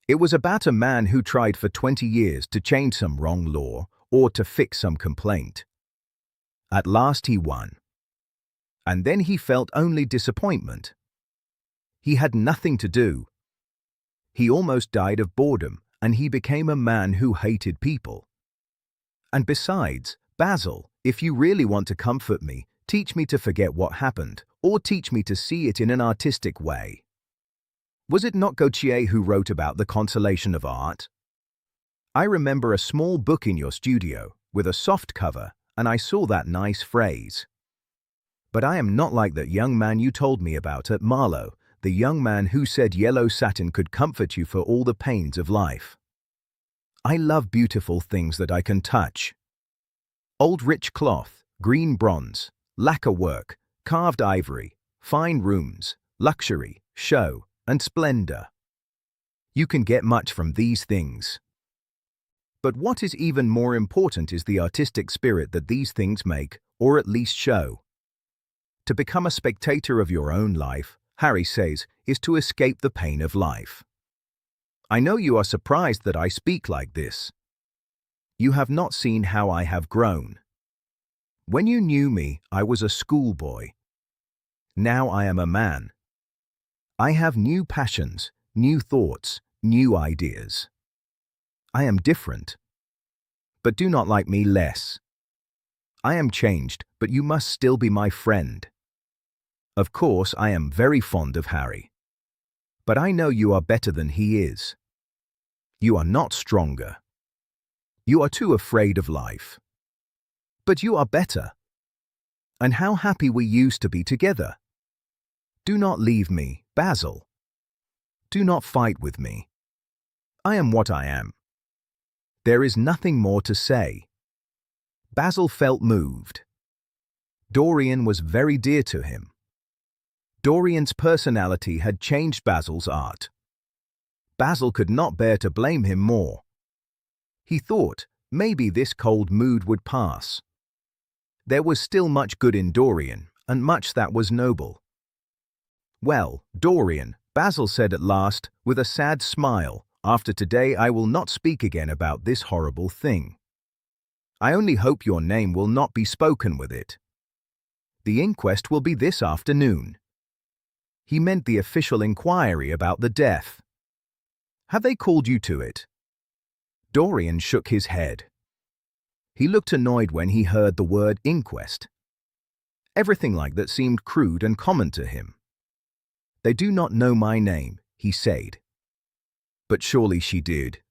It was about a man who tried for 20 years to change some wrong law or to fix some complaint. At last he won. And then he felt only disappointment. He had nothing to do. He almost died of boredom, and he became a man who hated people. And besides, Basil, if you really want to comfort me, teach me to forget what happened, or teach me to see it in an artistic way. Was it not Gautier who wrote about the consolation of art? I remember a small book in your studio, with a soft cover, and I saw that nice phrase. But I am not like that young man you told me about at Marlow, the young man who said yellow satin could comfort you for all the pains of life. I love beautiful things that I can touch. Old rich cloth, green bronze, lacquer work, carved ivory, fine rooms, luxury, show, and splendor. You can get much from these things. But what is even more important is the artistic spirit that these things make, or at least show. To become a spectator of your own life, Harry says, is to escape the pain of life. I know you are surprised that I speak like this. You have not seen how I have grown. When you knew me, I was a schoolboy. Now I am a man. I have new passions, new thoughts, new ideas. I am different. But do not like me less. I am changed, but you must still be my friend. Of course, I am very fond of Harry. But I know you are better than he is. You are not stronger. You are too afraid of life. But you are better. And how happy we used to be together. Do not leave me, Basil. Do not fight with me. I am what I am. There is nothing more to say. Basil felt moved. Dorian was very dear to him. Dorian's personality had changed Basil's art. Basil could not bear to blame him more. He thought maybe this cold mood would pass. There was still much good in Dorian, and much that was noble. "Well, Dorian," Basil said at last, with a sad smile, "after today I will not speak again about this horrible thing. I only hope your name will not be spoken with it. The inquest will be this afternoon." He meant the official inquiry about the death. "Have they called you to it?" Dorian shook his head. He looked annoyed when he heard the word inquest. Everything like that seemed crude and common to him. They do not know my name, he said. But surely she did.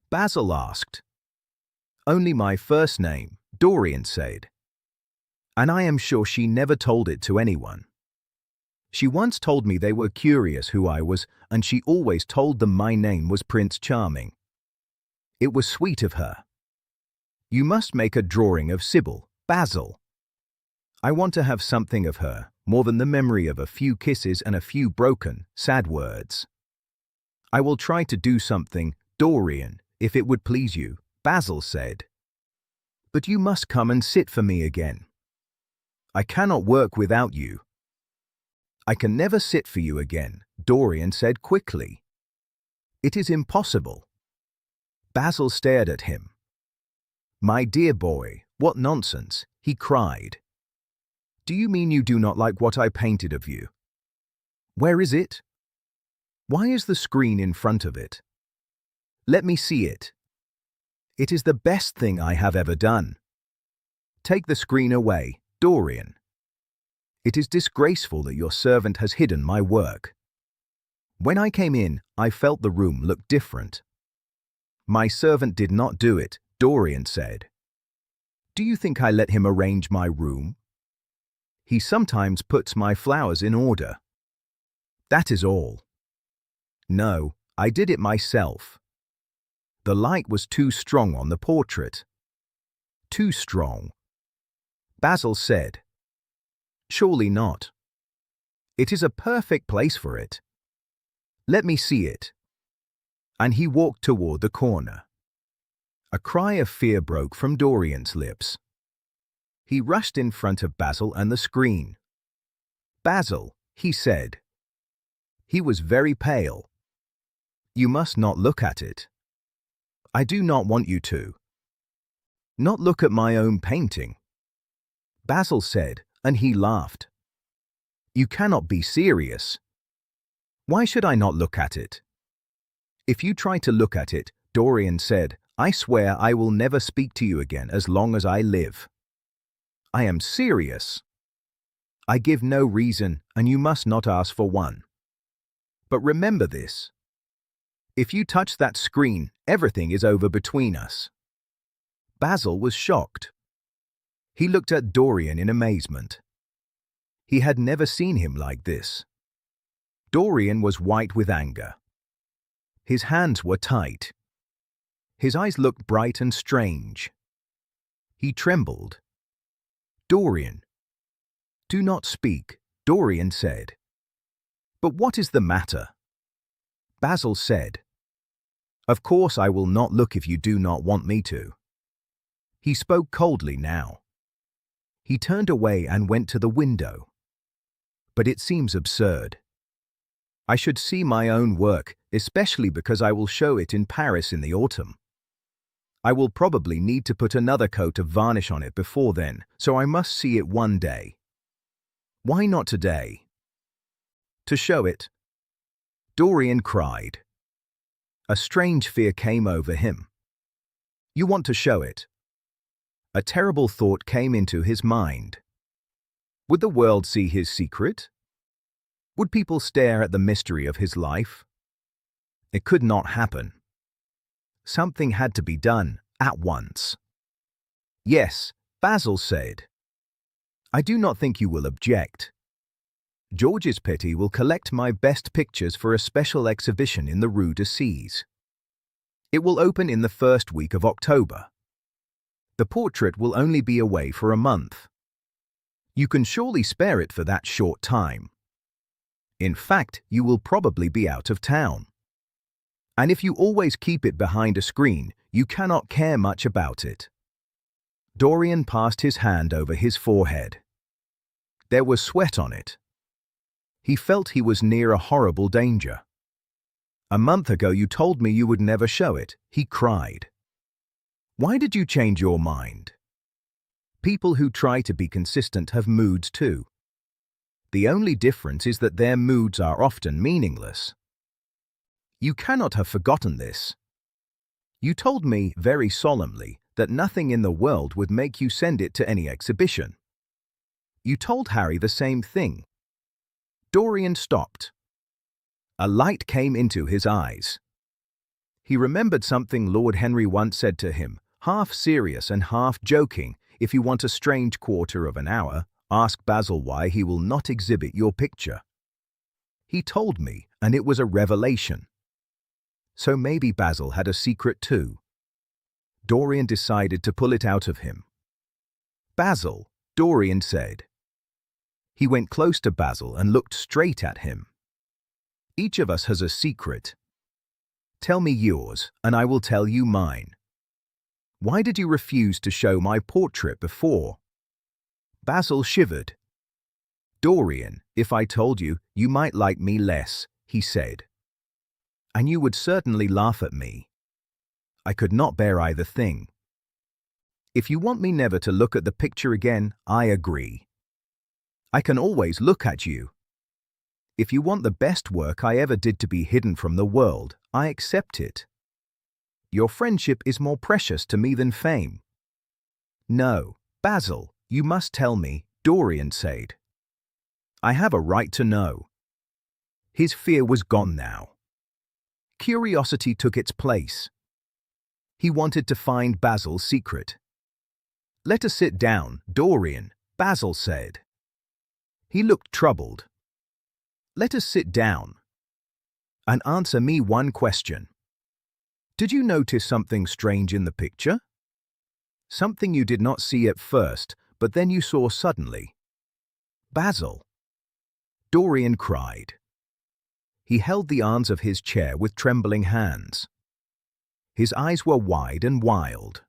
Basil asked. Only my first name, Dorian said. And I am sure she never told it to anyone. She once told me they were curious who I was, and she always told them my name was Prince Charming. It was sweet of her. You must make a drawing of Sybil, Basil. I want to have something of her, more than the memory of a few kisses and a few broken, sad words. I will try to do something, Dorian, if it would please you, Basil said. But you must come and sit for me again. I cannot work without you. I can never sit for you again, Dorian said quickly. It is impossible. Basil stared at him. My dear boy, what nonsense, he cried. Do you mean you do not like what I painted of you? Where is it? Why is the screen in front of it? Let me see it. It is the best thing I have ever done. Take the screen away, Dorian. It is disgraceful that your servant has hidden my work. When I came in, I felt the room looked different. My servant did not do it, Dorian said. Do you think I let him arrange my room? He sometimes puts my flowers in order. That is all. No, I did it myself. The light was too strong on the portrait. Too strong. Basil said. Surely not. It is a perfect place for it. Let me see it. And he walked toward the corner. A cry of fear broke from Dorian's lips. He rushed in front of Basil and the screen. Basil, he said. He was very pale. You must not look at it. I do not want you to. Not look at my own painting. Basil said, and he laughed. You cannot be serious. Why should I not look at it? If you try to look at it, Dorian said, I swear I will never speak to you again as long as I live. I am serious. I give no reason, and you must not ask for one. But remember this. If you touch that screen, everything is over between us. Basil was shocked. He looked at Dorian in amazement. He had never seen him like this. Dorian was white with anger. His hands were tight. His eyes looked bright and strange. He trembled. Dorian. Do not speak, Dorian said. But what is the matter? Basil said. Of course I will not look if you do not want me to. He spoke coldly now. He turned away and went to the window. But it seems absurd. I should see my own work, especially because I will show it in Paris in the autumn. I will probably need to put another coat of varnish on it before then, so I must see it one day. Why not today? To show it? Dorian cried. A strange fear came over him. You want to show it? A terrible thought came into his mind. Would the world see his secret? Would people stare at the mystery of his life? It could not happen. Something had to be done, at once. Yes, Basil said. I do not think you will object. George's Pity will collect my best pictures for a special exhibition in the Rue de Sèze. It will open in the first week of October. The portrait will only be away for a month. You can surely spare it for that short time. In fact, you will probably be out of town. And if you always keep it behind a screen, you cannot care much about it. Dorian passed his hand over his forehead. There was sweat on it. He felt he was near a horrible danger. A month ago you told me you would never show it, he cried. Why did you change your mind? People who try to be consistent have moods too. The only difference is that their moods are often meaningless. You cannot have forgotten this. You told me, very solemnly, that nothing in the world would make you send it to any exhibition. You told Harry the same thing. Dorian stopped. A light came into his eyes. He remembered something Lord Henry once said to him, half serious and half joking. If you want a strange quarter of an hour, ask Basil why he will not exhibit your picture. He told me, and it was a revelation. So maybe Basil had a secret too. Dorian decided to pull it out of him. Basil, Dorian said. He went close to Basil and looked straight at him. Each of us has a secret. Tell me yours, and I will tell you mine. Why did you refuse to show my portrait before? Basil shivered. Dorian, if I told you, you might like me less, he said. And you would certainly laugh at me. I could not bear either thing. If you want me never to look at the picture again, I agree. I can always look at you. If you want the best work I ever did to be hidden from the world, I accept it. Your friendship is more precious to me than fame. No, Basil, you must tell me, Dorian said. I have a right to know. His fear was gone now. Curiosity took its place. He wanted to find Basil's secret. Let us sit down, Dorian, Basil said. He looked troubled. Let us sit down. And answer me one question. Did you notice something strange in the picture? Something you did not see at first, but then you saw suddenly. Basil. Dorian cried. He held the arms of his chair with trembling hands. His eyes were wide and wild.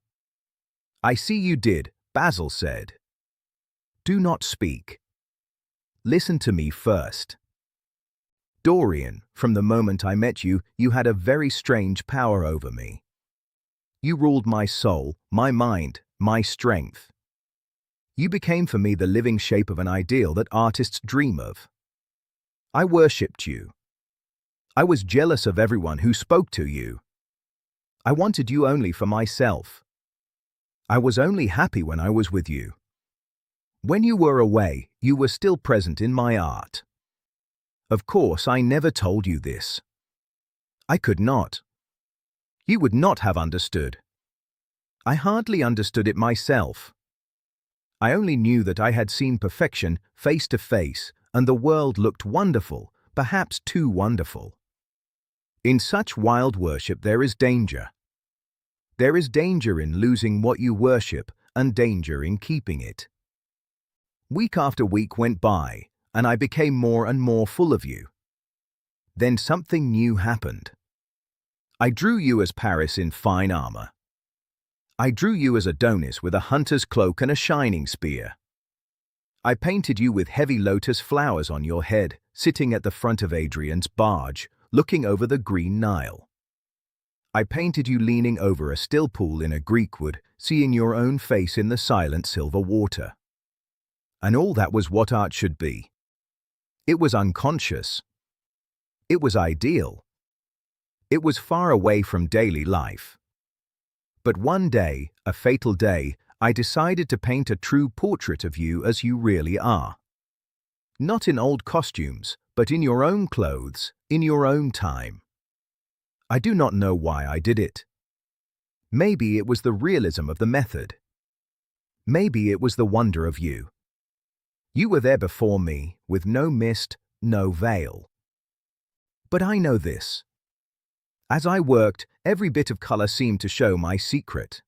I see you did, Basil said. Do not speak. Listen to me first. Dorian, from the moment I met you, you had a very strange power over me. You ruled my soul, my mind, my strength. You became for me the living shape of an ideal that artists dream of. I worshipped you. I was jealous of everyone who spoke to you. I wanted you only for myself. I was only happy when I was with you. When you were away, you were still present in my art. Of course, I never told you this. I could not. You would not have understood. I hardly understood it myself. I only knew that I had seen perfection face to face, and the world looked wonderful, perhaps too wonderful. In such wild worship there is danger. There is danger in losing what you worship, and danger in keeping it. Week after week went by, and I became more and more full of you. Then something new happened. I drew you as Paris in fine armor. I drew you as Adonis with a hunter's cloak and a shining spear. I painted you with heavy lotus flowers on your head, sitting at the front of Adrian's barge, looking over the green Nile. I painted you leaning over a still pool in a Greek wood, seeing your own face in the silent silver water. And all that was what art should be. It was unconscious. It was ideal. It was far away from daily life. But one day, a fatal day, I decided to paint a true portrait of you as you really are. Not in old costumes, but in your own clothes, in your own time. I do not know why I did it. Maybe it was the realism of the method. Maybe it was the wonder of you. You were there before me, with no mist, no veil. But I know this. As I worked, every bit of color seemed to show my secret.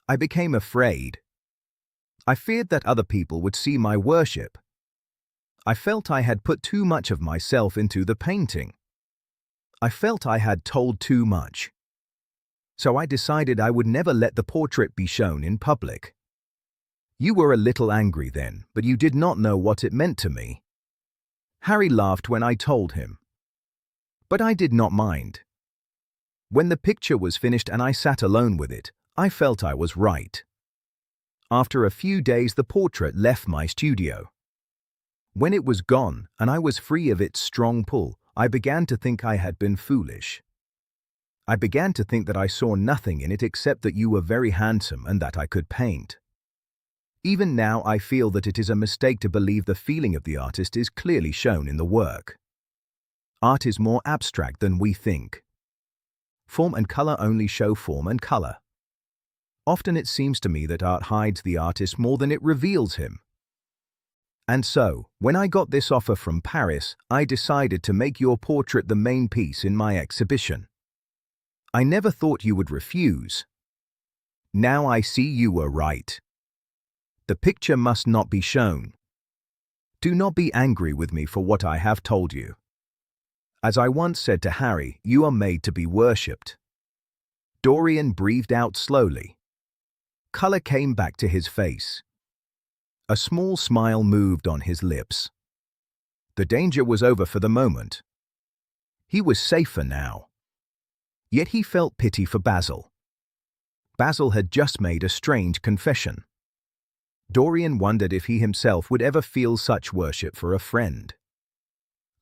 I became afraid. I feared that other people would see my worship. I felt I had put too much of myself into the painting. I felt I had told too much. So I decided I would never let the portrait be shown in public. You were a little angry then, but you did not know what it meant to me. Harry laughed when I told him. But I did not mind. When the picture was finished and I sat alone with it, I felt I was right. After a few days, the portrait left my studio. When it was gone and I was free of its strong pull, I began to think I had been foolish. I began to think that I saw nothing in it except that you were very handsome and that I could paint. Even now I feel that it is a mistake to believe the feeling of the artist is clearly shown in the work. Art is more abstract than we think. Form and color only show form and color. Often it seems to me that art hides the artist more than it reveals him. And so, when I got this offer from Paris, I decided to make your portrait the main piece in my exhibition. I never thought you would refuse. Now I see you were right. The picture must not be shown. Do not be angry with me for what I have told you. As I once said to Harry, you are made to be worshipped. Dorian breathed out slowly. Color came back to his face. A small smile moved on his lips. The danger was over for the moment. He was safer now. Yet he felt pity for Basil. Basil had just made a strange confession. Dorian wondered if he himself would ever feel such worship for a friend.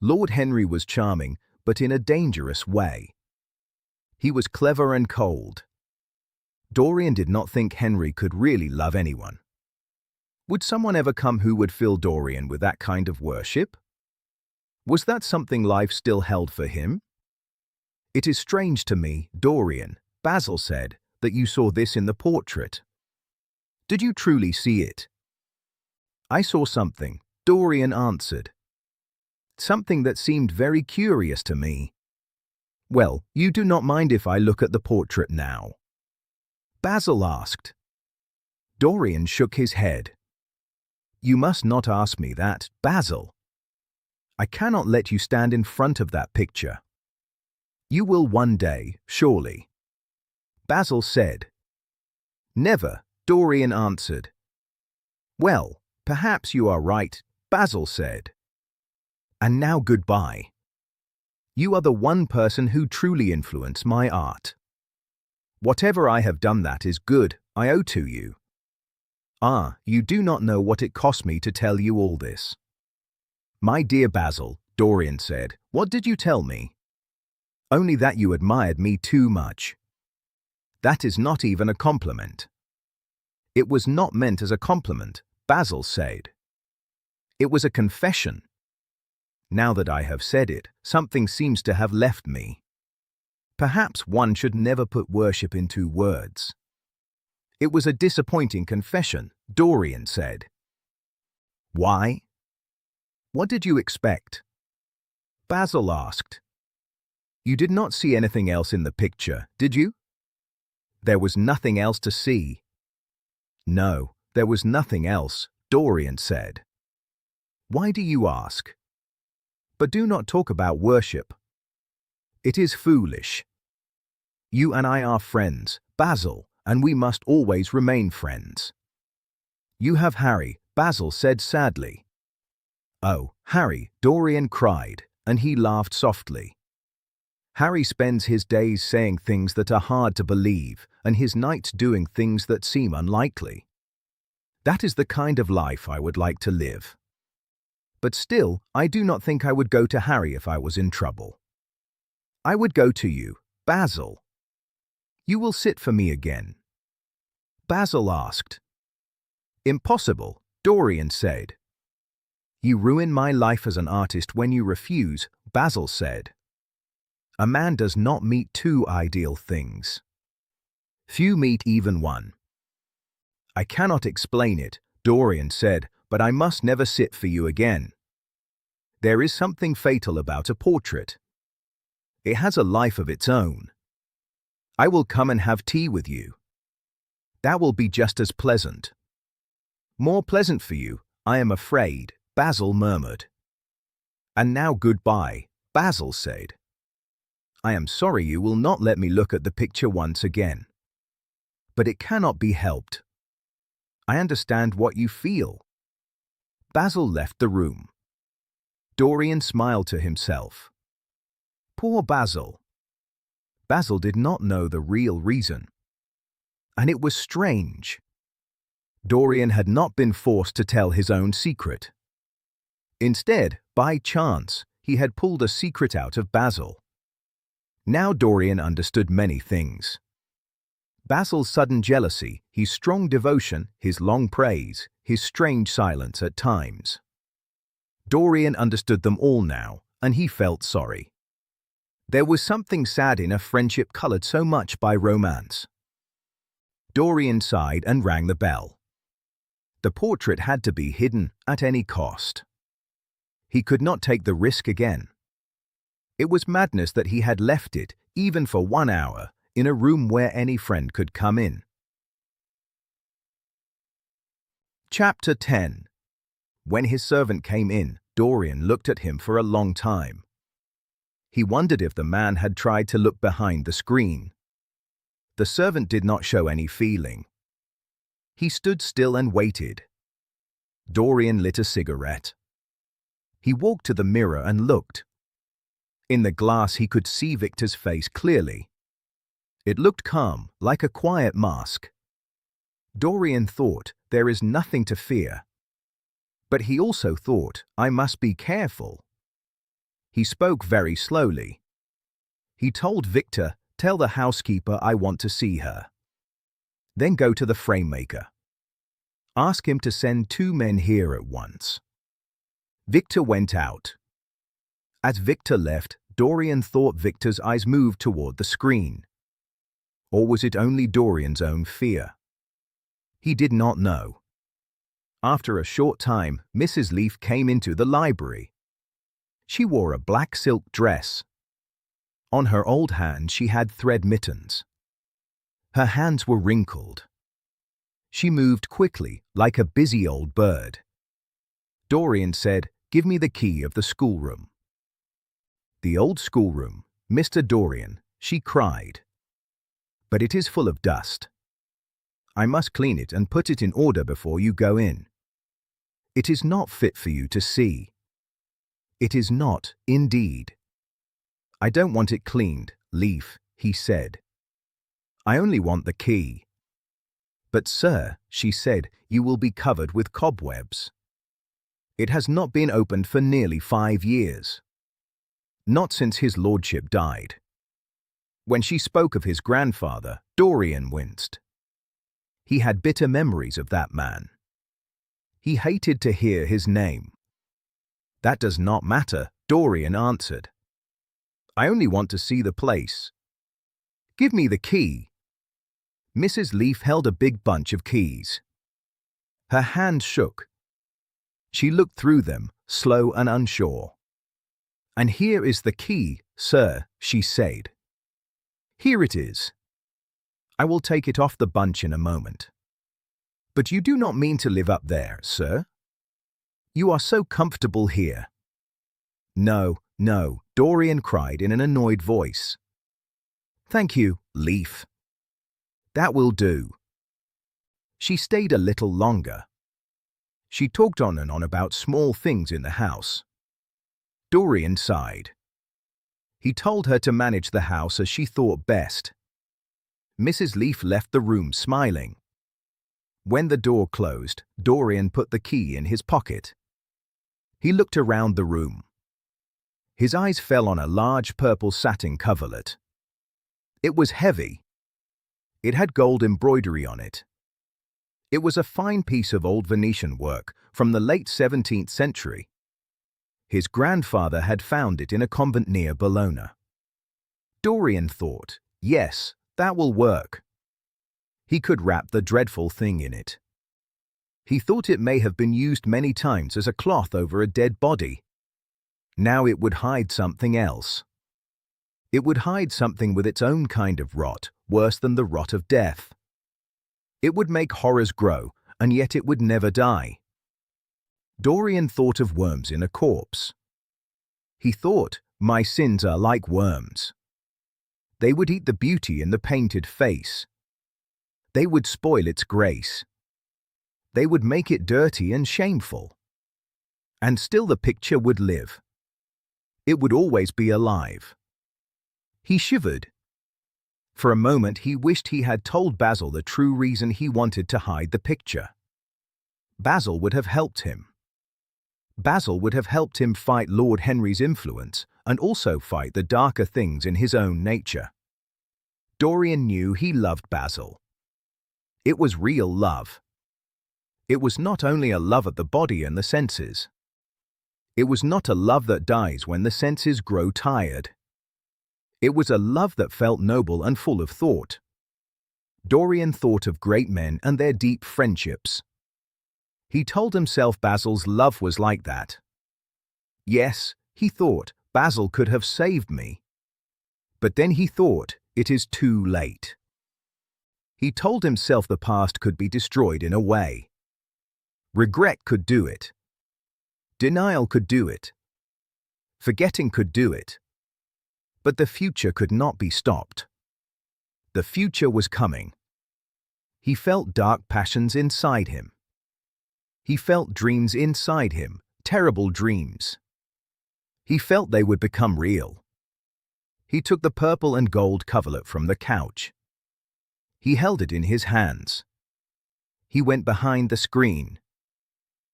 Lord Henry was charming, but in a dangerous way. He was clever and cold. Dorian did not think Henry could really love anyone. Would someone ever come who would fill Dorian with that kind of worship? Was that something life still held for him? It is strange to me, Dorian, Basil said, that you saw this in the portrait. Did you truly see it? I saw something, Dorian answered. Something that seemed very curious to me. Well, you do not mind if I look at the portrait now? Basil asked. Dorian shook his head. You must not ask me that, Basil. I cannot let you stand in front of that picture. You will one day, surely. Basil said. Never, Dorian answered. Well, perhaps you are right, Basil said. And now goodbye. You are the one person who truly influenced my art. Whatever I have done that is good, I owe to you. Ah, you do not know what it cost me to tell you all this. My dear Basil, Dorian said, what did you tell me? Only that you admired me too much. That is not even a compliment. It was not meant as a compliment, Basil said. It was a confession. Now that I have said it, something seems to have left me. Perhaps one should never put worship into words. It was a disappointing confession, Dorian said. Why? What did you expect? Basil asked. You did not see anything else in the picture, did you? There was nothing else to see. No, there was nothing else, Dorian said. Why do you ask? But do not talk about worship. It is foolish. You and I are friends, Basil, and we must always remain friends. You have Harry, Basil said sadly. Oh, Harry, Dorian cried, and he laughed softly. Harry spends his days saying things that are hard to believe, and his nights doing things that seem unlikely. That is the kind of life I would like to live. But still, I do not think I would go to Harry if I was in trouble. I would go to you, Basil. You will sit for me again. Basil asked. Impossible, Dorian said. You ruin my life as an artist when you refuse, Basil said. A man does not meet two ideal things. Few meet even one. I cannot explain it, Dorian said, but I must never sit for you again. There is something fatal about a portrait. It has a life of its own. I will come and have tea with you. That will be just as pleasant. More pleasant for you, I am afraid, Basil murmured. And now goodbye, Basil said. I am sorry you will not let me look at the picture once again. But it cannot be helped. I understand what you feel. Basil left the room. Dorian smiled to himself. Poor Basil. Basil did not know the real reason. And it was strange. Dorian had not been forced to tell his own secret. Instead, by chance, he had pulled a secret out of Basil. Now Dorian understood many things. Basil's sudden jealousy, his strong devotion, his long praise, his strange silence at times. Dorian understood them all now, and he felt sorry. There was something sad in a friendship colored so much by romance. Dorian sighed and rang the bell. The portrait had to be hidden at any cost. He could not take the risk again. It was madness that he had left it, even for 1 hour, in a room where any friend could come in. Chapter 10. When his servant came in, Dorian looked at him for a long time. He wondered if the man had tried to look behind the screen. The servant did not show any feeling. He stood still and waited. Dorian lit a cigarette. He walked to the mirror and looked. In the glass he could see Victor's face clearly. It looked calm, like a quiet mask. Dorian thought, there is nothing to fear. But he also thought, I must be careful. He spoke very slowly. He told Victor, tell the housekeeper I want to see her. Then go to the framemaker. Ask him to send 2 men here at once. Victor went out. As Victor left, Dorian thought Victor's eyes moved toward the screen. Or was it only Dorian's own fear? He did not know. After a short time, Mrs. Leaf came into the library. She wore a black silk dress. On her old hand she had thread mittens. Her hands were wrinkled. She moved quickly, like a busy old bird. Dorian said, give me the key of the schoolroom. The old schoolroom, Mr. Dorian, she cried. But it is full of dust. I must clean it and put it in order before you go in. It is not fit for you to see. It is not, indeed. I don't want it cleaned, Leaf, he said. I only want the key. But sir, she said, you will be covered with cobwebs. It has not been opened for nearly 5 years. Not since his lordship died. When she spoke of his grandfather, Dorian winced. He had bitter memories of that man. He hated to hear his name. That does not matter, Dorian answered. I only want to see the place. Give me the key. Mrs. Leaf held a big bunch of keys. Her hand shook. She looked through them, slow and unsure. And here is the key, sir, she said. Here it is. I will take it off the bunch in a moment. But you do not mean to live up there, sir? You are so comfortable here. No, no, Dorian cried in an annoyed voice. Thank you, Leaf. That will do. She stayed a little longer. She talked on and on about small things in the house. Dorian sighed. He told her to manage the house as she thought best. Mrs. Leaf left the room smiling. When the door closed, Dorian put the key in his pocket. He looked around the room. His eyes fell on a large purple satin coverlet. It was heavy. It had gold embroidery on it. It was a fine piece of old Venetian work from the late 17th century. His grandfather had found it in a convent near Bologna. Dorian thought, yes, that will work. He could wrap the dreadful thing in it. He thought it may have been used many times as a cloth over a dead body. Now it would hide something else. It would hide something with its own kind of rot, worse than the rot of death. It would make horrors grow, and yet it would never die. Dorian thought of worms in a corpse. He thought, my sins are like worms. They would eat the beauty in the painted face. They would spoil its grace. They would make it dirty and shameful. And still the picture would live. It would always be alive. He shivered. For a moment he wished he had told Basil the true reason he wanted to hide the picture. Basil would have helped him. Basil would have helped him fight Lord Henry's influence and also fight the darker things in his own nature. Dorian knew he loved Basil. It was real love. It was not only a love of the body and the senses. It was not a love that dies when the senses grow tired. It was a love that felt noble and full of thought. Dorian thought of great men and their deep friendships. He told himself Basil's love was like that. Yes, he thought, Basil could have saved me. But then he thought, it is too late. He told himself the past could be destroyed in a way. Regret could do it. Denial could do it. Forgetting could do it. But the future could not be stopped. The future was coming. He felt dark passions inside him. He felt dreams inside him, terrible dreams. He felt they would become real. He took the purple and gold coverlet from the couch. He held it in his hands. He went behind the screen.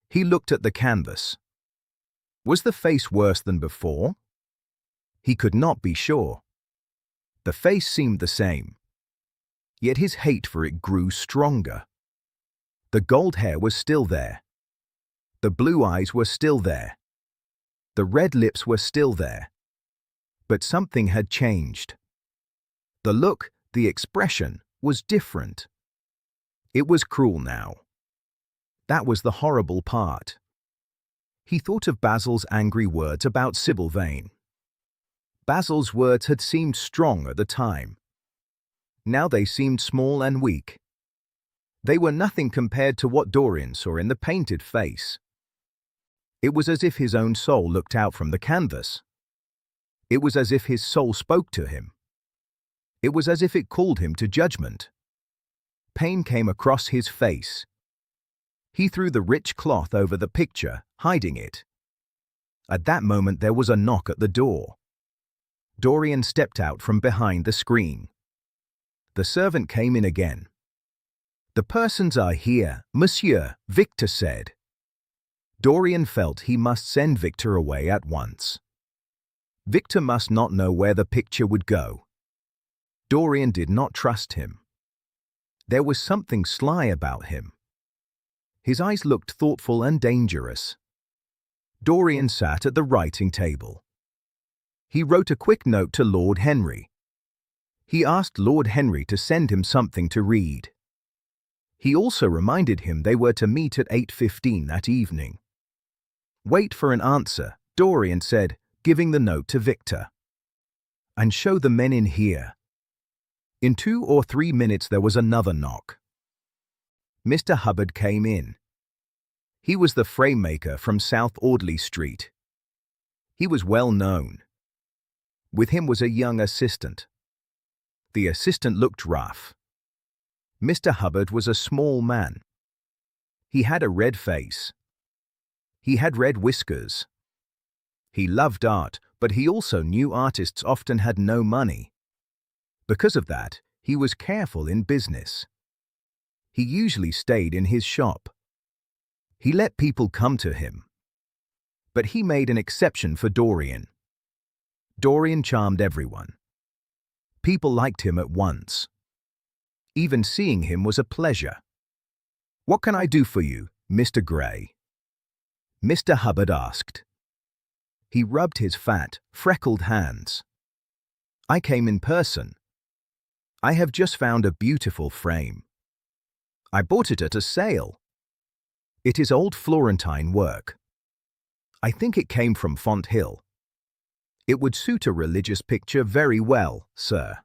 He looked at the canvas. Was the face worse than before? He could not be sure. The face seemed the same. Yet his hate for it grew stronger. The gold hair was still there. The blue eyes were still there. The red lips were still there. But something had changed. The look, the expression, was different. It was cruel now. That was the horrible part. He thought of Basil's angry words about Sybil Vane. Basil's words had seemed strong at the time. Now they seemed small and weak. They were nothing compared to what Dorian saw in the painted face. It was as if his own soul looked out from the canvas. It was as if his soul spoke to him. It was as if it called him to judgment. Pain came across his face. He threw the rich cloth over the picture, hiding it. At that moment there was a knock at the door. Dorian stepped out from behind the screen. The servant came in again. "The persons are here, monsieur," Victor said. Dorian felt he must send Victor away at once. Victor must not know where the picture would go. Dorian did not trust him. There was something sly about him. His eyes looked thoughtful and dangerous. Dorian sat at the writing table. He wrote a quick note to Lord Henry. He asked Lord Henry to send him something to read. He also reminded him they were to meet at 8:15 that evening. "Wait for an answer," Dorian said, giving the note to Victor. "And show the men in here." In 2 or 3 minutes there was another knock. Mr. Hubbard came in. He was the frame maker from South Audley Street. He was well known. With him was a young assistant. The assistant looked rough. Mr. Hubbard was a small man. He had a red face. He had red whiskers. He loved art, but he also knew artists often had no money. Because of that, he was careful in business. He usually stayed in his shop. He let people come to him. But he made an exception for Dorian. Dorian charmed everyone. People liked him at once. Even seeing him was a pleasure. "What can I do for you, Mr. Gray?" Mr. Hubbard asked. He rubbed his fat, freckled hands. "I came in person. I have just found a beautiful frame. I bought it at a sale. It is old Florentine work. I think it came from Fonthill. It would suit a religious picture very well, sir."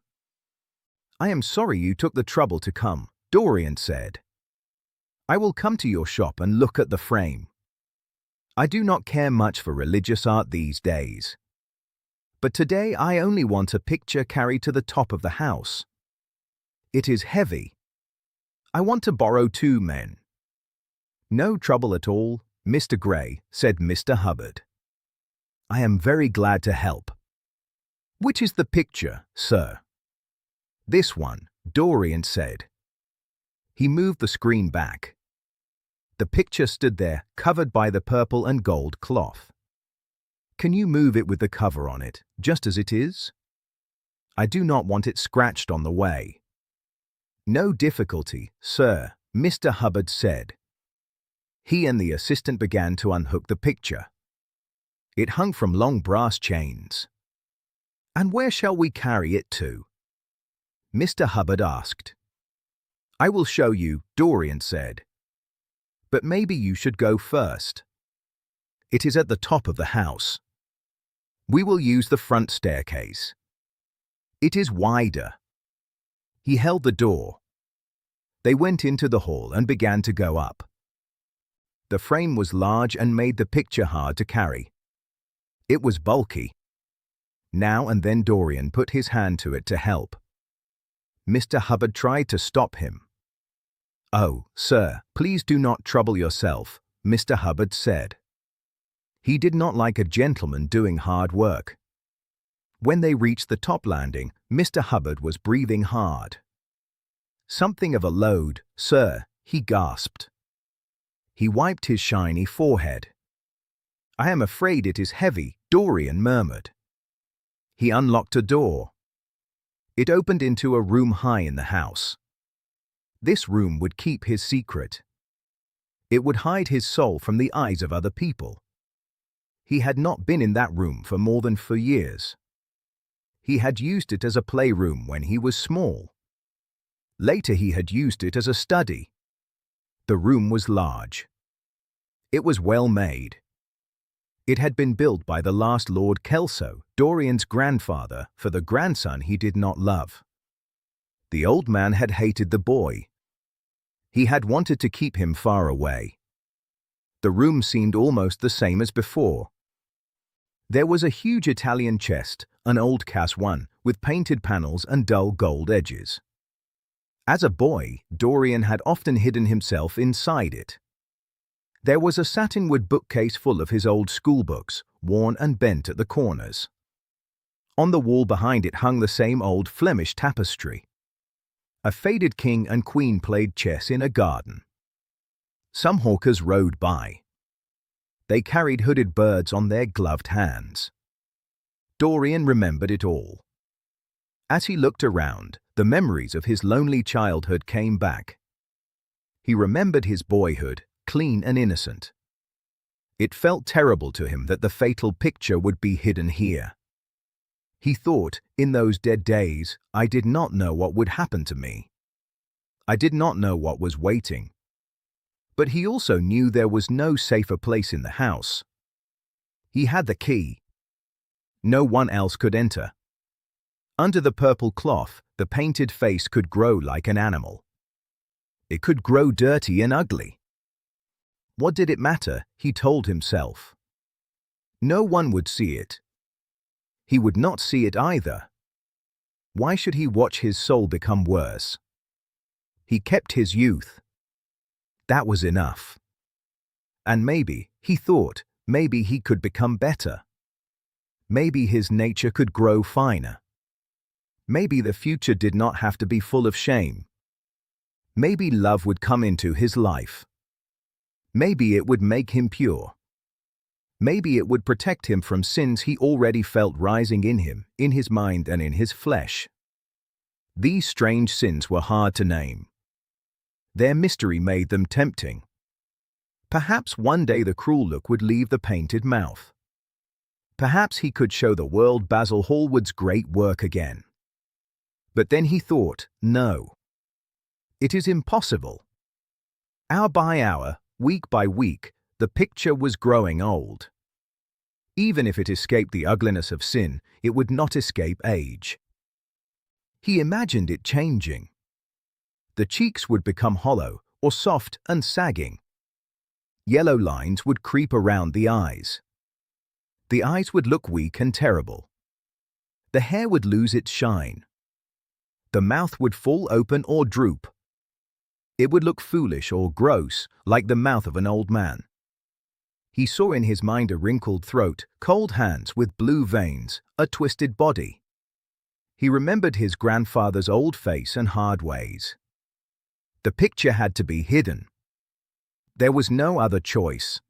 "I am sorry you took the trouble to come," Dorian said. "I will come to your shop and look at the frame. I do not care much for religious art these days. But today I only want a picture carried to the top of the house. It is heavy. I want to borrow 2 men." "No trouble at all, Mr. Gray," said Mr. Hubbard. "I am very glad to help." "Which is the picture, sir?" "This one," Dorian said. He moved the screen back. The picture stood there, covered by the purple and gold cloth. "Can you move it with the cover on it, just as it is?" I do not want it scratched on the way." "No difficulty, sir," Mr. Hubbard said. He and the assistant began to unhook the picture. It hung from long brass chains. "And where shall we carry it to?" Mr. Hubbard asked. "I will show you," Dorian said. "But maybe you should go first. It is at the top of the house. We will use the front staircase. It is wider." He held the door. They went into the hall and began to go up. The frame was large and made the picture hard to carry. It was bulky. Now and then Dorian put his hand to it to help. Mr. Hubbard tried to stop him. "Oh, sir, please do not trouble yourself," Mr. Hubbard said. He did not like a gentleman doing hard work. When they reached the top landing, Mr. Hubbard was breathing hard. "Something of a load, sir," he gasped. He wiped his shiny forehead. "I am afraid it is heavy," Dorian murmured. He unlocked a door. It opened into a room high in the house. This room would keep his secret. It would hide his soul from the eyes of other people. He had not been in that room for more than 4 years. He had used it as a playroom when he was small. Later he had used it as a study. The room was large. It was well made. It had been built by the last Lord Kelso, Dorian's grandfather, for the grandson he did not love. The old man had hated the boy. He had wanted to keep him far away. The room seemed almost the same as before. There was a huge Italian chest, an old Cas one, with painted panels and dull gold edges. As a boy, Dorian had often hidden himself inside it. There was a satinwood bookcase full of his old schoolbooks, worn and bent at the corners. On the wall behind it hung the same old Flemish tapestry. A faded king and queen played chess in a garden. Some hawkers rode by. They carried hooded birds on their gloved hands. Dorian remembered it all. As he looked around, the memories of his lonely childhood came back. He remembered his boyhood, clean and innocent. It felt terrible to him that the fatal picture would be hidden here. He thought, in those dead days, I did not know what would happen to me. I did not know what was waiting. But he also knew there was no safer place in the house. He had the key. No one else could enter. Under the purple cloth, the painted face could grow like an animal. It could grow dirty and ugly. What did it matter, he told himself. No one would see it. He would not see it either. Why should he watch his soul become worse? He kept his youth. That was enough. And maybe, he thought, maybe he could become better. Maybe his nature could grow finer. Maybe the future did not have to be full of shame. Maybe love would come into his life. Maybe it would make him pure. Maybe it would protect him from sins he already felt rising in him, in his mind and in his flesh. These strange sins were hard to name. Their mystery made them tempting. Perhaps one day the cruel look would leave the painted mouth. Perhaps he could show the world Basil Hallward's great work again. But then he thought, no. It is impossible. Hour by hour, week by week, the picture was growing old. Even if it escaped the ugliness of sin, it would not escape age. He imagined it changing. The cheeks would become hollow or soft and sagging. Yellow lines would creep around the eyes. The eyes would look weak and terrible. The hair would lose its shine. The mouth would fall open or droop. It would look foolish or gross, like the mouth of an old man. He saw in his mind a wrinkled throat, cold hands with blue veins, a twisted body. He remembered his grandfather's old face and hard ways. The picture had to be hidden. There was no other choice.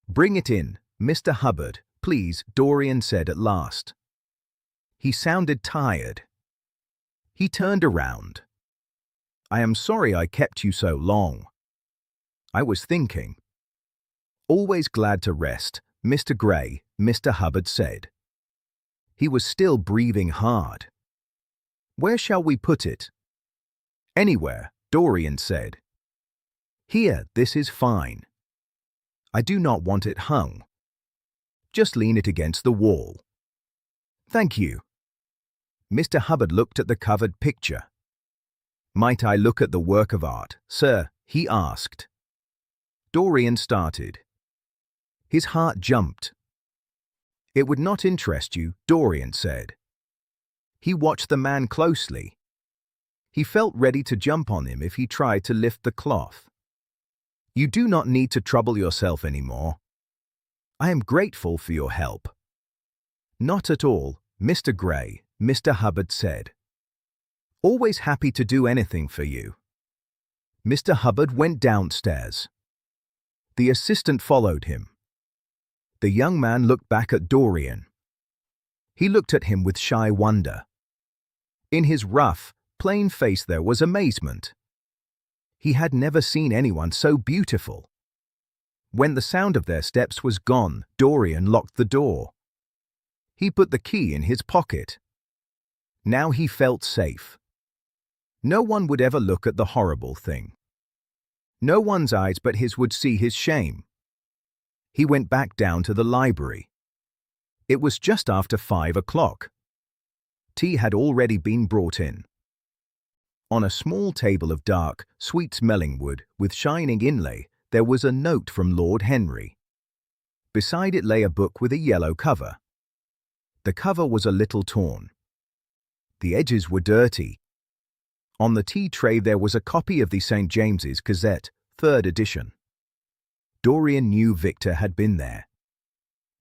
"Bring it in, Mr. Hubbard, please," Dorian said at last. He sounded tired. He turned around. "I am sorry I kept you so long." "I was thinking." "Always glad to rest, Mr. Gray," Mr. Hubbard said. He was still breathing hard. "Where shall we put it?" "Anywhere," Dorian said. "Here, this is fine. I do not want it hung. Just lean it against the wall." "Thank you." Mr. Hubbard looked at the covered picture. "Might I look at the work of art, sir?" he asked. Dorian started. His heart jumped. "It would not interest you," Dorian said. He watched the man closely. He felt ready to jump on him if he tried to lift the cloth. "You do not need to trouble yourself anymore. I am grateful for your help." "Not at all, Mr. Gray," Mr. Hubbard said. "Always happy to do anything for you." Mr. Hubbard went downstairs. The assistant followed him. The young man looked back at Dorian. He looked at him with shy wonder. In his rough, plain face there was amazement. He had never seen anyone so beautiful. When the sound of their steps was gone, Dorian locked the door. He put the key in his pocket. Now he felt safe. No one would ever look at the horrible thing. No one's eyes but his would see his shame. He went back down to the library. It was just after 5 o'clock. Tea had already been brought in. On a small table of dark, sweet-smelling wood with shining inlay, there was a note from Lord Henry. Beside it lay a book with a yellow cover. The cover was a little torn. The edges were dirty. On the tea tray there was a copy of the St. James's Gazette, 3rd edition. Dorian knew Victor had been there.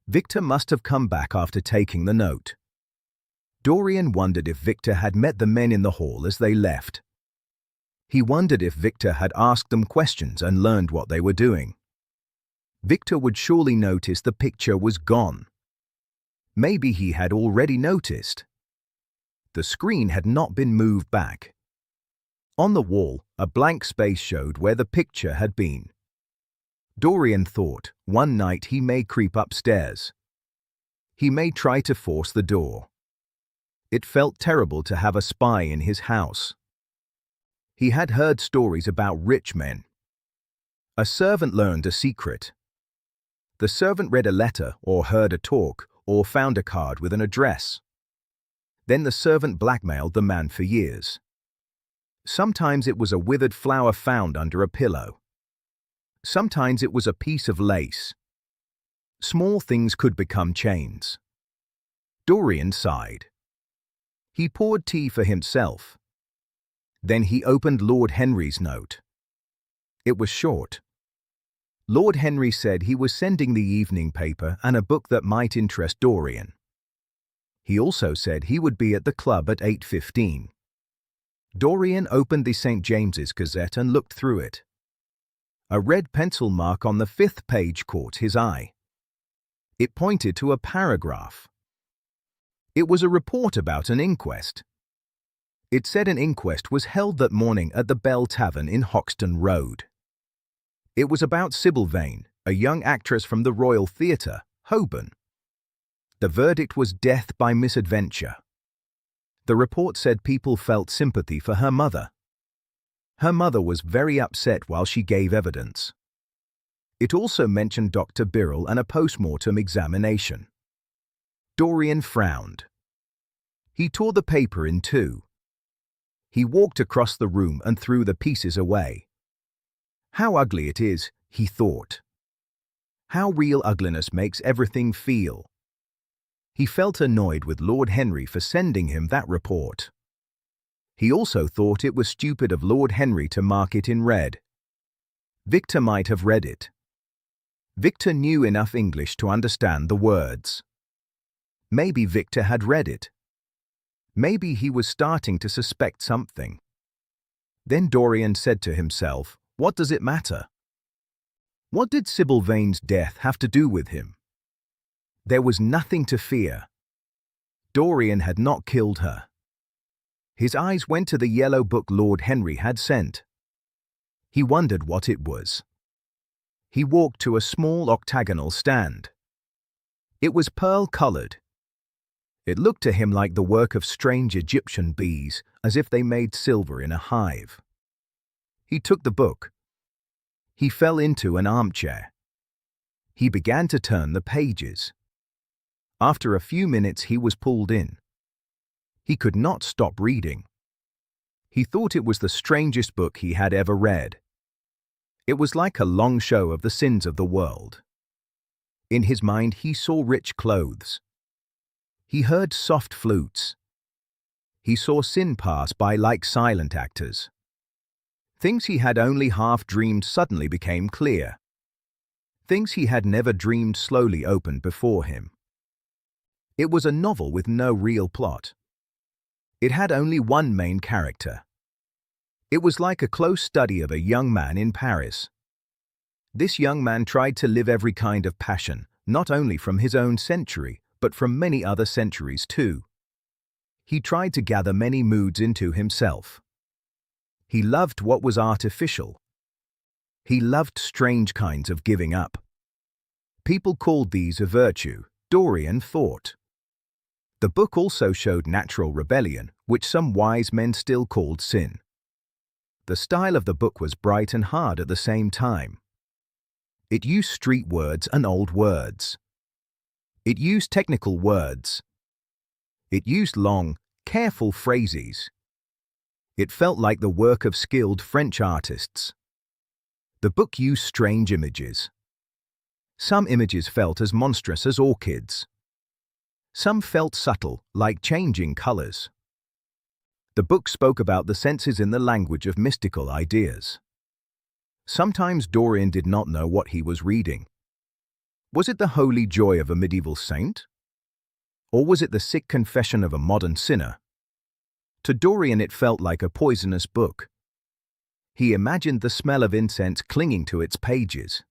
Victor must have come back after taking the note. Dorian wondered if Victor had met the men in the hall as they left. He wondered if Victor had asked them questions and learned what they were doing. Victor would surely notice the picture was gone. Maybe he had already noticed. The screen had not been moved back. On the wall, a blank space showed where the picture had been. Dorian thought, one night he may creep upstairs. He may try to force the door. It felt terrible to have a spy in his house. He had heard stories about rich men. A servant learned a secret. The servant read a letter or heard a talk or found a card with an address. Then the servant blackmailed the man for years. Sometimes it was a withered flower found under a pillow. Sometimes it was a piece of lace. Small things could become chains. Dorian sighed. He poured tea for himself. Then he opened Lord Henry's note. It was short. Lord Henry said he was sending the evening paper and a book that might interest Dorian. He also said he would be at the club at 8:15. Dorian opened the St. James's Gazette and looked through it. A red pencil mark on the 5th page caught his eye. It pointed to a paragraph. It was a report about an inquest. It said an inquest was held that morning at the Bell Tavern in Hoxton Road. It was about Sybil Vane, a young actress from the Royal Theatre, Holborn. The verdict was death by misadventure. The report said people felt sympathy for her mother. Her mother was very upset while she gave evidence. It also mentioned Dr. Birrell and a post-mortem examination. Dorian frowned. He tore the paper in two. He walked across the room and threw the pieces away. How ugly it is, he thought. How real ugliness makes everything feel. He felt annoyed with Lord Henry for sending him that report. He also thought it was stupid of Lord Henry to mark it in red. Victor might have read it. Victor knew enough English to understand the words. Maybe Victor had read it. Maybe he was starting to suspect something. Then Dorian said to himself, what does it matter? What did Sybil Vane's death have to do with him? There was nothing to fear. Dorian had not killed her. His eyes went to the yellow book Lord Henry had sent. He wondered what it was. He walked to a small octagonal stand. It was pearl-colored. It looked to him like the work of strange Egyptian bees, as if they made silver in a hive. He took the book. He fell into an armchair. He began to turn the pages. After a few minutes he was pulled in. He could not stop reading. He thought it was the strangest book he had ever read. It was like a long show of the sins of the world. In his mind he saw rich clothes. He heard soft flutes. He saw sin pass by like silent actors. Things he had only half dreamed suddenly became clear. Things he had never dreamed slowly opened before him. It was a novel with no real plot. It had only one main character. It was like a close study of a young man in Paris. This young man tried to live every kind of passion, not only from his own century, but from many other centuries too. He tried to gather many moods into himself. He loved what was artificial. He loved strange kinds of giving up. People called these a virtue, Dorian thought. The book also showed natural rebellion, which some wise men still called sin. The style of the book was bright and hard at the same time. It used street words and old words. It used technical words. It used long, careful phrases. It felt like the work of skilled French artists. The book used strange images. Some images felt as monstrous as orchids. Some felt subtle, like changing colors. The book spoke about the senses in the language of mystical ideas. Sometimes Dorian did not know what he was reading. Was it the holy joy of a medieval saint? Or was it the sick confession of a modern sinner? To Dorian it felt like a poisonous book. He imagined the smell of incense clinging to its pages.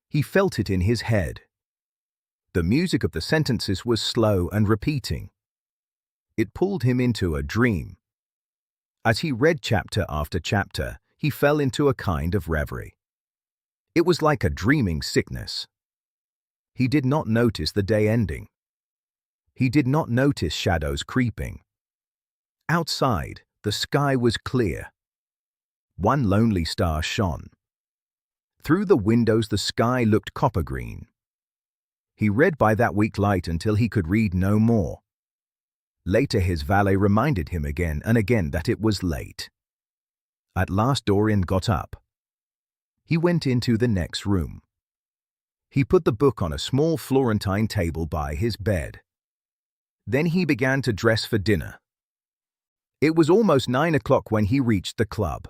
He felt it in his head. The music of the sentences was slow and repeating. It pulled him into a dream. As he read chapter after chapter, he fell into a kind of reverie. It was like a dreaming sickness. He did not notice the day ending. He did not notice shadows creeping. Outside, the sky was clear. One lonely star shone. Through the windows the sky looked copper-green. He read by that weak light until he could read no more. Later his valet reminded him again and again that it was late. At last Dorian got up. He went into the next room. He put the book on a small Florentine table by his bed. Then he began to dress for dinner. It was almost 9 o'clock when he reached the club.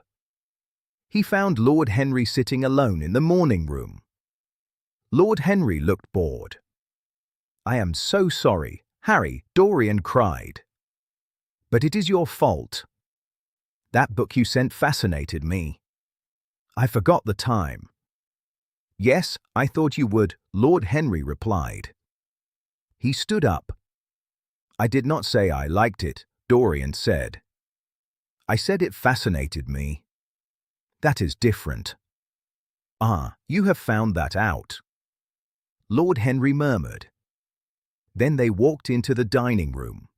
He found Lord Henry sitting alone in the morning room. Lord Henry looked bored. "I am so sorry, Harry," Dorian cried. "But it is your fault. That book you sent fascinated me. I forgot the time." "Yes, I thought you would," Lord Henry replied. He stood up. "I did not say I liked it," Dorian said. "I said it fascinated me." "That is different." "Ah, you have found that out," Lord Henry murmured. Then they walked into the dining room.